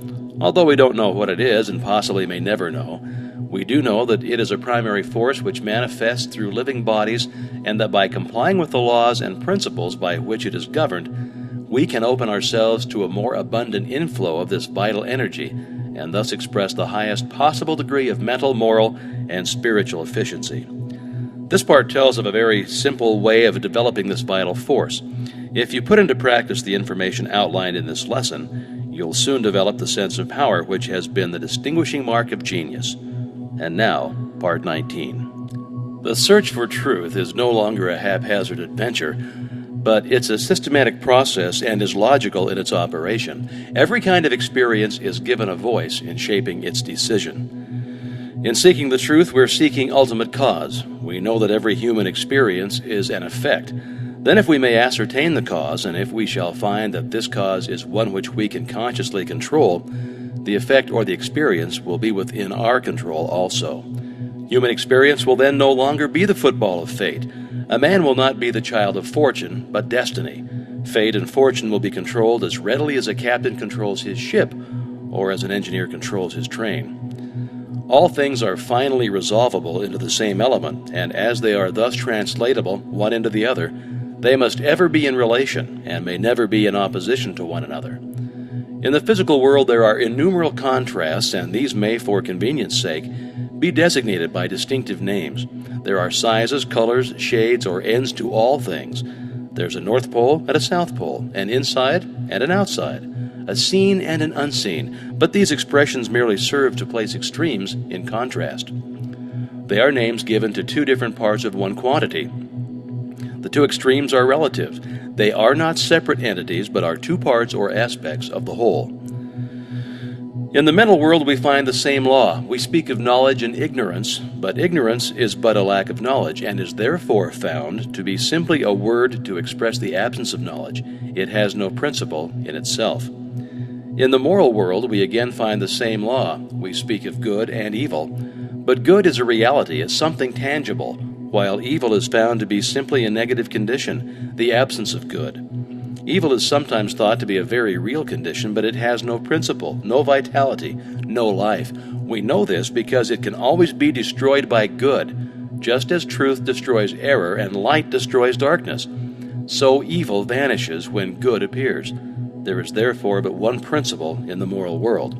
Although we don't know what it is and possibly may never know, we do know that it is a primary force which manifests through living bodies, and that by complying with the laws and principles by which it is governed, we can open ourselves to a more abundant inflow of this vital energy, and thus express the highest possible degree of mental, moral, and spiritual efficiency. This part tells of a very simple way of developing this vital force. If you put into practice the information outlined in this lesson, you'll soon develop the sense of power which has been the distinguishing mark of genius. And now, Part 19. The search for truth is no longer a haphazard adventure, but it's a systematic process and is logical in its operation. Every kind of experience is given a voice in shaping its decision. In seeking the truth, we're seeking ultimate cause. We know that every human experience is an effect. Then if we may ascertain the cause, and if we shall find that this cause is one which we can consciously control, the effect or the experience will be within our control also. Human experience will then no longer be the football of fate. A man will not be the child of fortune, but destiny. Fate and fortune will be controlled as readily as a captain controls his ship, or as an engineer controls his train. All things are finally resolvable into the same element, and as they are thus translatable one into the other, they must ever be in relation, and may never be in opposition to one another. In the physical world there are innumerable contrasts, and these may, for convenience sake, be designated by distinctive names. There are sizes, colors, shades, or ends to all things. There's a North Pole and a South Pole, an inside and an outside, a seen and an unseen, but these expressions merely serve to place extremes in contrast. They are names given to two different parts of one quantity. The two extremes are relative. They are not separate entities, but are two parts or aspects of the whole. In the mental world we find the same law. We speak of knowledge and ignorance, but ignorance is but a lack of knowledge, and is therefore found to be simply a word to express the absence of knowledge. It has no principle in itself. In the moral world we again find the same law. We speak of good and evil, but good is a reality, it's something tangible, while evil is found to be simply a negative condition, the absence of good. Evil is sometimes thought to be a very real condition, but it has no principle, no vitality, no life. We know this because it can always be destroyed by good, just as truth destroys error and light destroys darkness. So evil vanishes when good appears. There is therefore but one principle in the moral world.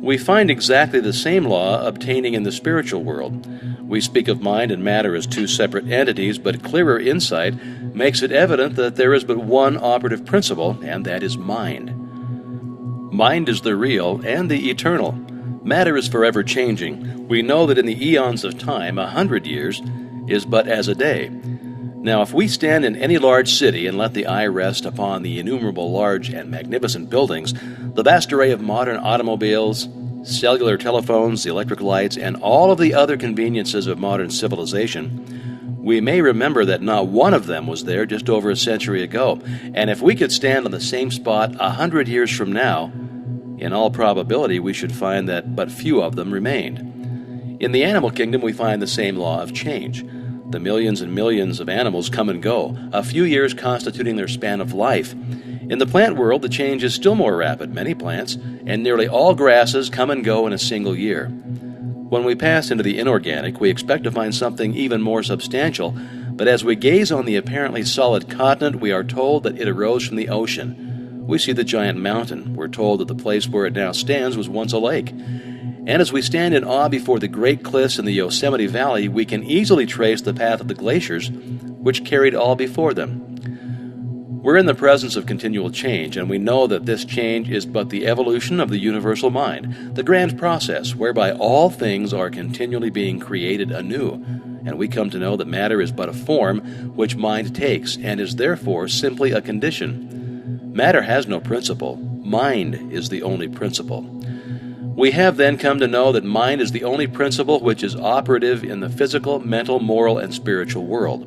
We find exactly the same law obtaining in the spiritual world. We speak of mind and matter as two separate entities, but clearer insight makes it evident that there is but one operative principle, and that is mind. Mind is the real and the eternal. Matter is forever changing. We know that in the eons of time, 100 years is but as a day. Now, if we stand in any large city and let the eye rest upon the innumerable large and magnificent buildings, The vast array of modern automobiles, cellular telephones, the electric lights, and all of the other conveniences of modern civilization, we may remember that not one of them was there just over a century ago. And if we could stand on the same spot 100 years from now, in all probability we should find that but few of them remained. In the animal kingdom, we find the same law of change. The millions and millions of animals come and go, a few years constituting their span of life. In the plant world, the change is still more rapid. Many plants, and nearly all grasses, come and go in a single year. When we pass into the inorganic, we expect to find something even more substantial, but as we gaze on the apparently solid continent, we are told that it arose from the ocean. We see the giant mountain. We're told that the place where it now stands was once a lake. And as we stand in awe before the great cliffs in the Yosemite Valley, we can easily trace the path of the glaciers, which carried all before them. We're in the presence of continual change, and we know that this change is but the evolution of the universal mind, the grand process whereby all things are continually being created anew, and we come to know that matter is but a form which mind takes, and is therefore simply a condition. Matter has no principle. Mind is the only principle. We have then come to know that mind is the only principle which is operative in the physical, mental, moral, and spiritual world.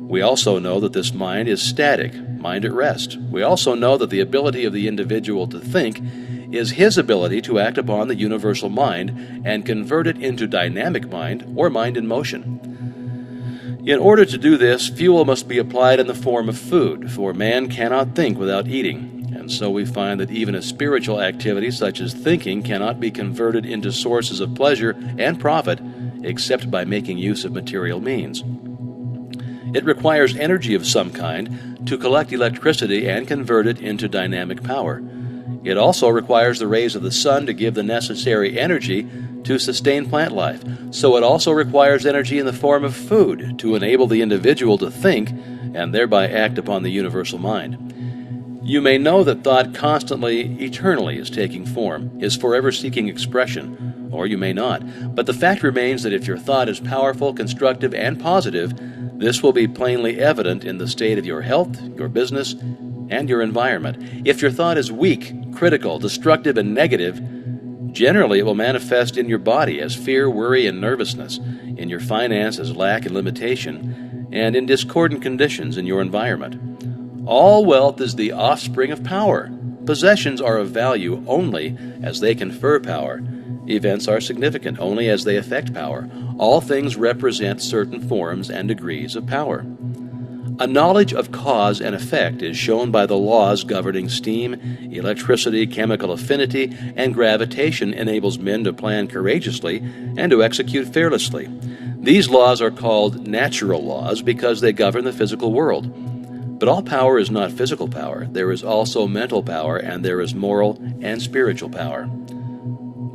We also know that this mind is static, mind at rest. We also know that the ability of the individual to think is his ability to act upon the universal mind and convert it into dynamic mind or mind in motion. In order to do this, fuel must be applied in the form of food, for man cannot think without eating. And so we find that even a spiritual activity such as thinking cannot be converted into sources of pleasure and profit except by making use of material means. It requires energy of some kind to collect electricity and convert it into dynamic power. It also requires the rays of the sun to give the necessary energy to sustain plant life. So it also requires energy in the form of food to enable the individual to think and thereby act upon the universal mind. You may know that thought constantly, eternally is taking form, is forever seeking expression, or you may not. But the fact remains that if your thought is powerful, constructive, and positive, this will be plainly evident in the state of your health, your business, and your environment. If your thought is weak, critical, destructive, and negative, generally it will manifest in your body as fear, worry, and nervousness, in your finance as lack and limitation, and in discordant conditions in your environment. All wealth is the offspring of power. Possessions are of value only as they confer power. Events are significant only as they affect power. All things represent certain forms and degrees of power. A knowledge of cause and effect is shown by the laws governing steam, electricity, chemical affinity, and gravitation enables men to plan courageously and to execute fearlessly. These laws are called natural laws because they govern the physical world. But all power is not physical power. There is also mental power, and there is moral and spiritual power.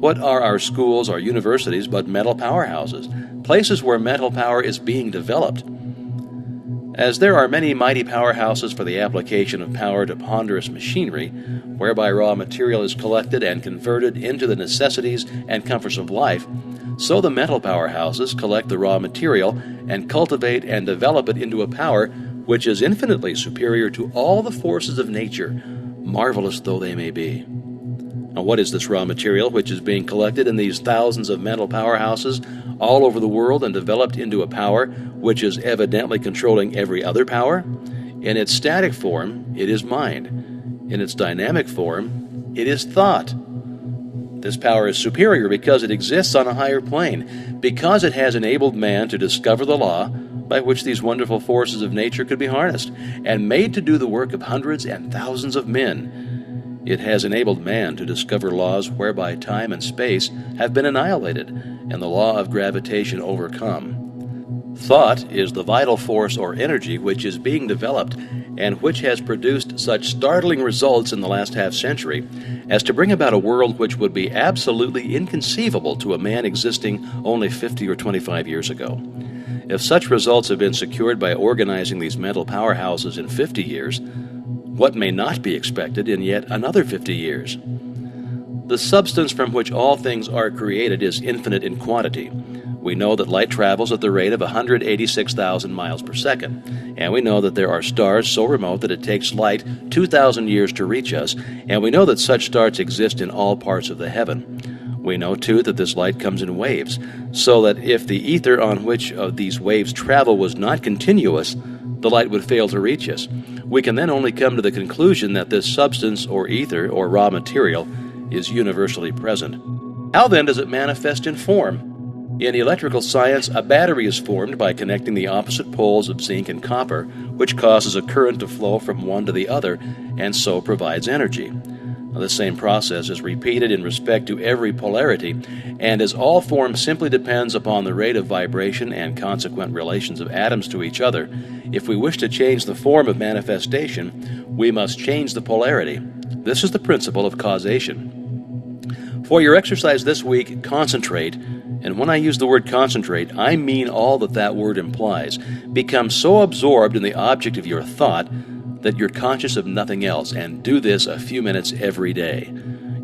What are our schools, our universities, but mental powerhouses, places where mental power is being developed? As there are many mighty powerhouses for the application of power to ponderous machinery, whereby raw material is collected and converted into the necessities and comforts of life, so the mental powerhouses collect the raw material and cultivate and develop it into a power which is infinitely superior to all the forces of nature, marvelous though they may be. Now, what is this raw material which is being collected in these thousands of mental powerhouses all over the world and developed into a power which is evidently controlling every other power? In its static form, it is mind. In its dynamic form, it is thought. This power is superior because it exists on a higher plane, because it has enabled man to discover the law by which these wonderful forces of nature could be harnessed, and made to do the work of hundreds and thousands of men. It has enabled man to discover laws whereby time and space have been annihilated, and the law of gravitation overcome. Thought is the vital force or energy which is being developed, and which has produced such startling results in the last half-century as to bring about a world which would be absolutely inconceivable to a man existing only 50 or 25 years ago. If such results have been secured by organizing these mental powerhouses in 50 years, what may not be expected in yet another 50 years? The substance from which all things are created is infinite in quantity. We know that light travels at the rate of 186,000 miles per second, and we know that there are stars so remote that it takes light 2,000 years to reach us, and we know that such stars exist in all parts of the heaven. We know, too, that this light comes in waves, so that if the ether on which of these waves travel was not continuous, the light would fail to reach us. We can then only come to the conclusion that this substance or ether or raw material is universally present. How then does it manifest in form? In electrical science, a battery is formed by connecting the opposite poles of zinc and copper, which causes a current to flow from one to the other, and so provides energy. Now, this same process is repeated in respect to every polarity, and as all form simply depends upon the rate of vibration and consequent relations of atoms to each other, if we wish to change the form of manifestation, we must change the polarity. This is the principle of causation. For your exercise this week, concentrate, and when I use the word concentrate, I mean all that word implies. Become so absorbed in the object of your thought that you're conscious of nothing else, and do this a few minutes every day.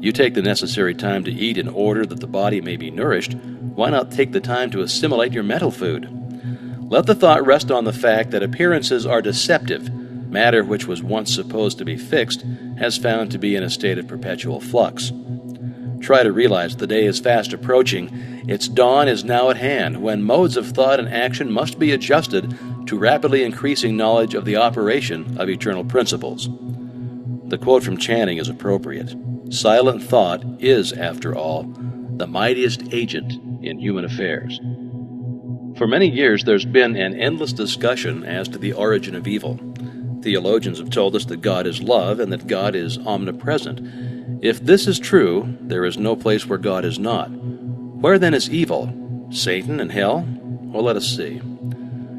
You take the necessary time to eat in order that the body may be nourished. Why not take the time to assimilate your mental food? Let the thought rest on the fact that appearances are deceptive. Matter which was once supposed to be fixed has found to be in a state of perpetual flux. Try to realize the day is fast approaching. Its dawn is now at hand, when modes of thought and action must be adjusted to rapidly increasing knowledge of the operation of eternal principles. The quote from Channing is appropriate. Silent thought is, after all, the mightiest agent in human affairs. For many years, there's been an endless discussion as to the origin of evil. Theologians have told us that God is love and that God is omnipresent. If this is true, there is no place where God is not. Where then is evil? Satan and hell? Well, let us see.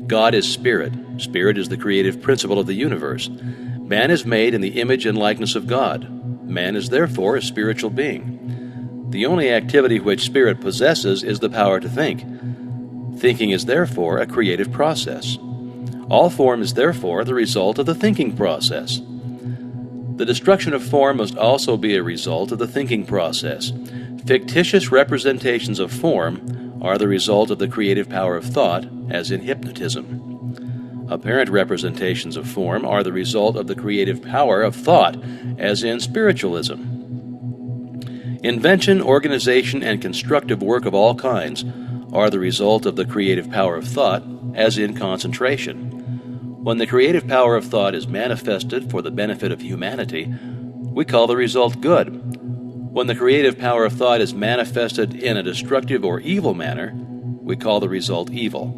God is spirit. Spirit is the creative principle of the universe. Man is made in the image and likeness of God. Man is therefore a spiritual being. The only activity which spirit possesses is the power to think. Thinking is therefore a creative process. All form is therefore the result of the thinking process. The destruction of form must also be a result of the thinking process. Fictitious representations of form are the result of the creative power of thought, as in hypnotism. Apparent representations of form are the result of the creative power of thought, as in spiritualism. Invention, organization, and constructive work of all kinds are the result of the creative power of thought, as in concentration. When the creative power of thought is manifested for the benefit of humanity, we call the result good. When the creative power of thought is manifested in a destructive or evil manner, we call the result evil.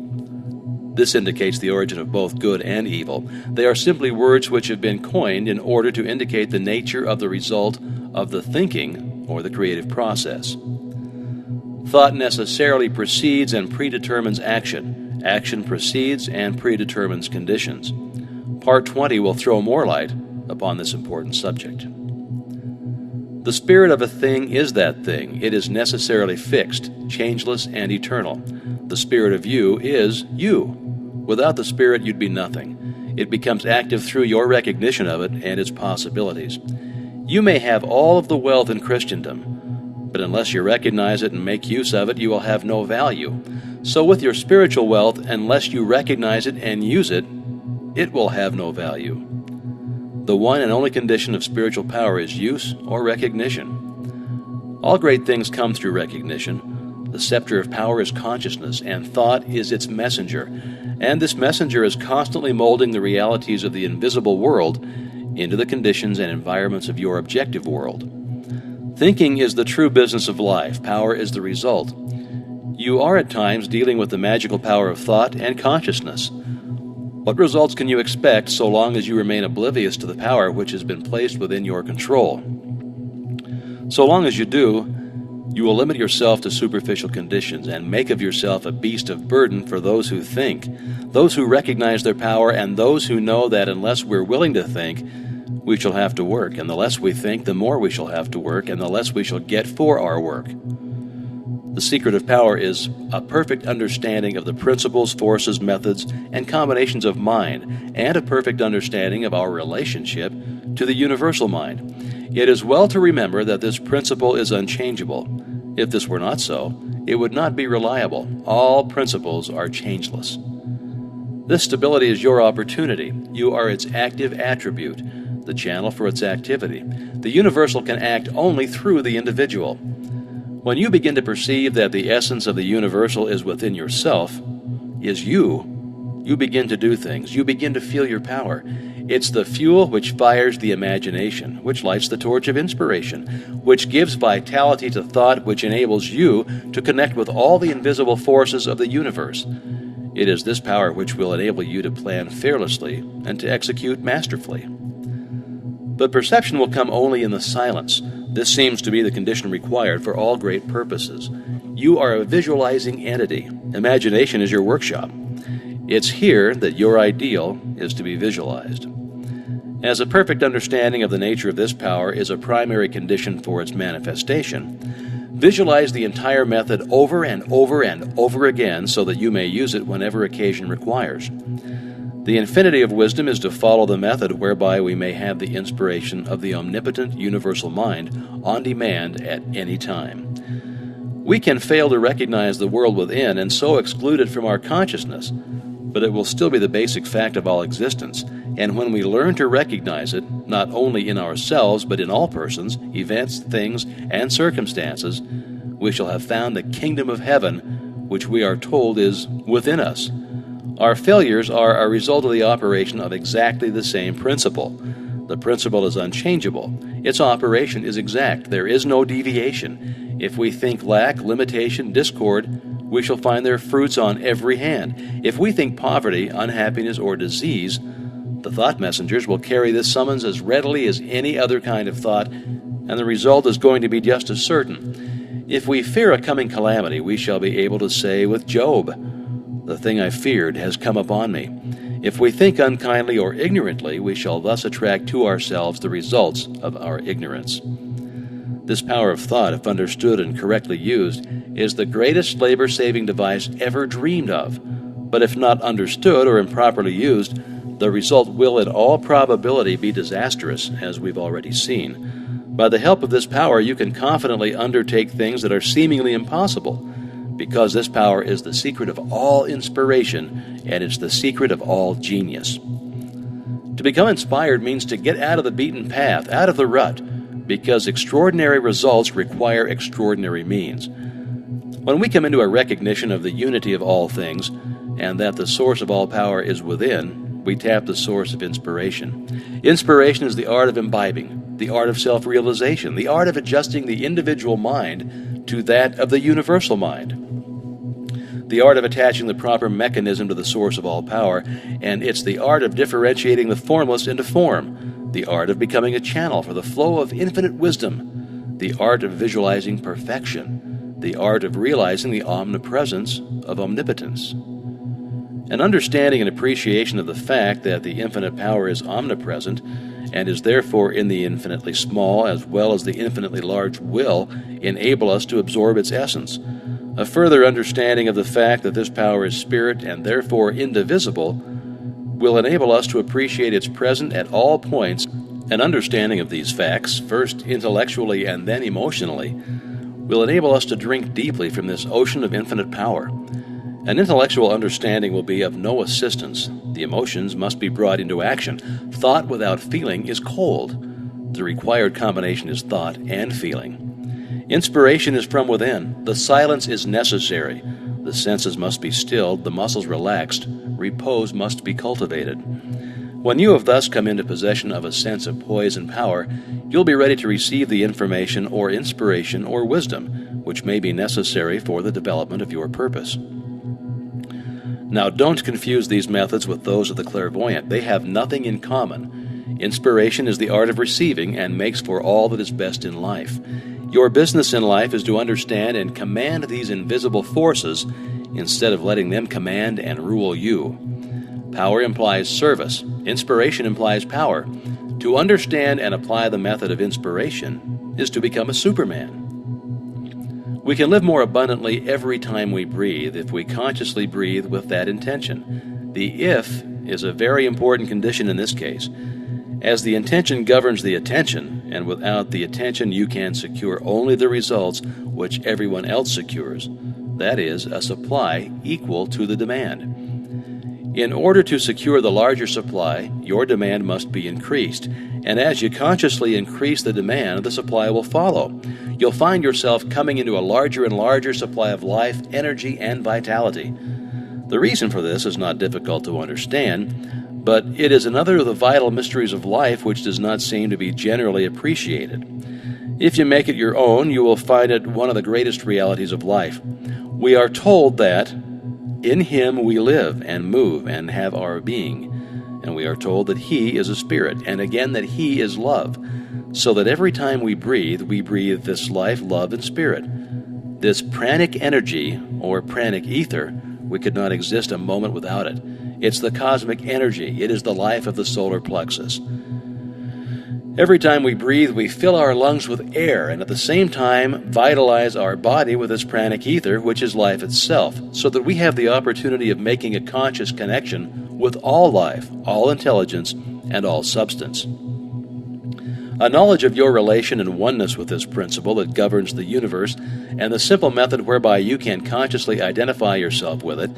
This indicates the origin of both good and evil. They are simply words which have been coined in order to indicate the nature of the result of the thinking or the creative process. Thought necessarily precedes and predetermines action. Action precedes and predetermines conditions. Part 20 will throw more light upon this important subject. The spirit of a thing is that thing. It is necessarily fixed, changeless, and eternal. The spirit of you is you. Without the spirit, you'd be nothing. It becomes active through your recognition of it and its possibilities. You may have all of the wealth in Christendom, but unless you recognize it and make use of it, you will have no value. So with your spiritual wealth, unless you recognize it and use it, it will have no value. The one and only condition of spiritual power is use or recognition. All great things come through recognition. The scepter of power is consciousness, and thought is its messenger. And this messenger is constantly molding the realities of the invisible world into the conditions and environments of your objective world. Thinking is the true business of life. Power is the result. You are at times dealing with the magical power of thought and consciousness. What results can you expect so long as you remain oblivious to the power which has been placed within your control? So long as you do, you will limit yourself to superficial conditions and make of yourself a beast of burden for those who think, those who recognize their power, and those who know that unless we're willing to think, we shall have to work, and the less we think, the more we shall have to work, and the less we shall get for our work. The secret of power is a perfect understanding of the principles, forces, methods, and combinations of mind, and a perfect understanding of our relationship to the universal mind. It is well to remember that this principle is unchangeable. If this were not so, it would not be reliable. All principles are changeless. This stability is your opportunity. You are its active attribute, the channel for its activity. The universal can act only through the individual. When you begin to perceive that the essence of the universal is within yourself, is you begin to do things. You begin to feel your power. It's the fuel which fires the imagination, which lights the torch of inspiration, which gives vitality to thought, which enables you to connect with all the invisible forces of the universe. It is this power which will enable you to plan fearlessly and to execute masterfully. But perception will come only in the silence. This seems to be the condition required for all great purposes. You are a visualizing entity. Imagination is your workshop. It's here that your ideal is to be visualized. As a perfect understanding of the nature of this power is a primary condition for its manifestation, visualize the entire method over and over and over again so that you may use it whenever occasion requires. The infinity of wisdom is to follow the method whereby we may have the inspiration of the omnipotent universal mind on demand at any time. We can fail to recognize the world within and so exclude it from our consciousness, but it will still be the basic fact of all existence, and when we learn to recognize it, not only in ourselves but in all persons, events, things, and circumstances, we shall have found the kingdom of heaven, which we are told is within us. Our failures are a result of the operation of exactly the same principle. The principle is unchangeable. Its operation is exact. There is no deviation. If we think lack, limitation, discord, we shall find their fruits on every hand. If we think poverty, unhappiness, or disease, the thought messengers will carry this summons as readily as any other kind of thought, and the result is going to be just as certain. If we fear a coming calamity, we shall be able to say with Job, "The thing I feared has come upon me." If we think unkindly or ignorantly, we shall thus attract to ourselves the results of our ignorance. This power of thought, if understood and correctly used, is the greatest labor-saving device ever dreamed of. But if not understood or improperly used, the result will in all probability be disastrous, as we've already seen. By the help of this power, you can confidently undertake things that are seemingly impossible, because this power is the secret of all inspiration, and it's the secret of all genius. To become inspired means to get out of the beaten path, out of the rut, because extraordinary results require extraordinary means. When we come into a recognition of the unity of all things, and that the source of all power is within, we tap the source of inspiration. Inspiration is the art of imbibing, the art of self-realization, the art of adjusting the individual mind to that of the universal mind, the art of attaching the proper mechanism to the source of all power, and it's the art of differentiating the formless into form, the art of becoming a channel for the flow of infinite wisdom, the art of visualizing perfection, the art of realizing the omnipresence of omnipotence. An understanding and appreciation of the fact that the infinite power is omnipresent and is therefore in the infinitely small as well as the infinitely large will enable us to absorb its essence. A further understanding of the fact that this power is spirit and therefore indivisible will enable us to appreciate its presence at all points. An understanding of these facts, first intellectually and then emotionally, will enable us to drink deeply from this ocean of infinite power. An intellectual understanding will be of no assistance. The emotions must be brought into action. Thought without feeling is cold. The required combination is thought and feeling. Inspiration is from within. The silence is necessary. The senses must be stilled, the muscles relaxed. Repose must be cultivated. When you have thus come into possession of a sense of poise and power, you'll be ready to receive the information or inspiration or wisdom which may be necessary for the development of your purpose. Now, don't confuse these methods with those of the clairvoyant. They have nothing in common. Inspiration is the art of receiving and makes for all that is best in life. Your business in life is to understand and command these invisible forces instead of letting them command and rule you. Power implies service. Inspiration implies power. To understand and apply the method of inspiration is to become a Superman. We can live more abundantly every time we breathe if we consciously breathe with that intention. The if is a very important condition in this case. As the intention governs the attention, and without the attention you can secure only the results which everyone else secures, that is, a supply equal to the demand. In order to secure the larger supply, your demand must be increased, and as you consciously increase the demand, the supply will follow. You'll find yourself coming into a larger and larger supply of life, energy, and vitality. The reason for this is not difficult to understand, but it is another of the vital mysteries of life which does not seem to be generally appreciated. If you make it your own, you will find it one of the greatest realities of life. We are told that in Him we live and move and have our being, and we are told that He is a spirit, and again that He is love, so that every time we breathe this life, love, and spirit. This pranic energy, or pranic ether, we could not exist a moment without it. It's the cosmic energy. It is the life of the solar plexus. Every time we breathe, we fill our lungs with air and at the same time vitalize our body with this pranic ether, which is life itself, so that we have the opportunity of making a conscious connection with all life, all intelligence, and all substance. A knowledge of your relation and oneness with this principle that governs the universe, and the simple method whereby you can consciously identify yourself with it,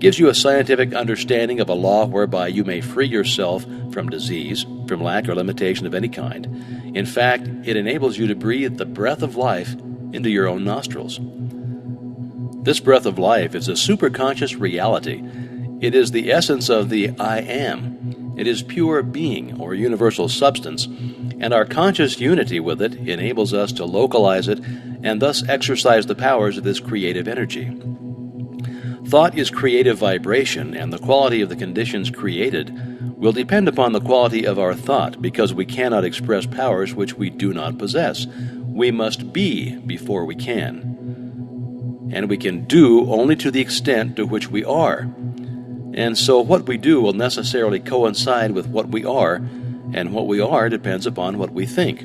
gives you a scientific understanding of a law whereby you may free yourself from disease, from lack or limitation of any kind. In fact, it enables you to breathe the breath of life into your own nostrils. This breath of life is a superconscious reality. It is the essence of the I Am. It is pure being, or universal substance, and our conscious unity with it enables us to localize it and thus exercise the powers of this creative energy. Thought is creative vibration, and the quality of the conditions created will depend upon the quality of our thought, because we cannot express powers which we do not possess. We must be before we can. And we can do only to the extent to which we are. And so what we do will necessarily coincide with what we are, and what we are depends upon what we think.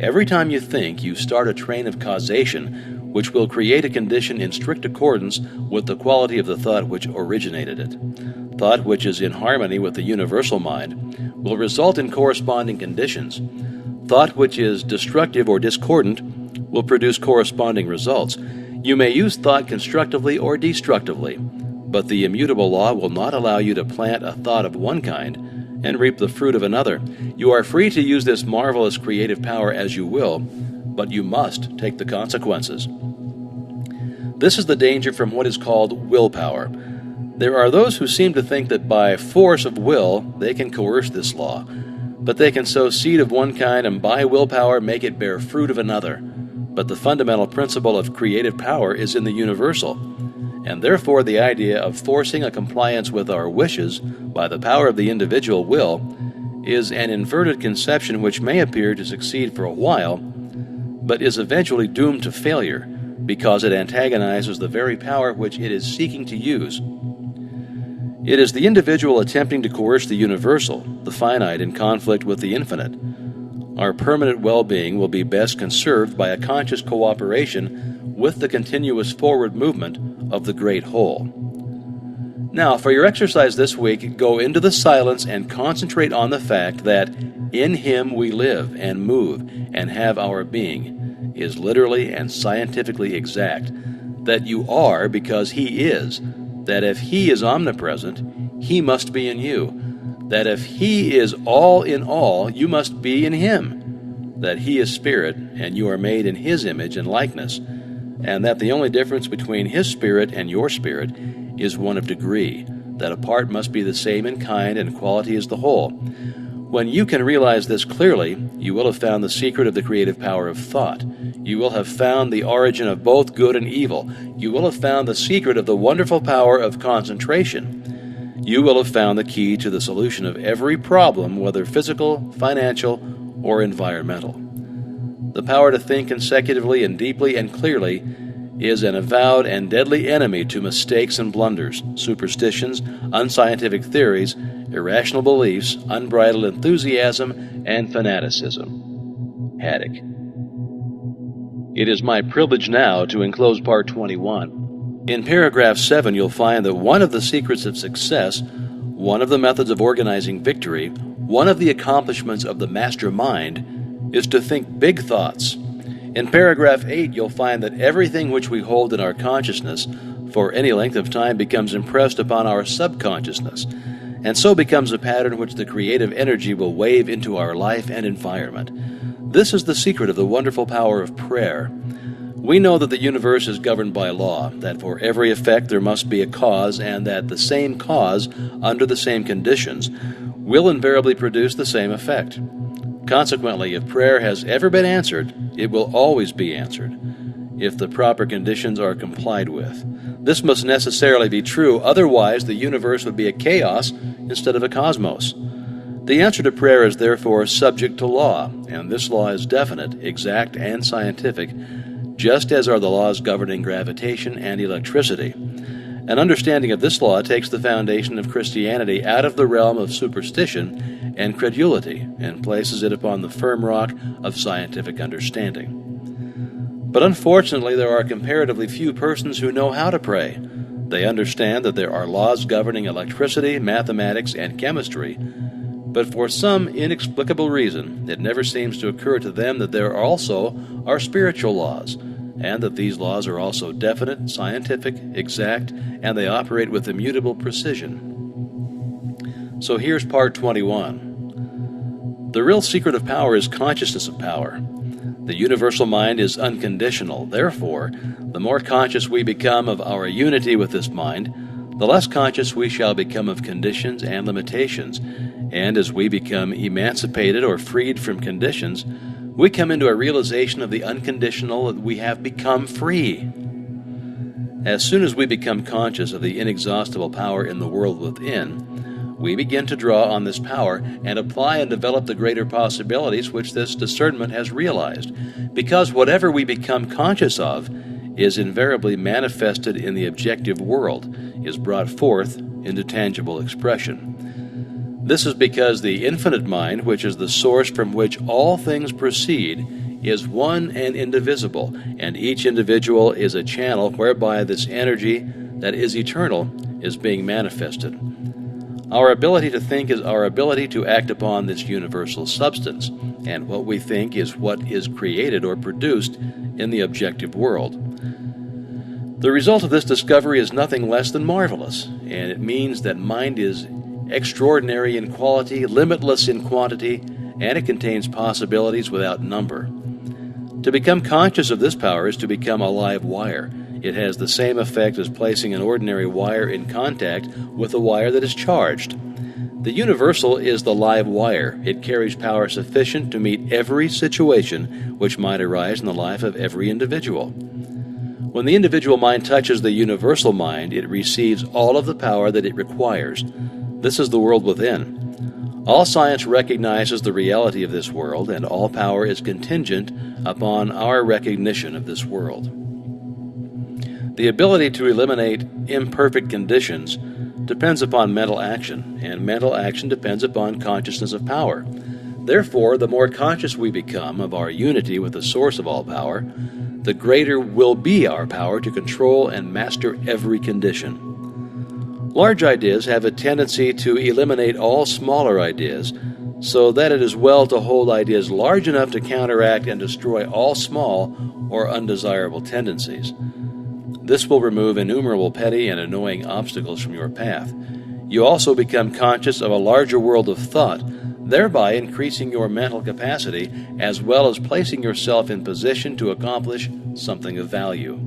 Every time you think, you start a train of causation which will create a condition in strict accordance with the quality of the thought which originated it. Thought which is in harmony with the universal mind will result in corresponding conditions. Thought which is destructive or discordant will produce corresponding results. You may use thought constructively or destructively, but the immutable law will not allow you to plant a thought of one kind and reap the fruit of another. You are free to use this marvelous creative power as you will, but you must take the consequences. This is the danger from what is called willpower. There are those who seem to think that by force of will they can coerce this law, but they can sow seed of one kind and by willpower make it bear fruit of another. But the fundamental principle of creative power is in the universal, and therefore the idea of forcing a compliance with our wishes by the power of the individual will is an inverted conception which may appear to succeed for a while, but is eventually doomed to failure because it antagonizes the very power which it is seeking to use. It is the individual attempting to coerce the universal, the finite in conflict with the infinite. Our permanent well-being will be best conserved by a conscious cooperation with the continuous forward movement of the great whole. Now, for your exercise this week, go into the silence and concentrate on the fact that in Him we live and move and have our being is literally and scientifically exact, that you are because He is, that if He is omnipresent, He must be in you, that if He is all in all, you must be in Him, that He is spirit and you are made in His image and likeness, and that the only difference between His spirit and your spirit is one of degree, that a part must be the same in kind and quality as the whole. When you can realize this clearly, you will have found the secret of the creative power of thought. You will have found the origin of both good and evil. You will have found the secret of the wonderful power of concentration. You will have found the key to the solution of every problem, whether physical, financial, or environmental. The power to think consecutively and deeply and clearly is an avowed and deadly enemy to mistakes and blunders, superstitions, unscientific theories, irrational beliefs, unbridled enthusiasm, and fanaticism. Haddock. It is my privilege now to enclose part 21. In paragraph 7, you'll find that one of the secrets of success, one of the methods of organizing victory, one of the accomplishments of the master mind is to think big thoughts. In paragraph 8, you'll find that everything which we hold in our consciousness for any length of time becomes impressed upon our subconsciousness, and so becomes a pattern which the creative energy will wave into our life and environment. This is the secret of the wonderful power of prayer. We know that the universe is governed by law, that for every effect there must be a cause, and that the same cause, under the same conditions, will invariably produce the same effect. Consequently, if prayer has ever been answered, it will always be answered, if the proper conditions are complied with. This must necessarily be true, otherwise the universe would be a chaos instead of a cosmos. The answer to prayer is therefore subject to law, and this law is definite, exact, and scientific, just as are the laws governing gravitation and electricity. An understanding of this law takes the foundation of Christianity out of the realm of superstition and credulity and places it upon the firm rock of scientific understanding. But unfortunately, there are comparatively few persons who know how to pray. They understand that there are laws governing electricity, mathematics, and chemistry, but for some inexplicable reason, it never seems to occur to them that there also are spiritual laws, and that these laws are also definite, scientific, exact, and they operate with immutable precision. So here's part 21. The real secret of power is consciousness of power. The universal mind is unconditional. Therefore, the more conscious we become of our unity with this mind, the less conscious we shall become of conditions and limitations. And as we become emancipated or freed from conditions, we come into a realization of the unconditional that we have become free. As soon as we become conscious of the inexhaustible power in the world within, we begin to draw on this power and apply and develop the greater possibilities which this discernment has realized, because whatever we become conscious of is invariably manifested in the objective world, is brought forth into tangible expression. This is because the infinite mind, which is the source from which all things proceed, is one and indivisible, and each individual is a channel whereby this energy that is eternal is being manifested. Our ability to think is our ability to act upon this universal substance, and what we think is what is created or produced in the objective world. The result of this discovery is nothing less than marvelous, and it means that mind is extraordinary in quality, limitless in quantity, and it contains possibilities without number. To become conscious of this power is to become a live wire. It has the same effect as placing an ordinary wire in contact with a wire that is charged. The universal is the live wire. It carries power sufficient to meet every situation which might arise in the life of every individual. When the individual mind touches the universal mind, it receives all of the power that it requires. This is the world within. All science recognizes the reality of this world, and all power is contingent upon our recognition of this world. The ability to eliminate imperfect conditions depends upon mental action, and mental action depends upon consciousness of power. Therefore, the more conscious we become of our unity with the source of all power, the greater will be our power to control and master every condition. Large ideas have a tendency to eliminate all smaller ideas, so that it is well to hold ideas large enough to counteract and destroy all small or undesirable tendencies. This will remove innumerable petty and annoying obstacles from your path. You also become conscious of a larger world of thought, thereby increasing your mental capacity as well as placing yourself in position to accomplish something of value.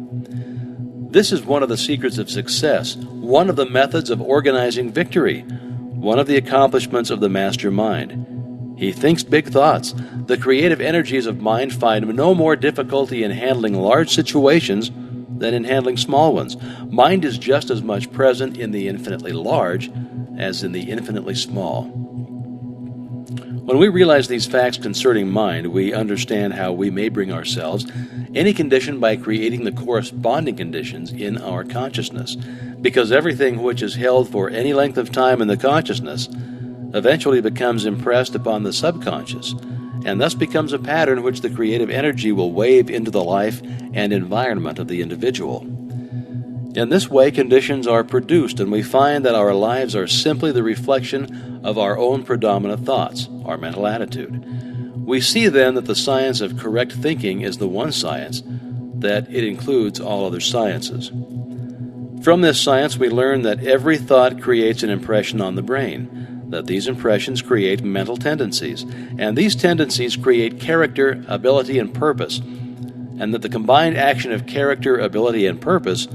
This is one of the secrets of success, one of the methods of organizing victory, one of the accomplishments of the master mind. He thinks big thoughts. The creative energies of mind find no more difficulty in handling large situations than in handling small ones. Mind is just as much present in the infinitely large as in the infinitely small. When we realize these facts concerning mind, we understand how we may bring ourselves any condition by creating the corresponding conditions in our consciousness, because everything which is held for any length of time in the consciousness eventually becomes impressed upon the subconscious, and thus becomes a pattern which the creative energy will wave into the life and environment of the individual. In this way, conditions are produced, and we find that our lives are simply the reflection of our own predominant thoughts, our mental attitude. We see then that the science of correct thinking is the one science, that it includes all other sciences. From this science we learn that every thought creates an impression on the brain, that these impressions create mental tendencies, and these tendencies create character, ability, and purpose, and that the combined action of character, ability, and purpose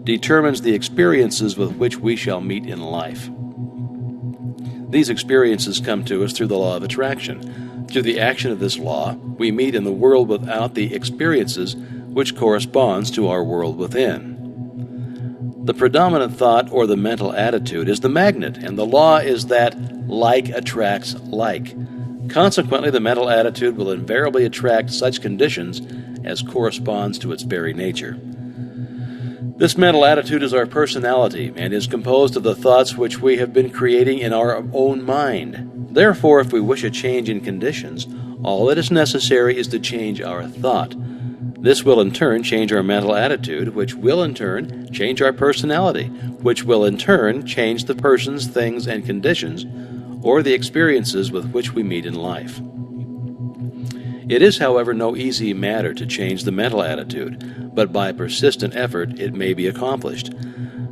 determines the experiences with which we shall meet in life. These experiences come to us through the law of attraction. Through the action of this law, we meet in the world without the experiences which corresponds to our world within. The predominant thought or the mental attitude is the magnet, and the law is that like attracts like. Consequently, the mental attitude will invariably attract such conditions as corresponds to its very nature. This mental attitude is our personality and is composed of the thoughts which we have been creating in our own mind. Therefore, if we wish a change in conditions, all that is necessary is to change our thought. This will in turn change our mental attitude, which will in turn change our personality, which will in turn change the persons, things, and conditions, or the experiences with which we meet in life. It is, however, no easy matter to change the mental attitude, but by persistent effort it may be accomplished.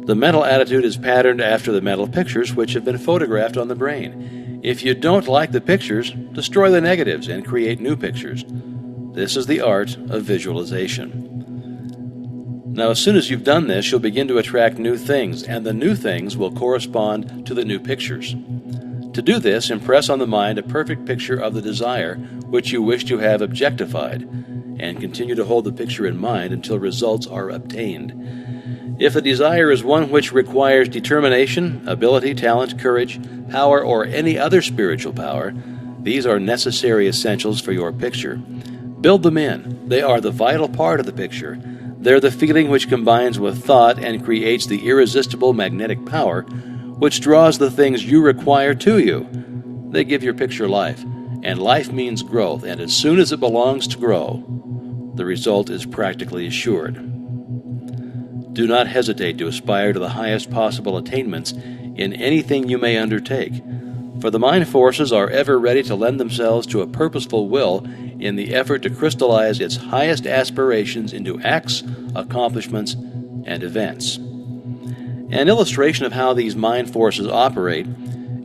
The mental attitude is patterned after the mental pictures which have been photographed on the brain. If you don't like the pictures, destroy the negatives and create new pictures. This is the art of visualization. Now, as soon as you've done this, you'll begin to attract new things, and the new things will correspond to the new pictures. To do this, impress on the mind a perfect picture of the desire which you wish to have objectified, and continue to hold the picture in mind until results are obtained. If the desire is one which requires determination, ability, talent, courage, power, or any other spiritual power, these are necessary essentials for your picture. Build them in. They are the vital part of the picture. They're the feeling which combines with thought and creates the irresistible magnetic power which draws the things you require to you. They give your picture life, and life means growth, and as soon as it belongs to grow, the result is practically assured. Do not hesitate to aspire to the highest possible attainments in anything you may undertake, for the mind forces are ever ready to lend themselves to a purposeful will in the effort to crystallize its highest aspirations into acts, accomplishments, and events. An illustration of how these mind forces operate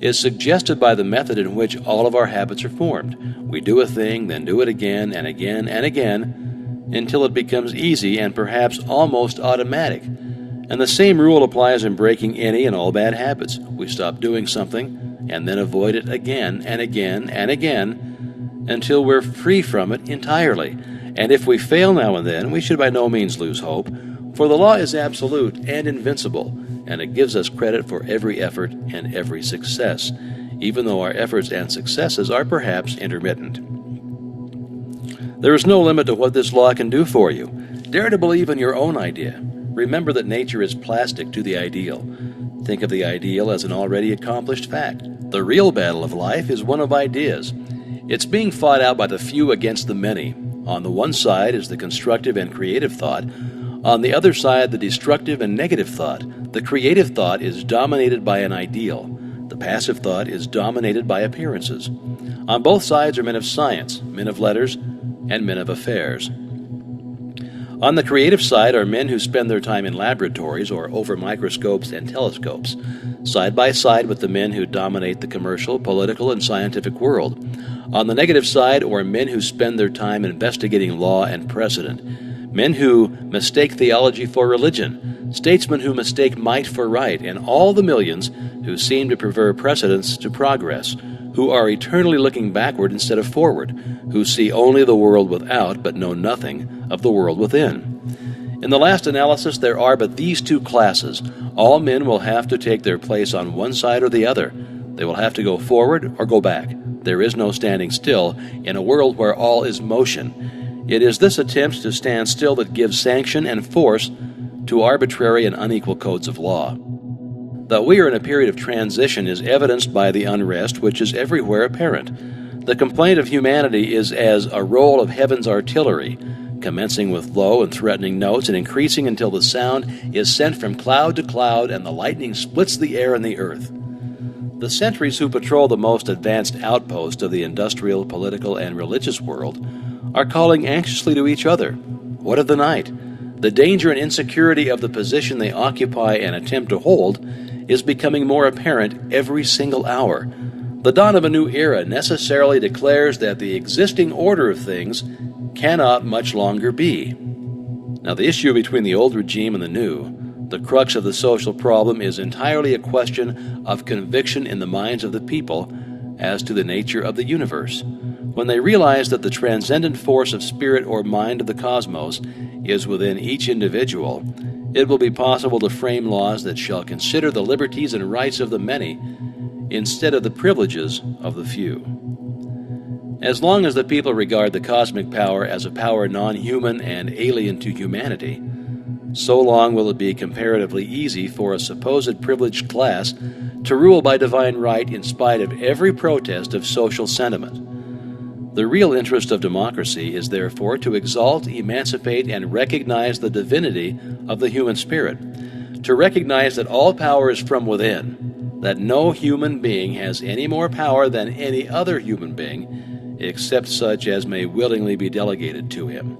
is suggested by the method in which all of our habits are formed. We do a thing, then do it again and again and again until it becomes easy and perhaps almost automatic. And the same rule applies in breaking any and all bad habits. We stop doing something and then avoid it again and again and again until we're free from it entirely. And if we fail now and then, we should by no means lose hope, for the law is absolute and invincible, and it gives us credit for every effort and every success, even though our efforts and successes are perhaps intermittent. There is no limit to what this law can do for you. Dare to believe in your own idea. Remember that nature is plastic to the ideal. Think of the ideal as an already accomplished fact. The real battle of life is one of ideas. It's being fought out by the few against the many. On the one side is the constructive and creative thought. On the other side, the destructive and negative thought. The creative thought is dominated by an ideal. The passive thought is dominated by appearances. On both sides are men of science, men of letters, and men of affairs. On the creative side are men who spend their time in laboratories or over microscopes and telescopes, side by side with the men who dominate the commercial, political, and scientific world. On the negative side are men who spend their time investigating law and precedent, men who mistake theology for religion, statesmen who mistake might for right, and all the millions who seem to prefer precedence to progress, who are eternally looking backward instead of forward, who see only the world without but know nothing of the world within. In the last analysis, there are but these two classes. All men will have to take their place on one side or the other. They will have to go forward or go back. There is no standing still in a world where all is motion. It is this attempt to stand still that gives sanction and force to arbitrary and unequal codes of law. That we are in a period of transition is evidenced by the unrest which is everywhere apparent. The complaint of humanity is as a roll of heaven's artillery, commencing with low and threatening notes and increasing until the sound is sent from cloud to cloud and the lightning splits the air and the earth. The sentries who patrol the most advanced outpost of the industrial, political, and religious world are calling anxiously to each other. What of the night? The danger and insecurity of the position they occupy and attempt to hold is becoming more apparent every single hour. The dawn of a new era necessarily declares that the existing order of things cannot much longer be. Now, the issue between the old regime and the new, the crux of the social problem, is entirely a question of conviction in the minds of the people as to the nature of the universe. When they realize that the transcendent force of spirit or mind of the cosmos is within each individual, it will be possible to frame laws that shall consider the liberties and rights of the many instead of the privileges of the few. As long as the people regard the cosmic power as a power non-human and alien to humanity, so long will it be comparatively easy for a supposed privileged class to rule by divine right in spite of every protest of social sentiment. The real interest of democracy is therefore to exalt, emancipate, and recognize the divinity of the human spirit, to recognize that all power is from within, that no human being has any more power than any other human being, except such as may willingly be delegated to him.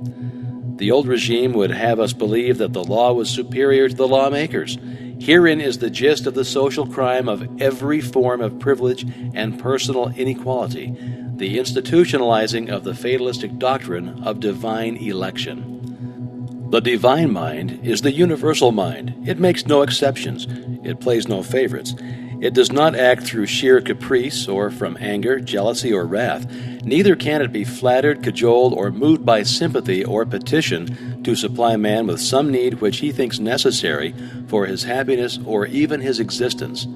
The old regime would have us believe that the law was superior to the lawmakers. Herein is the gist of the social crime of every form of privilege and personal inequality, the institutionalizing of the fatalistic doctrine of divine election. The divine mind is the universal mind. It makes no exceptions. It plays no favorites. It does not act through sheer caprice or from anger, jealousy, or wrath. Neither can it be flattered, cajoled, or moved by sympathy or petition to supply man with some need which he thinks necessary for his happiness or even his existence.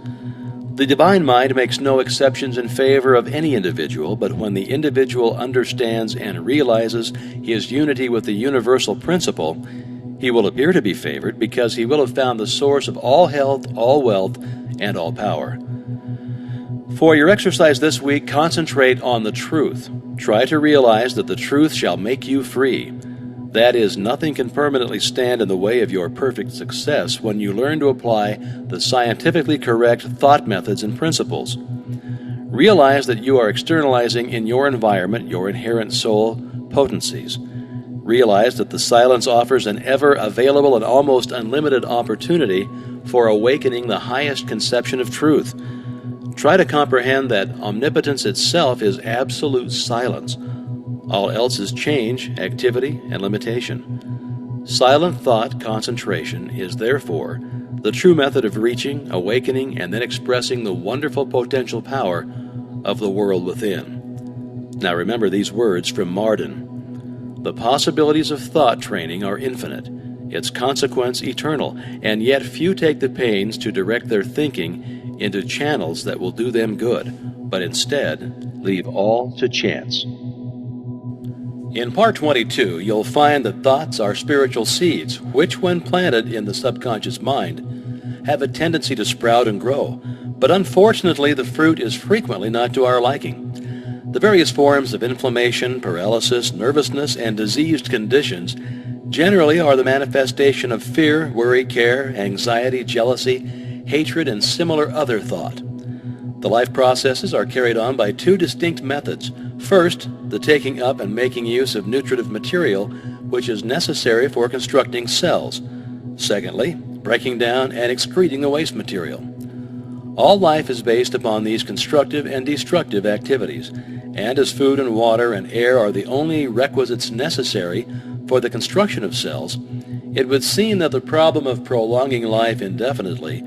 The divine mind makes no exceptions in favor of any individual, but when the individual understands and realizes his unity with the universal principle, he will appear to be favored because he will have found the source of all health, all wealth, and all power. For your exercise this week, concentrate on the truth. Try to realize that the truth shall make you free. That is, nothing can permanently stand in the way of your perfect success when you learn to apply the scientifically correct thought methods and principles. Realize that you are externalizing in your environment your inherent soul potencies. Realize that the silence offers an ever-available and almost unlimited opportunity for awakening the highest conception of truth. Try to comprehend that omnipotence itself is absolute silence. All else is change, activity, and limitation. Silent thought concentration is therefore the true method of reaching, awakening, and then expressing the wonderful potential power of the world within. Now remember these words from Marden. The possibilities of thought training are infinite, its consequence eternal, and yet few take the pains to direct their thinking into channels that will do them good, but instead leave all to chance. In Part 22, you'll find that thoughts are spiritual seeds, which, when planted in the subconscious mind, have a tendency to sprout and grow, but unfortunately the fruit is frequently not to our liking. The various forms of inflammation, paralysis, nervousness, and diseased conditions generally are the manifestation of fear, worry, care, anxiety, jealousy, hatred, and similar other thought. The life processes are carried on by two distinct methods. First, the taking up and making use of nutritive material, which is necessary for constructing cells. Secondly, breaking down and excreting the waste material. All life is based upon these constructive and destructive activities, and as food and water and air are the only requisites necessary for the construction of cells, it would seem that the problem of prolonging life indefinitely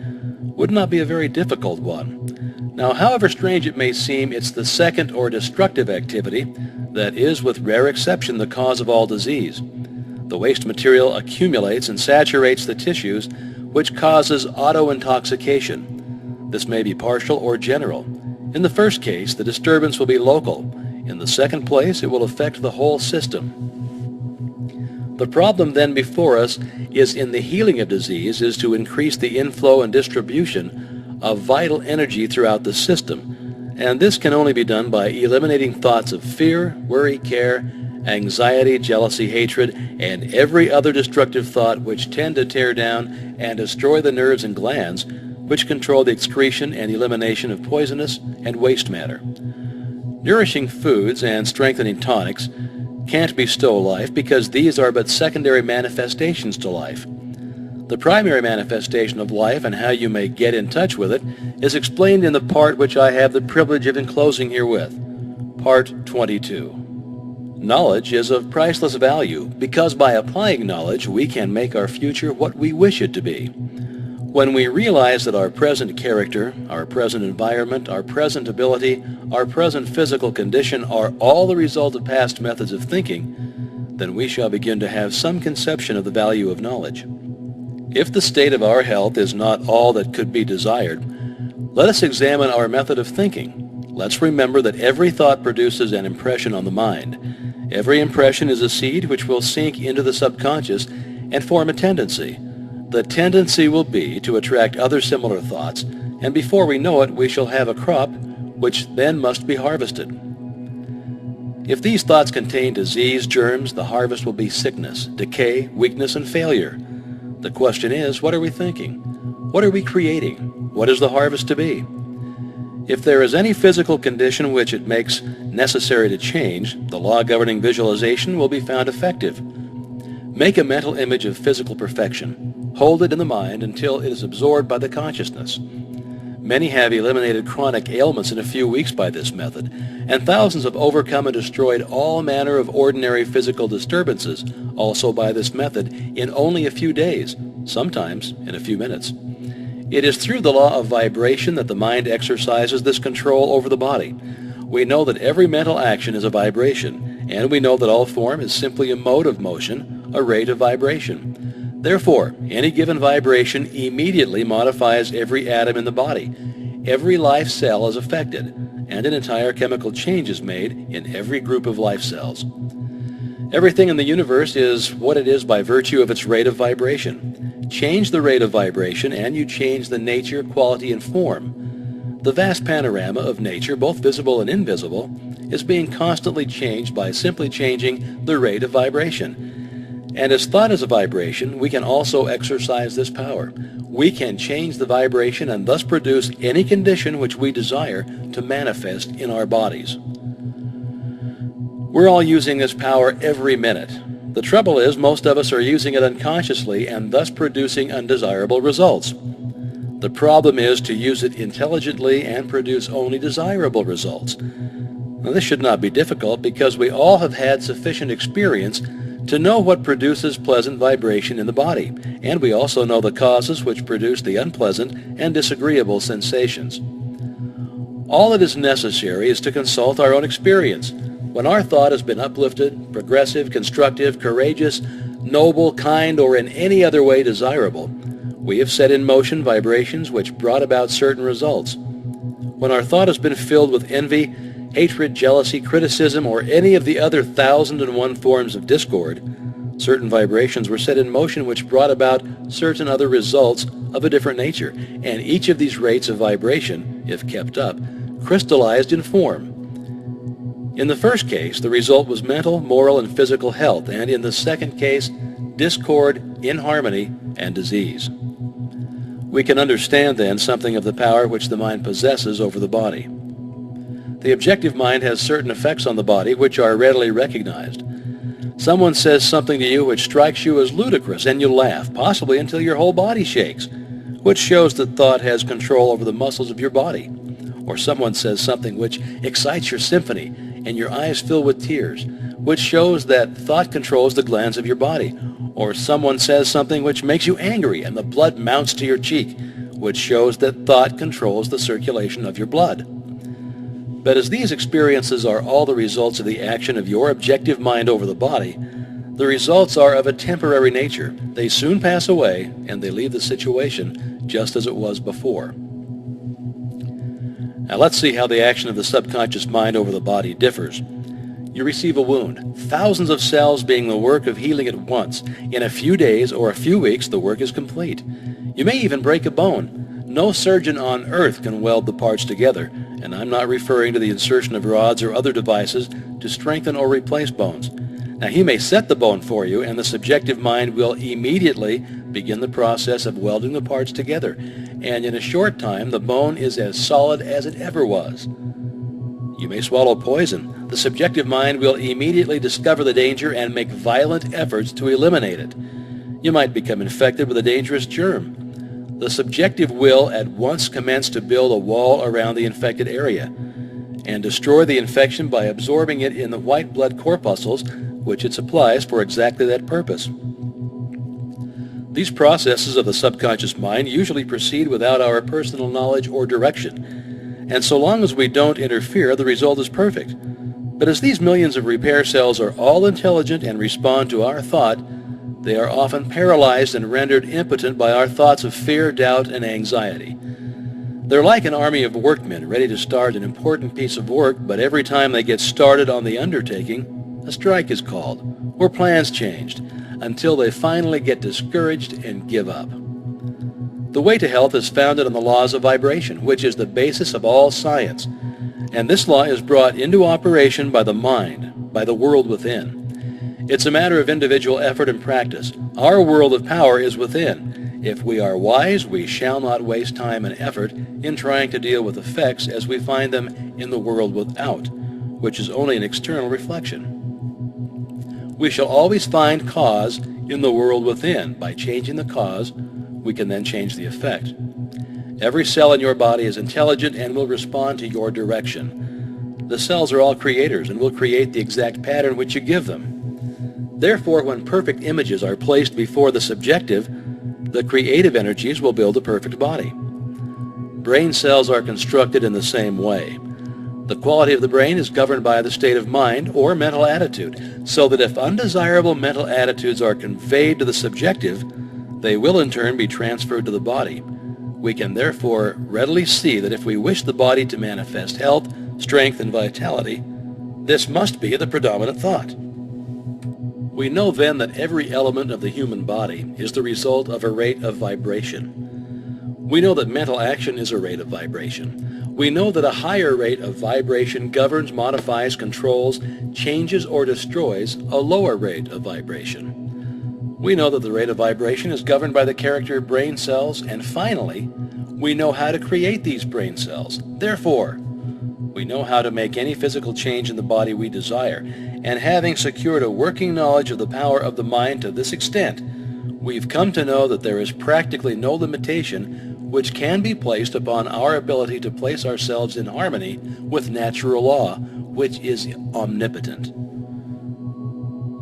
would not be a very difficult one. Now, however strange it may seem, it's the second or destructive activity that is, with rare exception, the cause of all disease. The waste material accumulates and saturates the tissues, which causes auto-intoxication. This may be partial or general. In the first case, the disturbance will be local. In the second place, it will affect the whole system. The problem then before us is in the healing of disease is to increase the inflow and distribution of vital energy throughout the system, and this can only be done by eliminating thoughts of fear, worry, care, anxiety, jealousy, hatred, and every other destructive thought which tend to tear down and destroy the nerves and glands which control the excretion and elimination of poisonous and waste matter. Nourishing foods and strengthening tonics can't bestow life because these are but secondary manifestations to life. The primary manifestation of life and how you may get in touch with it is explained in the part which I have the privilege of enclosing herewith, Part 22. Knowledge is of priceless value because by applying knowledge we can make our future what we wish it to be. When we realize that our present character, our present environment, our present ability, our present physical condition are all the result of past methods of thinking, then we shall begin to have some conception of the value of knowledge. If the state of our health is not all that could be desired, let us examine our method of thinking. Let's remember that every thought produces an impression on the mind. Every impression is a seed which will sink into the subconscious and form a tendency. The tendency will be to attract other similar thoughts, and before we know it, we shall have a crop which then must be harvested. If these thoughts contain disease germs, the harvest will be sickness, decay, weakness, and failure. The question is, what are we thinking? What are we creating? What is the harvest to be? If there is any physical condition which it makes necessary to change, the law governing visualization will be found effective. Make a mental image of physical perfection. Hold it in the mind until it is absorbed by the consciousness. Many have eliminated chronic ailments in a few weeks by this method, and thousands have overcome and destroyed all manner of ordinary physical disturbances also by this method in only a few days, sometimes in a few minutes. It is through the law of vibration that the mind exercises this control over the body. We know that every mental action is a vibration, and we know that all form is simply a mode of motion, a rate of vibration. Therefore, any given vibration immediately modifies every atom in the body. Every life cell is affected, and an entire chemical change is made in every group of life cells. Everything in the universe is what it is by virtue of its rate of vibration. Change the rate of vibration and you change the nature, quality, and form. The vast panorama of nature, both visible and invisible, is being constantly changed by simply changing the rate of vibration. And as thought is a vibration, we can also exercise this power. We can change the vibration and thus produce any condition which we desire to manifest in our bodies. We're all using this power every minute. The trouble is, most of us are using it unconsciously and thus producing undesirable results. The problem is to use it intelligently and produce only desirable results. Now, this should not be difficult because we all have had sufficient experience to know what produces pleasant vibration in the body, and we also know the causes which produce the unpleasant and disagreeable sensations. All that is necessary is to consult our own experience. When our thought has been uplifted, progressive, constructive, courageous, noble, kind, or in any other way desirable, we have set in motion vibrations which brought about certain results. When our thought has been filled with envy, hatred, jealousy, criticism, or any of the other 1,001 forms of discord, certain vibrations were set in motion which brought about certain other results of a different nature, and each of these rates of vibration, if kept up, crystallized in form. In the first case, the result was mental, moral, and physical health, and in the second case, discord, inharmony, and disease. We can understand then something of the power which the mind possesses over the body. The objective mind has certain effects on the body which are readily recognized. Someone says something to you which strikes you as ludicrous, and you laugh, possibly until your whole body shakes, which shows that thought has control over the muscles of your body. Or someone says something which excites your symphony, and your eyes fill with tears, which shows that thought controls the glands of your body. Or someone says something which makes you angry, and the blood mounts to your cheek, which shows that thought controls the circulation of your blood. But as these experiences are all the results of the action of your objective mind over the body, the results are of a temporary nature. They soon pass away, and they leave the situation just as it was before. Now let's see how the action of the subconscious mind over the body differs. You receive a wound, thousands of cells being the work of healing at once. In a few days or a few weeks, the work is complete. You may even break a bone. No surgeon on earth can weld the parts together, and I'm not referring to the insertion of rods or other devices to strengthen or replace bones. Now he may set the bone for you, and the subjective mind will immediately begin the process of welding the parts together, and in a short time the bone is as solid as it ever was. You may swallow poison. The subjective mind will immediately discover the danger and make violent efforts to eliminate it. You might become infected with a dangerous germ. The subjective will at once commence to build a wall around the infected area and destroy the infection by absorbing it in the white blood corpuscles, which it supplies for exactly that purpose. These processes of the subconscious mind usually proceed without our personal knowledge or direction, and so long as we don't interfere, the result is perfect. But as these millions of repair cells are all intelligent and respond to our thought, they are often paralyzed and rendered impotent by our thoughts of fear, doubt, and anxiety. They're like an army of workmen ready to start an important piece of work, but every time they get started on the undertaking, a strike is called, or plans changed, until they finally get discouraged and give up. The way to health is founded on the laws of vibration, which is the basis of all science, and this law is brought into operation by the mind, by the world within. It's a matter of individual effort and practice. Our world of power is within. If we are wise, we shall not waste time and effort in trying to deal with effects as we find them in the world without, which is only an external reflection. We shall always find cause in the world within. By changing the cause, we can then change the effect. Every cell in your body is intelligent and will respond to your direction. The cells are all creators and will create the exact pattern which you give them. Therefore, when perfect images are placed before the subjective, the creative energies will build a perfect body. Brain cells are constructed in the same way. The quality of the brain is governed by the state of mind or mental attitude, so that if undesirable mental attitudes are conveyed to the subjective, they will in turn be transferred to the body. We can therefore readily see that if we wish the body to manifest health, strength, and vitality, this must be the predominant thought. We know then that every element of the human body is the result of a rate of vibration. We know that mental action is a rate of vibration. We know that a higher rate of vibration governs, modifies, controls, changes, or destroys a lower rate of vibration. We know that the rate of vibration is governed by the character of brain cells, and finally, we know how to create these brain cells. Therefore, we know how to make any physical change in the body we desire, and having secured a working knowledge of the power of the mind to this extent, we've come to know that there is practically no limitation which can be placed upon our ability to place ourselves in harmony with natural law, which is omnipotent.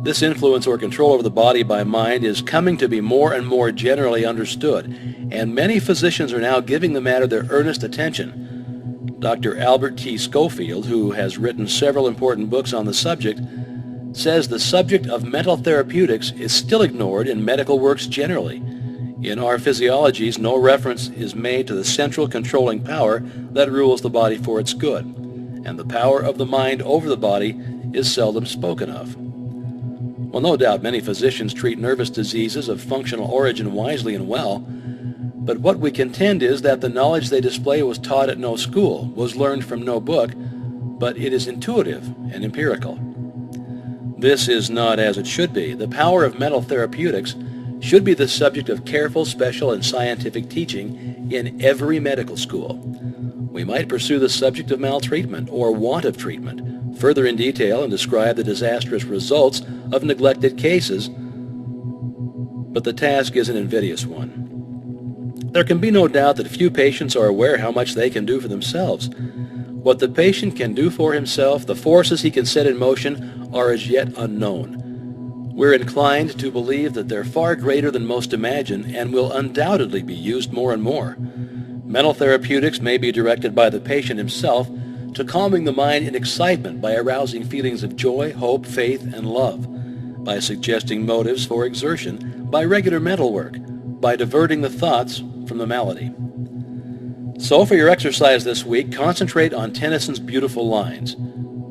This influence or control over the body by mind is coming to be more and more generally understood, and many physicians are now giving the matter their earnest attention. Dr. Albert T. Schofield, who has written several important books on the subject, says the subject of mental therapeutics is still ignored in medical works generally. In our physiologies, no reference is made to the central controlling power that rules the body for its good, and the power of the mind over the body is seldom spoken of. Well, no doubt many physicians treat nervous diseases of functional origin wisely and well, but what we contend is that the knowledge they display was taught at no school, was learned from no book, but it is intuitive and empirical. This is not as it should be. The power of mental therapeutics should be the subject of careful, special, and scientific teaching in every medical school. We might pursue the subject of maltreatment or want of treatment, further in detail and describe the disastrous results of neglected cases, but the task is an invidious one. There can be no doubt that few patients are aware how much they can do for themselves. What the patient can do for himself, the forces he can set in motion, are as yet unknown. We're inclined to believe that they're far greater than most imagine and will undoubtedly be used more and more. Mental therapeutics may be directed by the patient himself to calming the mind in excitement by arousing feelings of joy, hope, faith, and love, by suggesting motives for exertion, by regular mental work, by diverting the thoughts from the malady. So for your exercise this week, concentrate on Tennyson's beautiful lines.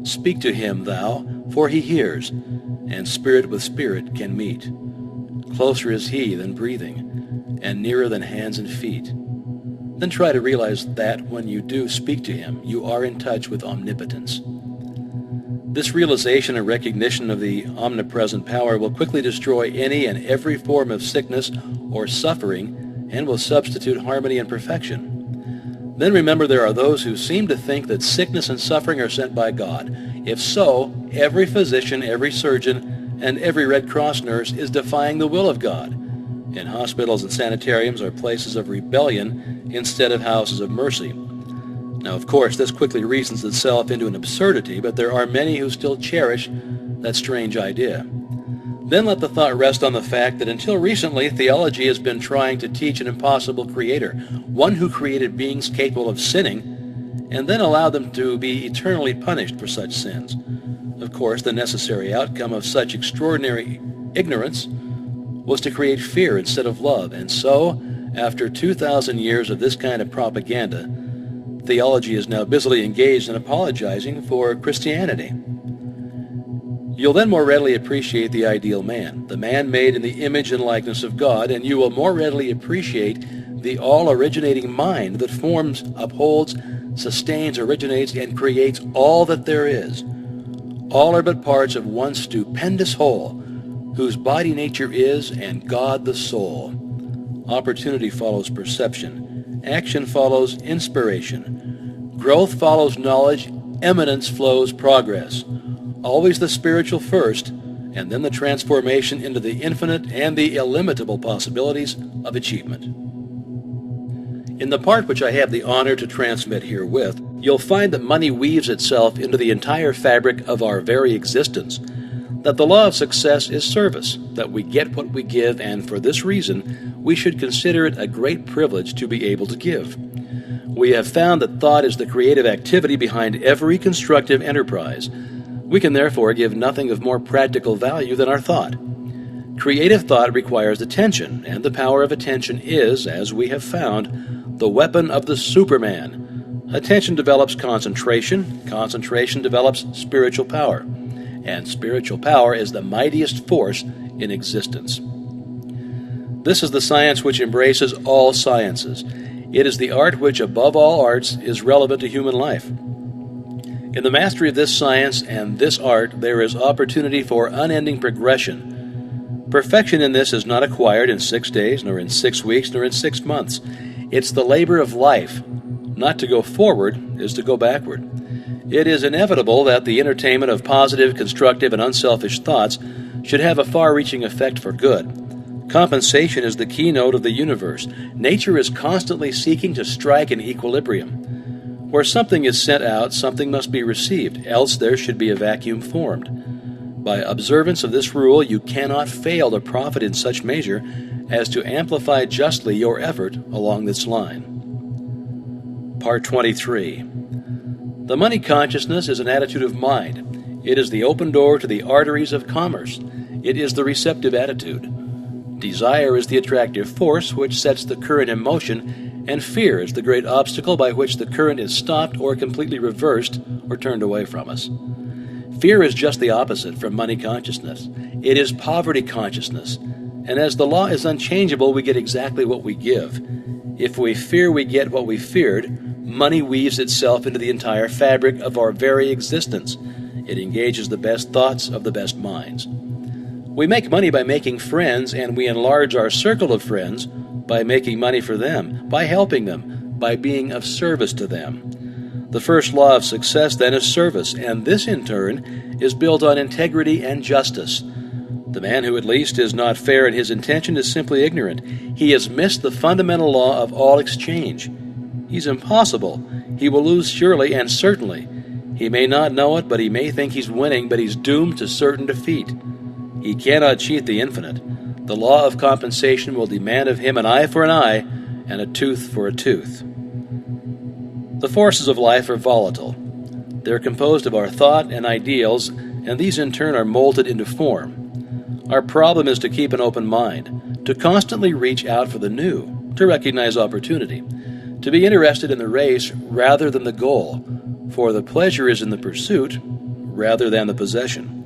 Speak to him, thou, for he hears, and spirit with spirit can meet. Closer is he than breathing, and nearer than hands and feet. Then try to realize that when you do speak to him, you are in touch with omnipotence. This realization and recognition of the omnipresent power will quickly destroy any and every form of sickness or suffering and will substitute harmony and perfection. Then remember, there are those who seem to think that sickness and suffering are sent by God. If so, every physician, every surgeon, and every Red Cross nurse is defying the will of God. And hospitals and sanitariums are places of rebellion instead of houses of mercy. Now, of course, this quickly reasons itself into an absurdity, but there are many who still cherish that strange idea. Then let the thought rest on the fact that until recently, theology has been trying to teach an impossible creator, one who created beings capable of sinning, and then allowed them to be eternally punished for such sins. Of course, the necessary outcome of such extraordinary ignorance was to create fear instead of love, and so, after 2,000 years of this kind of propaganda, theology is now busily engaged in apologizing for Christianity. You'll then more readily appreciate the ideal man, the man made in the image and likeness of God, and you will more readily appreciate the all-originating mind that forms, upholds, sustains, originates, and creates all that there is. All are but parts of one stupendous whole, whose body nature is, and God the soul. Opportunity follows perception. Action follows inspiration. Growth follows knowledge. Eminence flows progress. Always the spiritual first, and then the transformation into the infinite and the illimitable possibilities of achievement. In the part which I have the honor to transmit herewith, you'll find that money weaves itself into the entire fabric of our very existence, that the law of success is service, that we get what we give, and for this reason, we should consider it a great privilege to be able to give. We have found that thought is the creative activity behind every constructive enterprise. We can therefore give nothing of more practical value than our thought. Creative thought requires attention, and the power of attention is, as we have found, the weapon of the Superman. Attention develops concentration, concentration develops spiritual power, and spiritual power is the mightiest force in existence. This is the science which embraces all sciences. It is the art which, above all arts, is relevant to human life. In the mastery of this science and this art, there is opportunity for unending progression. Perfection in this is not acquired in 6 days, nor in 6 weeks, nor in 6 months. It's the labor of life. Not to go forward is to go backward. It is inevitable that the entertainment of positive, constructive, and unselfish thoughts should have a far-reaching effect for good. Compensation is the keynote of the universe. Nature is constantly seeking to strike an equilibrium. Where something is sent out, something must be received, else there should be a vacuum formed. By observance of this rule, you cannot fail to profit in such measure as to amplify justly your effort along this line. Part 23. The money consciousness is an attitude of mind. It is the open door to the arteries of commerce. It is the receptive attitude. Desire is the attractive force which sets the current in motion, and fear is the great obstacle by which the current is stopped or completely reversed or turned away from us. Fear is just the opposite from money consciousness. It is poverty consciousness, and as the law is unchangeable, we get exactly what we give. If we fear, we get what we feared. Money weaves itself into the entire fabric of our very existence. It engages the best thoughts of the best minds. We make money by making friends, and we enlarge our circle of friends by making money for them, by helping them, by being of service to them. The first law of success, then, is service, and this, in turn, is built on integrity and justice. The man who at least is not fair in his intention is simply ignorant. He has missed the fundamental law of all exchange. He's impossible. He will lose surely and certainly. He may not know it, but he may think he's winning, but he's doomed to certain defeat. He cannot cheat the infinite. The law of compensation will demand of him an eye for an eye and a tooth for a tooth. The forces of life are volatile. They're composed of our thought and ideals, and these in turn are molded into form. Our problem is to keep an open mind, to constantly reach out for the new, to recognize opportunity, to be interested in the race rather than the goal, for the pleasure is in the pursuit rather than the possession.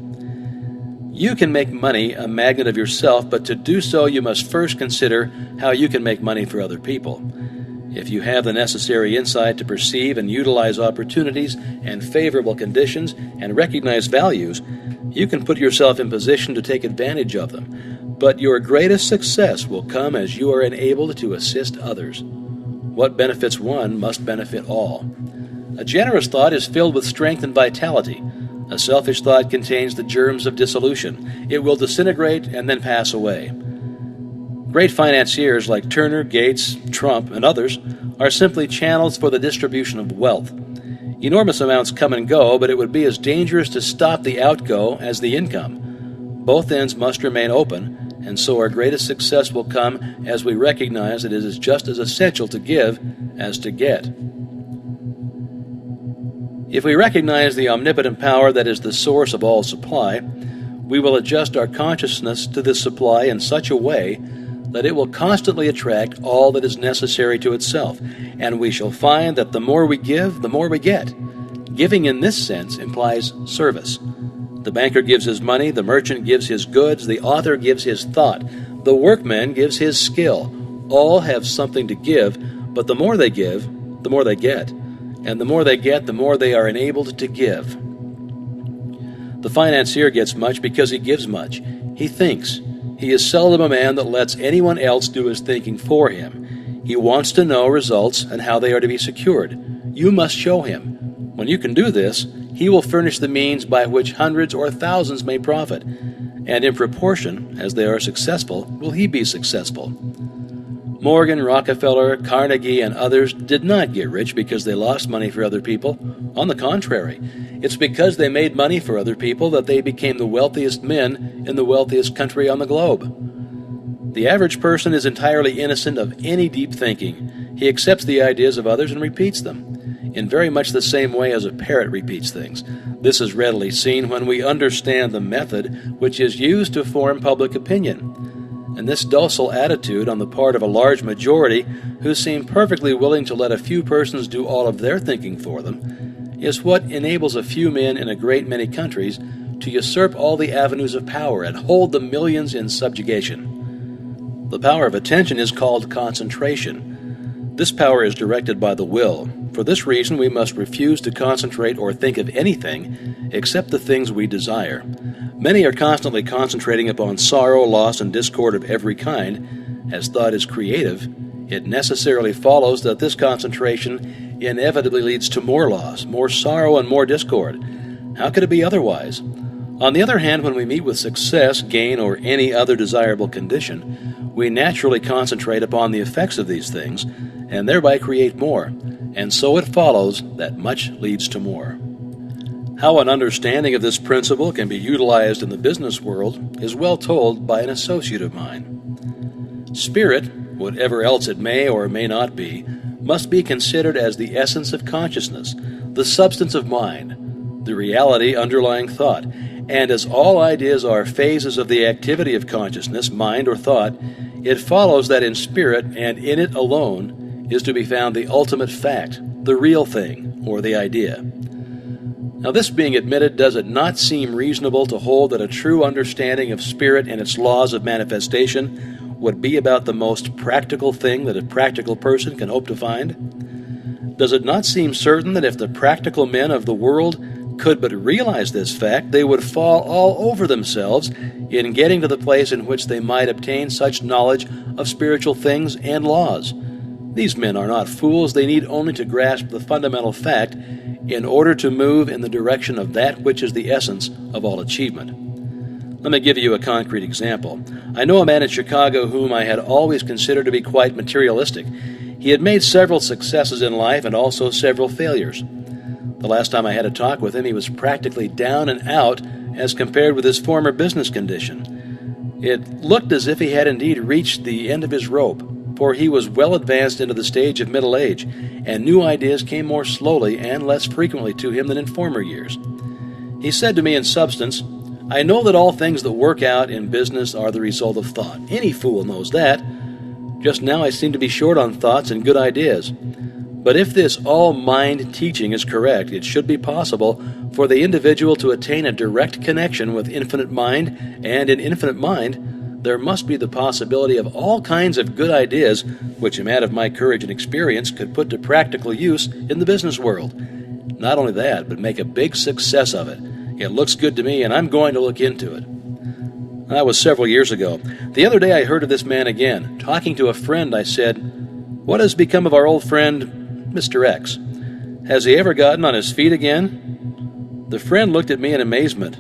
You can make money a magnet of yourself, but to do so you must first consider how you can make money for other people. If you have the necessary insight to perceive and utilize opportunities and favorable conditions and recognize values, you can put yourself in position to take advantage of them. But your greatest success will come as you are enabled to assist others. What benefits one must benefit all. A generous thought is filled with strength and vitality. A selfish thought contains the germs of dissolution. It will disintegrate and then pass away. Great financiers like Turner, Gates, Trump, and others are simply channels for the distribution of wealth. Enormous amounts come and go, but it would be as dangerous to stop the outgo as the income. Both ends must remain open, and so our greatest success will come as we recognize that it is just as essential to give as to get. If we recognize the omnipotent power that is the source of all supply, we will adjust our consciousness to this supply in such a way that it will constantly attract all that is necessary to itself, and we shall find that the more we give, the more we get. Giving in this sense implies service. The banker gives his money, the merchant gives his goods, the author gives his thought, the workman gives his skill. All have something to give, but the more they give, the more they get. And the more they get, the more they are enabled to give. The financier gets much because he gives much. He thinks. He is seldom a man that lets anyone else do his thinking for him. He wants to know results and how they are to be secured. You must show him. When you can do this, he will furnish the means by which hundreds or thousands may profit, and in proportion as they are successful, will he be successful. Morgan, Rockefeller, Carnegie, and others did not get rich because they lost money for other people. On the contrary, it's because they made money for other people that they became the wealthiest men in the wealthiest country on the globe. The average person is entirely innocent of any deep thinking. He accepts the ideas of others and repeats them, in very much the same way as a parrot repeats things. This is readily seen when we understand the method which is used to form public opinion. And this docile attitude on the part of a large majority who seem perfectly willing to let a few persons do all of their thinking for them is what enables a few men in a great many countries to usurp all the avenues of power and hold the millions in subjugation. The power of attention is called concentration. This power is directed by the will. For this reason, we must refuse to concentrate or think of anything except the things we desire. Many are constantly concentrating upon sorrow, loss, and discord of every kind. As thought is creative, it necessarily follows that this concentration inevitably leads to more loss, more sorrow, and more discord. How could it be otherwise? On the other hand, when we meet with success, gain, or any other desirable condition, we naturally concentrate upon the effects of these things, and thereby create more, and so it follows that much leads to more. How an understanding of this principle can be utilized in the business world is well told by an associate of mine. Spirit, whatever else it may or may not be, must be considered as the essence of consciousness, the substance of mind, the reality underlying thought, and as all ideas are phases of the activity of consciousness, mind, or thought, it follows that in spirit and in it alone is to be found the ultimate fact, the real thing, or the idea. Now, this being admitted, does it not seem reasonable to hold that a true understanding of spirit and its laws of manifestation would be about the most practical thing that a practical person can hope to find? Does it not seem certain that if the practical men of the world could but realize this fact, they would fall all over themselves in getting to the place in which they might obtain such knowledge of spiritual things and laws? These men are not fools. They need only to grasp the fundamental fact in order to move in the direction of that which is the essence of all achievement. Let me give you a concrete example. I know a man in Chicago whom I had always considered to be quite materialistic. He had made several successes in life and also several failures. The last time I had a talk with him, he was practically down and out as compared with his former business condition. It looked as if he had indeed reached the end of his rope, for he was well advanced into the stage of middle age, and new ideas came more slowly and less frequently to him than in former years. He said to me in substance, "I know that all things that work out in business are the result of thought. Any fool knows that. Just now I seem to be short on thoughts and good ideas. But if this all-mind teaching is correct, it should be possible for the individual to attain a direct connection with infinite mind, and in infinite mind, there must be the possibility of all kinds of good ideas which a man of my courage and experience could put to practical use in the business world. Not only that, but make a big success of it. It looks good to me, and I'm going to look into it. That was several years ago. The other day I heard of this man again. Talking to a friend, I said, "What has become of our old friend, Mr. X? Has he ever gotten on his feet again?" The friend looked at me in amazement.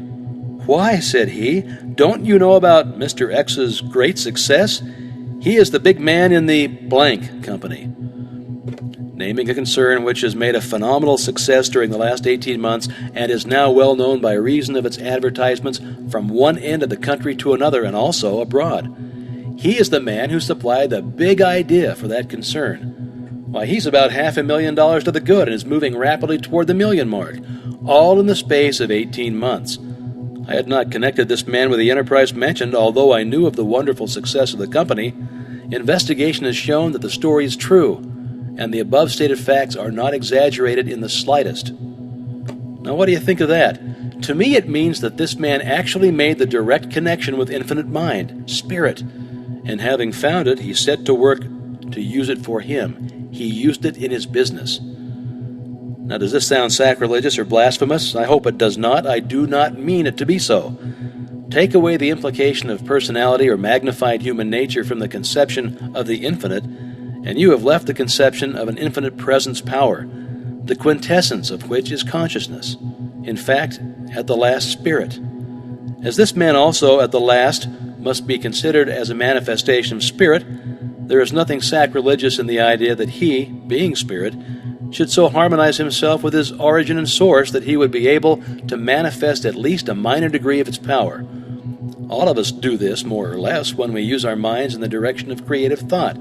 "Why," said he, "don't you know about Mr. X's great success? He is the big man in the blank company," naming a concern which has made a phenomenal success during the last 18 months and is now well known by reason of its advertisements from one end of the country to another and also abroad. He is the man who supplied the big idea for that concern. Why, he's about $500,000 to the good and is moving rapidly toward the million mark, all in the space of 18 months. I had not connected this man with the enterprise mentioned, although I knew of the wonderful success of the company. Investigation has shown that the story is true, and the above stated facts are not exaggerated in the slightest. Now, what do you think of that? To me, it means that this man actually made the direct connection with infinite mind, spirit, and having found it, he set to work to use it for him. He used it in his business. Now, does this sound sacrilegious or blasphemous? I hope it does not. I do not mean it to be so. Take away the implication of personality or magnified human nature from the conception of the infinite, and you have left the conception of an infinite presence power, the quintessence of which is consciousness. In fact, at the last, spirit. As this man also, at the last, must be considered as a manifestation of spirit, there is nothing sacrilegious in the idea that he, being spirit, should so harmonize himself with his origin and source that he would be able to manifest at least a minor degree of its power. All of us do this, more or less, when we use our minds in the direction of creative thought.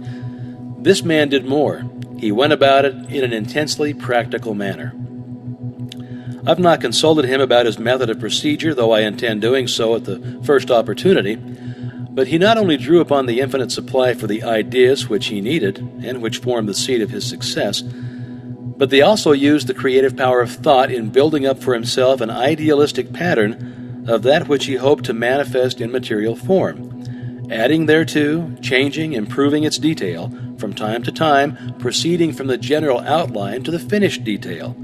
This man did more. He went about it in an intensely practical manner. I've not consulted him about his method of procedure, though I intend doing so at the first opportunity, but he not only drew upon the infinite supply for the ideas which he needed, and which formed the seed of his success, but they also used the creative power of thought in building up for himself an idealistic pattern of that which he hoped to manifest in material form, adding thereto, changing, improving its detail, from time to time, proceeding from the general outline to the finished detail.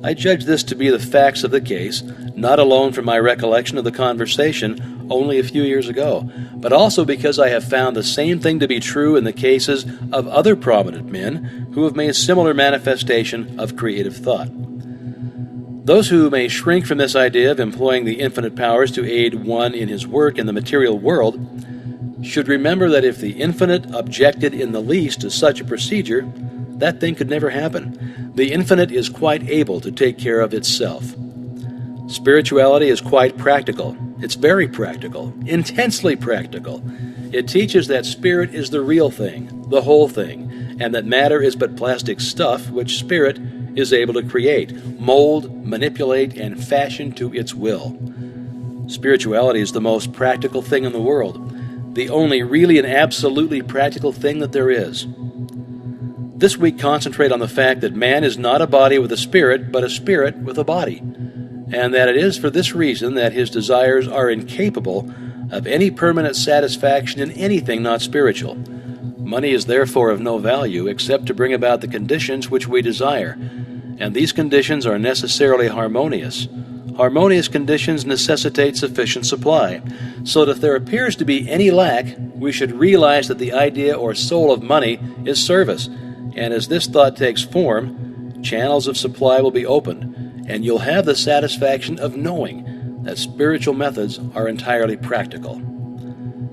I judge this to be the facts of the case, not alone from my recollection of the conversation only a few years ago, but also because I have found the same thing to be true in the cases of other prominent men who have made similar manifestation of creative thought. Those who may shrink from this idea of employing the infinite powers to aid one in his work in the material world should remember that if the infinite objected in the least to such a procedure, that thing could never happen. The infinite is quite able to take care of itself. Spirituality is quite practical. It's very practical, intensely practical. It teaches that spirit is the real thing, the whole thing, and that matter is but plastic stuff which spirit is able to create, mold, manipulate, and fashion to its will. Spirituality is the most practical thing in the world, the only really and absolutely practical thing that there is. This week concentrate on the fact that man is not a body with a spirit, but a spirit with a body, and that it is for this reason that his desires are incapable of any permanent satisfaction in anything not spiritual. Money is therefore of no value except to bring about the conditions which we desire, and these conditions are necessarily harmonious. Harmonious conditions necessitate sufficient supply, so that if there appears to be any lack, we should realize that the idea or soul of money is service, and as this thought takes form, channels of supply will be opened, and you'll have the satisfaction of knowing that spiritual methods are entirely practical.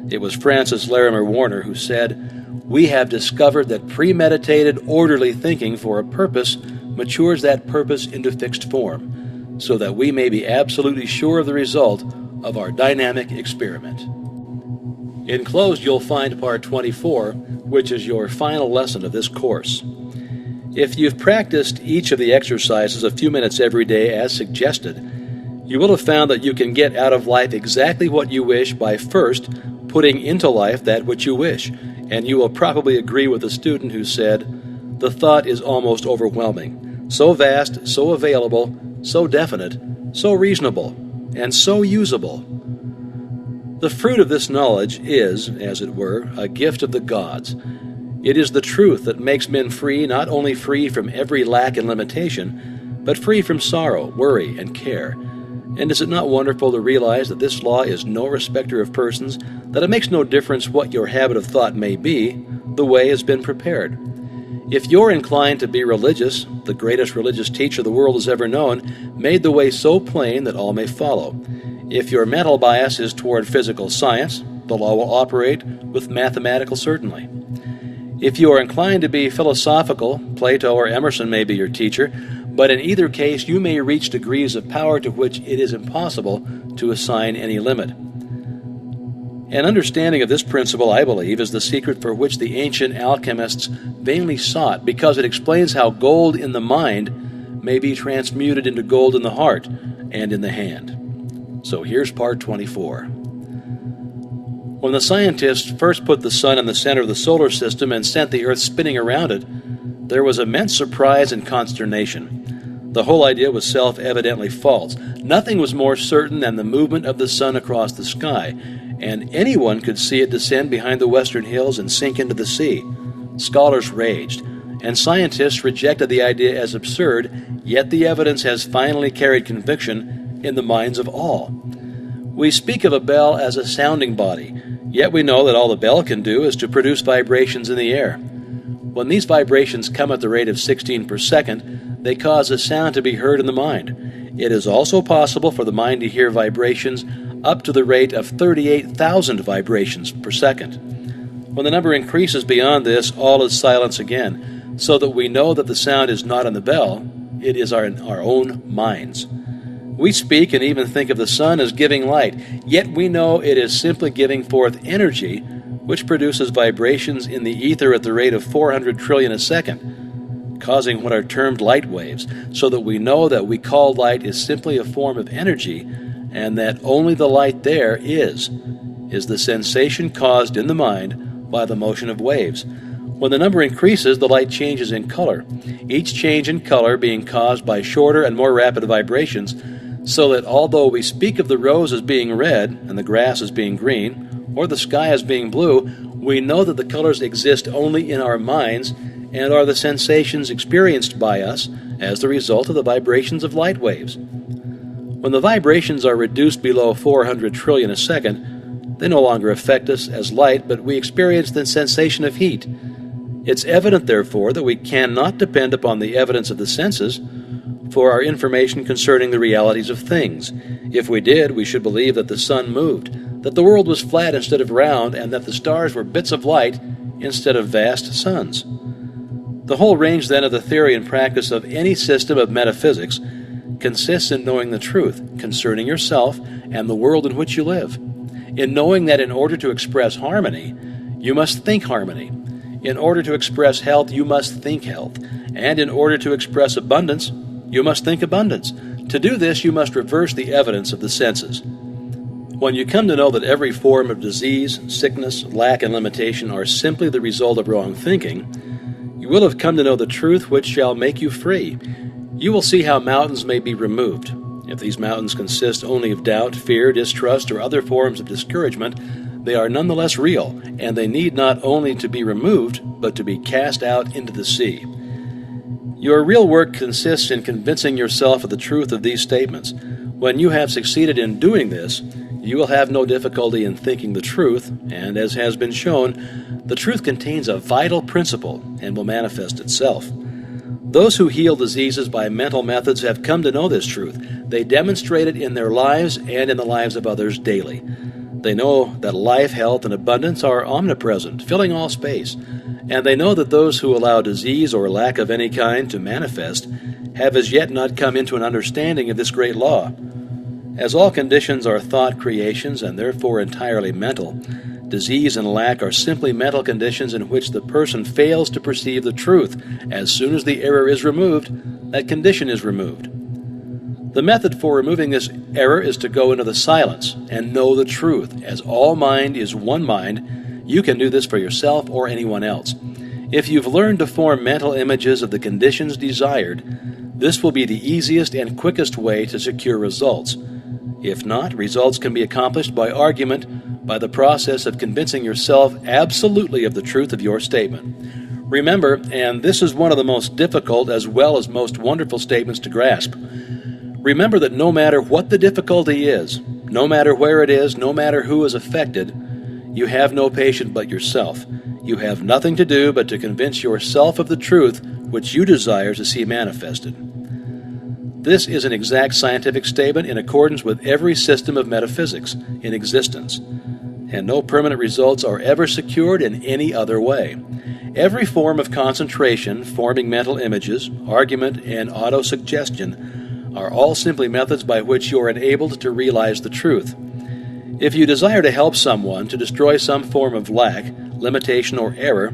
It was Francis Larimer Warner who said, "We have discovered that premeditated, orderly thinking for a purpose matures that purpose into fixed form, so that we may be absolutely sure of the result of our dynamic experiment." Enclosed you'll find part 24, which is your final lesson of this course. If you've practiced each of the exercises a few minutes every day as suggested, you will have found that you can get out of life exactly what you wish by first putting into life that which you wish, and you will probably agree with the student who said, "The thought is almost overwhelming, so vast, so available, so definite, so reasonable, and so usable." The fruit of this knowledge is, as it were, a gift of the gods. It is the truth that makes men free, not only free from every lack and limitation, but free from sorrow, worry, and care. And is it not wonderful to realize that this law is no respecter of persons, that it makes no difference what your habit of thought may be, the way has been prepared. If you're inclined to be religious, the greatest religious teacher the world has ever known made the way so plain that all may follow. If your mental bias is toward physical science, the law will operate with mathematical certainty. If you are inclined to be philosophical, Plato or Emerson may be your teacher, but in either case you may reach degrees of power to which it is impossible to assign any limit. An understanding of this principle, I believe, is the secret for which the ancient alchemists vainly sought, because it explains how gold in the mind may be transmuted into gold in the heart and in the hand. So here's part 24. When the scientists first put the sun in the center of the solar system and sent the Earth spinning around it, there was immense surprise and consternation. The whole idea was self-evidently false. Nothing was more certain than the movement of the sun across the sky, and anyone could see it descend behind the western hills and sink into the sea. Scholars raged, and scientists rejected the idea as absurd, yet the evidence has finally carried conviction in the minds of all. We speak of a bell as a sounding body, yet we know that all the bell can do is to produce vibrations in the air. When these vibrations come at the rate of 16 per second, they cause a sound to be heard in the mind. It is also possible for the mind to hear vibrations up to the rate of 38,000 vibrations per second. When the number increases beyond this, all is silence again, so that we know that the sound is not in the bell, it is our own minds. We speak and even think of the sun as giving light, yet we know it is simply giving forth energy, which produces vibrations in the ether at the rate of 400 trillion a second, causing what are termed light waves, so that we know that we call light is simply a form of energy, and that only the light there is the sensation caused in the mind by the motion of waves. When the number increases, the light changes in color, each change in color being caused by shorter and more rapid vibrations, so that although we speak of the rose as being red and the grass as being green, or the sky as being blue, we know that the colors exist only in our minds and are the sensations experienced by us as the result of the vibrations of light waves. When the vibrations are reduced below 400 trillion a second, they no longer affect us as light, but we experience the sensation of heat. It's evident, therefore, that we cannot depend upon the evidence of the senses for our information concerning the realities of things. If we did, we should believe that the sun moved, that the world was flat instead of round, and that the stars were bits of light instead of vast suns. The whole range, then, of the theory and practice of any system of metaphysics consists in knowing the truth concerning yourself and the world in which you live, in knowing that in order to express harmony, you must think harmony. In order to express health, you must think health. And in order to express abundance, you must think abundance. To do this, you must reverse the evidence of the senses. When you come to know that every form of disease, sickness, lack, and limitation are simply the result of wrong thinking, you will have come to know the truth which shall make you free. You will see how mountains may be removed. If these mountains consist only of doubt, fear, distrust, or other forms of discouragement, they are nonetheless real, and they need not only to be removed, but to be cast out into the sea. Your real work consists in convincing yourself of the truth of these statements. When you have succeeded in doing this, you will have no difficulty in thinking the truth, and as has been shown, the truth contains a vital principle and will manifest itself. Those who heal diseases by mental methods have come to know this truth. They demonstrate it in their lives and in the lives of others daily. They know that life, health, and abundance are omnipresent, filling all space, and they know that those who allow disease or lack of any kind to manifest have as yet not come into an understanding of this great law. As all conditions are thought creations and therefore entirely mental, disease and lack are simply mental conditions in which the person fails to perceive the truth. As soon as the error is removed, that condition is removed. The method for removing this error is to go into the silence and know the truth. As all mind is one mind, you can do this for yourself or anyone else. If you've learned to form mental images of the conditions desired, this will be the easiest and quickest way to secure results. If not, results can be accomplished by argument by the process of convincing yourself absolutely of the truth of your statement. Remember, and this is one of the most difficult as well as most wonderful statements to grasp, remember that no matter what the difficulty is, no matter where it is, no matter who is affected, you have no patient but yourself. You have nothing to do but to convince yourself of the truth which you desire to see manifested. This is an exact scientific statement in accordance with every system of metaphysics in existence, and no permanent results are ever secured in any other way. Every form of concentration, forming mental images, argument, and autosuggestion are all simply methods by which you are enabled to realize the truth. If you desire to help someone to destroy some form of lack, limitation, or error,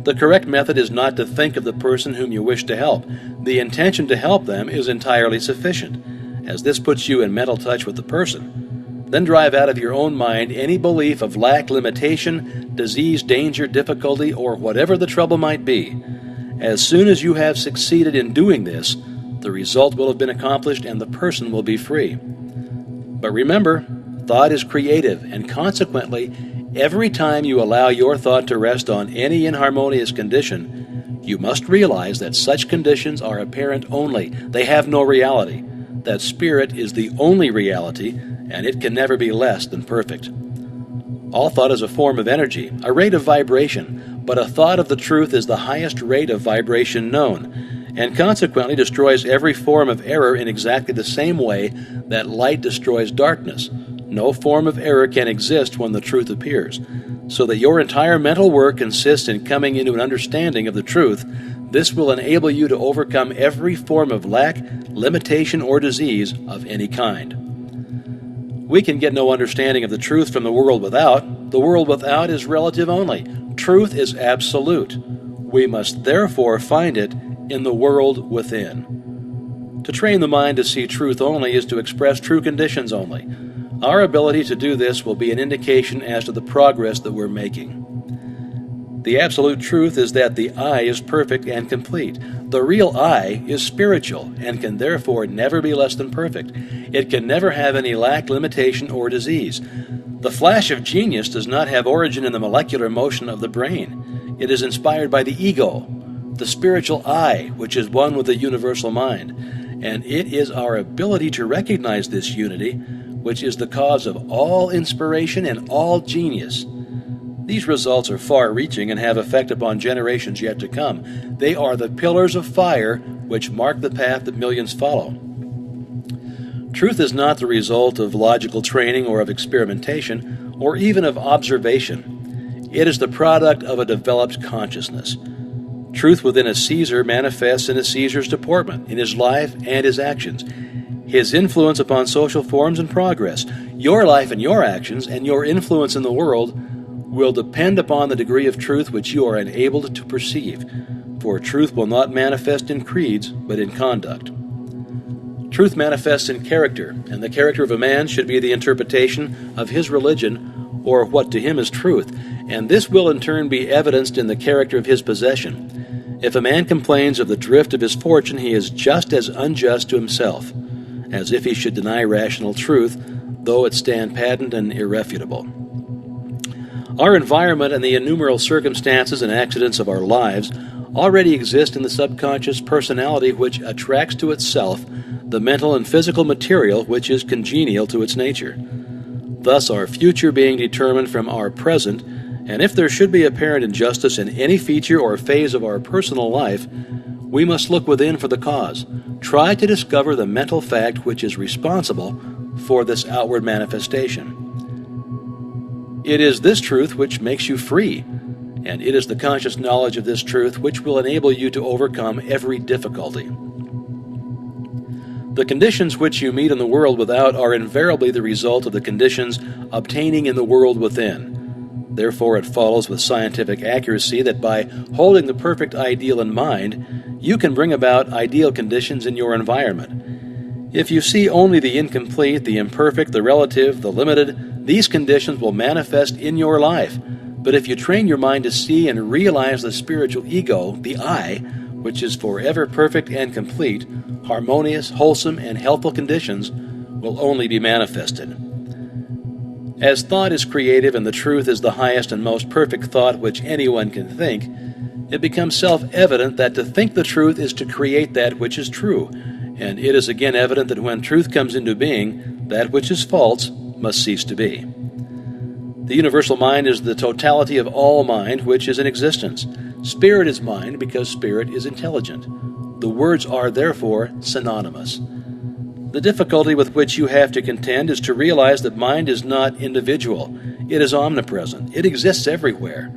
the correct method is not to think of the person whom you wish to help. The intention to help them is entirely sufficient, as this puts you in mental touch with the person. Then drive out of your own mind any belief of lack, limitation, disease, danger, difficulty, or whatever the trouble might be. As soon as you have succeeded in doing this, the result will have been accomplished and the person will be free. But remember, thought is creative, and consequently, every time you allow your thought to rest on any inharmonious condition, you must realize that such conditions are apparent only. They have no reality. That spirit is the only reality, and it can never be less than perfect. All thought is a form of energy, a rate of vibration, but a thought of the truth is the highest rate of vibration known, and consequently destroys every form of error in exactly the same way that light destroys darkness. No form of error can exist when the truth appears, so that your entire mental work consists in coming into an understanding of the truth. This will enable you to overcome every form of lack, limitation, or disease of any kind. We can get no understanding of the truth from the world without. The world without is relative only. Truth is absolute. We must therefore find it in the world within. To train the mind to see truth only is to express true conditions only. Our ability to do this will be an indication as to the progress that we're making. The absolute truth is that the I is perfect and complete. The real I is spiritual and can therefore never be less than perfect. It can never have any lack, limitation, or disease. The flash of genius does not have origin in the molecular motion of the brain. It is inspired by the ego, the spiritual I, which is one with the universal mind. And it is our ability to recognize this unity which is the cause of all inspiration and all genius. These results are far-reaching and have effect upon generations yet to come. They are the pillars of fire which mark the path that millions follow. Truth is not the result of logical training or of experimentation or even of observation. It is the product of a developed consciousness. Truth within a Caesar manifests in a Caesar's deportment, in his life and his actions, his influence upon social forms and progress. Your life and your actions and your influence in the world will depend upon the degree of truth which you are enabled to perceive, for truth will not manifest in creeds, but in conduct. Truth manifests in character, and the character of a man should be the interpretation of his religion, or what to him is truth, and this will in turn be evidenced in the character of his possession. If a man complains of the drift of his fortune, he is just as unjust to himself, as if he should deny rational truth, though it stand patent and irrefutable. Our environment and the innumerable circumstances and accidents of our lives already exist in the subconscious personality which attracts to itself the mental and physical material which is congenial to its nature. Thus our future being determined from our present, and if there should be apparent injustice in any feature or phase of our personal life, we must look within for the cause. Try to discover the mental fact which is responsible for this outward manifestation. It is this truth which makes you free, and it is the conscious knowledge of this truth which will enable you to overcome every difficulty. The conditions which you meet in the world without are invariably the result of the conditions obtaining in the world within. Therefore, it follows with scientific accuracy that by holding the perfect ideal in mind, you can bring about ideal conditions in your environment. If you see only the incomplete, the imperfect, the relative, the limited, these conditions will manifest in your life. But if you train your mind to see and realize the spiritual ego, the I, which is forever perfect and complete, harmonious, wholesome, and healthful conditions will only be manifested. As thought is creative and the truth is the highest and most perfect thought which anyone can think, it becomes self-evident that to think the truth is to create that which is true, and it is again evident that when truth comes into being, that which is false must cease to be. The universal mind is the totality of all mind which is in existence. Spirit is mind because spirit is intelligent. The words are therefore synonymous. The difficulty with which you have to contend is to realize that mind is not individual. It is omnipresent. It exists everywhere.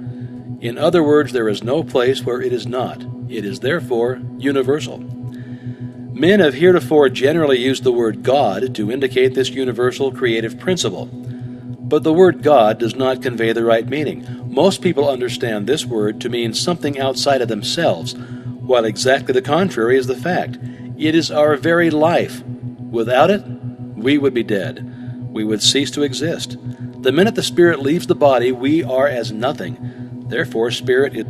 In other words, there is no place where it is not. It is therefore universal. Men have heretofore generally used the word God to indicate this universal creative principle. But the word God does not convey the right meaning. Most people understand this word to mean something outside of themselves, while exactly the contrary is the fact. It is our very life. Without it, we would be dead. We would cease to exist. The minute the spirit leaves the body, we are as nothing. Therefore, spirit is...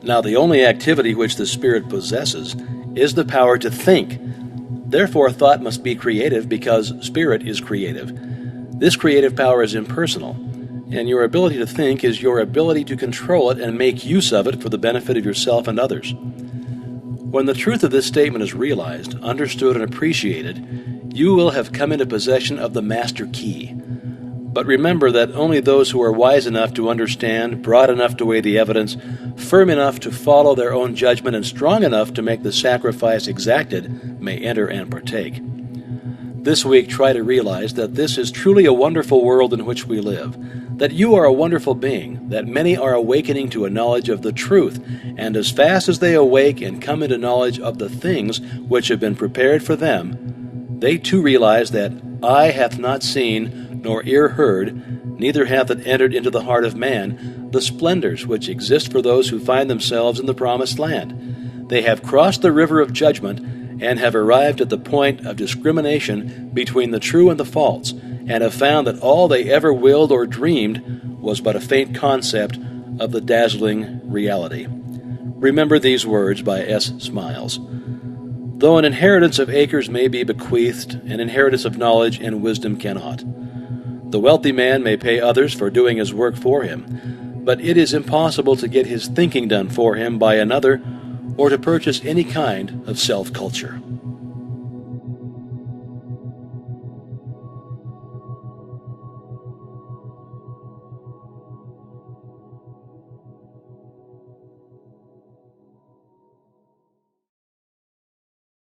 Now, the only activity which the spirit possesses is the power to think. Therefore, thought must be creative because spirit is creative. This creative power is impersonal, and your ability to think is your ability to control it and make use of it for the benefit of yourself and others. When the truth of this statement is realized, understood, and appreciated, you will have come into possession of the master key. But remember that only those who are wise enough to understand, broad enough to weigh the evidence, firm enough to follow their own judgment, and strong enough to make the sacrifice exacted may enter and partake. This week, try to realize that this is truly a wonderful world in which we live, that you are a wonderful being, that many are awakening to a knowledge of the truth, and as fast as they awake and come into knowledge of the things which have been prepared for them, they too realize that eye hath not seen, nor ear heard, neither hath it entered into the heart of man, the splendors which exist for those who find themselves in the promised land. They have crossed the river of judgment, and have arrived at the point of discrimination between the true and the false, and have found that all they ever willed or dreamed was but a faint concept of the dazzling reality. Remember these words by S. Smiles. Though an inheritance of acres may be bequeathed, an inheritance of knowledge and wisdom cannot. The wealthy man may pay others for doing his work for him, but it is impossible to get his thinking done for him by another or to purchase any kind of self-culture.